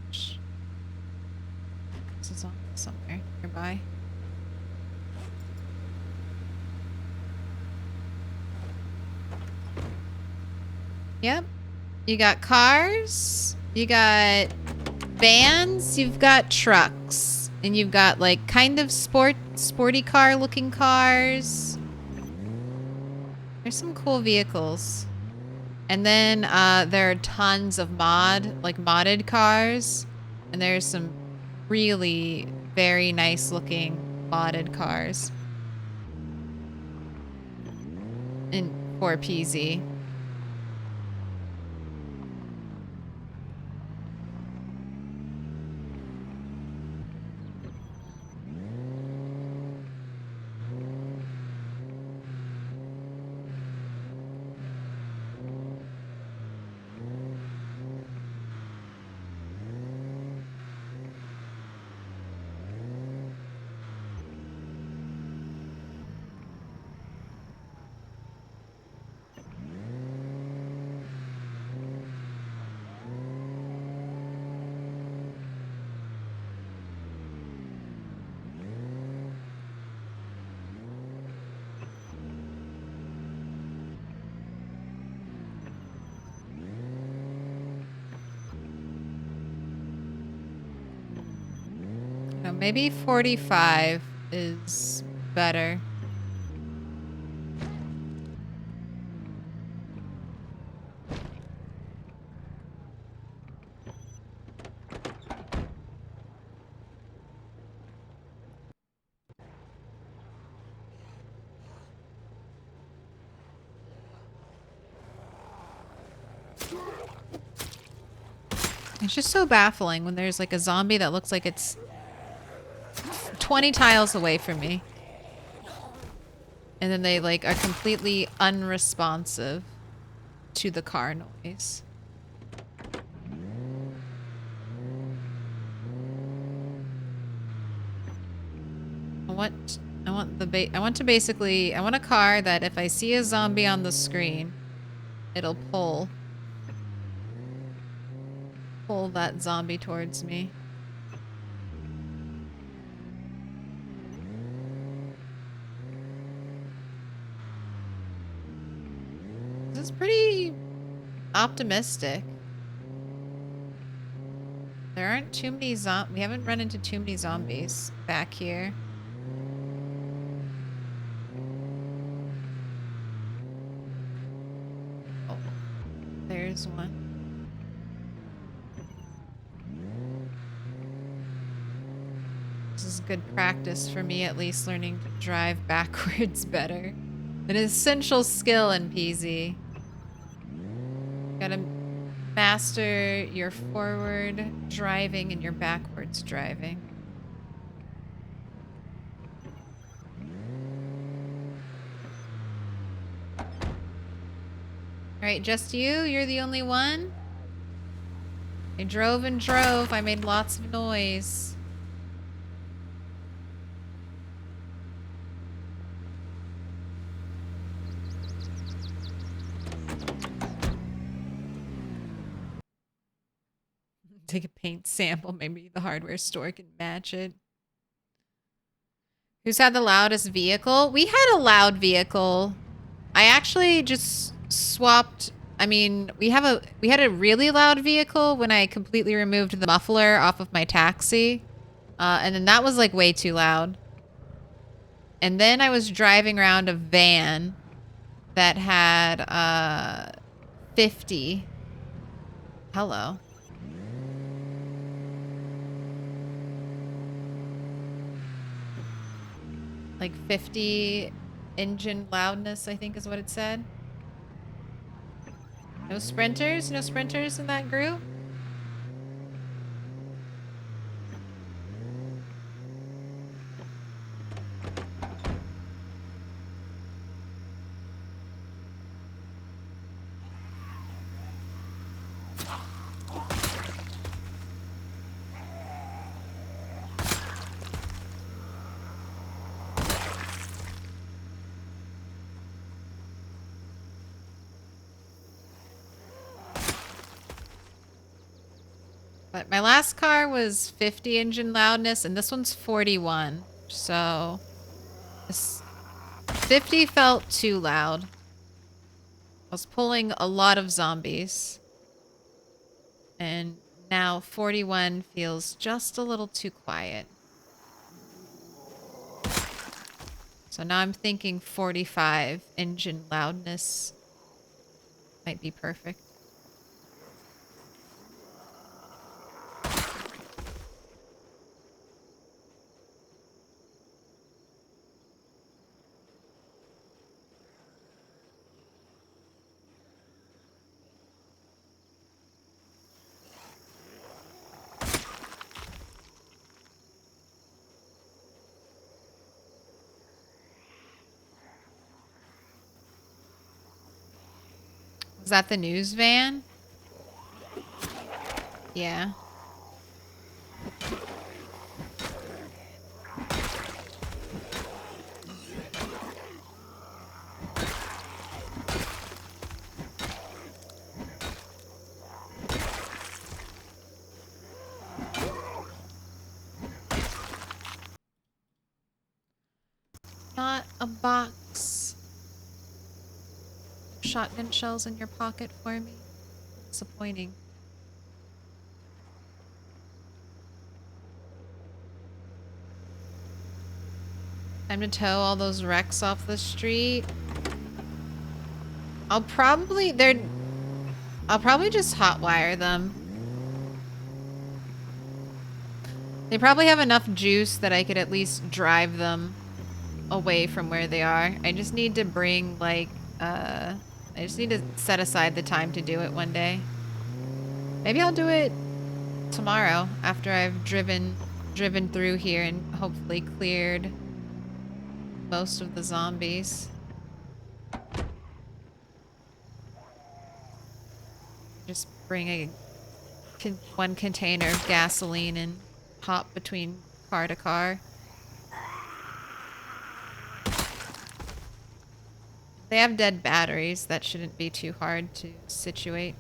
This is on somewhere nearby. Yep. You got cars. You got vans. You've got trucks. And you've got like kind of sporty car looking cars. There's some cool vehicles. And then there are tons of modded cars. And there's some really very nice looking modded cars. In 4PZ. No, maybe 45 is better. It's just so baffling when there's like a zombie that looks like it's 20 tiles away from me. And then they like are completely unresponsive to the car noise. I want a car that if I see a zombie on the screen, it'll pull that zombie towards me. This is pretty optimistic. There aren't too many we haven't run into too many zombies back here. Oh, there's one. This is good practice for me, at least, learning to drive backwards better. An essential skill in PZ. Gotta master your forward driving and your backwards driving. Alright, just you? You're the only one? I drove and drove. I made lots of noise. Take a paint sample. Maybe the hardware store can match it. Who's had the loudest vehicle? We had a loud vehicle. I actually just swapped. I mean, we had a really loud vehicle when I completely removed the muffler off of my taxi. And then that was like way too loud. And then I was driving around a van that had 50. Hello. Like 50 engine loudness, I think is what it said. No sprinters? No sprinters in that group? But my last car was 50 engine loudness, and this one's 41. So, this 50 felt too loud. I was pulling a lot of zombies. And now 41 feels just a little too quiet. So now I'm thinking 45 engine loudness might be perfect. Was that the news van? Yeah. Not a box. Shotgun shells in your pocket for me. Disappointing. Time to tow all those wrecks off the street. I'll probably just hotwire them. They probably have enough juice that I could at least drive them away from where they are. I just need to bring like I just need to set aside the time to do it one day. Maybe I'll do it tomorrow after I've driven through here and hopefully cleared most of the zombies. Just bring one container of gasoline and hop between car to car. They have dead batteries. That shouldn't be too hard to situate.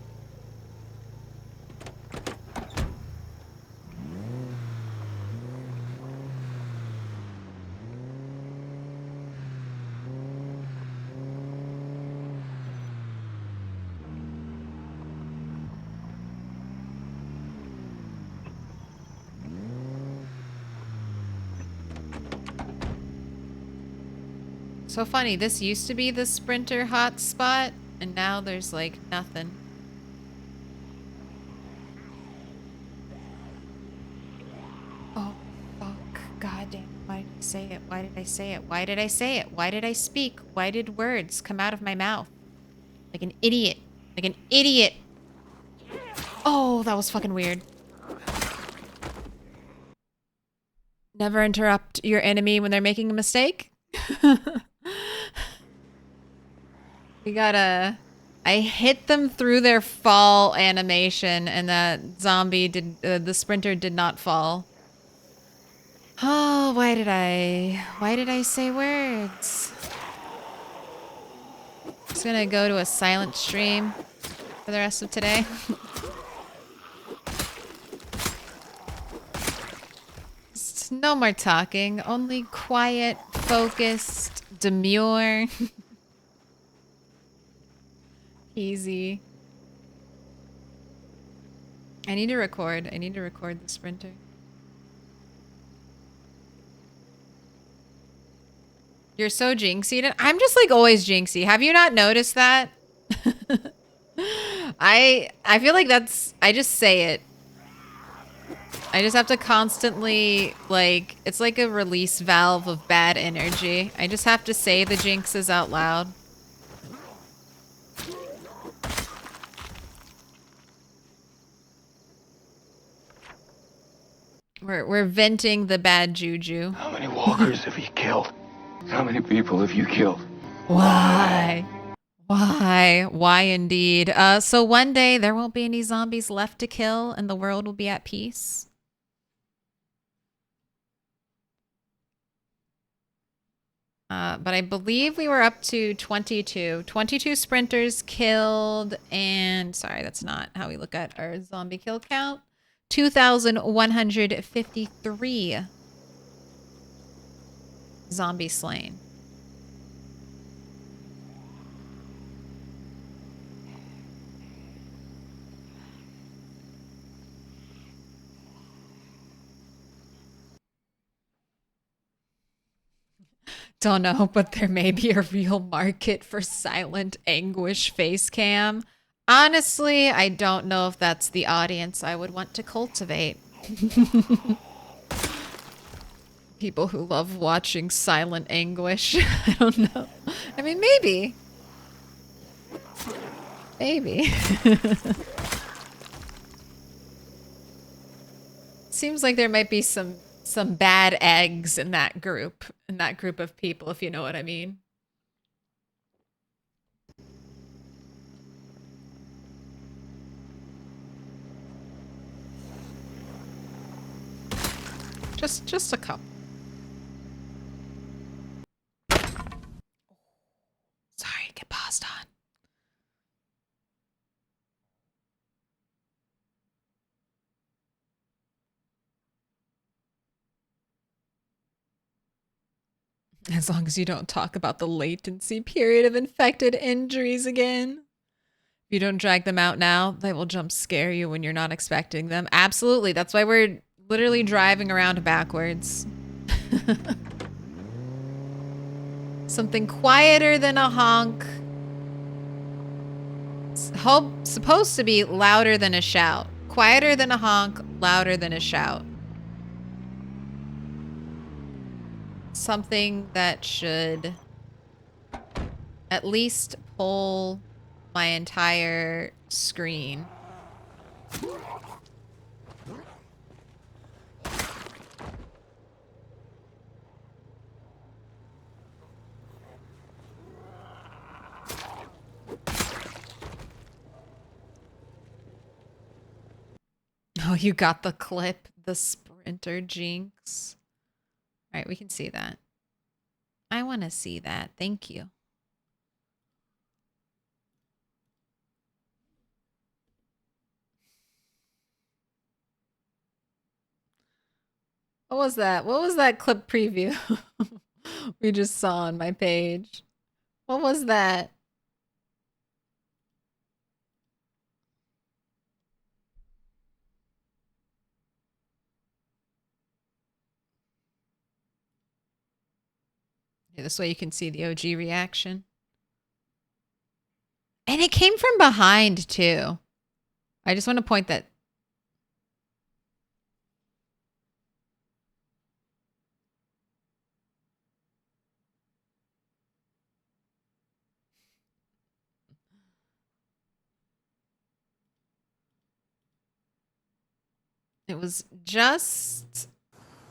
So funny, this used to be the sprinter hotspot, and now there's like nothing. Oh, fuck. God damn. Why did I say it? Why did I say it? Why did I say it? Why did I speak? Why did words come out of my mouth? Like an idiot. Like an idiot. Oh, that was fucking weird. Never interrupt your enemy when they're making a mistake. We gotta... I hit them through their fall animation, and that zombie the sprinter did not fall. Oh, why did I say words? Just gonna go to a silent stream for the rest of today. Just no more talking, only quiet, focused, demure. Easy. I need to record the sprinter. You're so jinxy. I'm just like always jinxy. Have you not noticed that? I feel like I just say it. I just have to constantly, like, it's like a release valve of bad energy. I just have to say the jinxes out loud. We're venting the bad juju. How many walkers have you killed? How many people have you killed? Why? Why? Why indeed? So one day there won't be any zombies left to kill and the world will be at peace. But I believe we were up to 22. 22 sprinters killed, and sorry, that's not how we look at our zombie kill count. 2,153 zombies slain. Don't know, but there may be a real market for silent anguish face cam. Honestly, I don't know if that's the audience I would want to cultivate. People who love watching silent anguish. I don't know. I mean, maybe. Maybe. Seems like there might be some bad eggs in that group of people, if you know what I mean. Just a couple. Sorry, get paused on. As long as you don't talk about the latency period of infected injuries again. If you don't drag them out now, they will jump scare you when you're not expecting them. Absolutely. That's why we're literally driving around backwards. Something quieter than a honk. Supposed to be louder than a shout. Quieter than a honk, louder than a shout. Something that should at least pull my entire screen. Oh, you got the clip, the sprinter jinx. All right, we can see that. I want to see that. Thank you. What was that? What was that clip preview we just saw on my page? What was that? Yeah, this way you can see the OG reaction. And it came from behind too. I just want to point that. It was just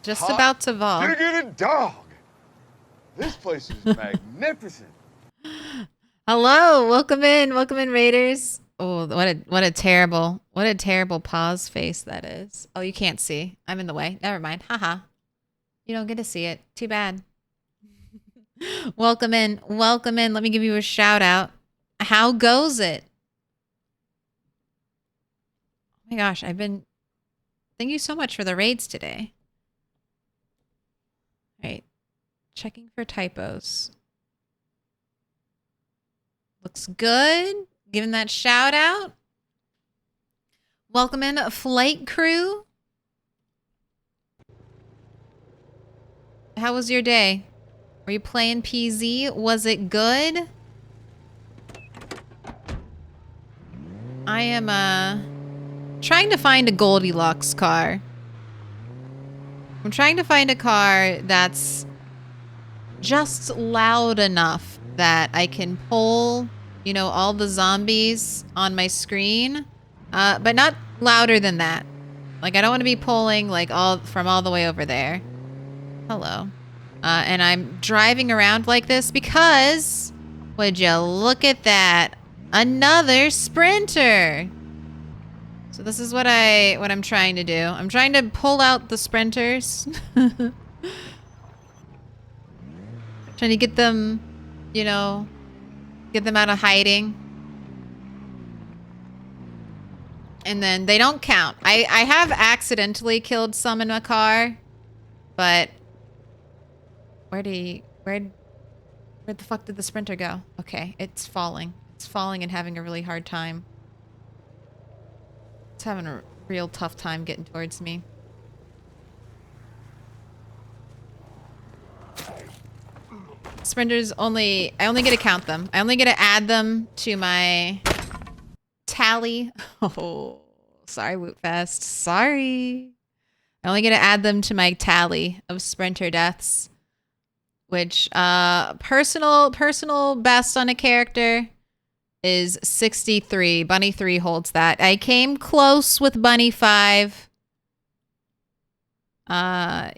Hot about to vol. diggity dog. This place is magnificent. Hello, welcome in, Raiders. Oh, what a terrible pause face that is. Oh, you can't see. I'm in the way. Never mind. Haha. You don't get to see it. Too bad. Welcome in. Let me give you a shout out. How goes it? Oh my gosh, thank you so much for the raids today. All right. Checking for typos. Looks good. Giving that shout out. Welcome in, flight crew. How was your day? Were you playing PZ? Was it good? I am trying to find a Goldilocks car. I'm trying to find a car that's just loud enough that I can pull, you know, all the zombies on my screen, but not louder than that. Like, I don't want to be pulling like all the way over there. Hello. And I'm driving around like this because, would you look at that? Another sprinter. So this is what I'm trying to do. I'm trying to pull out the sprinters. Trying to get them, you know, get them out of hiding. And then they don't count. I have accidentally killed some in a car, but where the fuck did the sprinter go? Okay, it's falling. It's falling and having a really hard time. It's having a real tough time getting towards me. sprinters I only get to count them. I only get to add them to my tally. Oh, sorry, Wootfest. Sorry. I only get to add them to my tally of sprinter deaths, which personal best on a character is 63. Bunny 3 holds that. I came close with Bunny 5.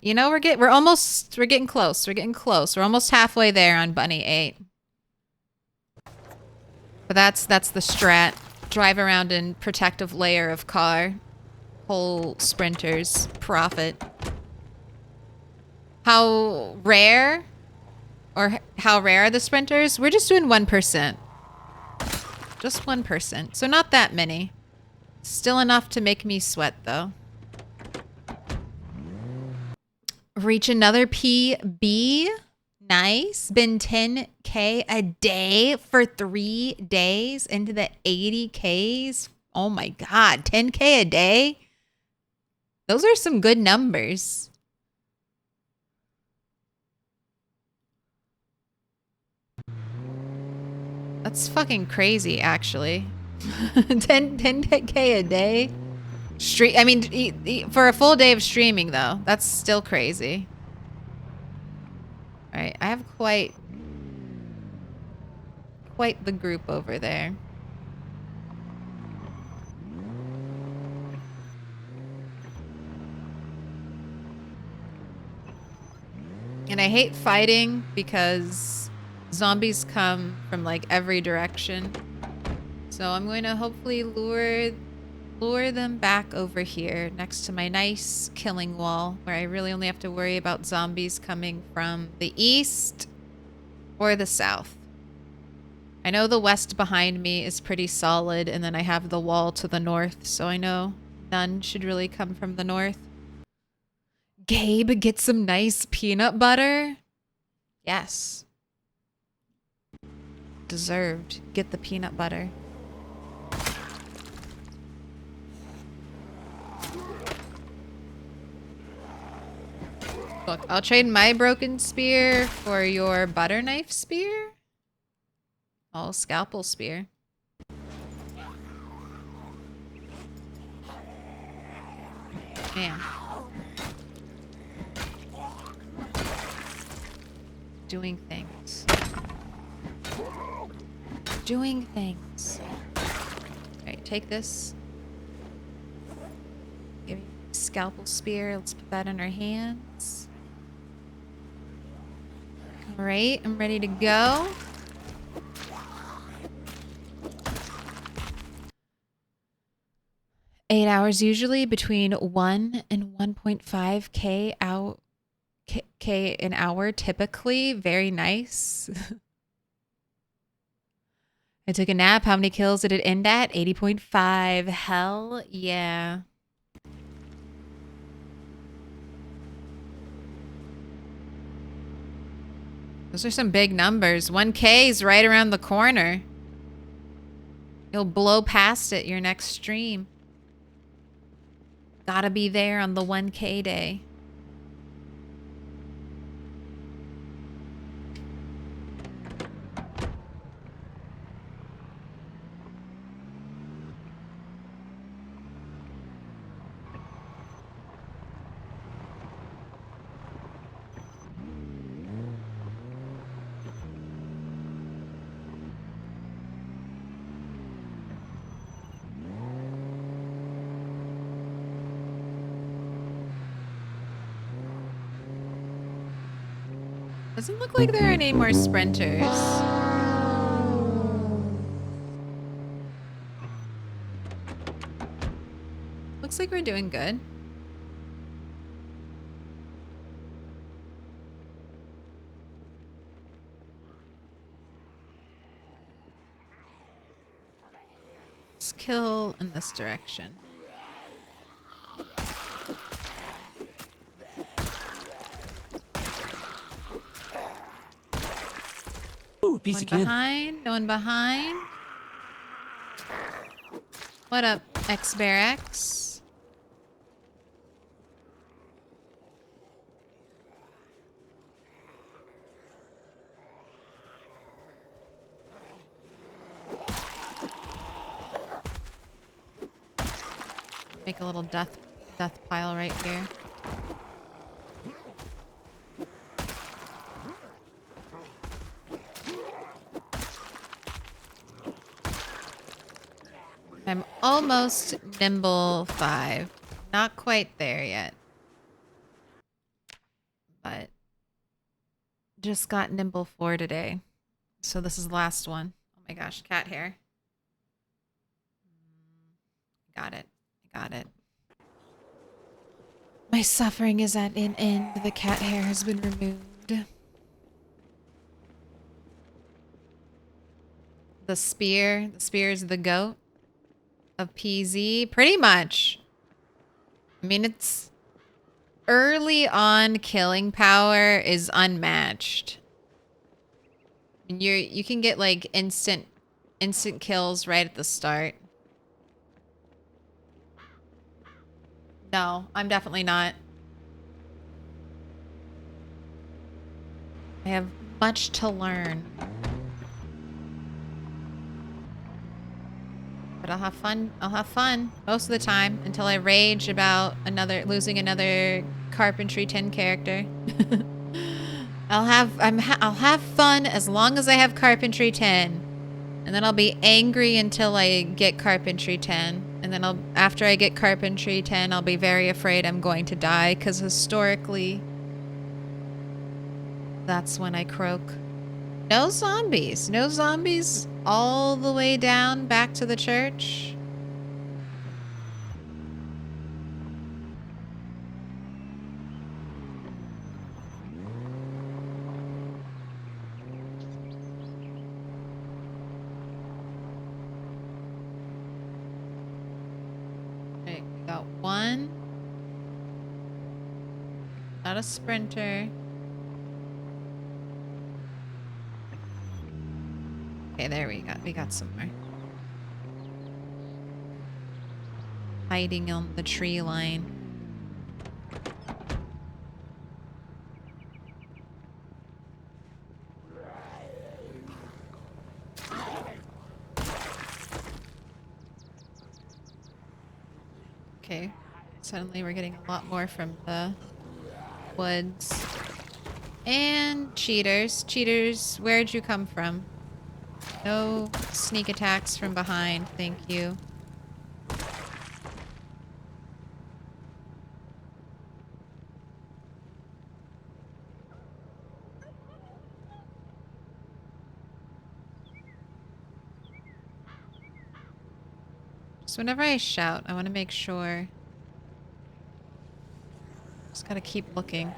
You know, we're getting close. We're getting close. We're almost halfway there on Bunny 8. But that's the strat. Drive around in protective layer of car. Whole sprinters. Profit. How rare are the sprinters? We're just doing 1%. Just 1%. So not that many. Still enough to make me sweat, though. Reach another PB. Nice. Been 10K a day for 3 days into the 80Ks. Oh my God. 10K a day? Those are some good numbers. That's fucking crazy, actually. 10K a day? I mean, for a full day of streaming, though, that's still crazy. All right, I have quite the group over there. And I hate fighting because zombies come from like every direction. So I'm going to hopefully lure them back over here next to my nice killing wall where I really only have to worry about zombies coming from the east or the south. I know the west behind me is pretty solid, and then I have the wall to the north, so I know none should really come from the north. Gabe, get some nice peanut butter? Yes. Deserved. Get the peanut butter. Look, I'll trade my broken spear for your butter knife spear. Oh, scalpel spear. Man. Doing things. Doing things. Alright, take this. Give me scalpel spear. Let's put that in our hands. Alright, I'm ready to go. Eight hours usually, between 1 and 1.5K out. K an hour typically. Very nice. I took a nap. How many kills did it end at? 80.5. Hell yeah. Those are some big numbers. 1K is right around the corner. You'll blow past it your next stream. Gotta be there on the 1K day. Doesn't look like there are any more sprinters. Looks like we're doing good. Let's kill in this direction. Ooh, piece One of candy. behind, no one behind. What up, X-Barracks? Make a little death pile right here. I'm almost nimble 5. Not quite there yet. But just got nimble 4 today. So this is the last one. Oh my gosh, cat hair. Got it. Got it. My suffering is at an end. The cat hair has been removed. The spear. The spear is the goat of PZ. Pretty much. I mean, it's early on killing power is unmatched. And you can get like instant kills right at the start. No, I'm definitely not. I have much to learn. But I'll have fun. I'll have fun most of the time until I rage about losing another Carpentry 10 character. I'll have fun as long as I have Carpentry 10. And then I'll be angry until I get Carpentry 10. And then after I get Carpentry 10, I'll be very afraid I'm going to die, because historically, that's when I croak. No zombies. No zombies all the way down back to the church. Okay, we got one. Not a sprinter. Okay, there we got some more. Hiding on the tree line. Okay, suddenly we're getting a lot more from the woods. And cheaters. Cheaters, where'd you come from? No sneak attacks from behind, thank you. So whenever I shout, I want to make sure. Just gotta keep looking.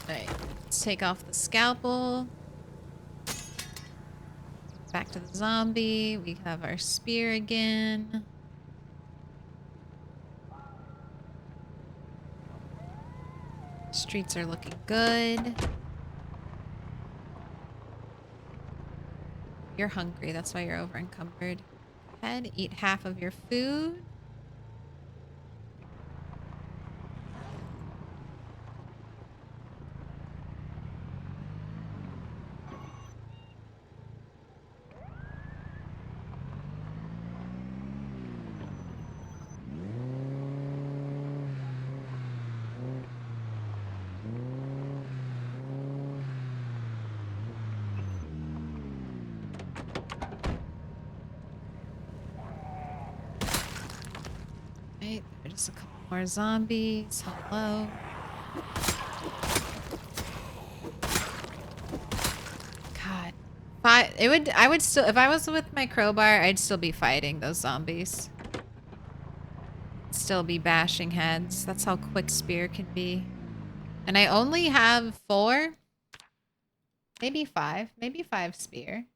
Alright, let's take off the scalpel. Back to the zombie. We have our spear again. Streets are looking good. You're hungry, that's why you're over encumbered. Go ahead, eat half of your food. Right, there's a couple more zombies. Hello. God. I would still, if I was with my crowbar, I'd still be fighting those zombies. Still be bashing heads. That's how quick spear can be. And I only have 4. Maybe 5. Maybe 5 spear.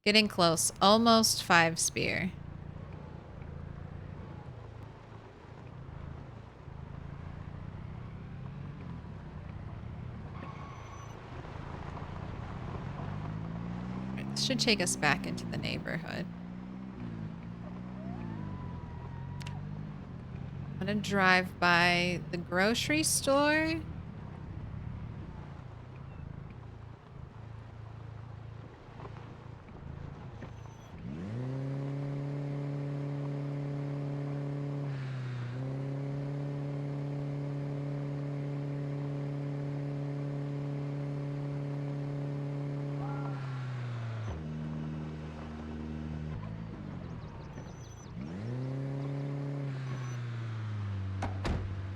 Getting close. Almost 5 spear. This should take us back into the neighborhood. I'm gonna drive by the grocery store.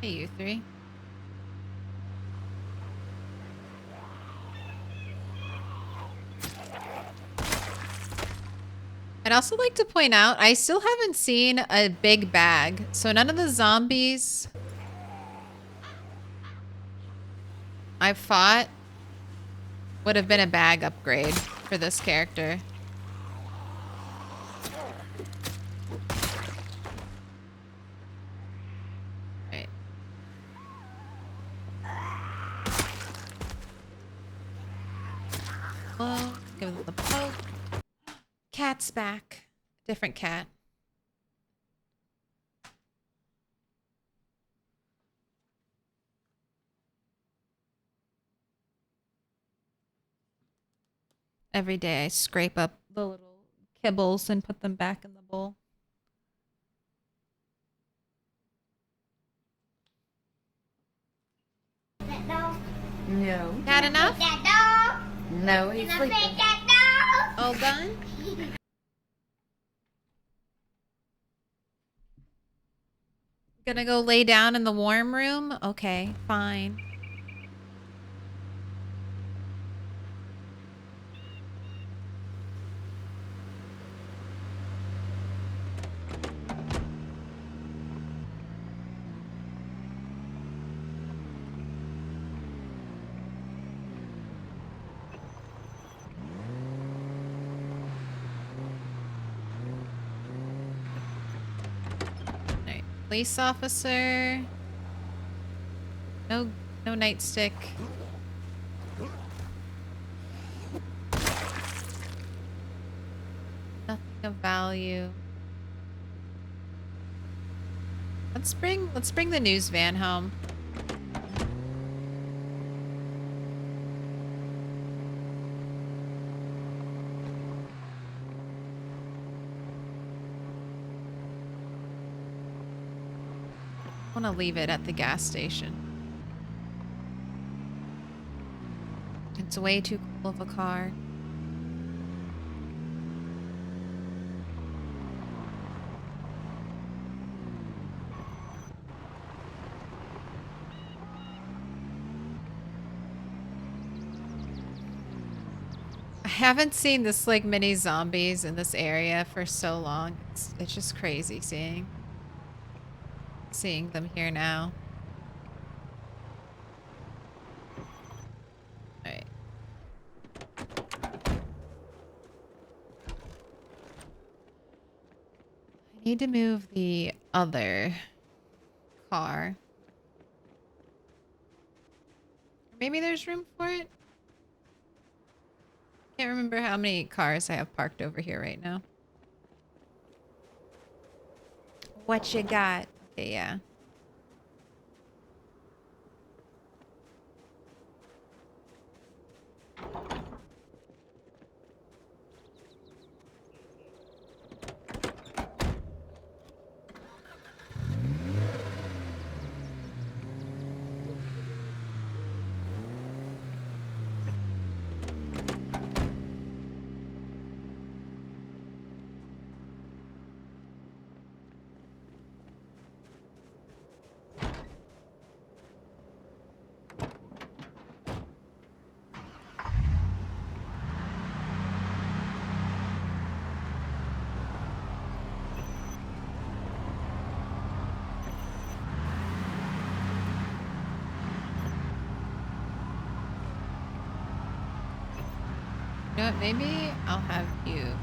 Hey, you three. I'd also like to point out, I still haven't seen a big bag. So none of the zombies I fought would have been a bag upgrade for this character. Right. Whoa, give it the poke. Cat's back. Different cat. Every day I scrape up the little kibbles and put them back in the bowl. No. Cat enough? No, he's sleeping. All done? Gonna go lay down in the warm room? Okay, fine. Alright, police officer. No nightstick. Nothing of value. Let's bring the news van home. I want to leave it at the gas station. It's way too cool of a car. I haven't seen this like many zombies in this area for so long. It's just crazy seeing them here now. All right. I need to move the other car. Maybe there's room for it. Can't remember how many cars I have parked over here right now. What you got? Okay, yeah. You know what? Maybe I'll have you.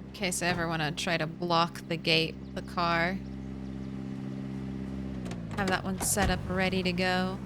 In case I ever want to try to block the gate with the car. Have that one set up ready to go.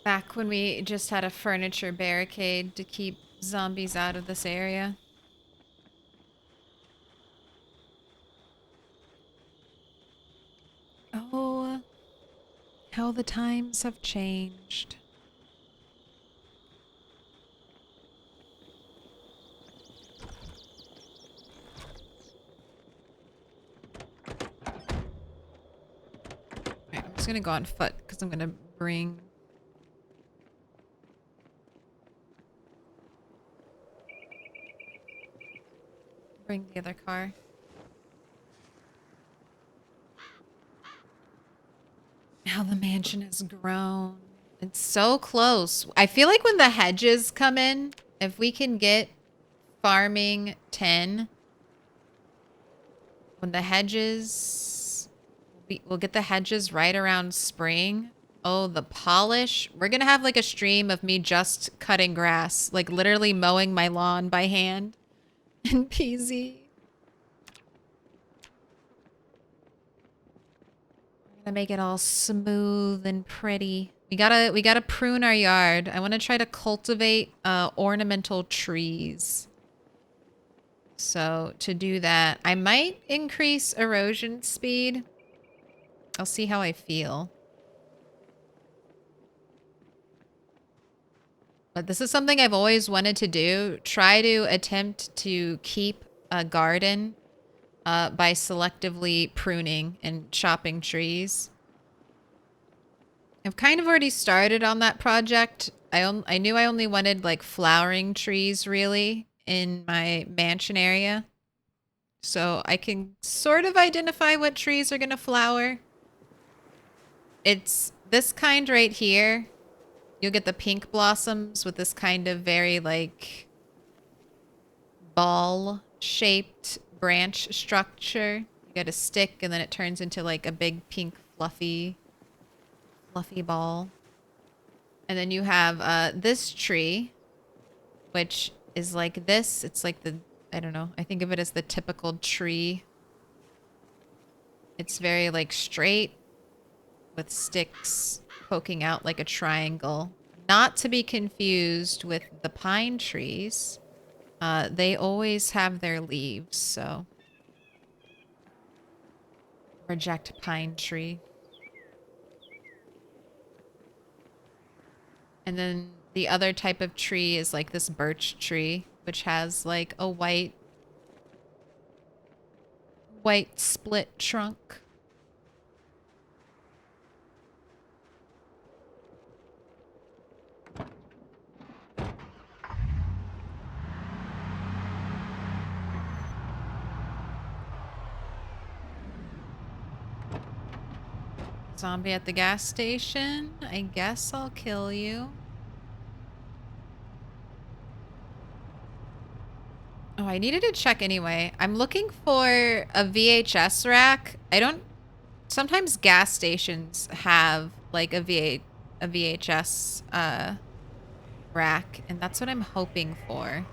Back when we just had a furniture barricade to keep zombies out of this area. Oh, how the times have changed. Alright, I'm just gonna go on foot because I'm gonna bring the other car. How the mansion has grown. It's so close. I feel like when the hedges come in, if we can get farming 10, when the hedges, we'll get the hedges right around spring. Oh, the polish. We're going to have like a stream of me just cutting grass, like literally mowing my lawn by hand in PZ. We're gonna make it all smooth and pretty. We gotta prune our yard. I want to try to cultivate ornamental trees. So to do that, I might increase erosion speed. I'll see how I feel. But this is something I've always wanted to do. Try to attempt to keep a garden by selectively pruning and chopping trees. I've kind of already started on that project. I knew I only wanted like flowering trees really in my mansion area. So I can sort of identify what trees are going to flower. It's this kind right here. You'll get the pink blossoms with this kind of very like ball-shaped branch structure. You get a stick and then it turns into like a big pink fluffy ball. And then you have this tree, which is like this. It's like the, I don't know, I think of it as the typical tree. It's very like straight with sticks poking out like a triangle. Not to be confused with the pine trees. They always have their leaves, so reject pine tree. And then the other type of tree is like this birch tree, which has like a white split trunk. Zombie at the gas station. I guess I'll kill you. Oh, I needed to check anyway. I'm looking for a VHS rack. Sometimes gas stations have like a VHS rack, and that's what I'm hoping for.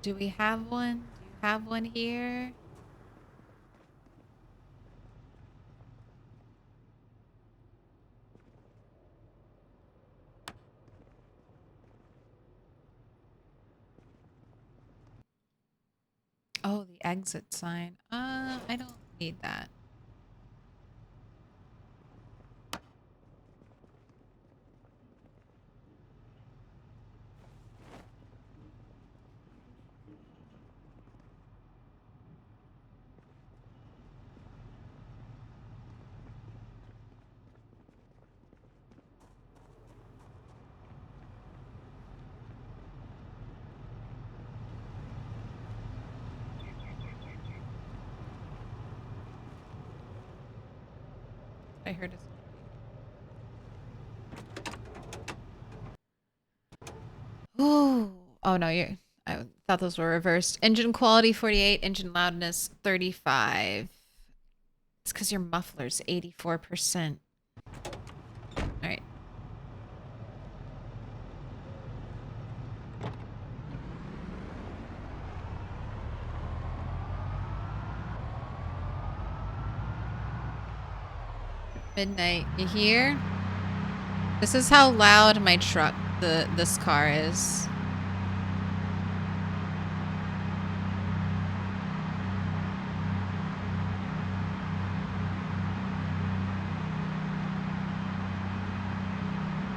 Do we have one? Do you have one here? Oh, the exit sign. I don't need that. I heard it. Ooh. Oh no, I thought those were reversed. Engine quality 48, engine loudness 35. It's because your muffler's 84%. Alright. midnight. You hear? This is how loud my truck, this car is.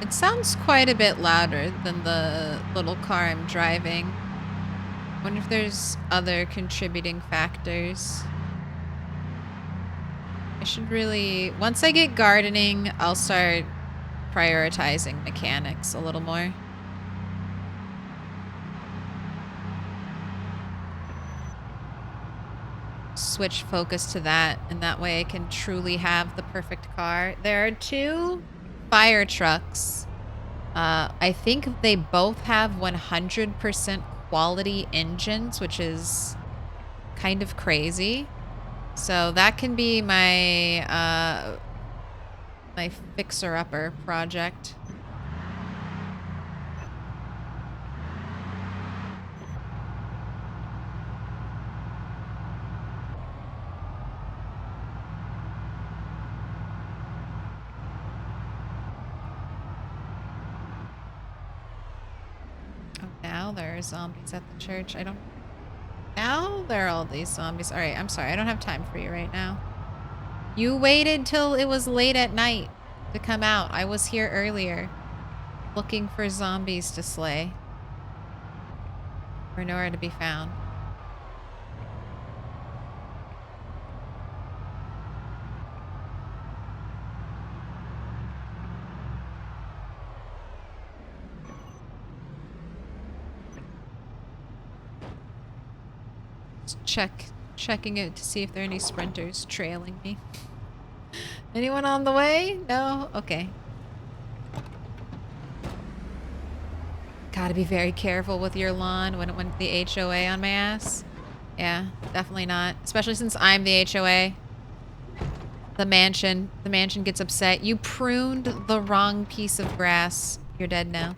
It sounds quite a bit louder than the little car I'm driving. I wonder if there's other contributing factors. I should really... Once I get gardening, I'll start prioritizing mechanics a little more. Switch focus to that, and that way I can truly have the perfect car. There are 2 fire trucks. I think they both have 100% quality engines, which is kind of crazy. So that can be my my fixer-upper project. Oh, now there are zombies at the church. I don't... Now there are all these zombies. All right, I'm sorry. I don't have time for you right now. You waited till it was late at night to come out. I was here earlier looking for zombies to slay. We're nowhere to be found. Checking it to see if there are any sprinters trailing me. Anyone on the way? No? Okay. Gotta be very careful with your lawn when it went the HOA on my ass. Yeah, definitely not. Especially since I'm the HOA. The mansion gets upset. You pruned the wrong piece of grass. You're dead now.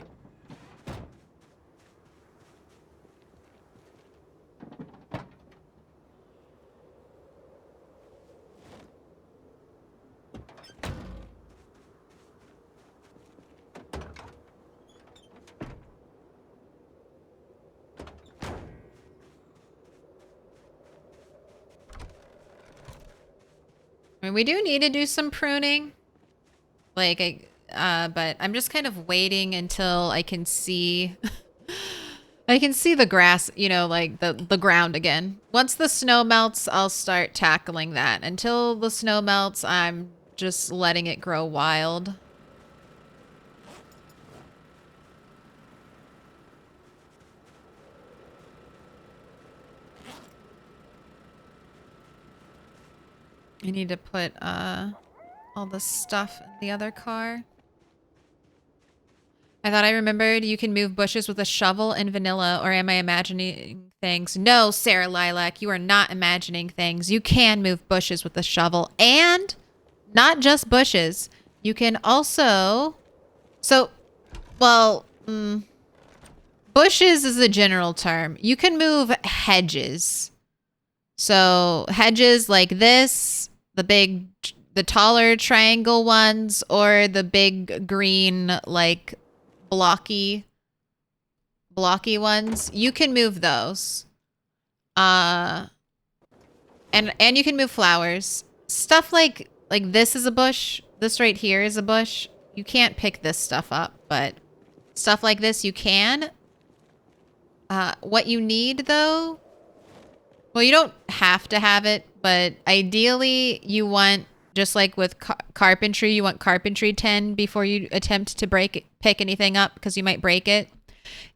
I mean, we do need to do some pruning. Like, but I'm just kind of waiting until I can see... I can see the grass, you know, like the ground again. Once the snow melts, I'll start tackling that. Until the snow melts, I'm just letting it grow wild. I need to put all the stuff in the other car. I thought I remembered you can move bushes with a shovel in vanilla, or am I imagining things? No, Sarah Lilac, you are not imagining things. You can move bushes with a shovel, and not just bushes. You can also... So, well, bushes is a general term. You can move hedges. So, hedges like this, the taller triangle ones, or the big green, like... blocky ones, you can move those. And you can move flowers. Stuff like this is a bush. This right here is a bush. You can't pick this stuff up, but stuff like this you can. What you need though, well, you don't have to have it, but ideally you want, just like with carpentry, you want carpentry 10 before you attempt to pick anything up because you might break it.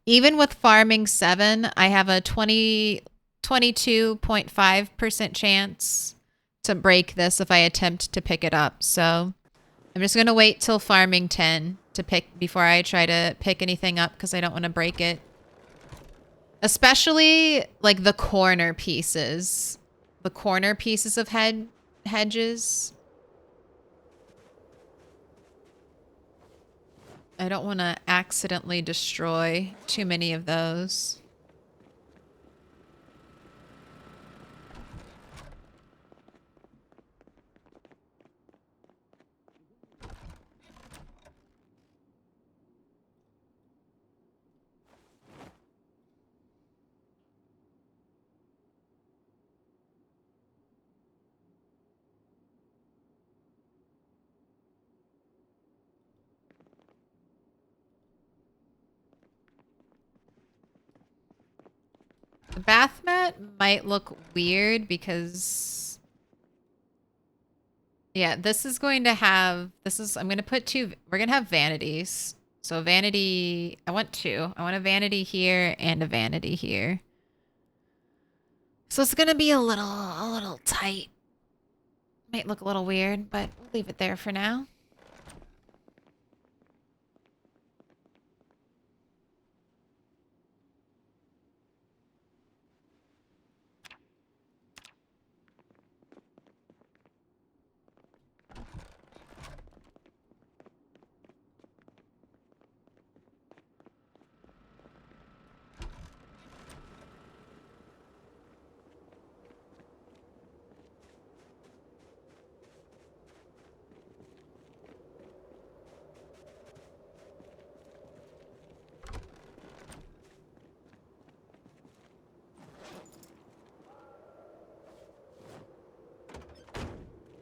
Even with farming 7, I have a 22.5% chance to break this if I attempt to pick it up. So I'm just going to wait till farming 10 to pick before I try to pick anything up because I don't want to break it. Especially like the corner pieces. The corner pieces of hedges. I don't want to accidentally destroy too many of those. bath mat might look weird because... Yeah, this is going to have... I'm going to put two... We're going to have vanities. So vanity... I want two. I want a vanity here and a vanity here. So it's going to be a little tight. Might look a little weird, but we'll leave it there for now.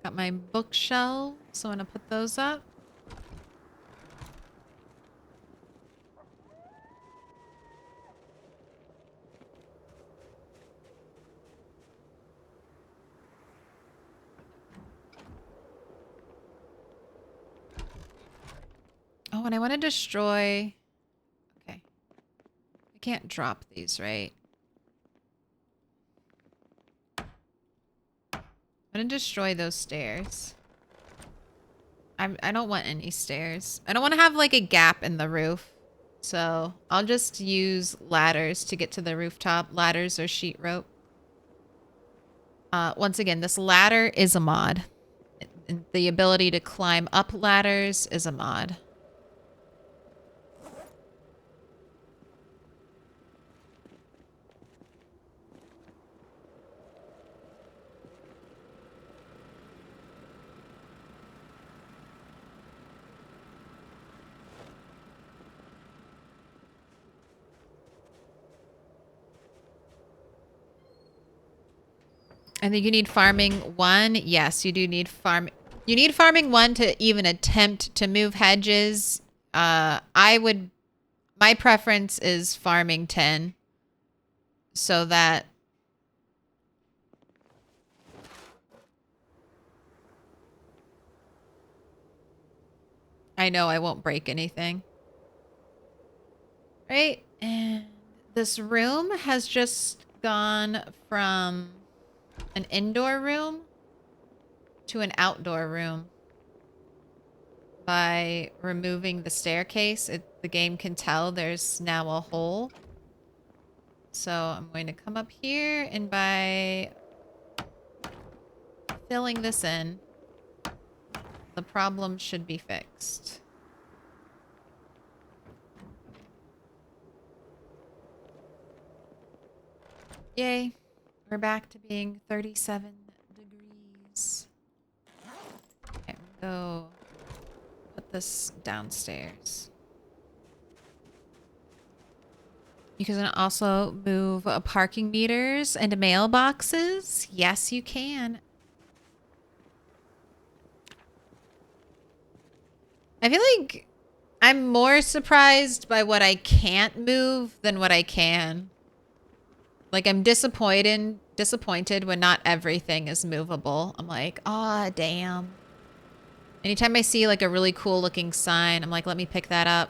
Got my bookshelves, so I'm gonna put those up. Oh, and I want to destroy... Okay. I can't drop these, right? I'm gonna destroy those stairs. I don't want any stairs. I don't want to have like a gap in the roof. So I'll just use ladders to get to the rooftop. Ladders or sheet rope. Once again, this ladder is a mod. The ability to climb up ladders is a mod. And then you need farming 1. Yes, you do need you need farming 1 to even attempt to move hedges. My preference is farming 10. So that I know I won't break anything. Right? And this room has just gone from an indoor room to an outdoor room by removing the staircase. The game can tell there's now a hole. So I'm going to come up here, and by filling this in, the problem should be fixed. Yay. We're back to being 37 degrees. Okay, we'll go put this downstairs. You can also move parking meters and mailboxes. Yes, you can. I feel like I'm more surprised by what I can't move than what I can. Like, I'm disappointed when not everything is movable. I'm like, aw, damn. Anytime I see, like, a really cool looking sign, I'm like, let me pick that up.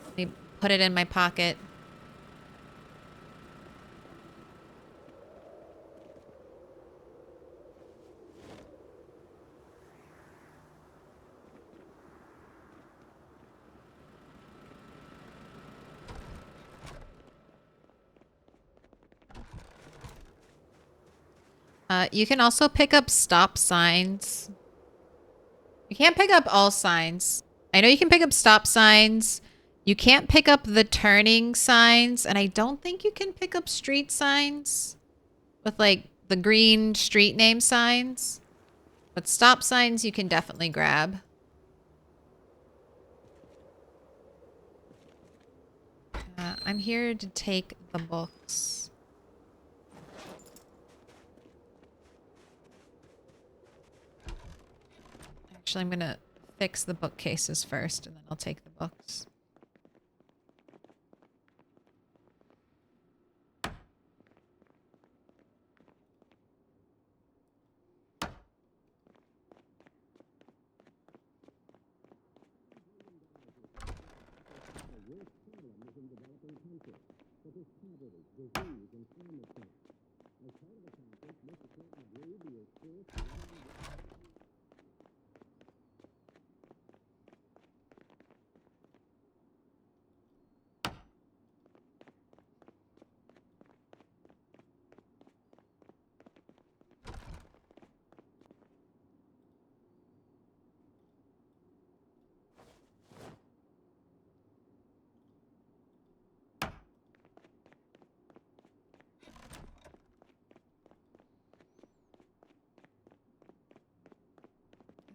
Let me put it in my pocket. You can also pick up stop signs. You can't pick up all signs. I know you can pick up stop signs. You can't pick up the turning signs. And I don't think you can pick up street signs with like the green street name signs. But stop signs you can definitely grab. I'm here to take the books. Actually, I'm going to fix the bookcases first, and then I'll take the books.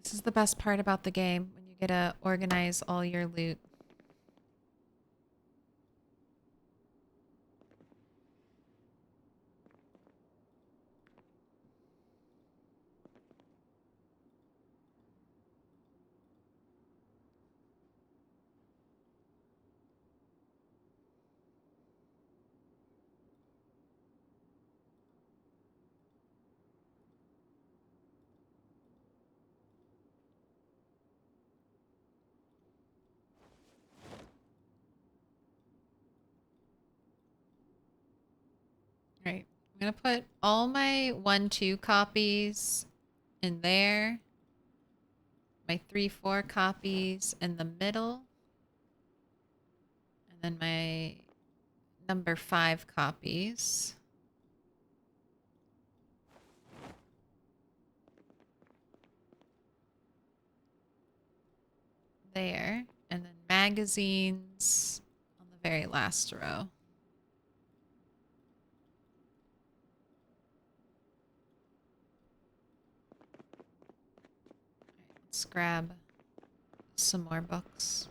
This is the best part about the game, when you get to organize all your loot. Right. I'm gonna put all my 1-2 copies in there. My 3-4 copies in the middle. And then my number 5 copies. There. And then magazines on the very last row. Let's grab some more books.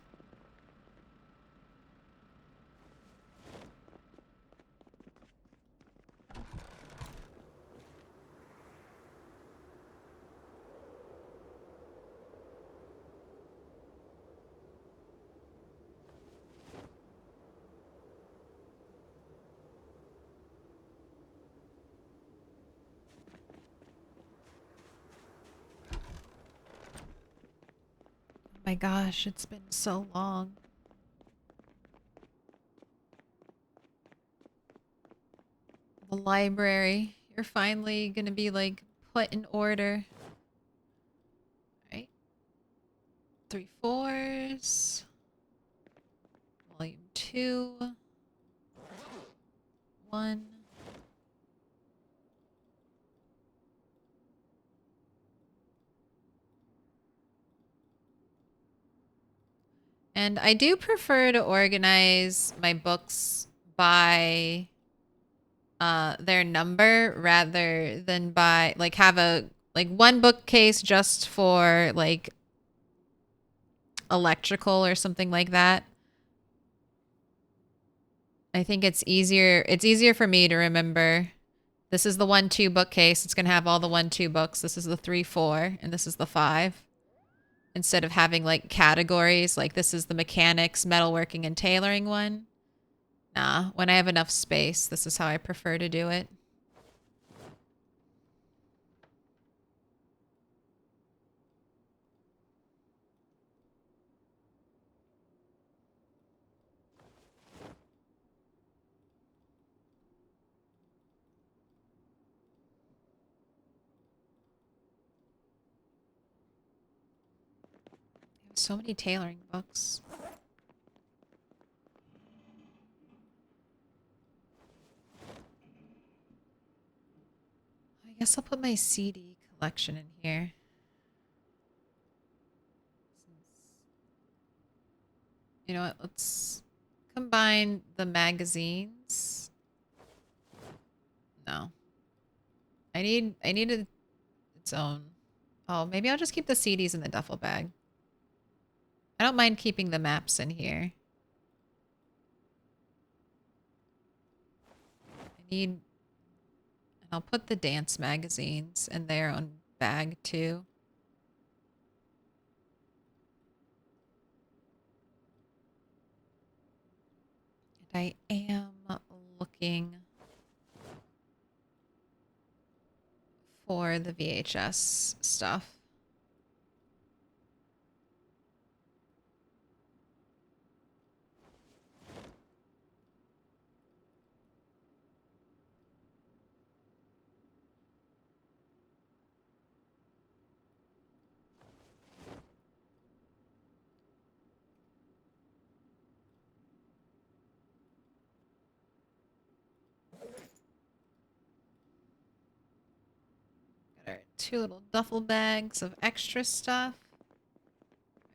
Oh my gosh, it's been so long. The library. You're finally gonna be like put in order. Right? 3/4. Volume 2. 1. And I do prefer to organize my books by their number rather than by like have a like one bookcase just for like electrical or something like that. I think it's easier for me to remember. This is the 1-2 bookcase. It's going to have all the 1-2 books. This is the 3-4 and this is the 5. Instead of having like categories, like this is the mechanics, metalworking, and tailoring one. Nah, when I have enough space, this is how I prefer to do it. So many tailoring books. I guess I'll put my CD collection in here. You know what? Let's combine the magazines. No. I need its own. Oh, maybe I'll just keep the CDs in the duffel bag. I don't mind keeping the maps in here. And I'll put the dance magazines in their own bag too. And I am looking for the VHS stuff. Got our 2 little duffel bags of extra stuff.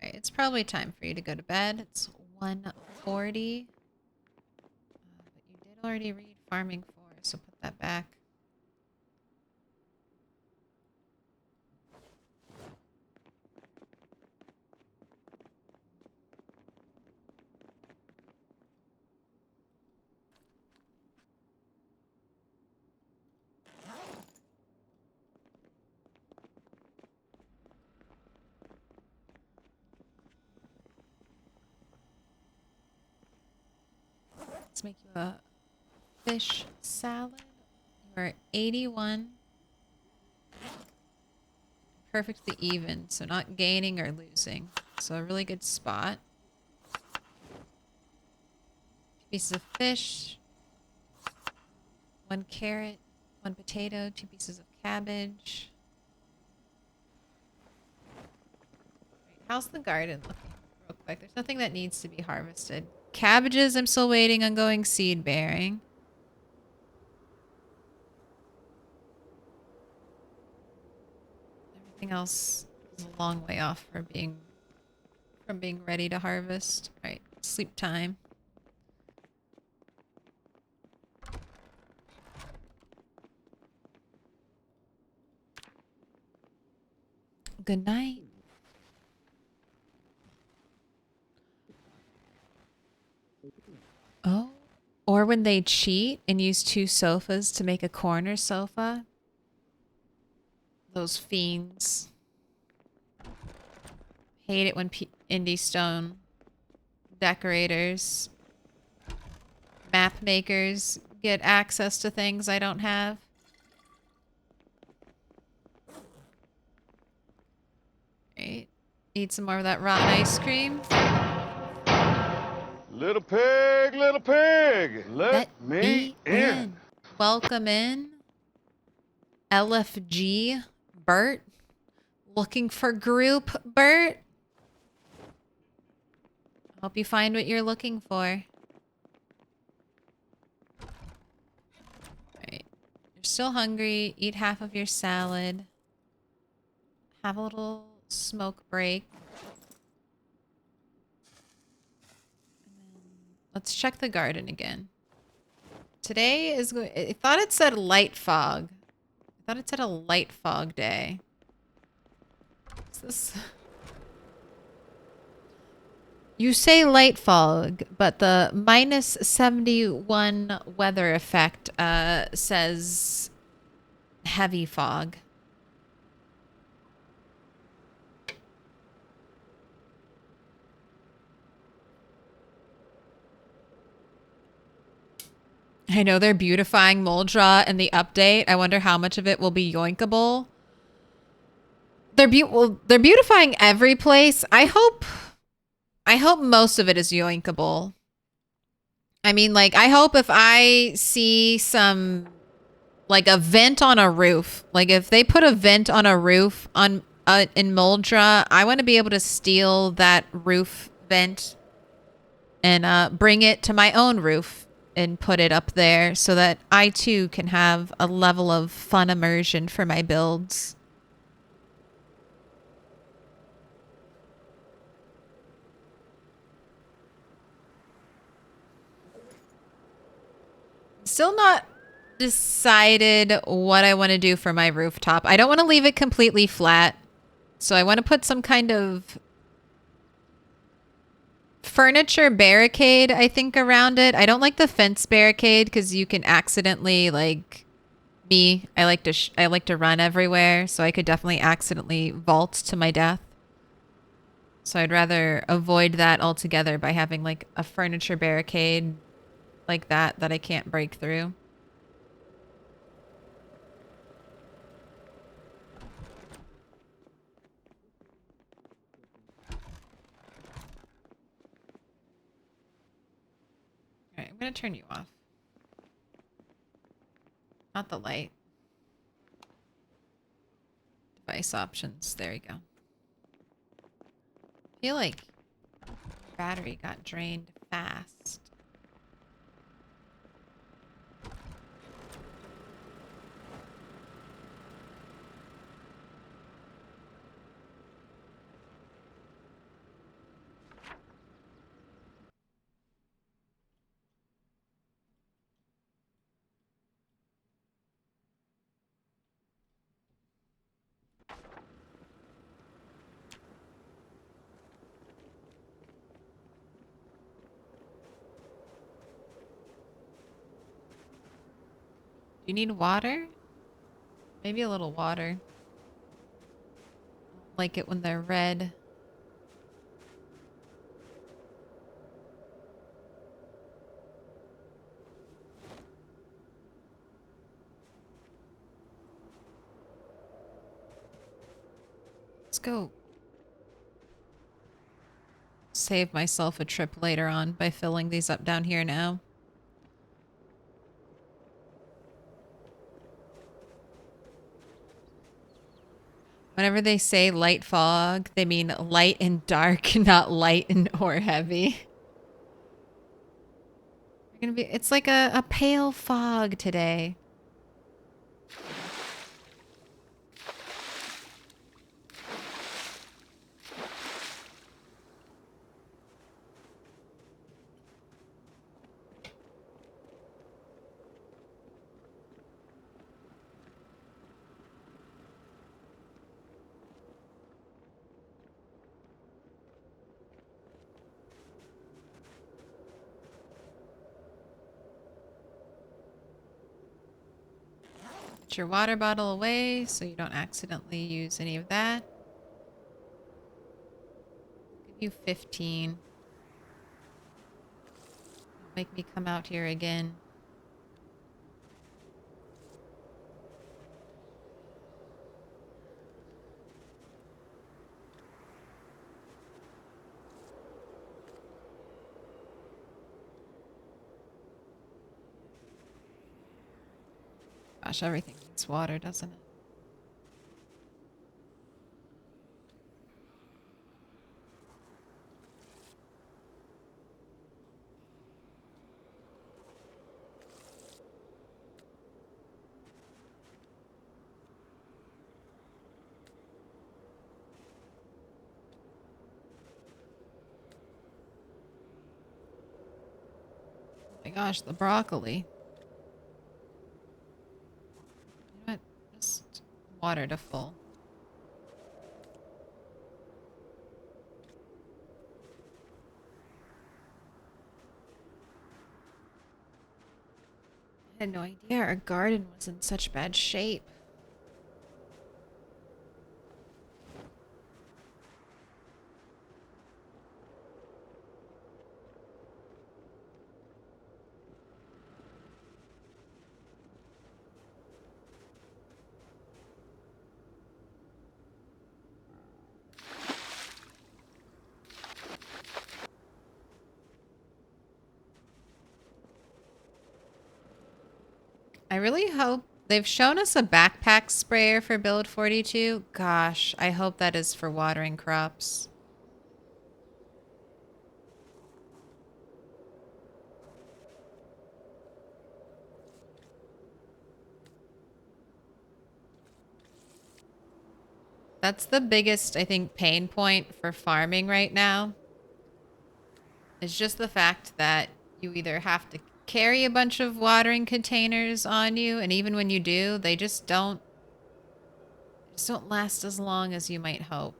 Alright, it's probably time for you to go to bed. It's 1:40. But you did already read Farming 4, so put that back. Let's make you a fish salad. You are 81. Perfectly even, so not gaining or losing. So a really good spot. 2 pieces of fish. 1 carrot. 1 potato. 2 pieces of cabbage. Right, how's the garden looking? Real quick. There's nothing that needs to be harvested. Cabbages, I'm still waiting on going seed bearing. Everything else is a long way off from being ready to harvest. All right, sleep time. Good night. Oh, or when they cheat and use 2 sofas to make a corner sofa. Those fiends. Hate it when indie stone decorators, map makers get access to things I don't have. Right. Eat some more of that rotten ice cream. Little pig, let me in. Welcome in. LFG Bert. Looking for group, Bert? Hope you find what you're looking for. Alright. You're still hungry. Eat half of your salad. Have a little smoke break. Let's check the garden again. Today is going. I thought it said light fog. I thought it said a light fog day. What's this? You say light fog, but the -71 weather effect says heavy fog. I know they're beautifying Moldra in the update. I wonder how much of it will be yoinkable. They're beautifying every place. I hope most of it is yoinkable. I mean, like, I hope if I see some, like, a vent on a roof, like if they put a vent on a roof on in Moldra, I want to be able to steal that roof vent and bring it to my own roof and put it up there so that I too can have a level of fun immersion for my builds. Still not decided what I want to do for my rooftop. I don't want to leave it completely flat. So I want to put some kind of furniture barricade, I think, around it. I don't like the fence barricade because you can accidentally, like me, I like to run everywhere, so I could definitely accidentally vault to my death. So I'd rather avoid that altogether by having like a furniture barricade like that I can't break through. All right, I'm gonna turn you off. Not the light. Device options. There you go. I feel like battery got drained fast. You need water? Maybe a little water. Like it when they're red. Let's go. Save myself a trip later on by filling these up down here now. Whenever they say light fog, they mean light and dark, not light and or heavy. It's like a pale fog today. Put your water bottle away so you don't accidentally use any of that. Give you 15. Make me come out here again. Gosh, everything needs water, doesn't it? Oh my gosh, the broccoli. You know what? Just water to full. I had no idea our garden was in such bad shape. I really hope they've shown us a backpack sprayer for build 42. Gosh, I hope that is for watering crops. That's the biggest, I think, pain point for farming right now. It's just the fact that you either have to carry a bunch of watering containers on you, and even when you do, they just don't last as long as you might hope.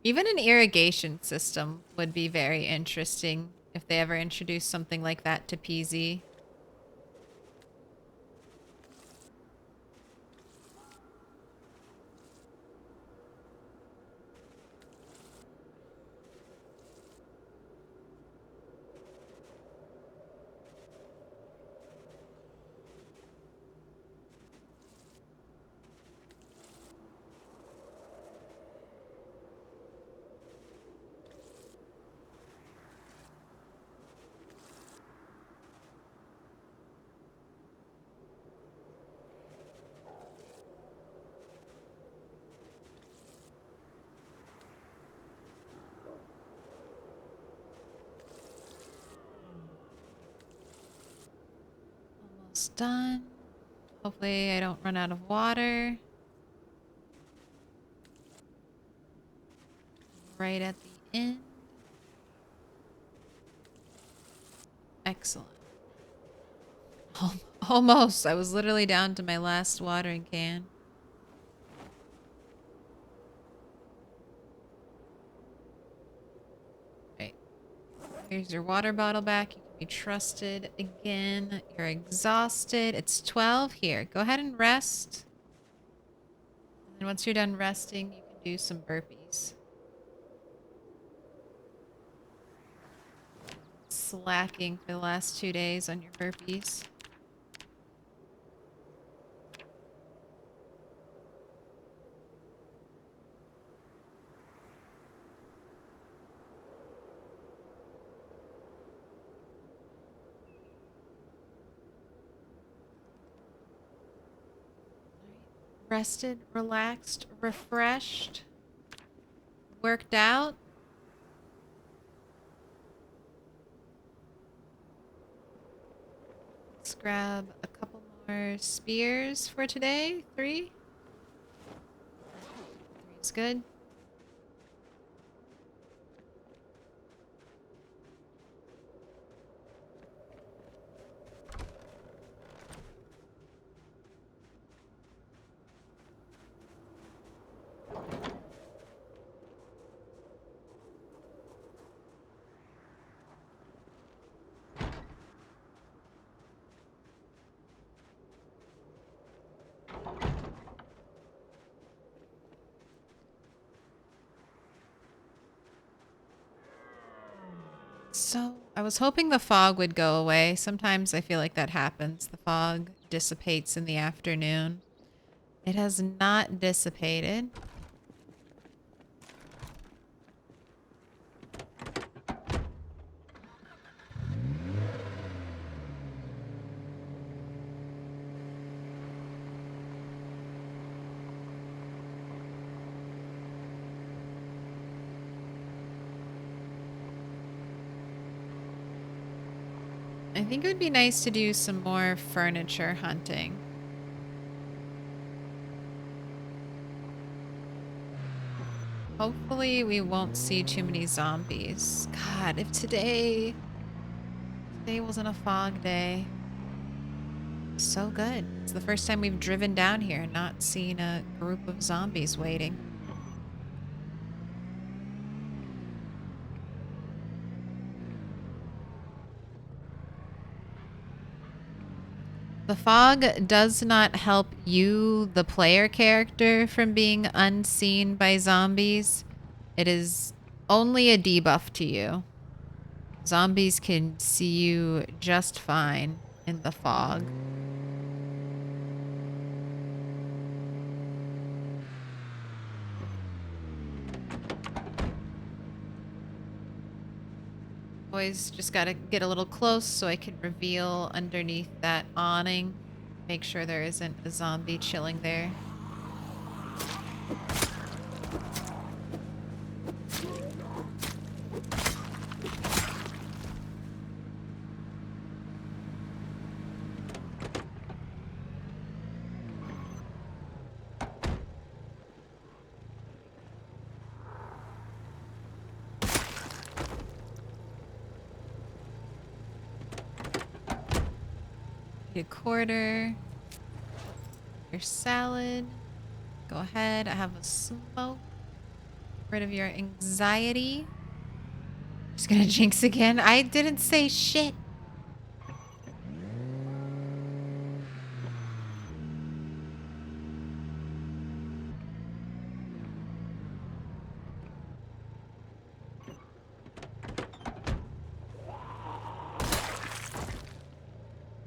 Even an irrigation system would be very interesting if they ever introduce something like that to PZ. Almost done. Hopefully I don't run out of water. Right at the end. Excellent. Almost. I was literally down to my last watering can. Right. Here's your water bottle back. You can be trusted again. You're exhausted. It's 12. Here, go ahead and rest. And then once you're done resting, you can do some burpees. Slacking for the last 2 days on your burpees. Rested, relaxed, refreshed, worked out. Let's grab a couple more spears for today. 3. 3's good. So, I was hoping the fog would go away. Sometimes I feel like that happens. The fog dissipates in the afternoon. It has not dissipated. I think it would be nice to do some more furniture hunting. Hopefully we won't see too many zombies. God, if today wasn't a fog day. So good. It's the first time we've driven down here and not seen a group of zombies waiting. The fog does not help you, the player character, from being unseen by zombies. It is only a debuff to you. Zombies can see you just fine in the fog. Always just gotta get a little close so I can reveal underneath that awning. Make sure there isn't a zombie chilling there. A quarter. Your salad. Go ahead. I have a smoke. Rid of your anxiety. Just gonna jinx again. I didn't say shit.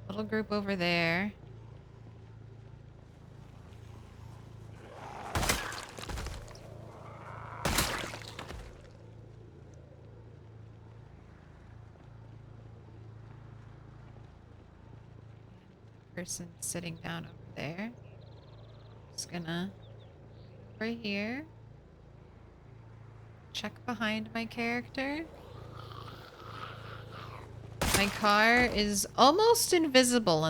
Little group over there. Person sitting down over there. Just gonna right here. Check behind my character. My car is almost invisible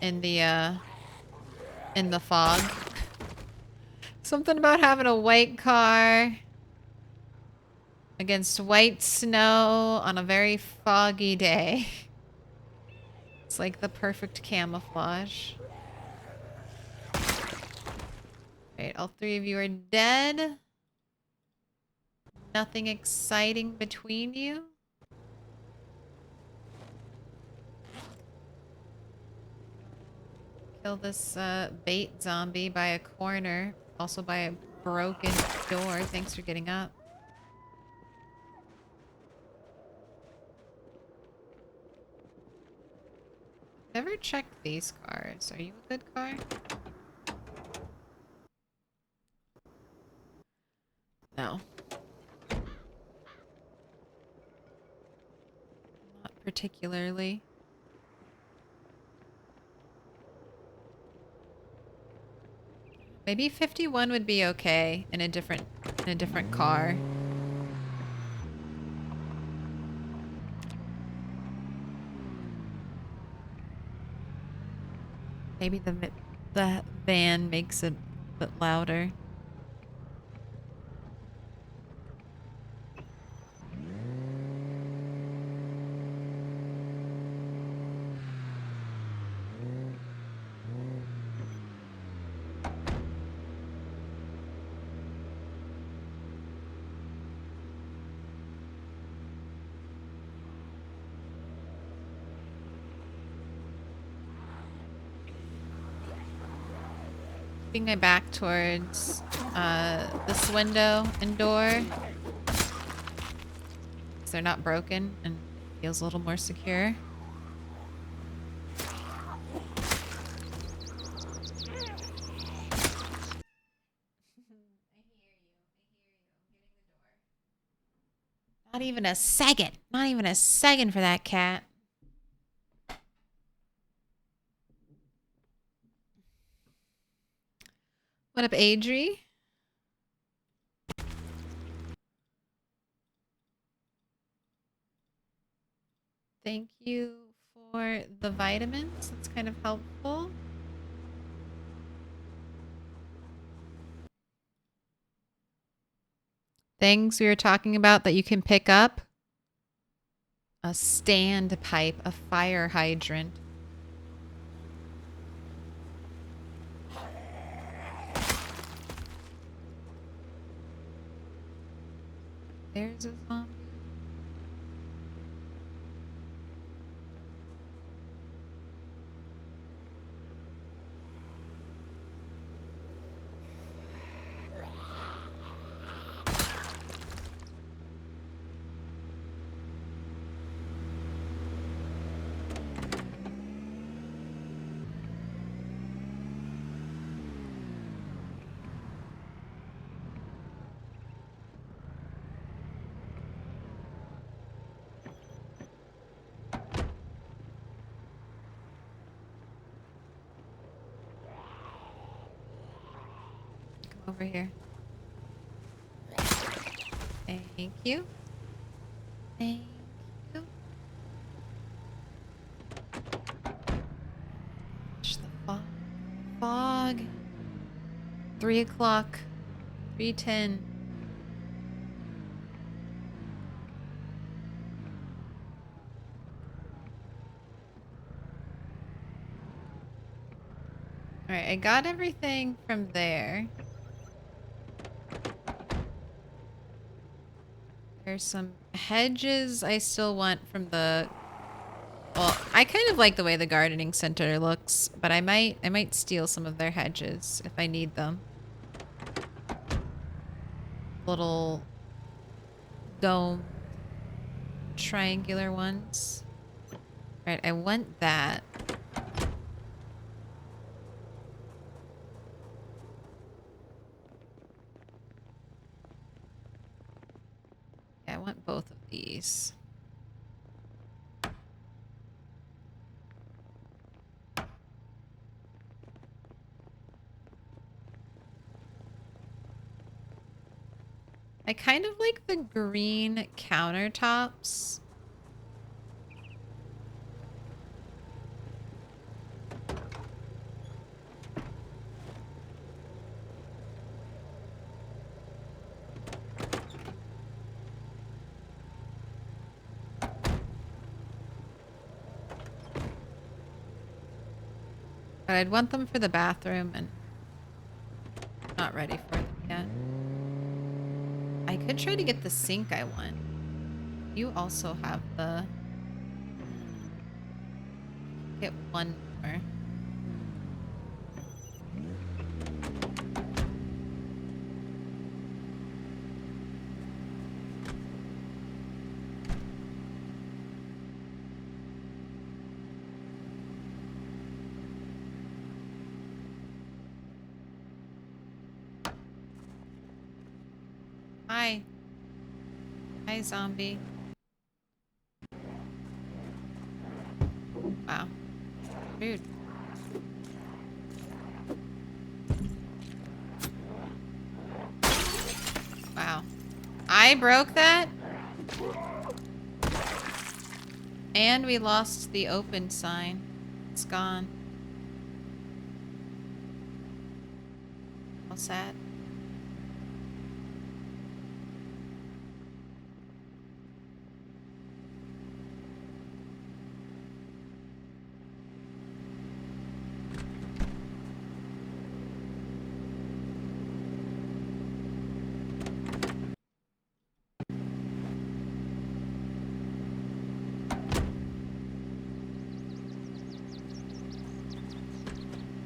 in the fog. Something about having a white car against white snow on a very foggy day. It's like the perfect camouflage. Right, all three of you are dead. Nothing exciting between you. Kill this bait zombie by a corner. Also by a broken door. Thanks for getting up. Never checked these cars. Are you a good car? No. Not particularly. Maybe 51 would be okay in a different car. Maybe the van makes it a bit louder. Keeping my back towards this window and door. Because they're not broken and feels a little more secure. Not even a second. Not even a second for that cat. What up, Adri? Thank you for the vitamins. That's kind of helpful. Things we were talking about that you can pick up. A standpipe, a fire hydrant. There's a zombie. Over here. Thank you. Thank you. Gosh, the fog. Fog. 3 o'clock. 3:10. Alright, I got everything from there. There's some hedges I still want from the... Well, I kind of like the way the gardening center looks, but I might steal some of their hedges if I need them. Little dome triangular ones. Right, I want that. Yeah, I want both of these. I kind of like the green countertops. But I'd want them for the bathroom and not ready for them yet. I could try to get the sink I want. You also have the... Get one more. Hi. Hi, zombie. Wow. Rude. Wow. I broke that? And we lost the open sign. It's gone. How sad.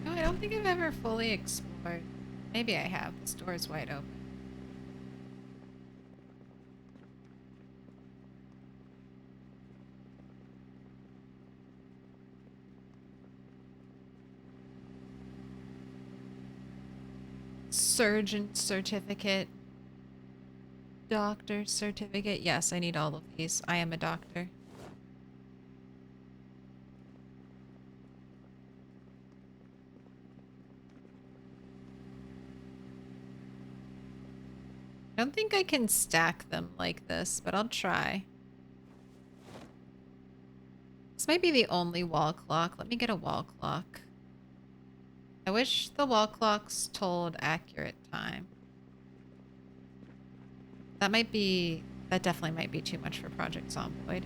No, I don't think I've ever fully explored. Maybe I have. This door is wide open. Surgeon certificate. Doctor certificate. Yes, I need all of these. I am a doctor. I don't think I can stack them like this, but I'll try. This might be the only wall clock. Let me get a wall clock. I wish the wall clocks told accurate time. That definitely might be too much for Project Zomboid.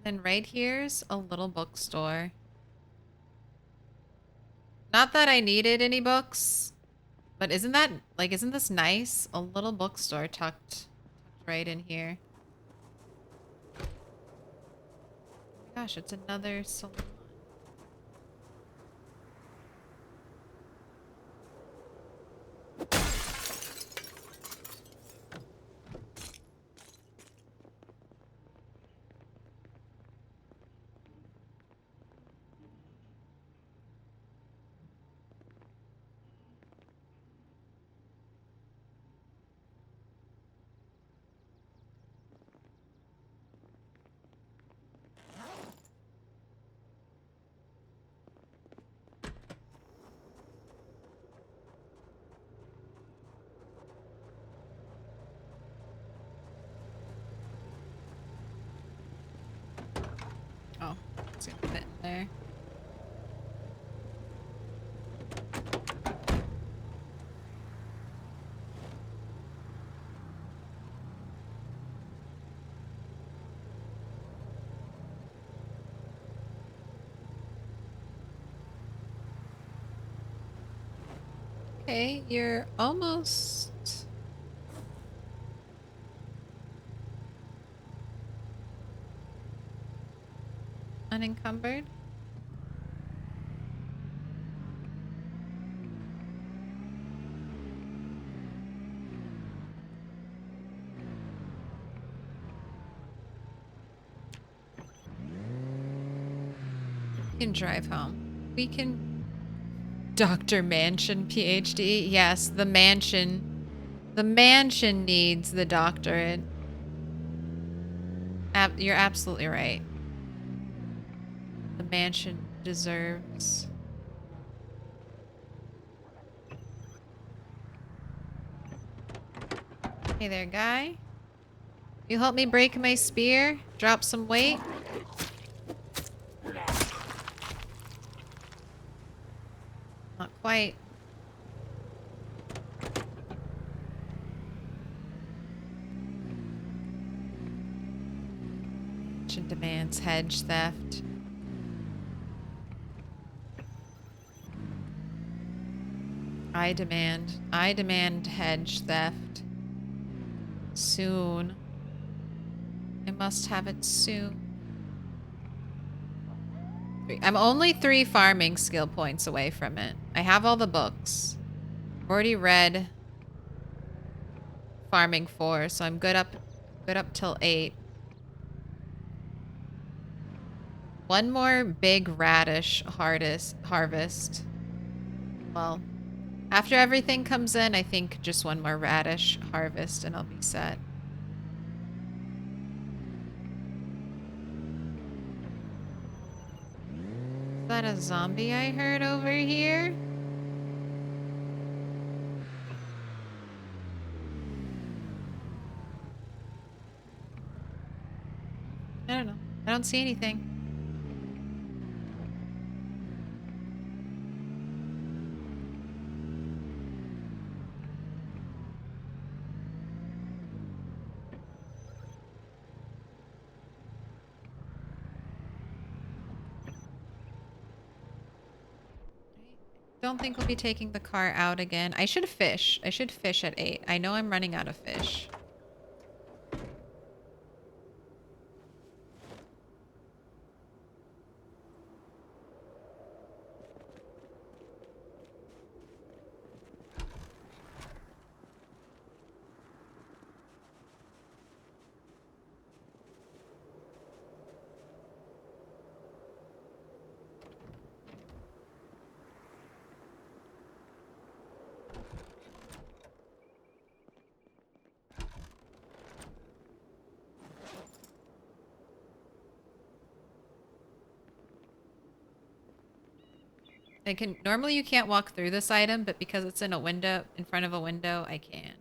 And right here's a little bookstore. Not that I needed any books, but isn't this nice? A little bookstore tucked right in here. Oh my gosh, it's another salon. Oh, it's gonna fit in there. Okay, you're almost... unencumbered. We can drive home. We can... Dr. Mansion, PhD. Yes, the mansion. The mansion needs the doctorate. You're absolutely right. The mansion deserves Hey there, guy. You help me break my spear? Drop some weight? Not quite. Ancient demands hedge theft. I demand hedge theft. Soon. I must have it soon. I'm only 3 farming skill points away from it. I have all the books. I've already read farming 4, so I'm good up till 8. One more big radish harvest. Well, after everything comes in, I think just one more radish harvest and I'll be set. Is that a zombie I heard over here? I don't know. I don't see anything. Don't think we'll be taking the car out again. I should fish. I should fish at 8. I know I'm running out of fish. Normally you can't walk through this item, but because it's in a window, in front of a window, I can.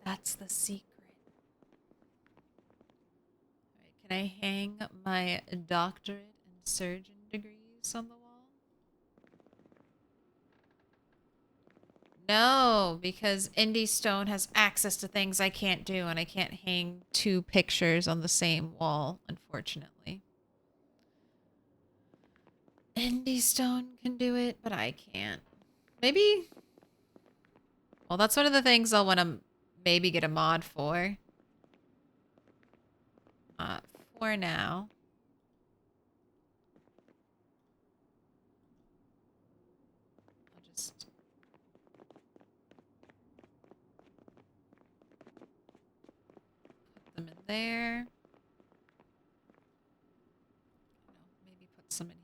That's the secret. Alright, can I hang my doctorate and surgeon degrees on the wall? No, because Indy Stone has access to things I can't do, and I can't hang 2 pictures on the same wall, unfortunately. Indy Stone can do it, but I can't. Maybe... Well, that's one of the things I'll want to maybe get a mod for. For now. I'll just... put them in there. Maybe put some in here.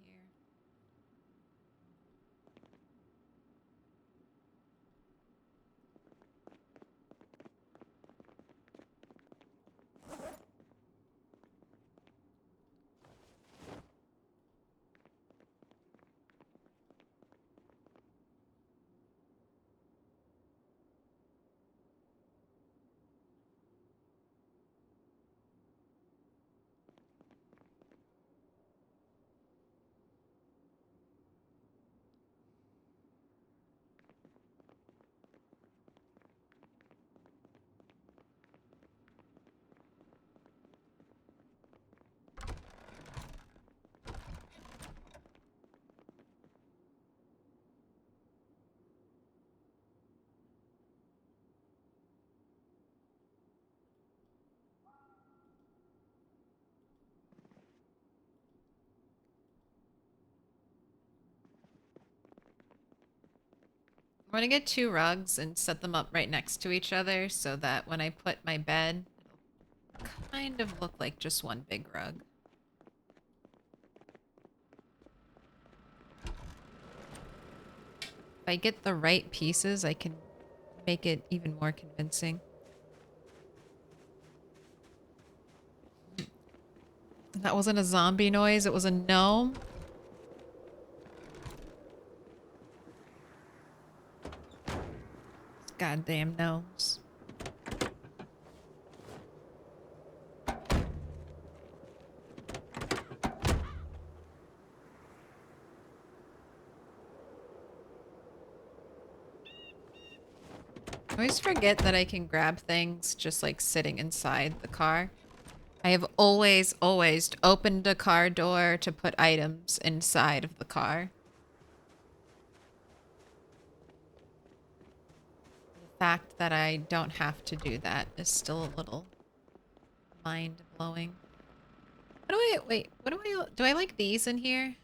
I'm gonna get 2 rugs and set them up right next to each other so that when I put my bed, it'll kind of look like just one big rug. If I get the right pieces, I can make it even more convincing. That wasn't a zombie noise, it was a gnome. Goddamn nose. I always forget that I can grab things just like sitting inside the car. I have always opened a car door to put items inside of the car. The fact that I don't have to do that is still a little mind-blowing. What do I, wait, what do I like these in here?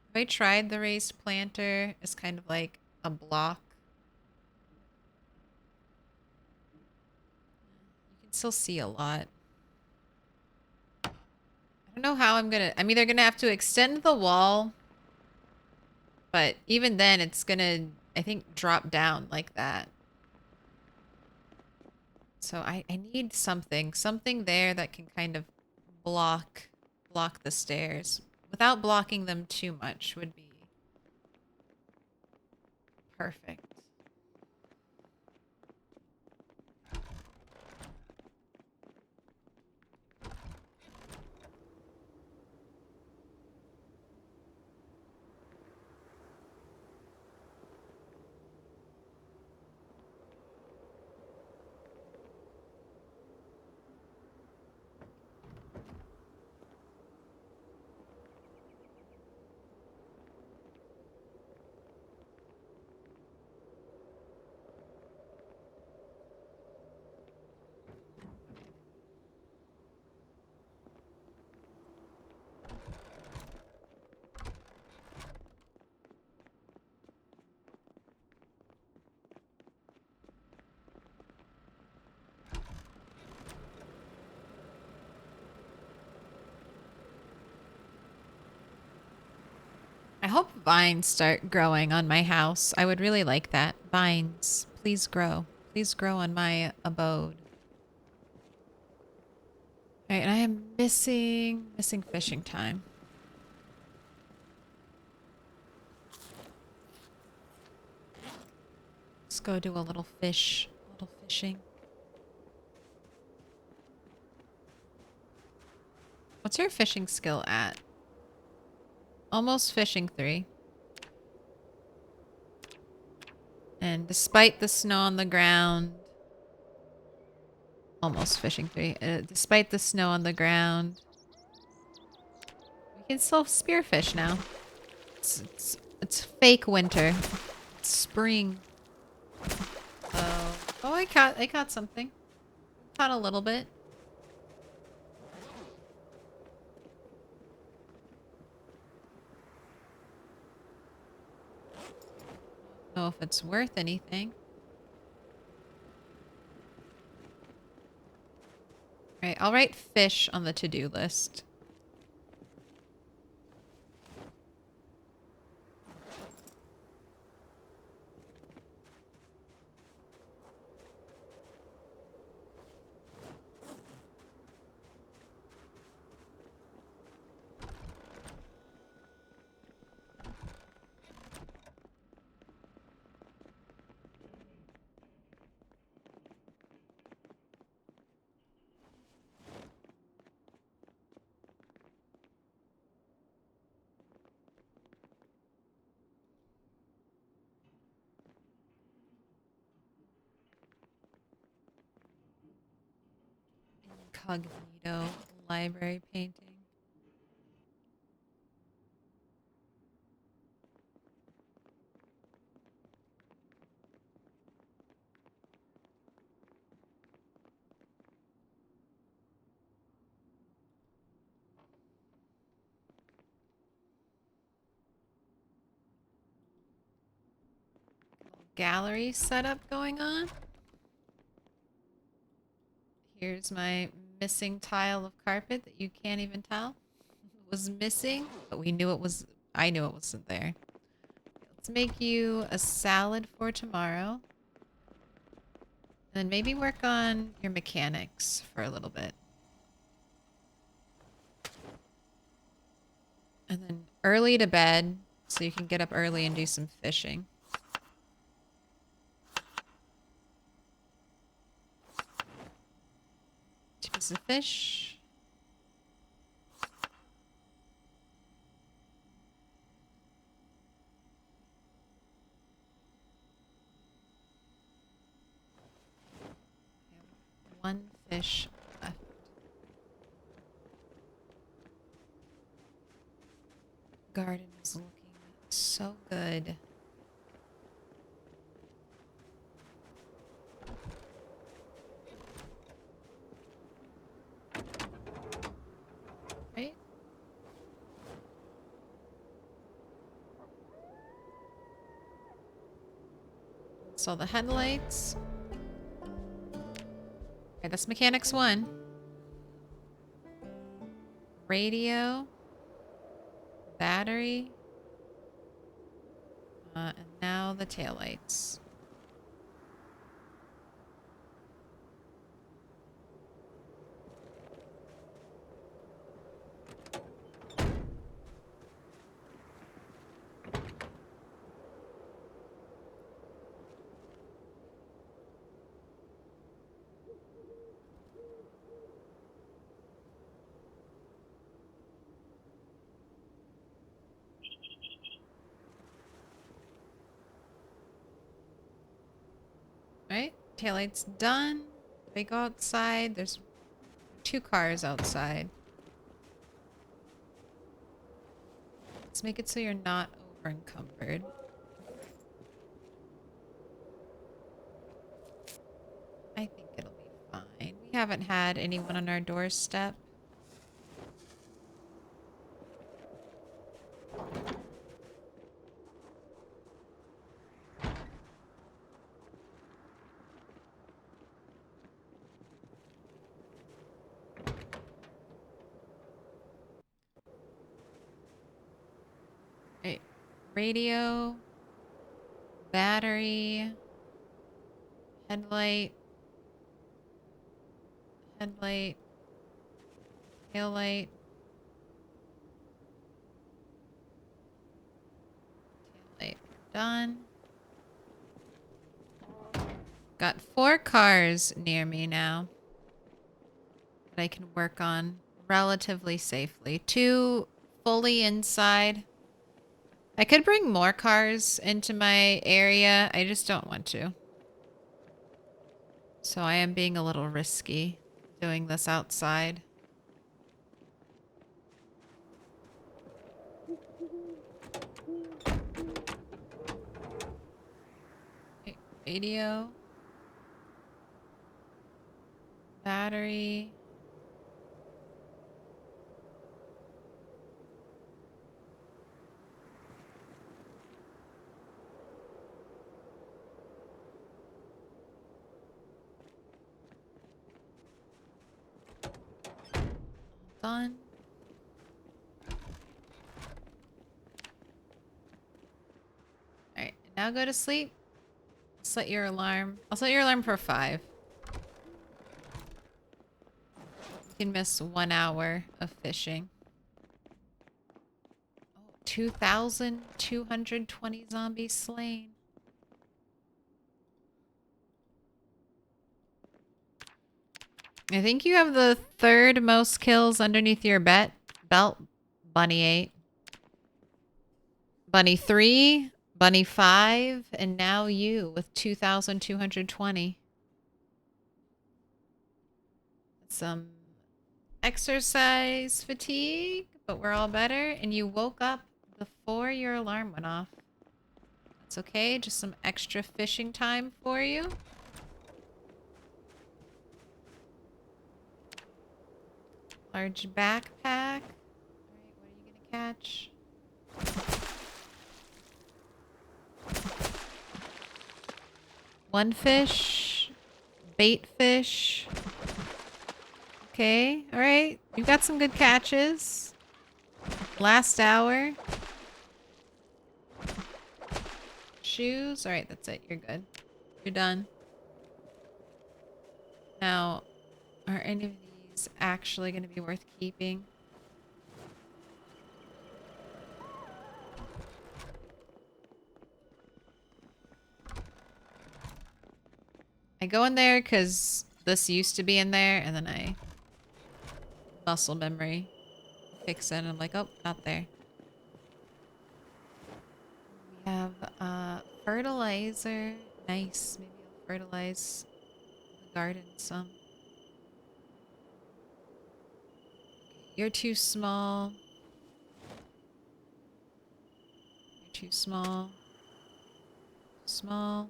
Have I tried the raised planter as kind of like a block? You can still see a lot. I don't know how I'm either gonna have to extend the wall, but even then it's gonna, I think, drop down like that. So I need something there that can kind of block the stairs without blocking them too much would be perfect. I hope vines start growing on my house. I would really like that. Vines, please grow. Please grow on my abode. All right, and I am missing fishing time. Let's go do a little fishing. What's your fishing skill at? Almost fishing 3. And despite the snow on the ground, almost fishing 3. Despite the snow on the ground, we can still spearfish now. It's fake winter. It's spring. Oh, I caught something. Caught a little bit. Know if it's worth anything. All right, I'll write fish on the to-do list. Incognito library painting. Gallery setup going on. Here's my missing tile of carpet that you can't even tell was missing, but we knew it was. I knew it wasn't there. Let's make you a salad for tomorrow. And then maybe work on your mechanics for a little bit. And then early to bed so you can get up early and do some fishing. This is a fish. One fish left. Garden is looking so good. Right? So the headlights. Okay, that's mechanics 1. Radio. Battery. And now the taillights. Right? Taillight's done. They go outside. There's 2 cars outside. Let's make it so you're not over encumbered. I think it'll be fine. We haven't had anyone on our doorstep. Right. Radio. Battery. Headlight. Headlight. Taillight. Taillight. Done. Got 4 cars near me now that I can work on relatively safely. 2 fully inside. I could bring more cars into my area. I just don't want to. So I am being a little risky doing this outside. Okay, radio. Battery. Done. Alright, now go to sleep. Set your alarm. I'll set your alarm for 5. You can miss 1 hour of fishing. Oh, 2,220 zombies slain. I think you have the 3rd most kills underneath your belt. Bunny 8. Bunny 3. Bunny 5. And now you with 2,220. Some exercise fatigue, but we're all better. And you woke up before your alarm went off. That's okay. Just some extra fishing time for you. Large backpack. Alright, what are you gonna catch? One fish. Bait fish. Okay, alright. You've got some good catches. Last hour. Shoes. Alright, that's it. You're good. You're done. Now, are any of these actually going to be worth keeping? I go in there because this used to be in there, and then I muscle memory kicks in. I'm like, oh, not there. We have fertilizer. Nice. Maybe I'll fertilize the garden some. You're too small. You're too small. Small.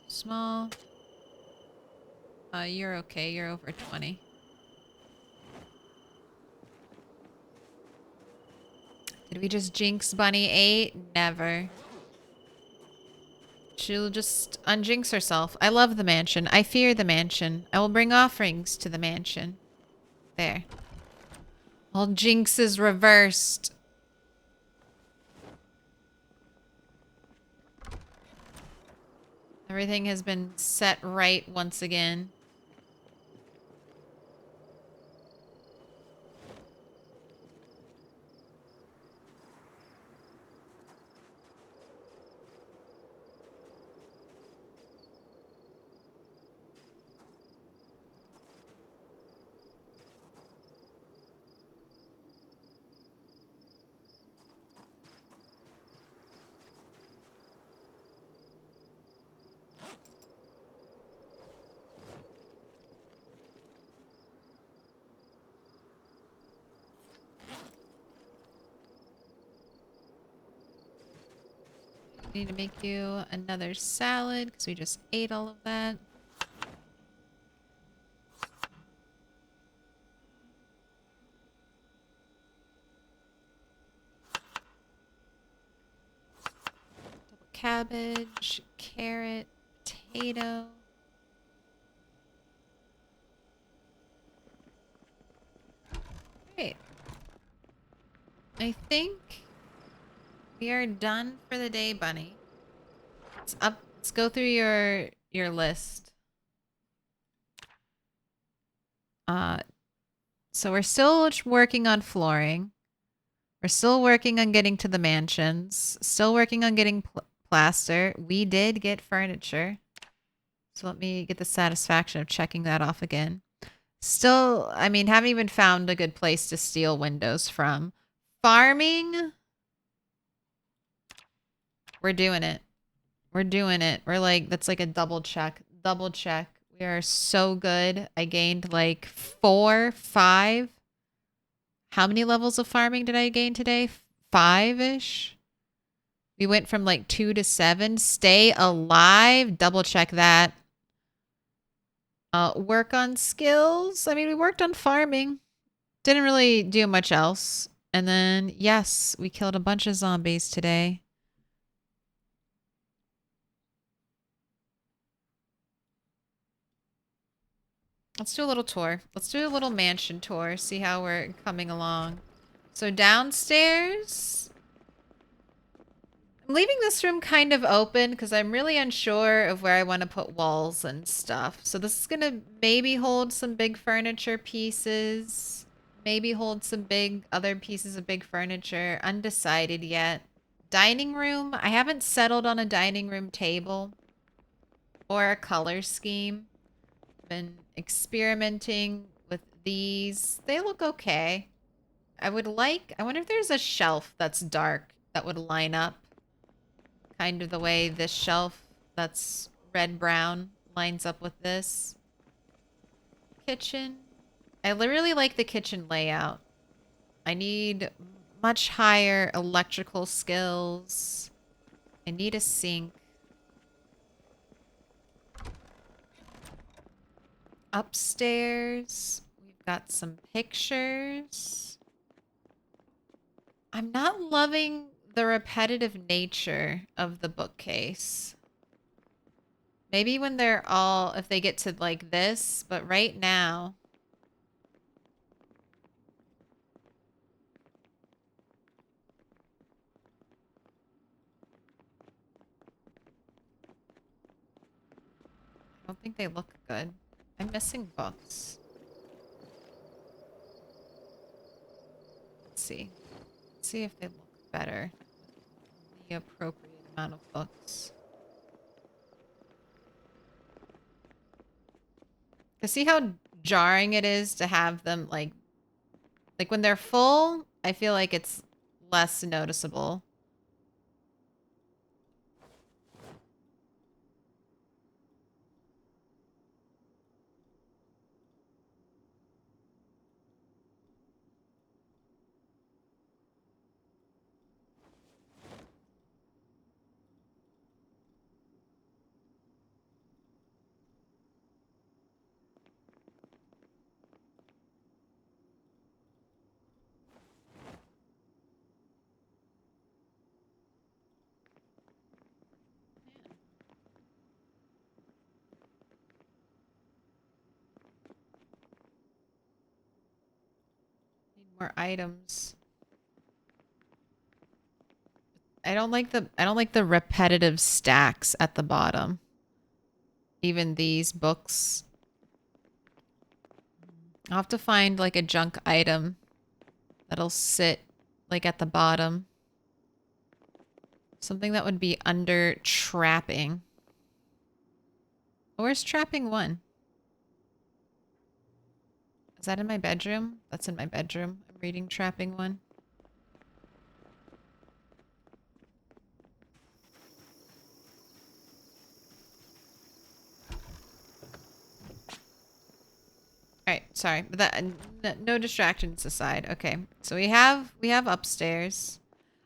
Small. You're okay. You're over 20. Did we just jinx Bunny 8? Never. She'll just unjinx herself. I love the mansion. I fear the mansion. I will bring offerings to the mansion. There. All jinxes reversed. Everything has been set right once again. Need to make you another salad because we just ate all of that. Double cabbage, carrot, potato. Great. I think we are done for the day, Bunny. Let's go through your list. So we're still working on flooring. We're still working on getting to the mansions. Still working on getting plaster. We did get furniture. So let me get the satisfaction of checking that off again. Still, I mean, haven't even found a good place to steal windows from. Farming. We're doing it. We're doing it. We're like, that's like a double check. Double check. We are so good. I gained like 4, 5. How many levels of farming did I gain today? 5-ish? We went from like 2 to 7. Stay alive. Double check that. Work on skills. I mean, we worked on farming. Didn't really do much else. And then, yes, we killed a bunch of zombies today. Let's do a little tour. Let's do a little mansion tour. See how we're coming along. So downstairs, I'm leaving this room kind of open because I'm really unsure of where I want to put walls and stuff. So this is going to maybe hold some big furniture pieces. Maybe hold some big other pieces of big furniture. Undecided yet. Dining room. I haven't settled on a dining room table or a color scheme. Been experimenting with these. They look okay. I wonder if there's a shelf that's dark that would line up kind of the way this shelf that's red-brown lines up with this. Kitchen. I really like the kitchen layout. I need much higher electrical skills. I need a sink. Upstairs, we've got some pictures. I'm not loving the repetitive nature of the bookcase. Maybe when they're all, if they get to like this, but right now. I don't think they look good. I'm missing books. Let's see. Let's see if they look better. The appropriate amount of books. Cause see how jarring it is to have them like when they're full, I feel like it's less noticeable. Need more items. I don't like the repetitive stacks at the bottom. Even these books. I'll have to find like a junk item that'll sit like at the bottom. Something that would be under trapping. Where's trapping 1? Is that in my bedroom? That's in my bedroom. I'm reading trapping 1. Alright, sorry. But that no distractions aside. Okay. So we have upstairs.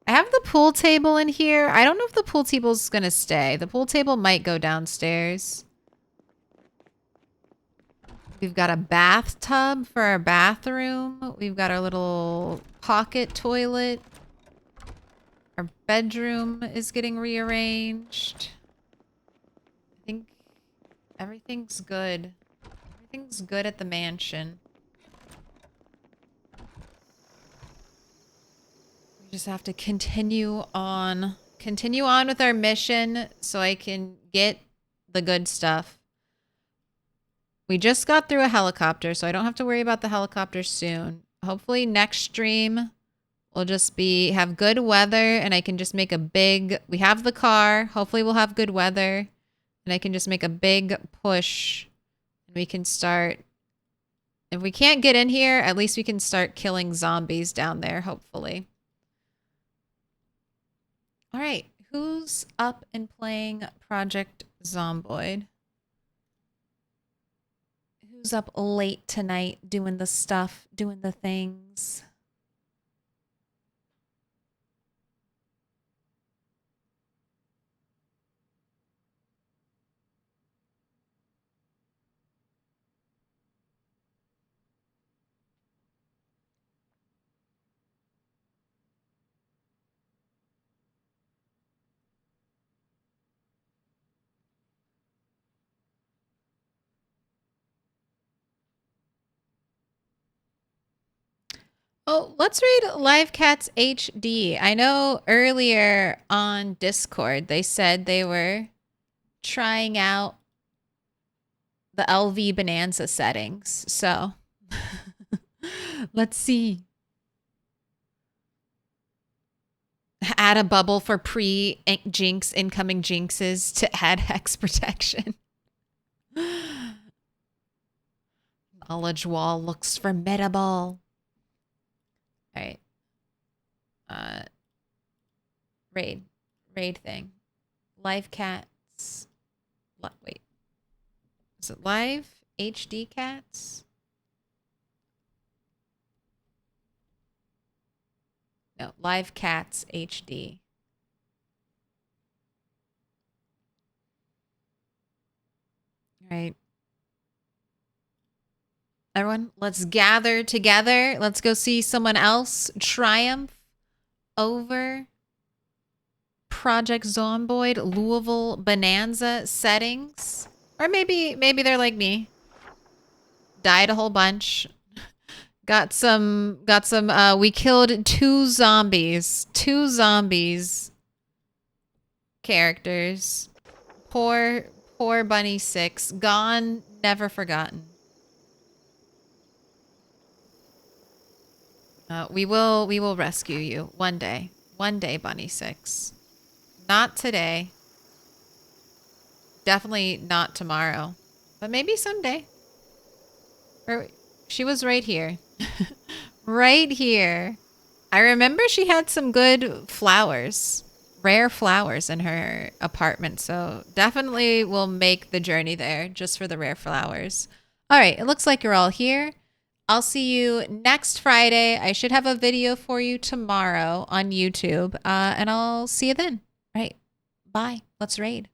I have the pool table in here. I don't know if the pool table's gonna stay. The pool table might go downstairs. We've got a bathtub for our bathroom. We've got our little pocket toilet. Our bedroom is getting rearranged. I think everything's good. Everything's good at the mansion. We just have to continue on with our mission so I can get the good stuff. We just got through a helicopter, so I don't have to worry about the helicopter soon. Hopefully next stream will just have good weather and I can just make a big... We have the car. Hopefully we'll have good weather and I can just make a big push. We can start... If we can't get in here, at least we can start killing zombies down there, hopefully. All right. Who's up and playing Project Zomboid? Who's up late tonight doing the stuff, doing the things? Oh, let's read Live Cats HD. I know earlier on Discord they said they were trying out the LV Bonanza settings. So let's see. Add a bubble for pre-jinx incoming jinxes to add hex protection. Knowledge wall looks formidable. All right. Raid thing. Live cats. Wait. Is it live HD cats? No, live cats HD. All right. Everyone, let's gather together. Let's go see someone else triumph over Project Zomboid Louisville Bonanza settings. Or maybe they're like me. Died a whole bunch. Got some we killed 2 zombies. 2 zombies characters. Poor Bunny 6. Gone, never forgotten. We will rescue you one day. One day, Bunny 6. Not today. Definitely not tomorrow. But maybe someday. Or she was right here. Right here. I remember she had some good flowers, rare flowers in her apartment. So definitely will make the journey there just for the rare flowers. All right. It looks like you're all here. I'll see you next Friday. I should have a video for you tomorrow on YouTube. And I'll see you then. All right. Bye. Let's raid.